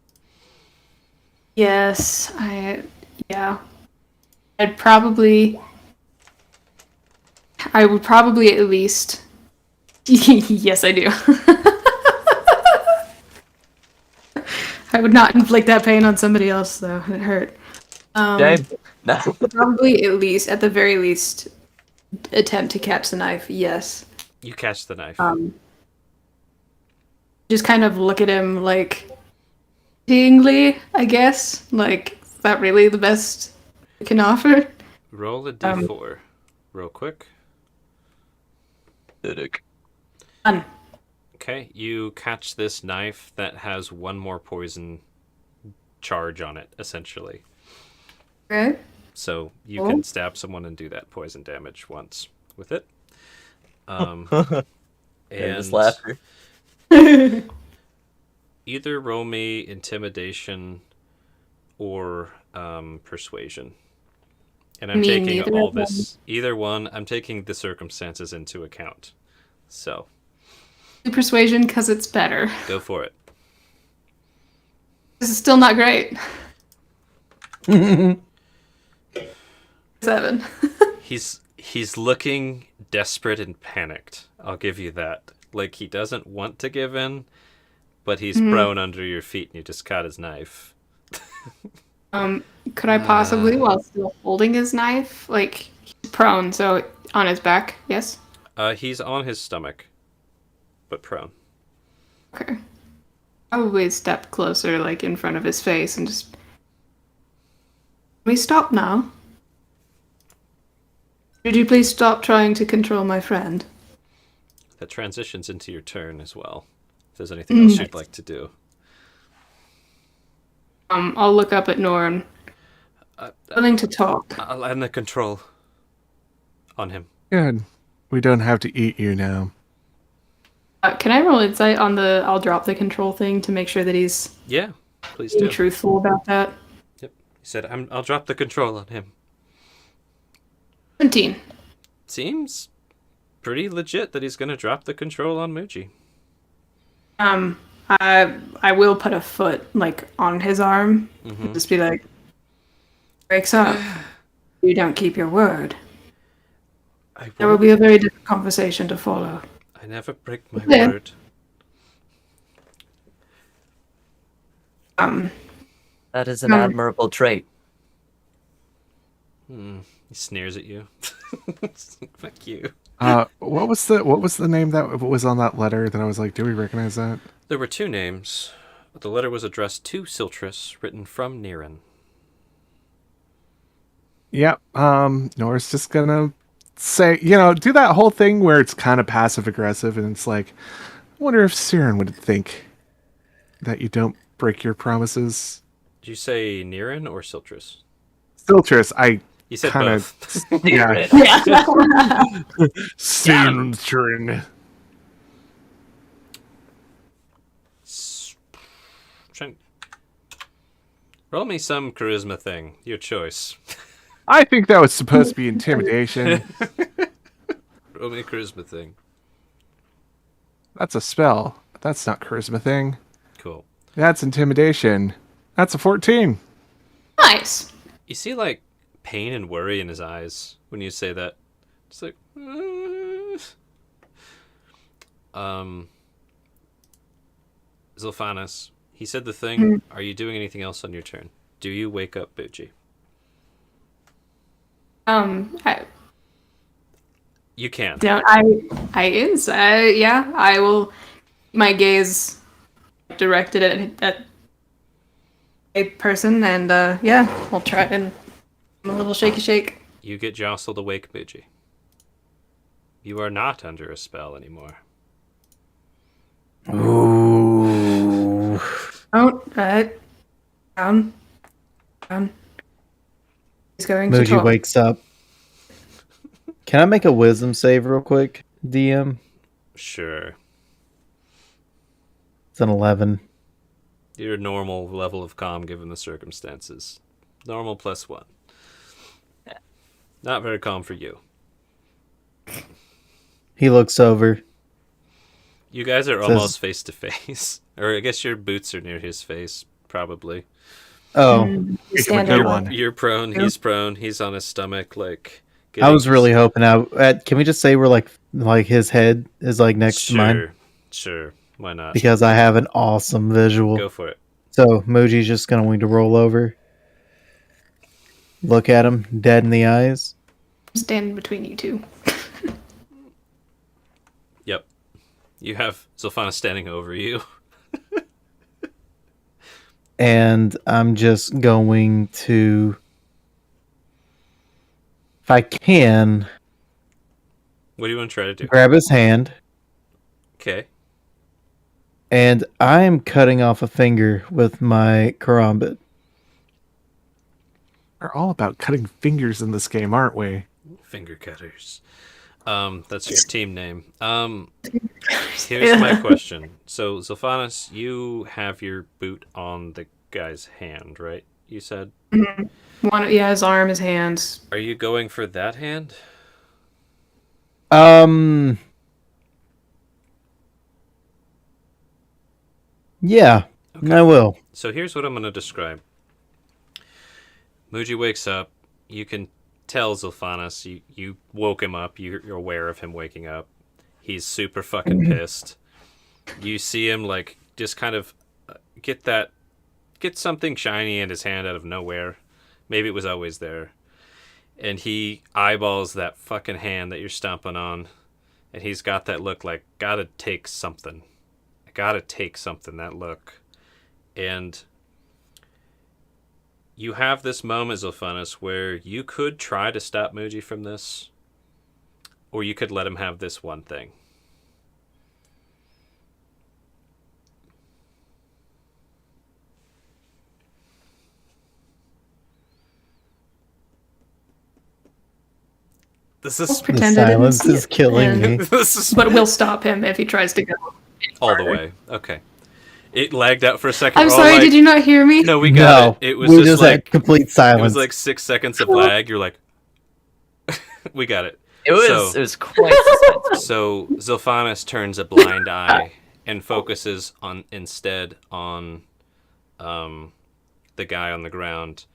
Yes, yeah. I would probably at least. Yes, I do. I would not inflict that pain on somebody else, though. It hurt. James? No. Probably at least, at the very least, attempt to catch the knife. Yes. You catch the knife. Just kind of look at him like, pityingly, I guess. Like, is that really the best you can offer? Roll a d4 real quick. Fun. Okay, you catch this knife that has one more poison charge on it, essentially. Okay. So you Oh. can stab someone and do that poison damage once with it. Famous And laughter. either roll me intimidation or persuasion. And I'm You mean taking neither all of them? this, either one, I'm taking the circumstances into account. So, Persuasion, because it's better. go for it. This is still not great. 7. He's looking desperate and panicked. I'll give you that. Like he doesn't want to give in, but he's prone under your feet and you just caught his knife. Could I possibly, while still holding his knife, like, he's prone, so on his back, yes? He's on his stomach, but prone. Okay. Probably step closer, like, in front of his face and just... Can we stop now? Would you please stop trying to control my friend? That transitions into your turn as well. If there's anything else you'd like to do. I'll look up at Norn. Willing to talk. I'll land the control on him. Good. We don't have to eat you now. Can I roll insight on the I'll drop the control thing to make sure that he's Yeah, please being do. truthful about that? Yep. He said, I'll drop the control on him. 17. Seems pretty legit that he's going to drop the control on Muji. I will put a foot, like, on his arm. Just be like, breaks up. You don't keep your word. There will be a very different conversation to follow. I never break my Yeah. word. That is an admirable trait. He sneers at you. Fuck you. What was the name that was on that letter that I was like, do we recognize that? There were 2 names. The letter was addressed to Siltrus, written from Niran. Yep. Nora's just gonna say, do that whole thing where it's kind of passive aggressive, and it's like, I wonder if Siren would think that you don't break your promises. Did you say Niran or Siltrus? Siltrus, I You said kind both. of yeah. Yeah. Siren. Roll me some charisma thing. Your choice. I think that was supposed to be intimidation. Roll me a charisma thing. That's a spell. That's not charisma thing. Cool. That's intimidation. That's a 14. Nice. You see, like, pain and worry in his eyes when you say that. It's like, Zilphanis, he said the thing. Are you doing anything else on your turn? Do you wake up Bucci? You can. Don't yeah, I will. My gaze directed at a person, and yeah, we'll try and a little shaky shake. You get jostled awake, Bucci. You are not under a spell anymore. Ooh. Don't down. He's going to Muji talk. wakes up. Can I make a wisdom save real quick, DM? Sure. It's an 11. Your normal level of calm given the circumstances. Normal +1. Not very calm for you. He looks over. You guys are Says- almost face to face. Or I guess your boots are near his face, probably. Oh, Stand good up. one. You're prone, he's prone, he's on his stomach, like... I was really hoping can we just say we're like his head is like next to mine? Sure. Why not? Because I have an awesome visual. Go for it. So Muji's just going to roll over. Look at him, dead in the eyes. Stand between you two. Yep. You have Zilphana standing over you. And I'm just going to, if I can, What do you want to try to do? grab his hand. Okay. And I'm cutting off a finger with my karambit. We're all about cutting fingers in this game, aren't we? Finger cutters. That's your team name. Here's my question. So, Zilphanis, you have your boot on the guy's hand, right? You said? Yeah, his arm, his hands. Are you going for that hand? Yeah, Okay. I will. So here's what I'm going to describe. Muji wakes up. You can tell Zilphanis, you woke him up. You're aware of him waking up. He's super fucking pissed. You see him, like, just kind of get something shiny in his hand out of nowhere. Maybe it was always there. And he eyeballs that fucking hand that you're stomping on. And he's got that look like, gotta take something. I gotta take something, that look. And you have this moment, Zilphanis, where you could try to stop Muji from this, or you could let him have this one thing. This is The Pretend I didn't silence see is it, killing and- me. this is But we'll stop him if he tries to go. all the way. Okay. It lagged out for a second. I'm We're all sorry, like, did you not hear me? No, we got No, it. It was we just just like had complete it silence. was like 6 seconds of lag. You're like, we got it. It was So- it was quite suspenseful. So Zilphanis turns a blind eye and focuses instead on the guy on the ground.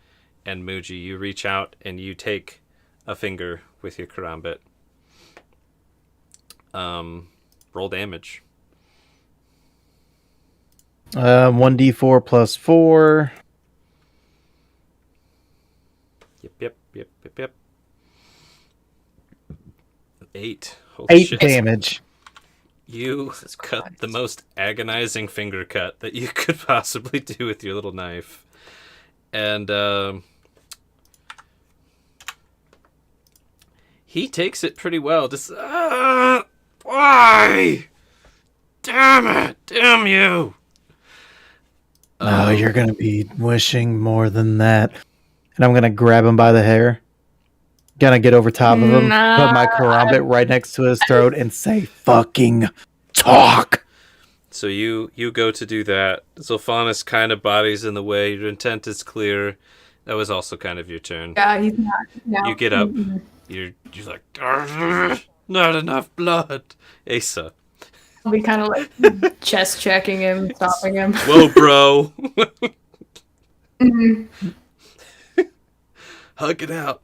And Muji, you reach out and you take a finger with your karambit. Roll damage. 1d4 plus 4. Yep. 8. Holy 8 shit. damage. You Jesus cut Christ. the most agonizing finger cut that you could possibly do with your little knife. And he takes it pretty well. Just, why? Damn it! Damn you! No, you're going to be wishing more than that. And I'm going to grab him by the hair. Gonna get over top of him, Nah, put my karambit right next to his throat, and say, fucking talk! So you go to do that. Zolfanus kind of bodies in the way. Your intent is clear. That was also kind of your turn. Yeah, he's not. No. You get up. Mm-mm. You're like, "Argh, not enough blood. Asa. I'll be kind of like chest checking him, stopping him. Whoa, bro. Mhm. Hug it out.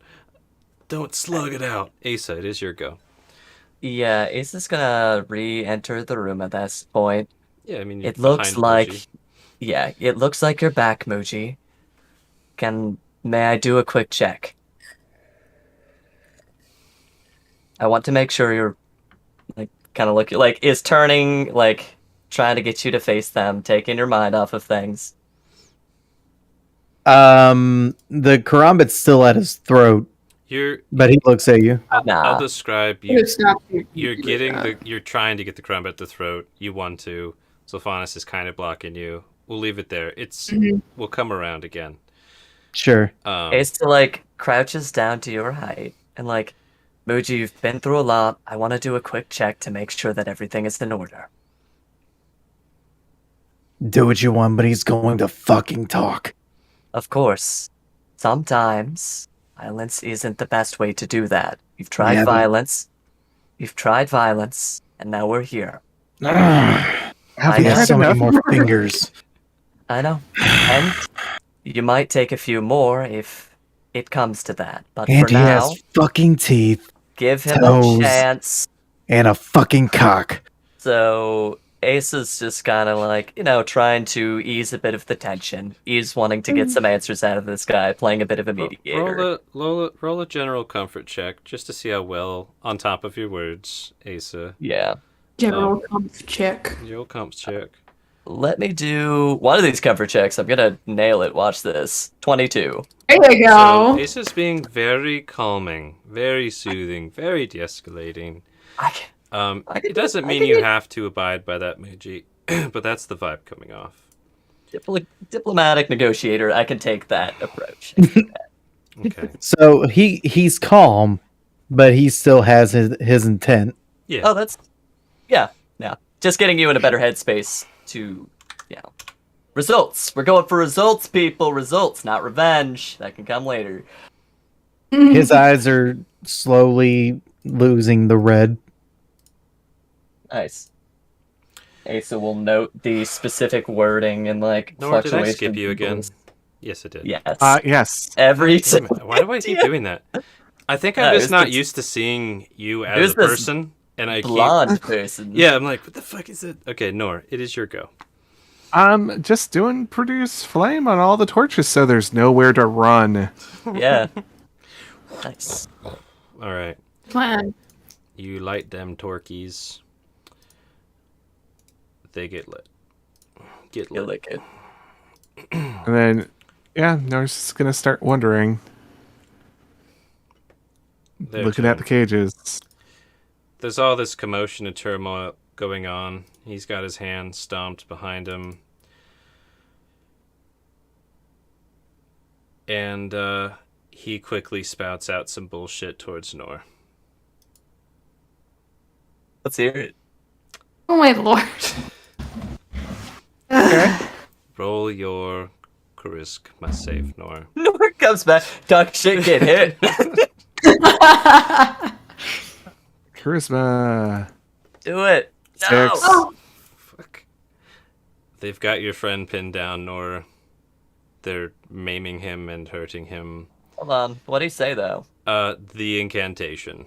Don't slug it out. Asa, it is your go. Yeah, Ace's gonna re-enter the room at this point. Yeah, I mean, you're It looks behind like, Muji. yeah, it looks like you're back, Muji. May I do a quick check? I want to make sure you're, like, kind of looking, like, is turning, like, trying to get you to face them, taking your mind off of things. The karambit's still at his throat, You're. but he looks at you. I'll Nah. describe He you. would stop you. You're getting the. You're trying to get the crumb at the throat. You want to. Sylphanus is kind of blocking you. We'll leave it there. It's. Mhm. We'll come around again. Sure. Ace, like, crouches down to your height, and, like, Muji, you've been through a lot. I want to do a quick check to make sure that everything is in order. Do what you want, but he's going to fucking talk. Of course, sometimes violence isn't the best way to do that. You've tried Yeah, but- violence, and now we're here. Have I you know. had so many enough? more fingers? I know. And you might take a few more if it comes to that. But And for he now, has fucking teeth give him toes. a chance. and a fucking cock. So Ace is just kind of like, trying to ease a bit of the tension. He's wanting to get some answers out of this guy, playing a bit of a mediator. Roll a general comfort check just to see how well on top of your words, Asa. Yeah. General comp check. General comps check. Let me do one of these comfort checks. I'm gonna nail it. Watch this. 22. There you So go. Asa's being very calming, very soothing, very de-escalating. I can, I can It do doesn't I mean can you do- have to abide by that, Muji, but that's the vibe coming off. Diplomatic negotiator. I can take that approach. Okay. So he's calm, but he still has his intent. Yeah. Oh, that's yeah. Just getting you in a better headspace to, results. We're going for results, people. Results, not revenge. That can come later. His eyes are slowly losing the red. Nice. Asa will note the specific wording and like Nor did I fluctuations. skip you in again? voice. Yes, it did. Yes. Yes. Every Damn it. Why do I keep doing that? I think I'm No, just it's not this- used to seeing you as There's a this person, and I keep. blonde person. Yeah, I'm like, what the fuck is it? Okay, Nor, it is your go. Just doing produce flame on all the torches so there's nowhere to run. Yeah. Nice. All right, Plan. you light them torquies. They get lit. Get You lit. lick it. And then, Norse is gonna start wondering, Their looking at turn. the cages. There's all this commotion and turmoil going on. He's got his hand stomped behind him. And he quickly spouts out some bullshit towards Nor. Let's hear it. Oh my lord. Roll your charisma save, Nor. Nor comes back. Talk shit, get hit. Charisma. Do it. No. 6. Fuck. They've got your friend pinned down, Nor. They're maiming him and hurting him. Hold on. What do you say though? The incantation.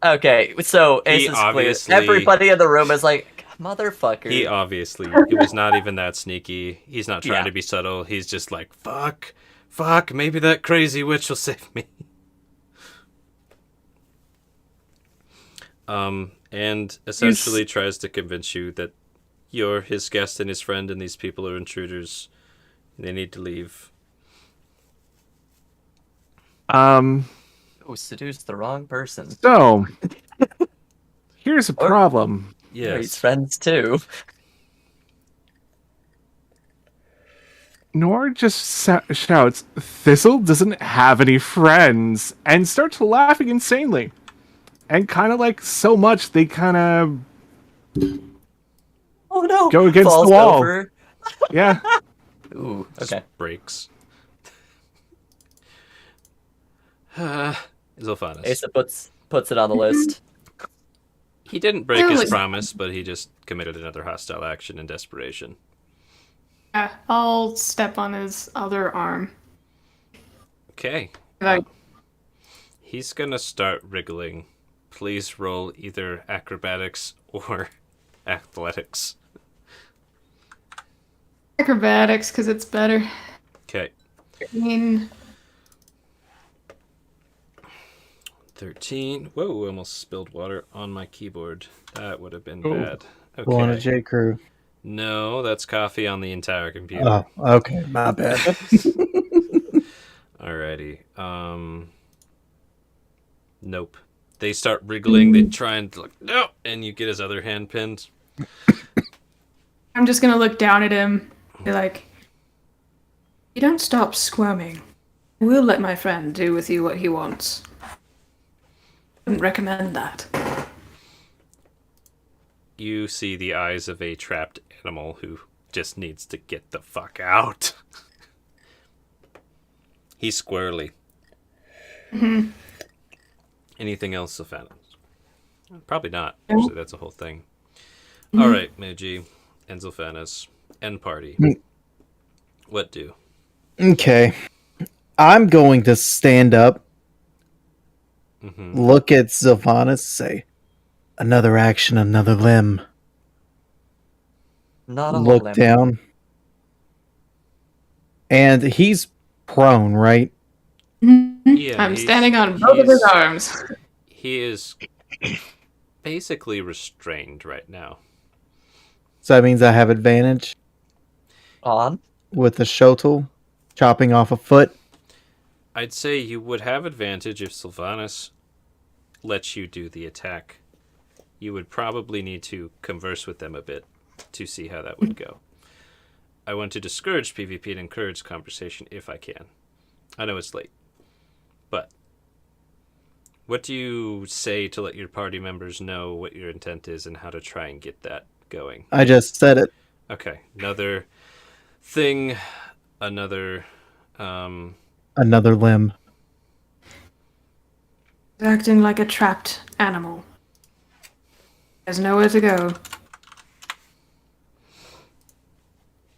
Okay, so He Ace is clear. obviously- Everybody in the room is like, motherfucker. He obviously, it was not even that sneaky. He's not trying Yeah. to be subtle. He's just like, fuck, maybe that crazy witch will save me. And essentially tries to convince you that you're his guest and his friend and these people are intruders and they need to leave. Oh, seduced the wrong person. So, here's a problem. Yeah, he's Yes. friends too. Nor just shouts, Thistle doesn't have any friends, and starts laughing insanely. And kind of like so much, they kind of Oh no! Go against Falls the wall. over. Yeah. Ooh, Just okay. breaks. Zolfanus. Asa puts it on the list. He didn't break his Really? promise, but he just committed another hostile action in desperation. Yeah, I'll step on his other arm. Okay. Like, He's gonna start wriggling. Please roll either acrobatics or athletics. acrobatics, because it's better. Okay. I mean, 13. Whoa, almost spilled water on my keyboard. That would have been Oh. bad. Full on a Okay. J. Crew. No, that's coffee on the entire computer. Oh, okay. My bad. Alrighty. Nope. They start wriggling. They try and like, no, and you get his other hand pinned. I'm just gonna look down at him, be like, "You don't stop squirming. We'll let my friend do with you what he wants. Wouldn't recommend that." You see the eyes of a trapped animal who just needs to get the fuck out. He's squirrely. Anything else, Sophanos? Probably not. Actually, that's a whole thing. All right, Muji and Zolfanus and party. What do? Okay. I'm going to stand up, look at Sylvanas, say, another action, another limb. Not a whole Look limb. down. And he's prone, right? Yeah, I'm he's- standing on both of his he's- arms. He is basically restrained right now. So that means I have advantage On. with the shotel, chopping off a foot. I'd say you would have advantage if Sylvanas lets you do the attack. You would probably need to converse with them a bit to see how that would go. I want to discourage PvP and encourage conversation if I can. I know it's late. But what do you say to let your party members know what your intent is and how to try and get that going? I just said it. Okay, another thing, another Another limb. Acting like a trapped animal. There's nowhere to go.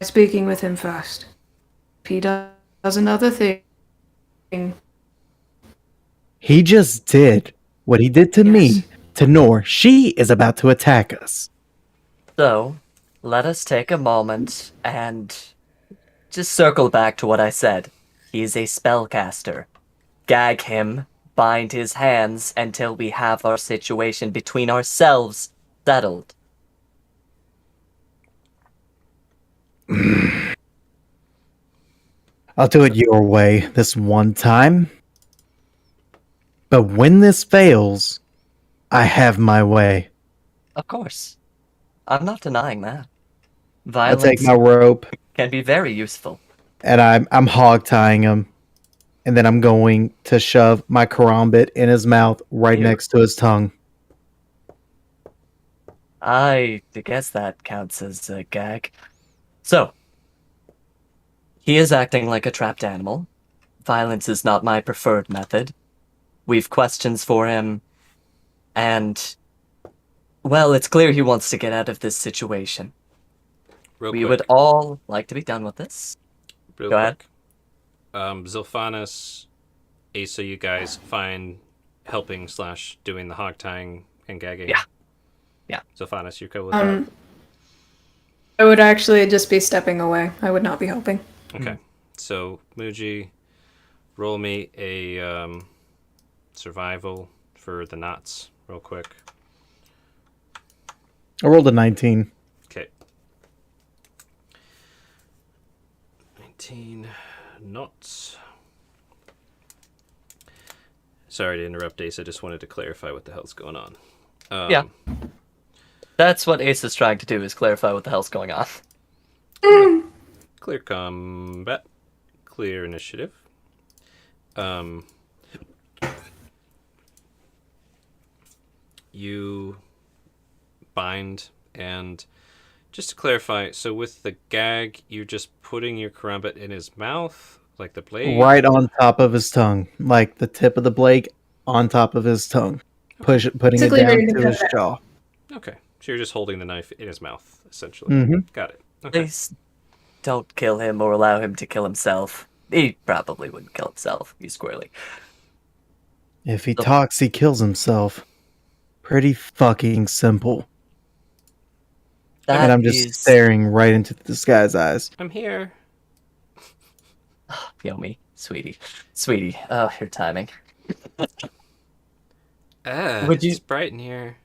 Speaking with him first. If he does another thing, He just did what he did to me, to Nor. She is about to attack us. So, let us take a moment and just circle back to what I said. He is a spellcaster. Gag him, bind his hands until we have our situation between ourselves settled. I'll do it your way this one time. But when this fails, I have my way. Of course. I'm not denying that. I'll Violence take my rope can be very useful. and I'm hog tying him. And then I'm going to shove my karambit in his mouth right Ew. next to his tongue. I guess that counts as a gag. So, he is acting like a trapped animal. Violence is not my preferred method. We've questions for him, and, well, it's clear he wants to get out of this situation. real We quick. would all like to be done with this. Real Go ahead. quick. Zilphanis, Asa, you guys find helping / doing the hog tying and gagging. Yeah. Yeah. Zilphanis, you're cool with that? I would actually just be stepping away. I would not be helping. Okay. So, Muji, roll me a survival for the knots, real quick. I rolled a 19. Okay. 19 knots. Sorry to interrupt, Ace. I just wanted to clarify what the hell's going on. Yeah. That's what Ace is trying to do, is clarify what the hell's going on. Clear combat. Clear initiative. You bind and Just to clarify, so with the gag, you're just putting your karambit in his mouth, like the blade? Right on top of his tongue, like the tip of the blade on top of his tongue, putting it Basically down ready to to cut his that. jaw. Okay. So you're just holding the knife in his mouth, essentially. Mhm. Got it. Okay. Please don't kill him or allow him to kill himself. He probably wouldn't kill himself. He's squarely. If he Oh. talks, he kills himself. Pretty fucking simple. And I'm just is staring right into this guy's eyes. I'm here. Yomi, sweetie, sweetie. Oh, your timing. Would It's you- bright in here.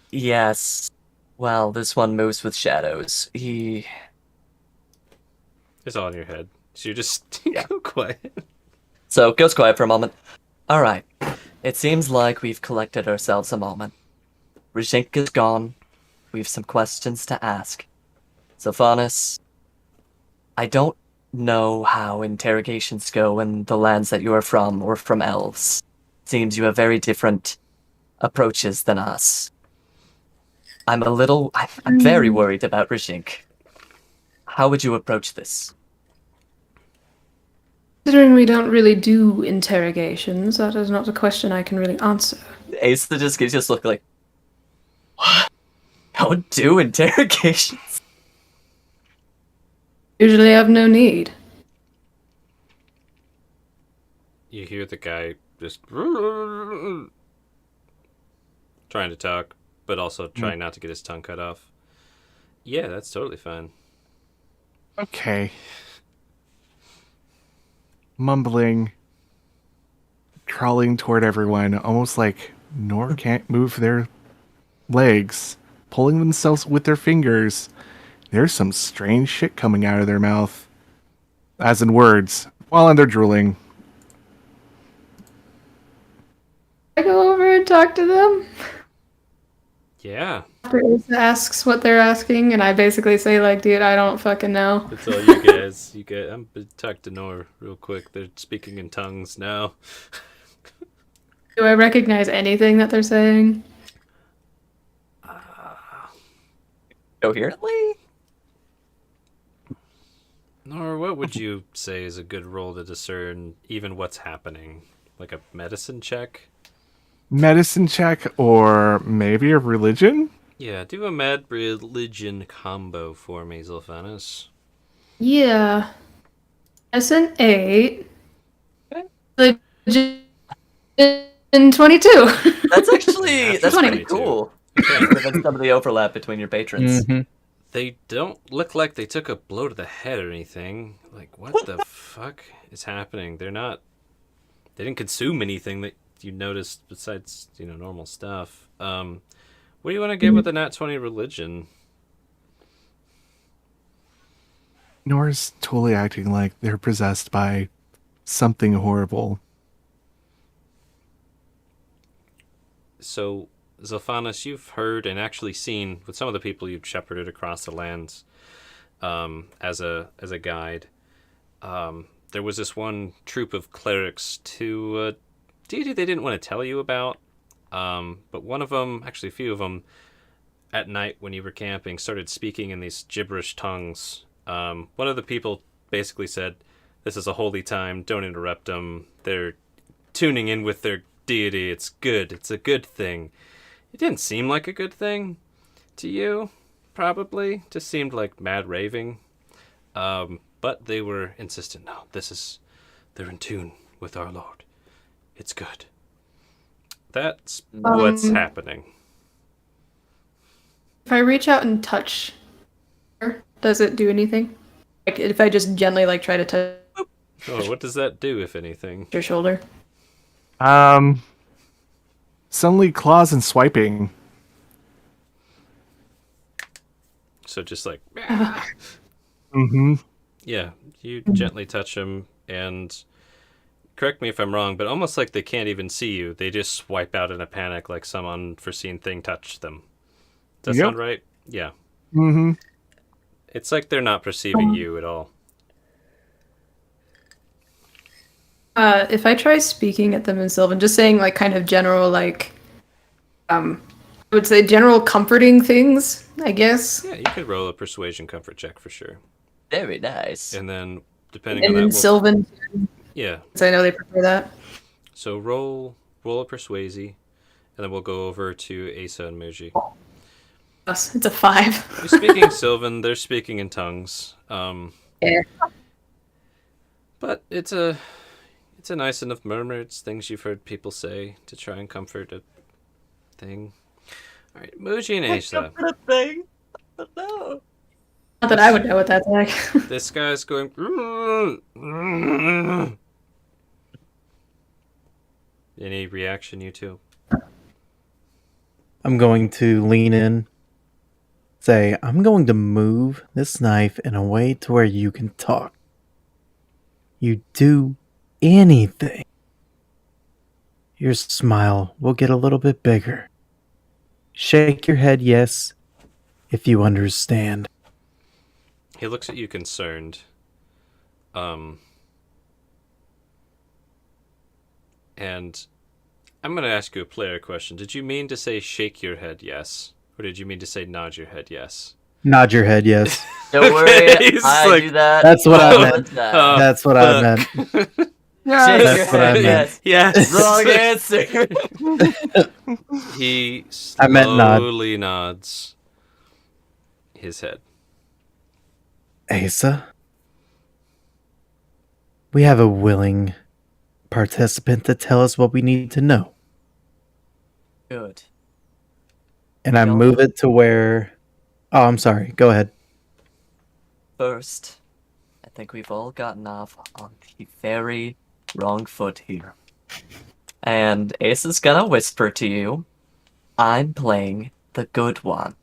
Yes. Well, this one moves with shadows. He. It's all in your head. So you're just Yeah. go quiet. So, goes quiet for a moment. Alright. It seems like we've collected ourselves a moment. Rajink is gone. We've some questions to ask. Sophanis, I don't know how interrogations go in the lands that you are from or from elves. Seems you have very different approaches than us. I'm very worried about Rajink. How would you approach this? Considering we don't really do interrogations, that is not a question I can really answer. Ace the just gives you this look like, what? Don't do interrogations. Usually have no need. You hear the guy just trying to talk, but also trying not to get his tongue cut off. Yeah, that's totally fine. Okay. Mumbling, crawling toward everyone, almost like Nor can't move their legs, pulling themselves with their fingers. There's some strange shit coming out of their mouth. As in words, while they're drooling. I go over and talk to them. Yeah, After Asa asks what they're asking, and I basically say, like, dude, I don't fucking know. that's all you guys. You get. I'm gonna talk to Nor real quick. They're speaking in tongues now. Do I recognize anything that they're saying? Coherently? Nor, what would you say is a good role to discern even what's happening? Like a medicine check? Medicine check or maybe a religion? Yeah, do a med religion combo for me, Zilphanus. Yeah. Medicine 8. Okay. Religion 22. That's actually that's pretty 22. cool. Okay. Given some of the overlap between your patrons. They don't look like they took a blow to the head or anything. Like, what the fuck is happening? They didn't consume anything that you noticed besides, normal stuff. What do you want to get with the Nat 20 religion? Nor's totally acting like they're possessed by something horrible. So, Zilphanus, you've heard and actually seen with some of the people you've shepherded across the lands as a guide. There was this one troop of clerics to a deity they didn't want to tell you about, but one of them, actually a few of them, at night when you were camping, started speaking in these gibberish tongues. One of the people basically said, "This is a holy time, don't interrupt them. They're tuning in with their deity. It's good. It's a good thing." It didn't seem like a good thing to you, probably. Just seemed like mad raving. But they were insistent. No, they're in tune with our Lord. It's good. That's what's happening. If I reach out and touch her, does it do anything? Like, if I just gently, like, try to touch Oh, what does that do, if anything? your shoulder? Suddenly claws and swiping. So just like, Mm-hmm. yeah, you gently touch them, and correct me if I'm wrong, but almost like they can't even see you. They just swipe out in a panic like some unforeseen thing touched them. Does that Yep. sound right? Yeah. Mm-hmm. It's like they're not perceiving you at all. If I try speaking at them in Sylvan, just saying, like, kind of general, like, I would say general comforting things, I guess. Yeah, you could roll a persuasion comfort check for sure. Very nice. And then, depending And on then that, Sylvan, yeah. because I know they prefer that. So roll a persuasion, and then we'll go over to Asa and Muji. Yes, it's a 5. You're speaking Sylvan, they're speaking in tongues. Yeah. But it's a nice enough murmur. It's things you've heard people say to try and comfort a thing. All right, Muji and Asa. A thing. No. Not that I would know what that's like. This guy's going. Any reaction, you two? I'm going to lean in, say, I'm going to move this knife in a way to where you can talk. You do anything, your smile will get a little bit bigger. Shake your head yes, if you understand. He looks at you concerned. And I'm going to ask you a player question. Did you mean to say shake your head yes? Or did you mean to say nod your head yes? Nod your head yes. Don't worry, He's I like- do that. That's what I all meant. the time. That's what I meant. Shake That's your what I head, meant. yes. Yes. Wrong answer. He I meant nod. slowly nods his head. Asa, we have a willing participant to tell us what we need to know. Good. And I No. move it to where... Oh, I'm sorry. Go ahead. First, I think we've all gotten off on the very wrong foot here. And Ace is gonna whisper to you, I'm playing the good one.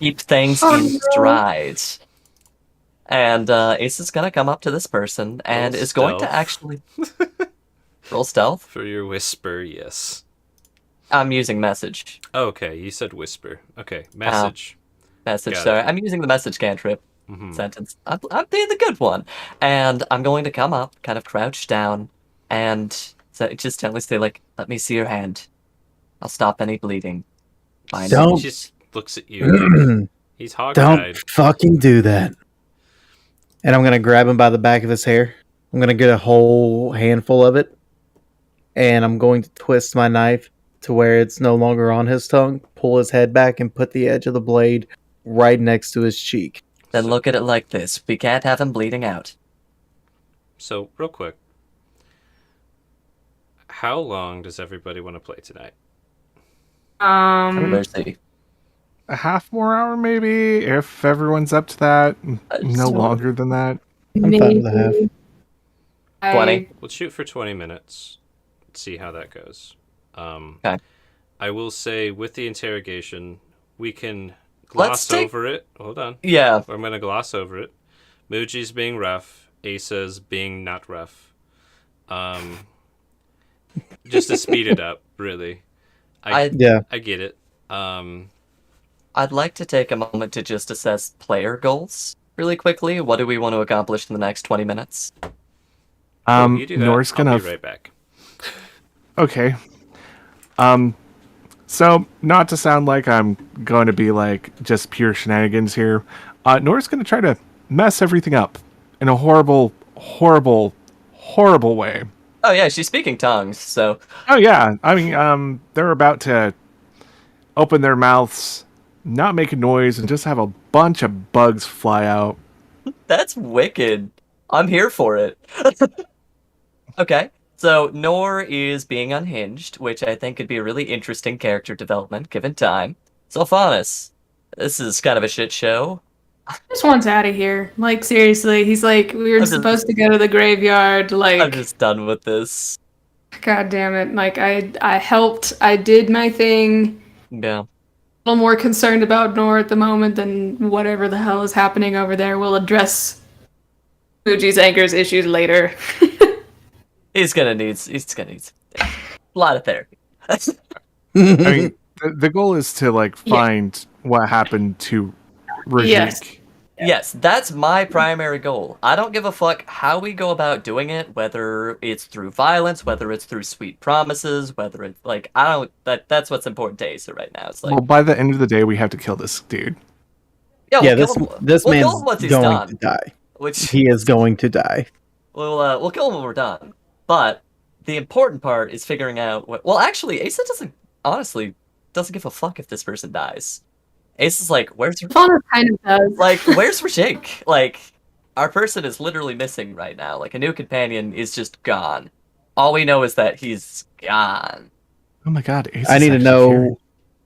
Keep things in stride. And Ace is gonna come up to this person and Roll is going to stealth. actually roll stealth. For your whisper, yes. I'm using message. Okay, you said whisper. Okay, message. Message, Got sorry. it. I'm using the message cantrip Mhm. sentence. I'm being the good one. And I'm going to come up, kind of crouch down, and just gently say, like, let me see your hand. I'll stop any bleeding. Fine. He Don't- just looks at you. He's hog-tied. Don't fucking do that. And I'm going to grab him by the back of his hair. I'm going to get a whole handful of it. And I'm going to twist my knife to where it's no longer on his tongue, pull his head back, and put the edge of the blade right next to his cheek. Then look at it like this. We can't have him bleeding out. So, real quick. How long does everybody want to play tonight? Mercy. A half more hour, maybe, if everyone's up to that. No so- longer than that. I'm fine with the half. Maybe. 20. We'll shoot for 20 minutes. See how that goes. Okay. I will say, with the interrogation, we can gloss take- over it. Hold on. Yeah. I'm going to gloss over it. Muji's being rough. Asa's being not rough. Just to speed it up, really. Yeah. I get it. I'd like to take a moment to just assess player goals really quickly. What do we want to accomplish in the next 20 minutes? You do that. Nor's I'll gonna be right back. Okay. So not to sound like I'm going to be like just pure shenanigans here, Nora's going to try to mess everything up in a horrible, horrible, horrible way. Oh yeah, she's speaking tongues, so Oh yeah, I mean, they're about to open their mouths, not make a noise, and just have a bunch of bugs fly out. that's wicked. I'm here for it. Okay, so Nor is being unhinged, which I think could be a really interesting character development given time. Sylphanus, this is kind of a shit show. Just wants out of here. Like, seriously. He's like, we were I'm just- supposed to go to the graveyard. I'm Like, just done with this. God damn it. Like, I helped. I did my thing. Yeah. A little more concerned about Nor at the moment than whatever the hell is happening over there. We'll address Fuji's anger's issues later. He's gonna need a lot of therapy. I mean, the goal is to like Yeah. find what happened to Rajik. Yes. Yes, that's my primary goal. I don't give a fuck how we go about doing it, whether it's through violence, whether it's through sweet promises, whether it's like I don't that's what's important to Asa right now. It's like, Well, by the end of the day, we have to kill this dude. yeah, Yeah, we'll kill him. this We'll kill man's him once he's going done. to die. Which He is going to die. we'll kill him when we're done. But the important part is figuring out what. Well, actually, Asa doesn't give a fuck if this person dies. Asa's like, where's Fauna kind of does. like where's Rajink? Like, our person is literally missing right now. Like, a new companion is just gone. All we know is that he's gone. Oh my god, Ace I is need to actually know here.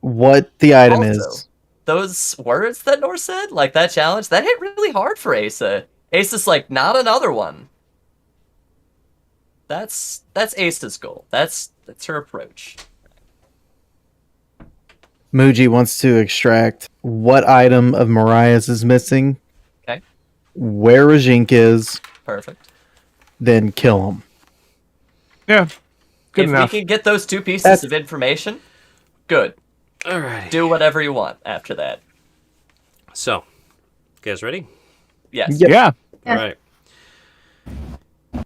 what the item Also, is. those words that Nor said, like that challenge, that hit really hard for Asa. Asa's like, not another one. That's Asa's goal. That's her approach. Muji wants to extract what item of Mariah's is missing, Okay, where Rajink is, perfect. then kill him. Yeah, good If enough. we can get those two pieces That's- of information, good. Alrighty. Do whatever you want after that. So, you guys ready? Yes. Yep. Yeah, Yeah. All right.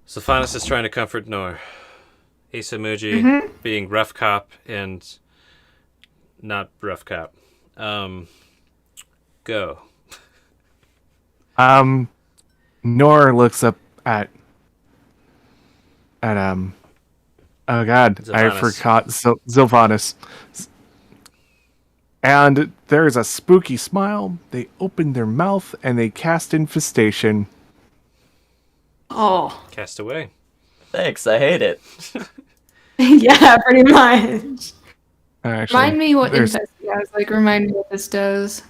Sylphanus is trying to comfort Nor. Asa Muji being rough cop and not rough cop. Go. Nor looks up at oh god, I Zylvanas. forgot Zylvanas. And there's a spooky smile. They open their mouth and they cast infestation. Oh, Cast away. Thanks, I hate it. yeah, pretty much. Actually, Remind me what there's- infest. Yeah, I was like, remind me what this does.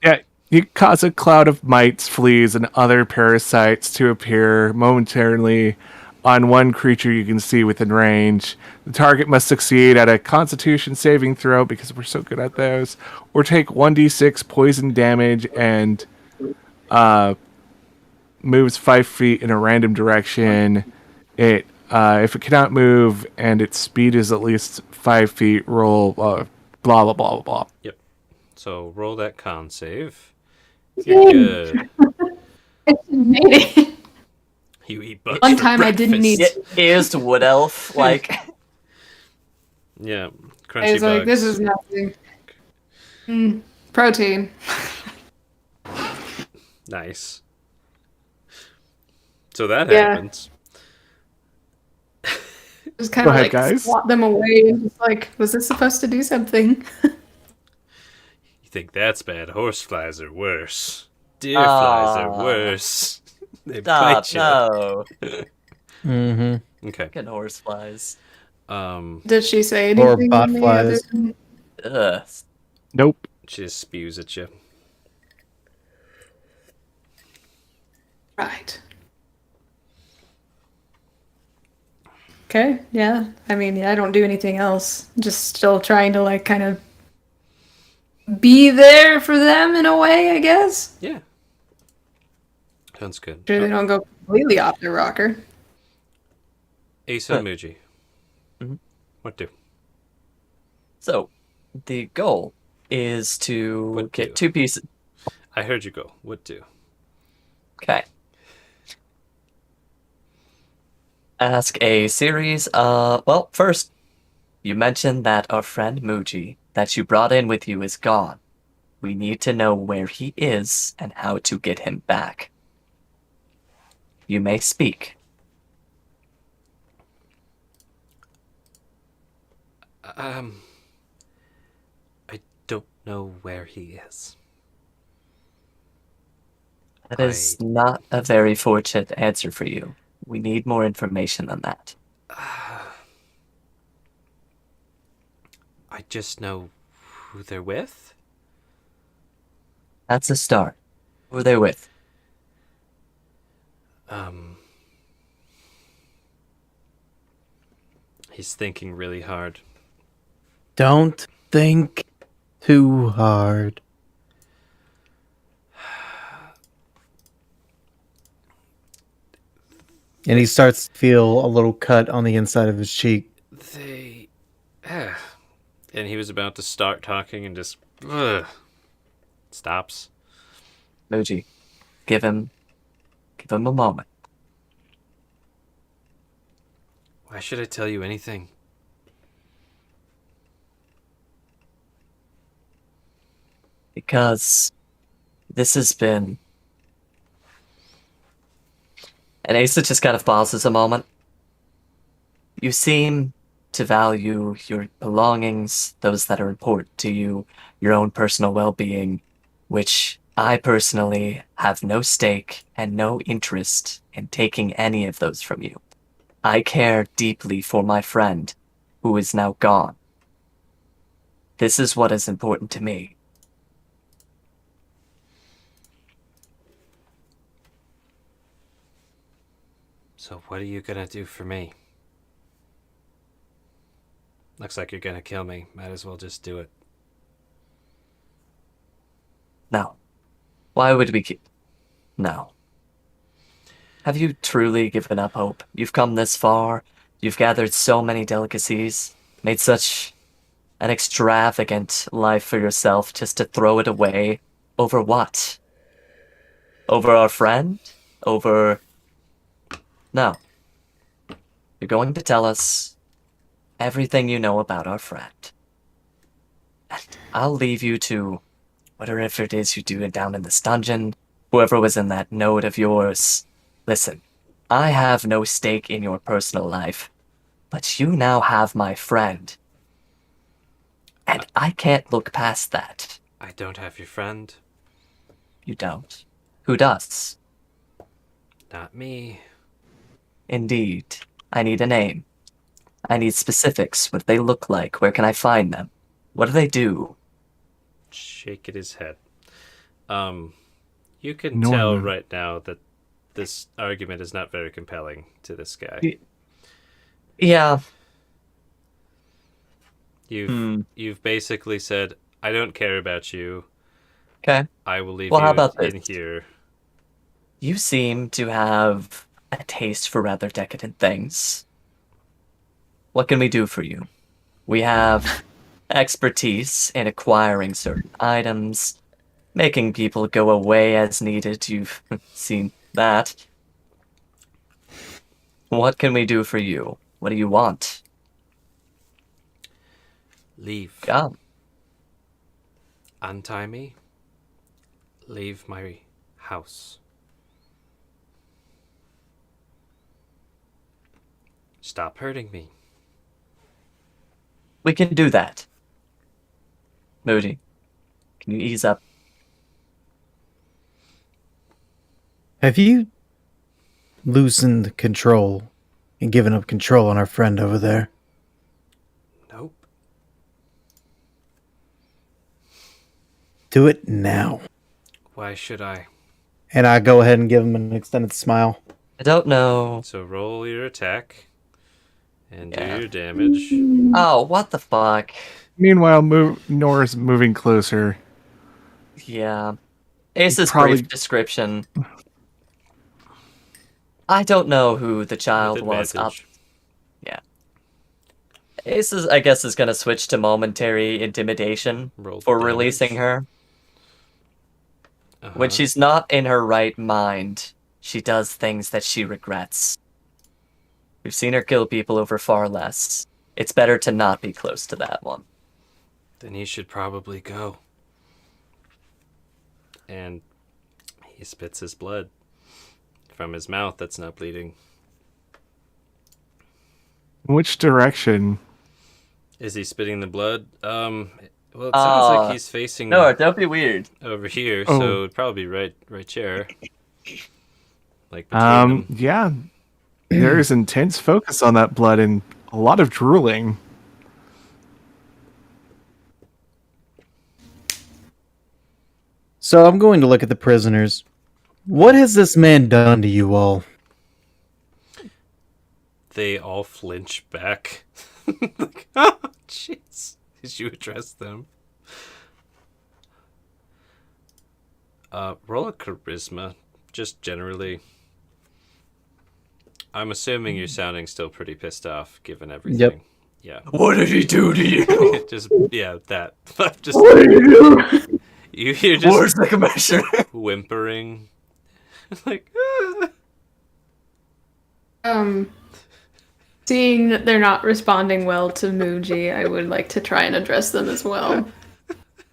Yeah, you cause a cloud of mites, fleas, and other parasites to appear momentarily on one creature you can see within range. The target must succeed at a Constitution saving throw, because we're so good at those, or take 1d6 poison damage and moves 5 feet in a random direction. If it cannot move and its speed is at least 5 feet, roll blah blah blah blah blah. Yep. So roll that con save. You're good. I made it. You eat bugs One for time I didn't breakfast. need- Is Wood Elf like? Yeah. I Crunchy was like, this bugs. is nothing. Protein. Nice. So that Yeah. happens. Just kind Go of ahead, like guys. swat them away and just like, was this supposed to do something? You think that's bad? Horseflies are worse. Deer flies are Aw. worse. They Stop! bite you. No, Mm-hmm. Okay. fucking horseflies. Did she say Or anything? to me other botflies. than- Ugh. Nope. She just spews at you. Right. Okay, yeah. I mean, yeah, I don't do anything else. Just still trying to like kind of be there for them in a way, I guess. Yeah. Sounds good. Sure, they don't go completely off their rocker. Asa Huh. Muji. Mhm. What do? So, the goal is to What get do? 2 pieces. I heard you go. What do? Okay. Ask a series. Well, first, you mentioned that our friend Muji that you brought in with you is gone. We need to know where he is and how to get him back. You may speak. I don't know where he is. That is not a very fortunate answer for you. We need more information than that. I just know who they're with. That's a start. Who are they with? He's thinking really hard. Don't think too hard. And he starts to feel a little cut on the inside of his cheek. They. And he was about to start talking and just. Stops. Muji, give him a moment. Why should I tell you anything? Because this has been... And Asa just kind of pauses a moment. You seem to value your belongings, those that are important to you, your own personal well-being, which I personally have no stake and no interest in taking any of those from you. I care deeply for my friend, who is now gone. This is what is important to me. So what are you gonna do for me? Looks like you're gonna kill me. Might as well just do it. No. Why would we keep... No. Have you truly given up hope? You've come this far. You've gathered so many delicacies, made such an extravagant life for yourself just to throw it away. Over what? Over our friend? Over... No. You're going to tell us everything you know about our friend. And I'll leave you to whatever it is you do down in this dungeon, whoever was in that note of yours. Listen, I have no stake in your personal life, but you now have my friend. And I can't look past that. I don't have your friend. You don't. Who does? Not me. Indeed. I need a name. I need specifics. What do they look like? Where can I find them? What do they do? Shaking his head. You can Norman. tell right now that this argument is not very compelling to this guy. Yeah. You've basically said, I don't care about you. Okay. I will leave Well, you how about in this? here. You seem to have a taste for rather decadent things. What can we do for you? We have expertise in acquiring certain items, making people go away as needed. You've seen that. What can we do for you? What do you want? Leave. God. Untie me. Leave my house. Stop hurting me. We can do that. Moody, can you ease up? Have you loosened control and given up control on our friend over there? Nope. Do it now. Why should I? And I go ahead and give him an extended smile. I don't know. So roll your attack and Yeah. do your damage. Oh, what the fuck? Meanwhile, Nora's moving closer. Yeah. Ace's Probably- brief description. I don't know who the child With was up. advantage. Ace is, I guess, is gonna switch to momentary intimidation Roll for damage. releasing her. Uh-huh. When she's not in her right mind, she does things that she regrets. We've seen her kill people over far less. It's better to not be close to that one. Then he should probably go. And he spits his blood from his mouth that's not bleeding. Which direction? Is he spitting the blood? Well, it sounds like he's facing No, don't be weird. over here, Oh. so it'd probably be right chair. Like between them. Yeah. There is intense focus on that blood and a lot of drooling. So I'm going to look at the prisoners. What has this man done to you all? They all flinch back. Like, oh, jeez. Did you address them? Roll a charisma, just generally. I'm assuming you're sounding still pretty pissed off, given everything. Yep. Yeah. What did he do to you? Just yeah, that. Just What did he do? you hear Where's just the commissioner? whimpering, like, Seeing that they're not responding well to Muji, I would like to try and address them as well.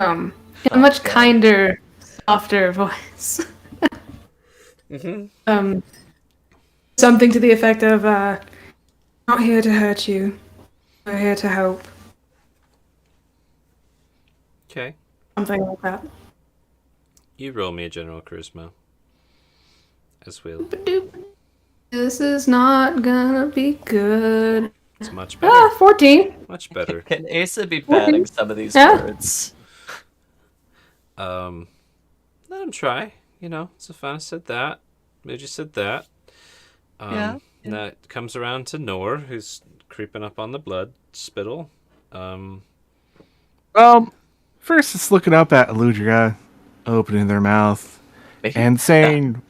In a much kinder, softer voice. Something to the effect of, not here to hurt you. We're here to help. okay. Something like that. You roll me a general charisma. As will. This is not gonna be good. It's much better. 14. Much better. Can Asa be padding some of these Yeah. words? Let him try. You know, Sylvanas said that. Muji said that. Yeah. And that comes around to Nor, who's creeping up on the blood spittle. First it's looking up at Eludria, opening their mouth, Maybe and saying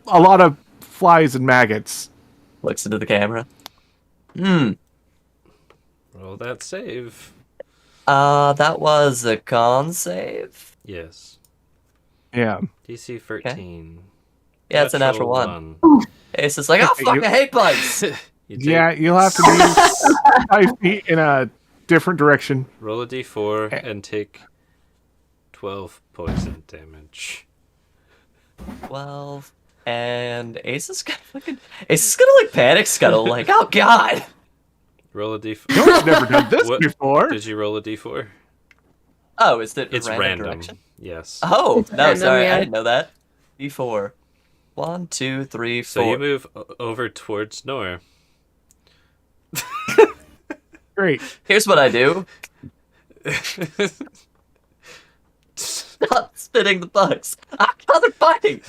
a lot of flies and maggots. looks into the camera. Roll that save. That was a con save. Yes. Yeah. DC 13. Yeah, it's a natural one. one. Asa's like, oh Okay, fuck, you- I hate bugs. You take, Yeah, you'll have to move 5 feet in a different direction. roll a d4 and take 12 poison damage. 12. And Asa's gonna like panic scuttle, like, oh god. Roll a d4. I've never done this What- before. Did you roll a d4? Oh, is it It's random random. direction? Yes. Oh, It's no, random, sorry, yeah. I didn't know that. D4. 1, 2, 3, 4. So you move over towards Nor. Great. Here's what I do. Stop spitting the bugs. Ah, they're biting.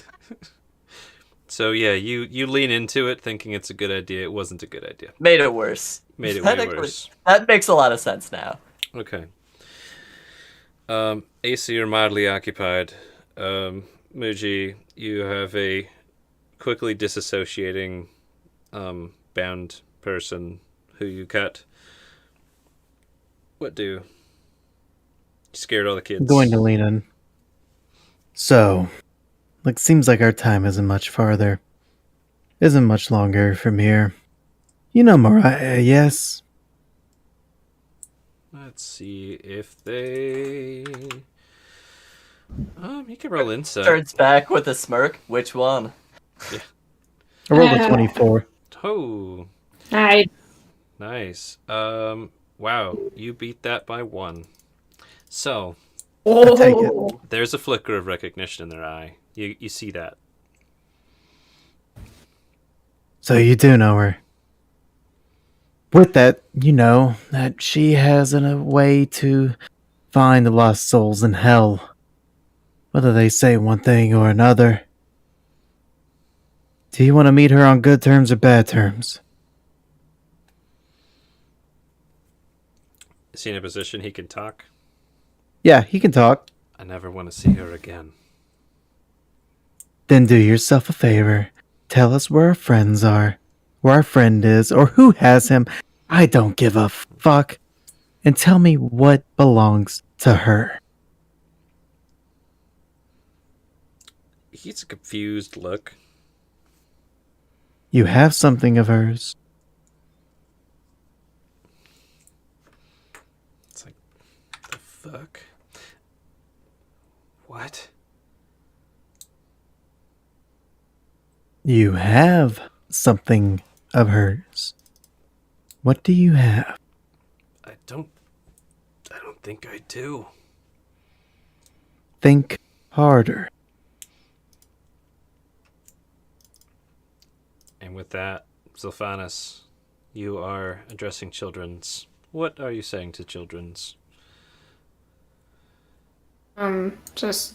So yeah, you lean into it thinking it's a good idea. It wasn't a good idea. Made it worse. Made it way Technically, worse. That makes a lot of sense now. Okay. AC, you're mildly occupied. Muji, you have a quickly disassociating bound person who you cut. What do? You scared all the kids. Going to lean in. So, seems like our time isn't much farther. Isn't much longer from here. You know Mariah, yes? Let's see if they. You can roll insight. Turns back with a smirk. Which one? I rolled a 24. Oh, I nice. Wow, you beat that by 1. So I'll take it. there's a flicker of recognition in their eye. You see that. So you do know her. With that, you know that she has a way to find the lost souls in hell. Whether they say one thing or another. Do you want to meet her on good terms or bad terms? Is he in a position he can talk? Yeah, he can talk. I never want to see her again. Then do yourself a favor. Tell us where our friends are, where our friend is, or who has him. I don't give a fuck. And tell me what belongs to her. He's a confused look. You have something of hers. It's like, the fuck? What? You have something of hers. What do you have? I don't think I do. Think harder. And with that, Sylvanas, you are addressing children's. What are you saying to children's? just.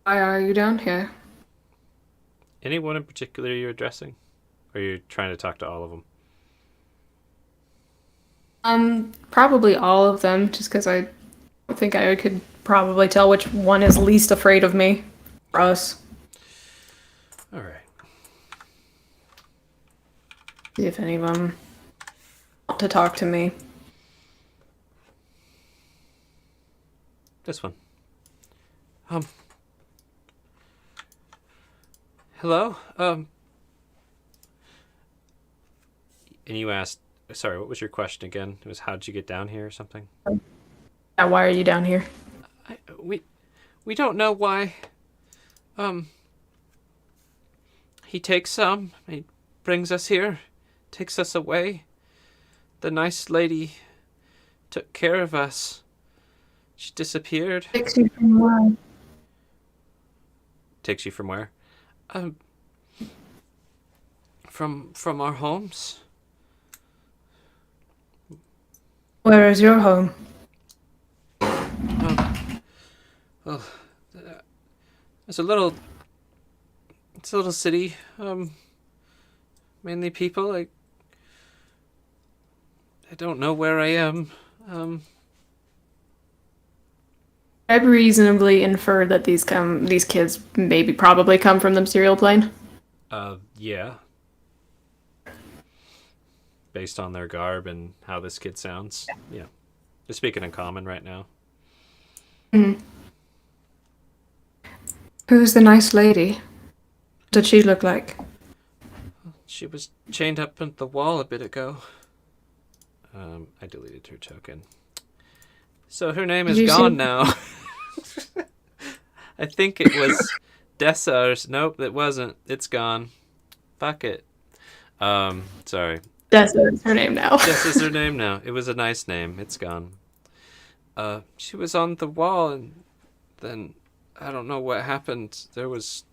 Why are you down here? Anyone in particular you're addressing? Or are you trying to talk to all of them? Probably all of them, just because I think I could probably tell which one is least afraid of me. For us. All right. See if any of them want to talk to me. This one. Hello? And you asked, sorry, what was your question again? It was how'd you get down here or something? Yeah, why are you down here? We don't know why. He takes he brings us here, takes us away. The nice lady took care of us. She disappeared. Takes you from where? Takes you from where? From our homes. Where is your home? Well, it's a little city. Mainly people. I don't know where I am. I reasonably infer that these kids probably come from the material plane. Yeah. Based on their garb and how this kid sounds. Yeah. They're speaking in common right now. Who's the nice lady? What did she look like? She was chained up at the wall a bit ago. I deleted her token. So her name is Did you gone say- now. I think it was Dessars. Nope, it wasn't. It's gone. Fuck it. Sorry. That's her name now. This is her name now. It was a nice name. It's gone. She was on the wall, and then I don't know what happened. There was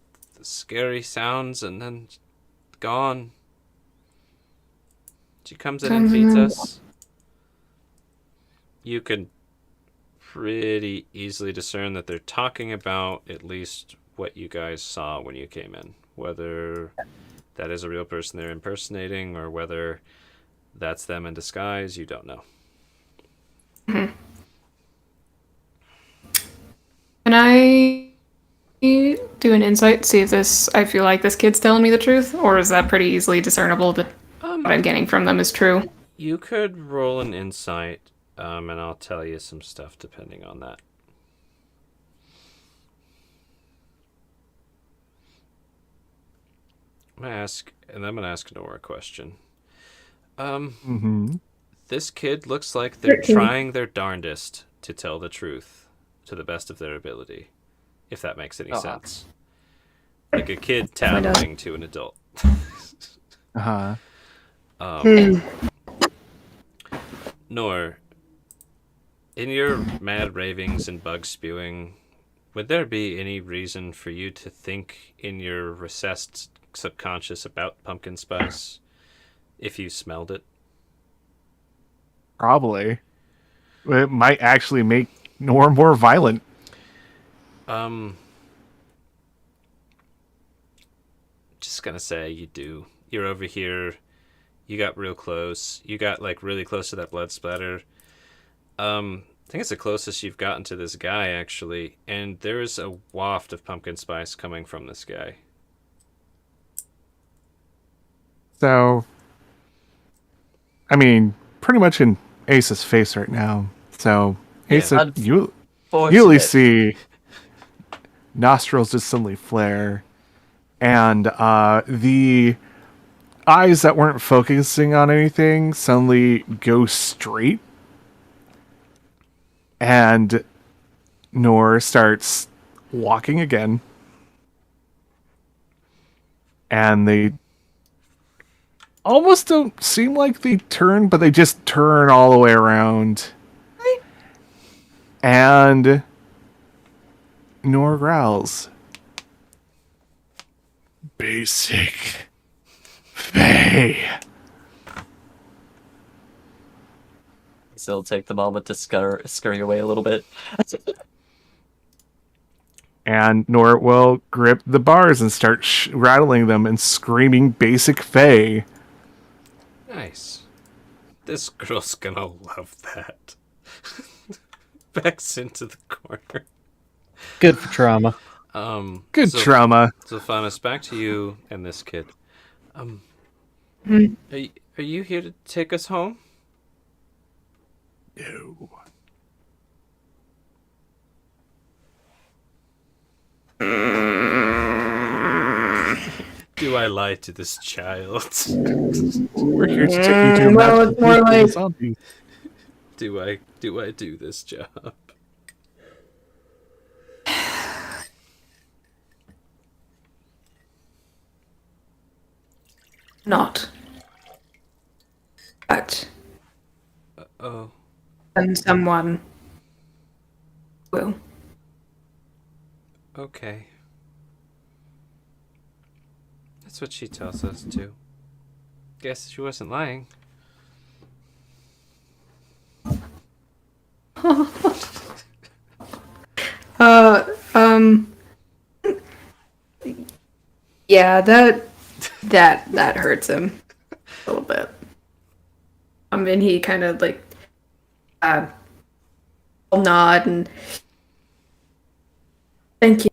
scary sounds, and then gone. She comes in and feeds us. You can pretty easily discern that they're talking about at least what you guys saw when you came in. Whether that is a real person they're impersonating or whether that's them in disguise, you don't know. Can I do an insight, see if I feel like this kid's telling me the truth? Or is that pretty easily discernible that what I'm getting from them is true? You could roll an insight, and I'll tell you some stuff depending on that. I'm gonna ask Nora a question. This kid looks like they're 13. trying their darndest to tell the truth to the best of their ability, if that makes any sense. Like a kid tattling to an adult. Uh-huh. Nor, in your mad ravings and bug spewing, would there be any reason for you to think in your recessed subconscious about pumpkin spice if you smelled it? Probably. It might actually make Nor more violent. Just gonna say you do. You're over here. You got real close. You got like really close to that blood splatter. I think it's the closest you've gotten to this guy actually, and there's a waft of pumpkin spice coming from this guy. So, I mean, pretty much in Ace's face right now. So, Ace, Yeah. you Fortunate. really see nostrils just suddenly flare, and the eyes that weren't focusing on anything suddenly go straight, and Nor starts walking again, and they almost don't seem like they turn, but they just turn all the way around. And Nor growls. Basic Faye. Still take the moment to scurry away a little bit. And Nor will grip the bars and start rattling them and screaming Basic Faye. Nice. This girl's gonna love that. Backs into the corner. Good for trauma. Good so, trauma. So Faunus, back to you and this kid. Are you here to take us home? No. Do I lie to this child? We're here to take you to a Well, magical it's more place full of like- zombies. Do I do this job? Not. But Oh, then someone will. okay. That's what she tells us to. Guess she wasn't lying. Uh, um, yeah, that hurts him a little bit. And he kind of like, will nod and thank you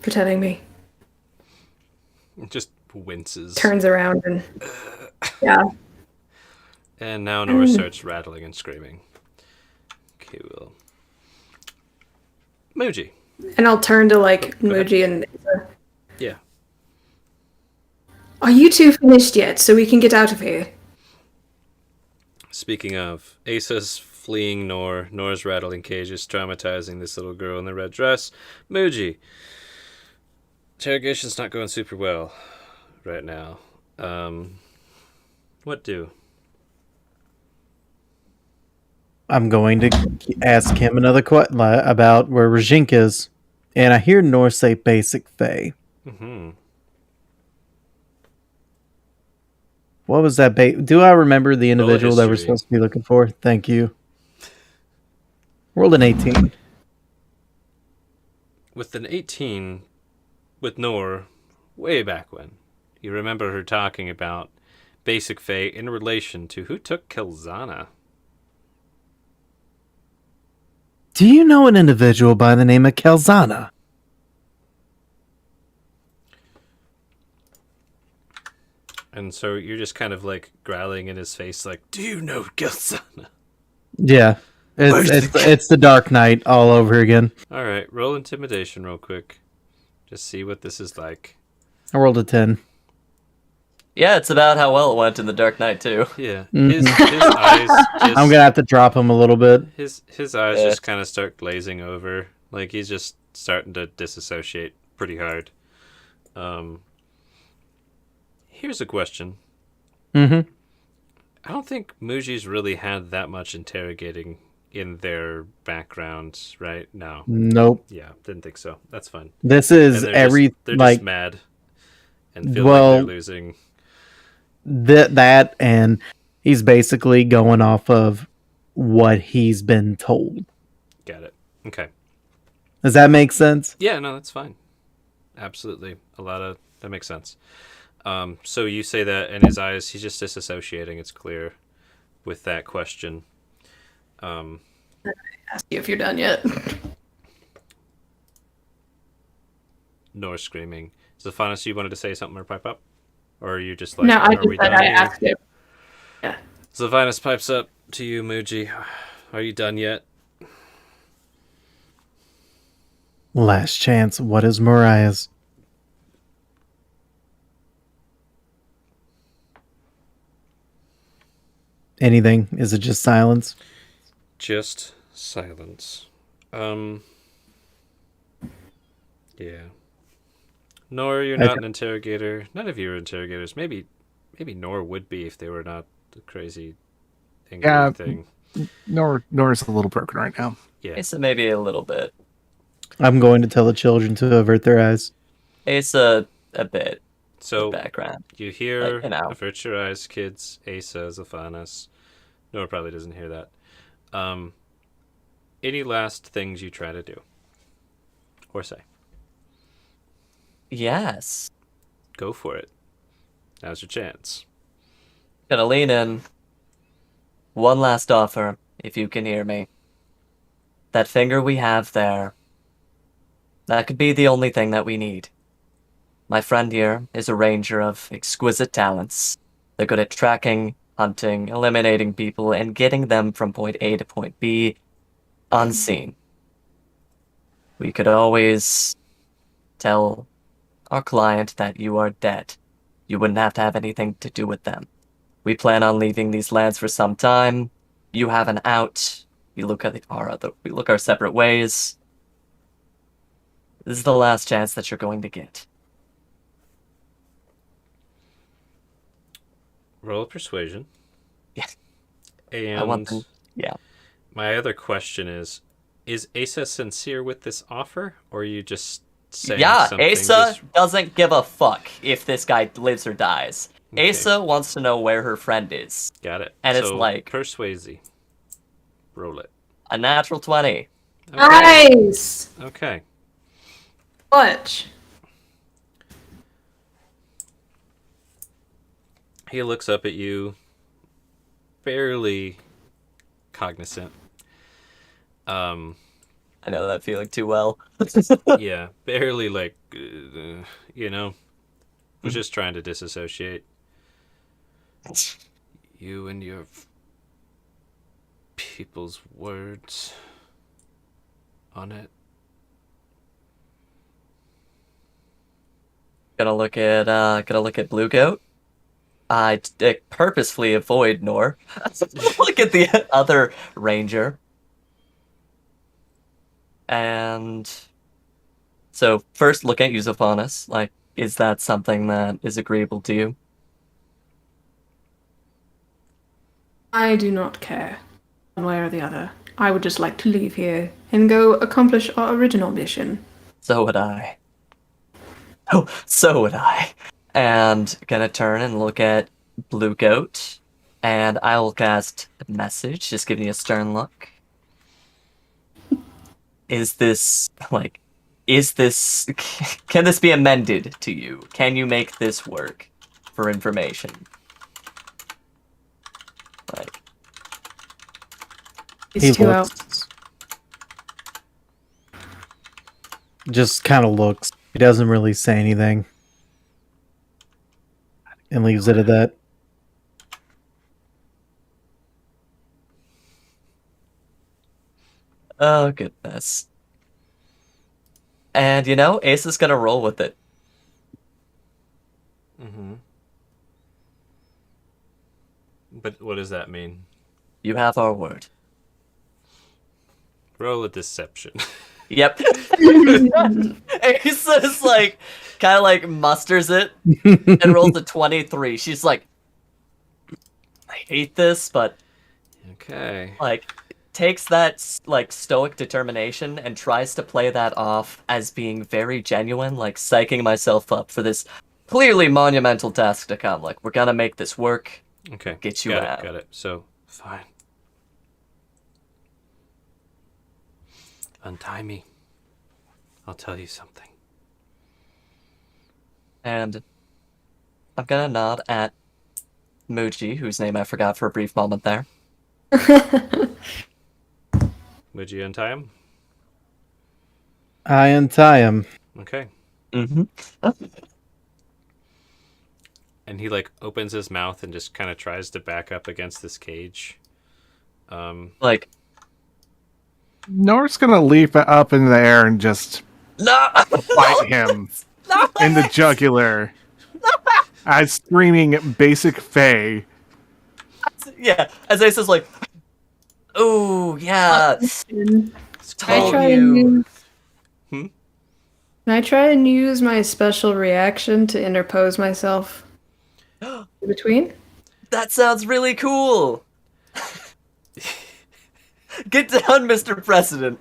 for telling me. Just winces. Turns around and yeah, And now Nora starts rattling and screaming. Okay, well. Muji. and I'll turn to like Go ahead. Muji and Yeah. are you two finished yet so we can get out of here? Speaking of, Asa's fleeing Nora's rattling cages, traumatizing this little girl in the red dress. Muji. Interrogation's not going super well right now. What do? I'm going to ask him another question about where Rajink is. And I hear Nor say basic Fae. Mm-hmm. What was that? Do I remember the individual that we're history. supposed to be looking for? Thank you. Rolled an 18. With an 18, with Nor, way back when, you remember her talking about basic Fae in relation to who took Kilzana. Do you know an individual by the name of Kelzana? And so you're just kind of like growling in his face, like, "Do you know Kilzana?" Yeah. It's the Dark Knight all over again. All right, roll intimidation real quick. Just see what this is like. I rolled a 10. Yeah, it's about how well it went in the Dark Knight too. Yeah, Mhm. his eyes just I'm gonna have to drop him a little bit. his eyes Yeah. just kind of start glazing over, like he's just starting to disassociate pretty hard. Here's a question. Mm-hmm. I don't think Muji's really had that much interrogating in their background, right? No. Nope. Yeah, didn't think so. That's fine. This And is every they're like just mad and feel well, like they're losing. that, and he's basically going off of what he's been told. Got it. Okay. Does that make sense? Yeah, no, that's fine. Absolutely. That makes sense. So you say that in his eyes, he's just disassociating. It's clear with that question. Ask you if you're done yet. Nor screaming. Zephanus, you wanted to say something or pipe up? Or are you just like, No, I are just we said done? I asked you. Zephanus pipes up to you, Muji. Are you done yet? Last chance. What is Mariah's? Anything? Is it just silence? Just silence. Yeah. Nor, you're not an interrogator. None of you are interrogators. Maybe Nor would be if they were not the crazy angry Yeah. thing. Nora's a little broken right now. Yeah. Asa maybe a little bit. I'm going to tell the children to avert their eyes. Asa a bit. So Background. you hear, Like, you know. avert your eyes, kids. Asa, Zephanus. Nor probably doesn't hear that. Any last things you try to do or say? Yes. Go for it. Now's your chance. Gonna lean in. One last offer, if you can hear me. That finger we have there. That could be the only thing that we need. My friend here is a ranger of exquisite talents. They're good at tracking, hunting, eliminating people, and getting them from point A to point B unseen. We could always tell our client that you are dead, you wouldn't have to have anything to do with them. We plan on leaving these lands for some time. You have an out. We look our separate ways. This is the last chance that you're going to get. Roll a persuasion. Yes. And I want them. Yeah. my other question is Asa sincere with this offer, or are you just saying Yeah, something? Asa doesn't give a fuck if this guy lives or dies. Okay. Asa wants to know where her friend is. Got it. And it's So, like persuasion. Roll it. a natural 20. Okay. Nice. Okay. Clutch. He looks up at you, barely cognizant. I know that feeling too well. Yeah, barely like, was just trying to disassociate. You and your people's words on it. Gonna look at Blue Goat. I purposefully avoid Nor. Look at the other ranger. And so first look at Eusophanes. Like, is that something that is agreeable to you? I do not care, one way or the other. I would just like to leave here and go accomplish our original mission. So would I. Oh, so would I. And gonna turn and look at Blue Goat. And I will cast a message, just give me a stern look. Is this, can this be amended to you? Can you make this work for information? Like, He These two out. looks. Just kind of looks. He doesn't really say anything. And leaves it at that. oh, goodness. And, Ace is gonna roll with it. Mm-hmm. But what does that mean? You have our word. Roll a deception. Yep. Ace is kind of musters it and rolls a 23. She's like, I hate this, but Okay. takes that stoic determination and tries to play that off as being very genuine, psyching myself up for this clearly monumental task to come. We're gonna make this work. Okay. Get you got out. Got it. So, fine. Untie me. I'll tell you something. And I'm gonna nod at Muji, whose name I forgot for a brief moment there. Would you untie him? I untie him. Okay. Mm-hmm. And he opens his mouth and just kind of tries to back up against this cage. Nor's gonna leap up in the air and just No! bite him No! in the jugular. As screaming basic Fae. Yeah, as Ace is like, oh, yeah. Can I Told try you. and use... Hmm? Can I try and use my special reaction to interpose myself in between? That sounds really cool. Get down, Mr. President.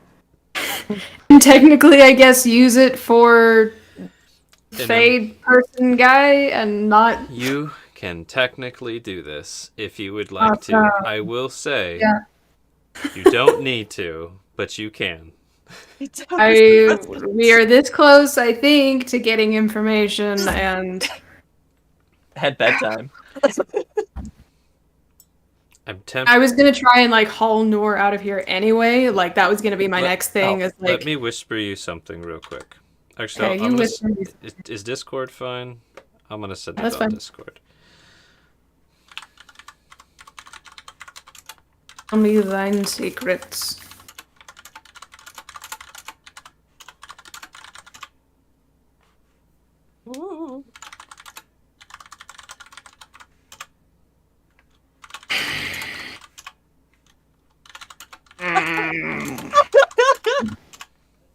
And technically, I guess, use it for a- fade person guy and not... You can technically do this if you would like to. Awesome. I will say, Yeah. you don't need to, but you can. Get down, Mr. President. We are this close, I think, to getting information, and At bedtime. I'm tempted. I was gonna try and haul Noor out of here anyway. That was gonna be my Let- next thing. Is Let me whisper you something real quick. Actually, okay, I'm you gonna whisper me. is Discord fine? I'm gonna send it That's on fine. Discord. Tell me thine secrets.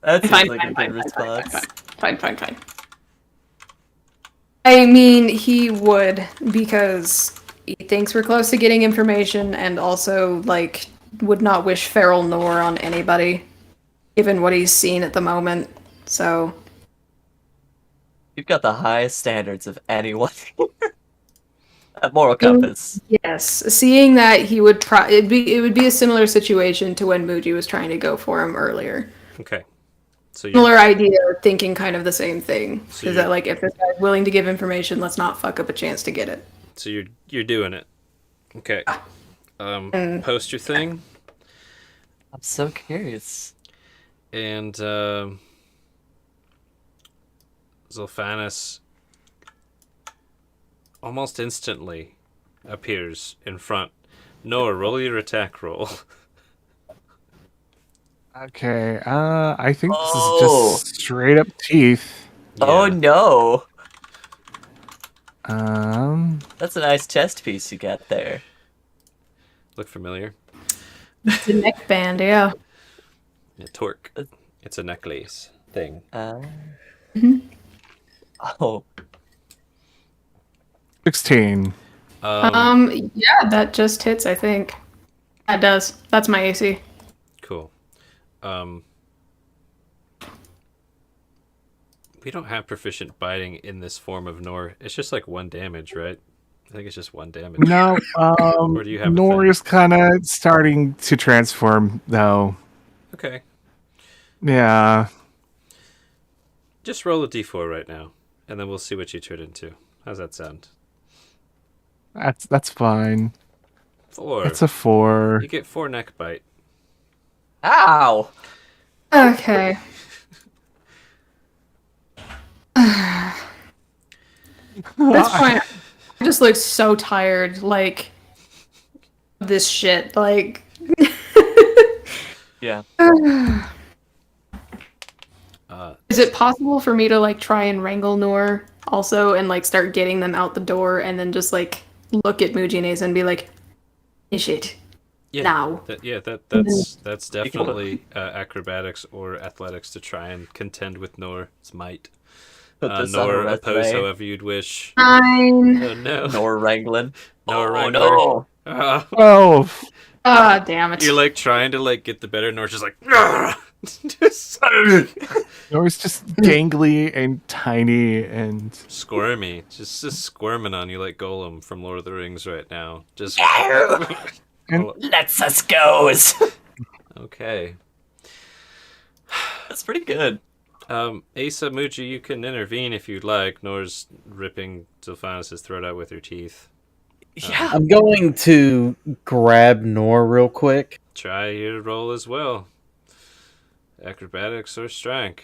That Fine, seems like a fine, good fine, response. Fine. I mean, he would, because he thinks we're close to getting information, and also, like, would not wish feral Nor on anybody, given what he's seen at the moment. So, You've got the highest standards of anyone at Moral Compass. yes, seeing that he would it would be a similar situation to when Muji was trying to go for him earlier. Okay. So you Similar idea, thinking kind of the same thing. So Is that like if this guy's willing to give information, let's not fuck up a chance to get it. so you're doing it. Okay. Post your thing I'm so curious. and Zolfanus almost instantly appears in front. Noah, roll your attack roll. Okay, I think this Oh. is just straight up teeth. Oh Yeah. no! That's a nice chest piece you got there. Look familiar? It's a neck band, yeah. Yeah, torque. It's a necklace thing. Oh, 16. Yeah, that just hits, I think. That does. That's my AC. Cool. We don't have proficient biting in this form of Nor. It's just like 1 damage, right? I think it's just 1 damage. No, Or do you have a Nor thing? is kind of starting to transform, though. Okay. Yeah. Just roll a d4 right now, and then we'll see what you turn into. How's that sound? That's fine. 4. It's a 4. You get 4 neck bite. ow! Okay. That's fine. I just look so tired, like, of this shit. Like, Yeah. is it possible for me to, like, try and wrangle Noor also and, like, start getting them out the door and then just, like, look at Mujines and be like, finish it. Yeah. Now. That's definitely acrobatics or athletics to try and contend with Nor's might. Put this on a Nor oppose resume. however you'd wish. 9. Oh no. Nor wrangling. Nor Oh wrangler. no! Ah. Oh, Ah, damn it. You're like trying to like get the better. Nor's just like. Just Nor's just gangly and tiny and squirmy, just squirming on you like Golem from Lord of the Rings right now. Just Let's us go. okay. That's pretty good. Asa Muji, you can intervene if you'd like. Nor's ripping Zolfanus' throat out with her teeth. Yeah. I'm going to grab Nor real quick. Try your roll as well. Acrobatics or strength.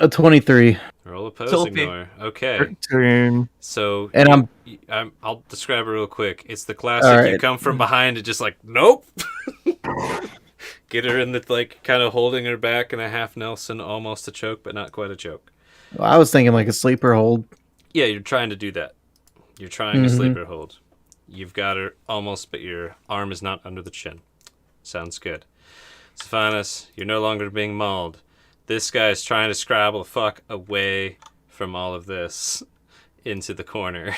A 23. Roll opposing Tilpy. Nor. Okay. 13. So And I'll describe it real quick. It's the classic. All You right. come from behind and just like nope. Get her in the like kind of holding her back in a half Nelson, almost a choke, but not quite a choke. I was thinking like a sleeper hold. Yeah, you're trying to do that. You're trying to sleeper hold. You've got her almost, but your arm is not under the chin. Sounds good. Zolfanus, you're no longer being mauled. This guy is trying to scrabble the fuck away from all of this into the corner.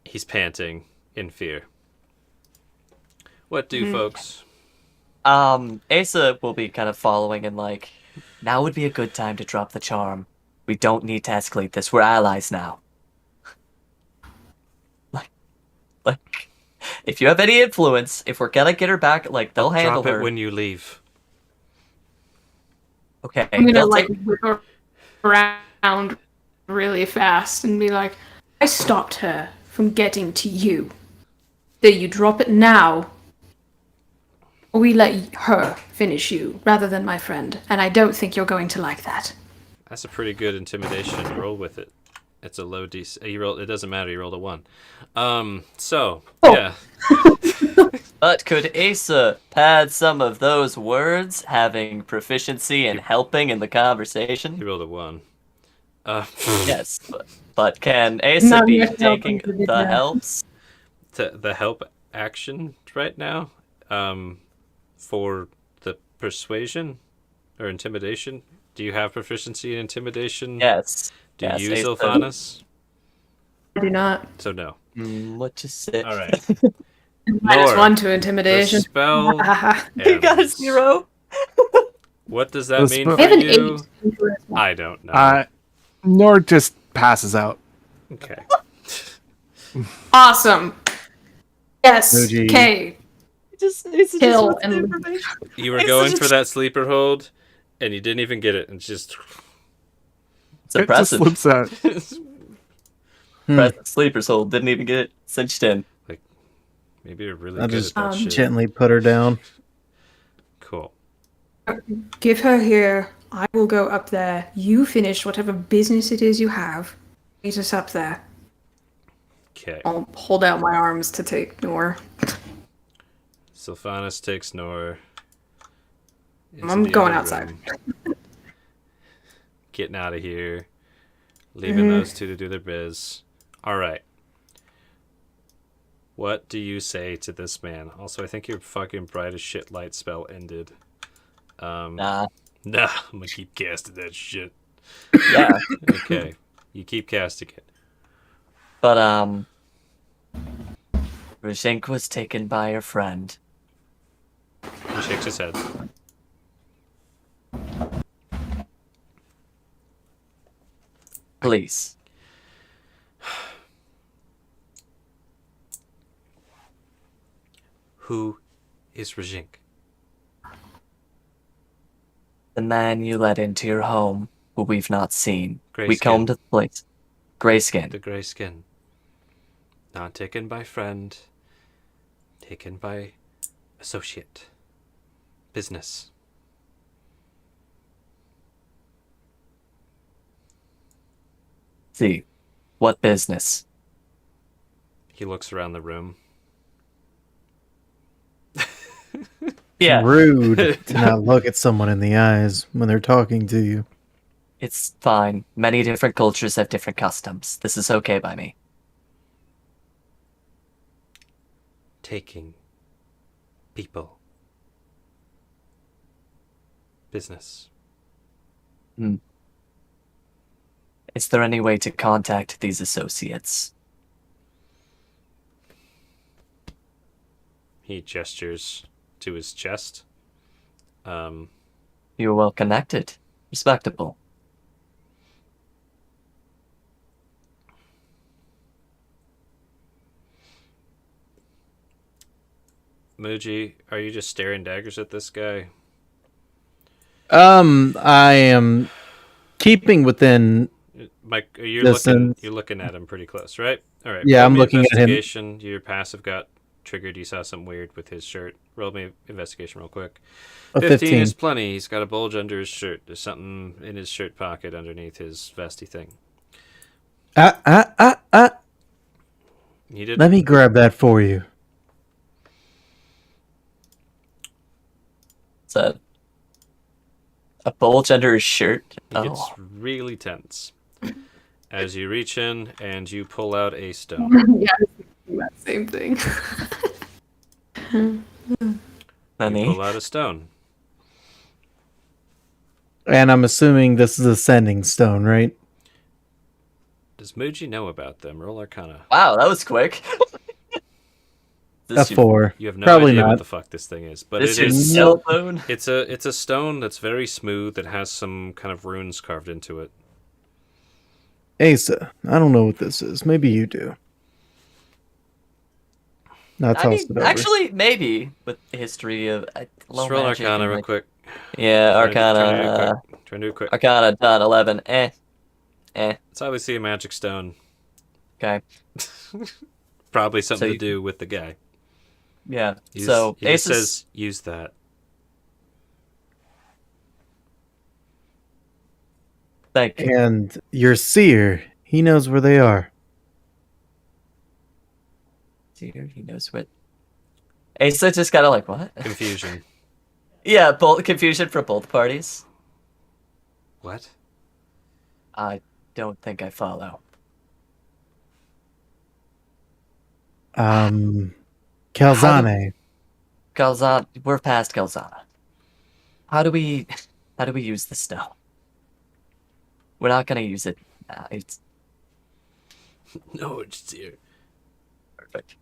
He's panting in fear. What do, folks? Asa will be kind of following and like, now would be a good time to drop the charm. We don't need to escalate this. We're allies now. Like, if you have any influence, if we're gonna get her back, like, they'll handle Drop it her. when you leave. Okay. I'm gonna they'll like take- whip around really fast and be like, I stopped her from getting to you. Do you drop it now? Or we let her finish you rather than my friend. And I don't think you're going to like that. That's a pretty good intimidation. Roll with it. It's a low DC. You roll. It doesn't matter. You rolled a 1. Yeah. But could Asa pad some of those words, having proficiency in helping in the conversation? He rolled a 1. Yes, but can Asa No, be you're helping taking to do the that. helps? The help action right now. for the persuasion or intimidation. Do you have proficiency in intimidation? Yes. Do yes, you, Asa. Zilphanas? I do not. So no. What you say? All right. Minus Nor, 1 to The intimidation. spell You got a ends. 0. What does that The mean spell- for I have an you? 8 in charisma. I don't know. Nor just passes out. Okay. Awesome. Yes. Muji. Okay. It's just Kill wants and- the information. You were It's going just- for that sleeper hold, and you didn't even get it. And just It's It just impressive. slips out. Impressive. Sleeper's hold. Didn't even get it cinched in. maybe you're really I'll good just at that shit. gently put her down. Cool. Give her here. I will go up there. You finish whatever business it is you have. Meet us up there. Okay. I'll hold out my arms to take Nor. Sylphanas takes Nor. into I'm the going other outside. room. Getting out of here. Leaving those two to do their biz. All right. What do you say to this man? Also, I think your fucking bright as shit light spell ended. Nah. Nah, I'm gonna keep casting that shit. Yeah. Okay. You keep casting it. But, Rajink was taken by a friend. He shakes his head. Please. Who is Rajink? The man you let into your home, who we've not seen. Gray We skin. combed the place. Grayskin. The gray skin. Not taken by friend. Taken by associate. Business. See. What business? He looks around the room. Yeah. Rude to not look at someone in the eyes when they're talking to you. It's fine. Many different cultures have different customs. This is okay by me. Taking people. Business. Is there any way to contact these associates? He gestures to his chest. You're well connected. Respectable. Muji, are you just staring daggers at this guy? I am keeping within. Mike, you're Listen. looking at him pretty close, right? All right. Yeah, roll I'm me looking at him. investigation. Your passive got triggered. You saw something weird with his shirt. Roll me investigation real quick. A 15 15. is plenty. He's got a bulge under his shirt. There's something in his shirt pocket underneath his vesty thing. He did. Let me grab that for you. It's a bulge under his shirt. He gets Oh. really tense as you reach in and you pull out a stone. Yeah, I was thinking that same thing. You Nani? pull out a stone. And I'm assuming this is a sending stone, right? Does Muji know about them? Roll Arcana. Wow, that was quick. A This your- 4. You have no Probably idea not. what the fuck this thing is, but This it your is. cell phone? It's a stone that's very smooth that has some kind of runes carved into it. Asa, I don't know what this is. Maybe you do. Now I tell us mean, about it. actually, maybe with the history of low Just roll magic Arcana and, real like- quick. Yeah, Try to do Arcana. quick. Try to do it quick. Arcana done. 11. It's obviously a magic stone. Okay. Probably something So to do with the guy. Yeah. He's- So he just Ace says, use that. thank you. And your seer, he knows where they are. He knows what. Asa just gotta like what? Confusion. Yeah, both confusion for both parties. What? I don't think I follow. Calzane. Galzana, we're past Galzana. How do we use the stone? We're not gonna use it. It's No, it's dear. perfect.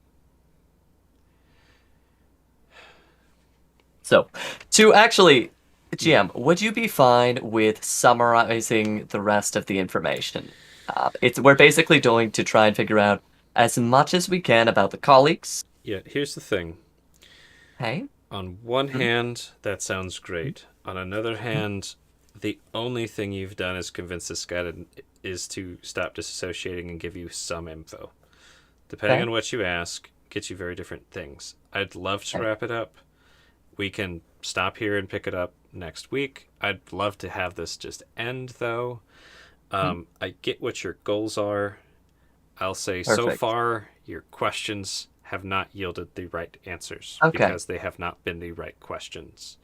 So, to actually, GM, would you be fine with summarizing the rest of the information? We're basically going to try and figure out as much as we can about the colleagues. Yeah, here's the thing. Hey, On one hand, that sounds great. On another hand, the only thing you've done is convince this guy to stop disassociating and give you some info. Depending Okay. on what you ask, gets you very different things. I'd love to wrap it up. We can stop here and pick it up next week. I'd love to have this just end, though. I get what your goals are. I'll say so Perfect. far, your questions have not yielded the right answers Okay. because they have not been the right questions.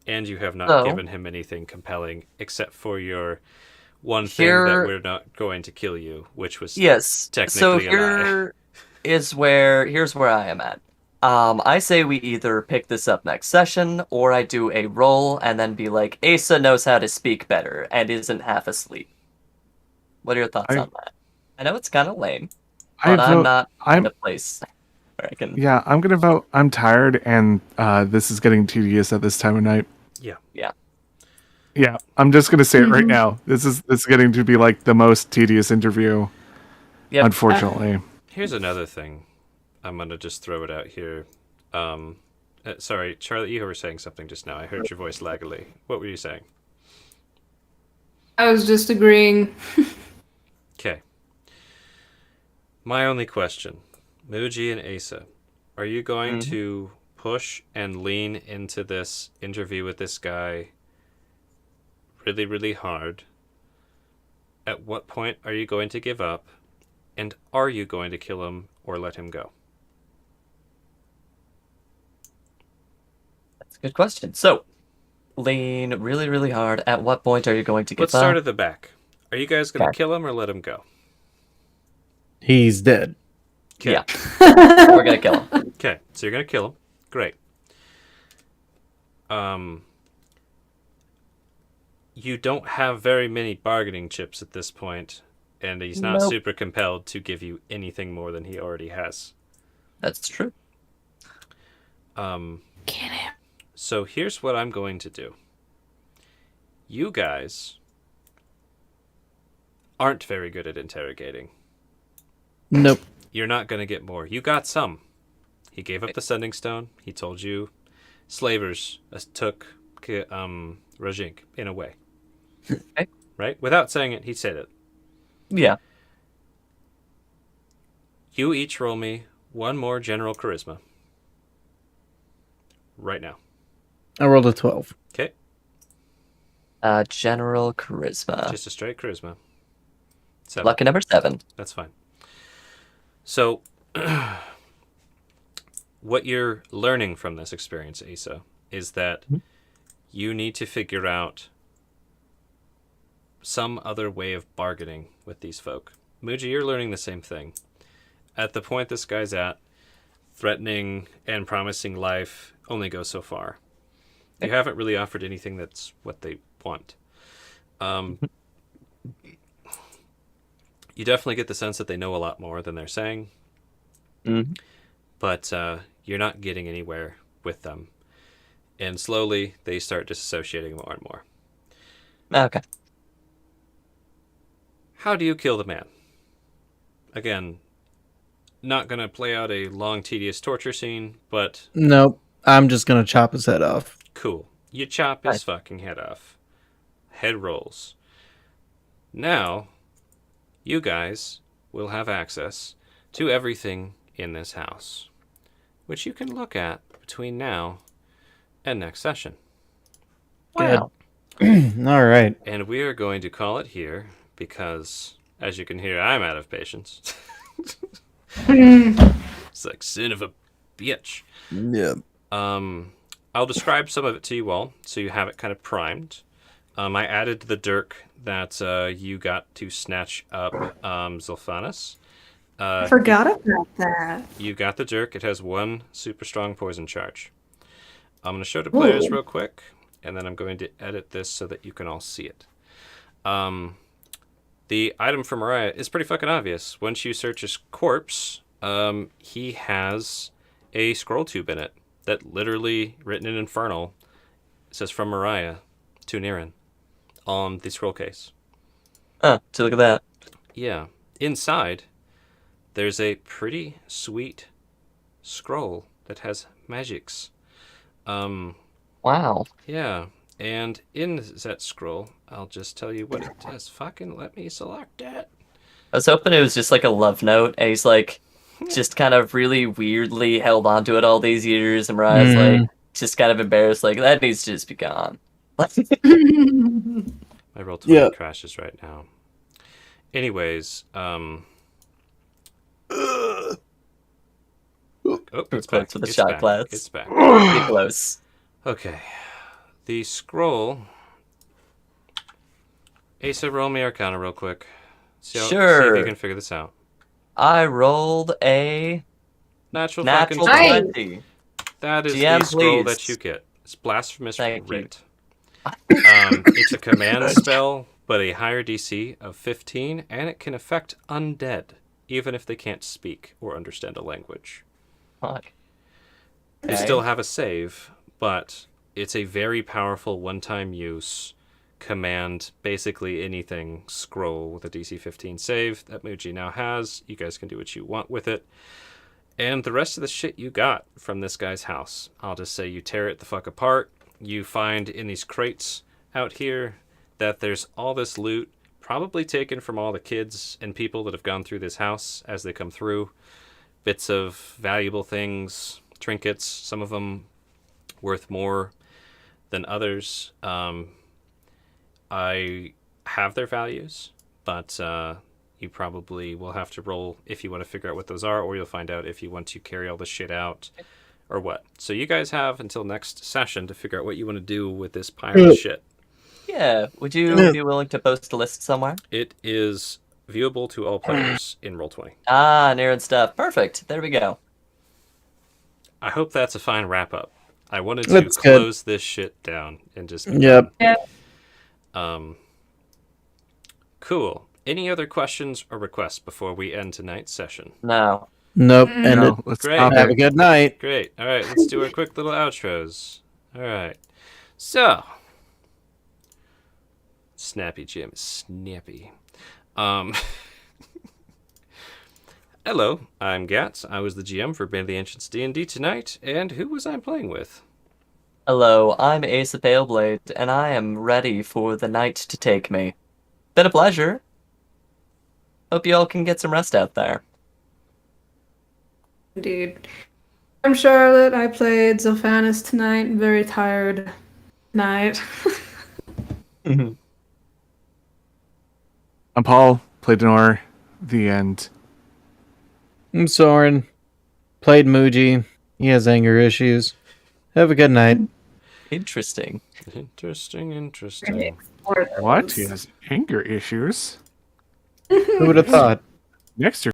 And you have not So- given him anything compelling except for your one thing that Here- we're not going to kill you, which was yes. So technically a lie. here's where I am at. I say we either pick this up next session, or I do a roll and then be like, Asa knows how to speak better and isn't half asleep. What are your thoughts I- on that? I know it's kind of lame, I but I'm vote. not in I'm a place where I can. yeah. I'm gonna vote. I'm tired, and this is getting tedious at this time of night. Yeah. Yeah, I'm just gonna say it right Mhm. now. This is getting to be like the most tedious interview, Yep. unfortunately. Here's another thing. I'm going to just throw it out here. Sorry, Charlie, you were saying something just now. I heard your voice laggily. What were you saying? I was just agreeing. Okay. My only question, Muji and Asa, are you going to push and lean into this interview with this guy really, really hard? At what point are you going to give up? And are you going to kill him or let him go? That's a good question. So, lean really, really hard. At what point are you going to give Let's start up? at the back. Are you guys going to Okay. kill him or let him go? He's dead. Okay. Yeah. We're gonna kill him. Okay, so you're gonna kill him. Great. You don't have very many bargaining chips at this point, and he's not Nope. super compelled to give you anything more than he already has. That's true. Get him. So here's what I'm going to do. You guys aren't very good at interrogating. Nope. You're not going to get more. You got some. He gave up the sending stone. He told you slavers took Rajink in a way. Okay. Right? Without saying it, he said it. Yeah. You each roll me one more general charisma. Right now. I rolled a 12. Okay? General charisma. Just a straight charisma. 7. Lucky number 7. That's fine. So, what you're learning from this experience, Asa, is that you need to figure out some other way of bargaining with these folk. Muji, you're learning the same thing. At the point this guy's at, threatening and promising life only goes so far. You haven't really offered anything that's what they want. You definitely get the sense that they know a lot more than they're saying, but you're not getting anywhere with them. And slowly, they start disassociating more and more. Okay. How do you kill the man? Again, not going to play out a long, tedious torture scene, but Nope. I'm just gonna chop his head off. cool. You chop his fucking head off. Head rolls. Now, you guys will have access to everything in this house, which you can look at between now and next session. Wow. All right. And we are going to call it here because, as you can hear, I'm out of patience. It's like, son of a bitch. Yeah. I'll describe some of it to you all, so you have it kind of primed. I added the dirk that you got to snatch up Zilphanus. I forgot about that. You got the dirk. It has 1 super strong poison charge. I'm going to show to players real quick, and then I'm going to edit this so that you can all see it. The item for Mariah is pretty fucking obvious. Once you search his corpse, he has a scroll tube in it that literally, written in Infernal, says from Mariah to Niran on the scroll case. Oh, so look at that. Yeah. Inside, there's a pretty sweet scroll that has magics. Wow. Yeah. And in that scroll, I'll just tell you what it does. Fucking let me select it. I was hoping it was just like a love note, and he's like, just kind of really weirdly held onto it all these years, and Mariah's like, just kind of embarrassed, like, that needs to just be gone. My roll 20 Yeah. crashes right now. Anyways, oh, it's back. Close with the It's shot back. glass. It's back. Pretty close. Okay. The scroll. Asa, roll me Arcana real quick. See if Sure. you can figure this out. I rolled a Natural natural fucking 20. 20. That is GM, the scroll please. that you get. It's Blasphemous Thank you. Writ. It's a command spell, but a higher DC of 15, and it can affect undead, even if they can't speak or understand a language. Fuck. You Okay. still have a save, but it's a very powerful one-time use command, basically anything scroll with a DC 15 save that Muji now has. You guys can do what you want with it. And the rest of the shit you got from this guy's house, I'll just say you tear it the fuck apart. You find in these crates out here that there's all this loot, probably taken from all the kids and people that have gone through this house as they come through. Bits of valuable things, trinkets, some of them worth more than others. I have their values, but you probably will have to roll if you want to figure out what those are, or you'll find out if you want to carry all this shit out or what. So you guys have until next session to figure out what you want to do with this pile of shit. Yeah, would you be willing to post a list somewhere? It is viewable to all players in Roll20. Ah, Niran stuff. Perfect. There we go. I hope that's a fine wrap up. I wanted to That's good. close this shit down and just Yep. Cool. Any other questions or requests before we end tonight's session? No. Nope. End it. No, let's Great. stop Have a it. good night. Great. All right, let's do our quick little outros. All right. So, Snappy Jim, snappy. Hello, I'm Gats. I was the GM for Band of the Ancients D&D tonight, and who was I playing with? Hello, I'm Ace of Paleblade, and I am ready for the night to take me. Been a pleasure. Hope you all can get some rest out there. Indeed. I'm Charlotte. I played Zophanis tonight. I'm very tired. Night. I'm Paul, played Denor, the end. I'm Soren. Played Muji. He has anger issues. Have a good night. Interesting. Interesting. What? He has anger issues. Who would have thought? Next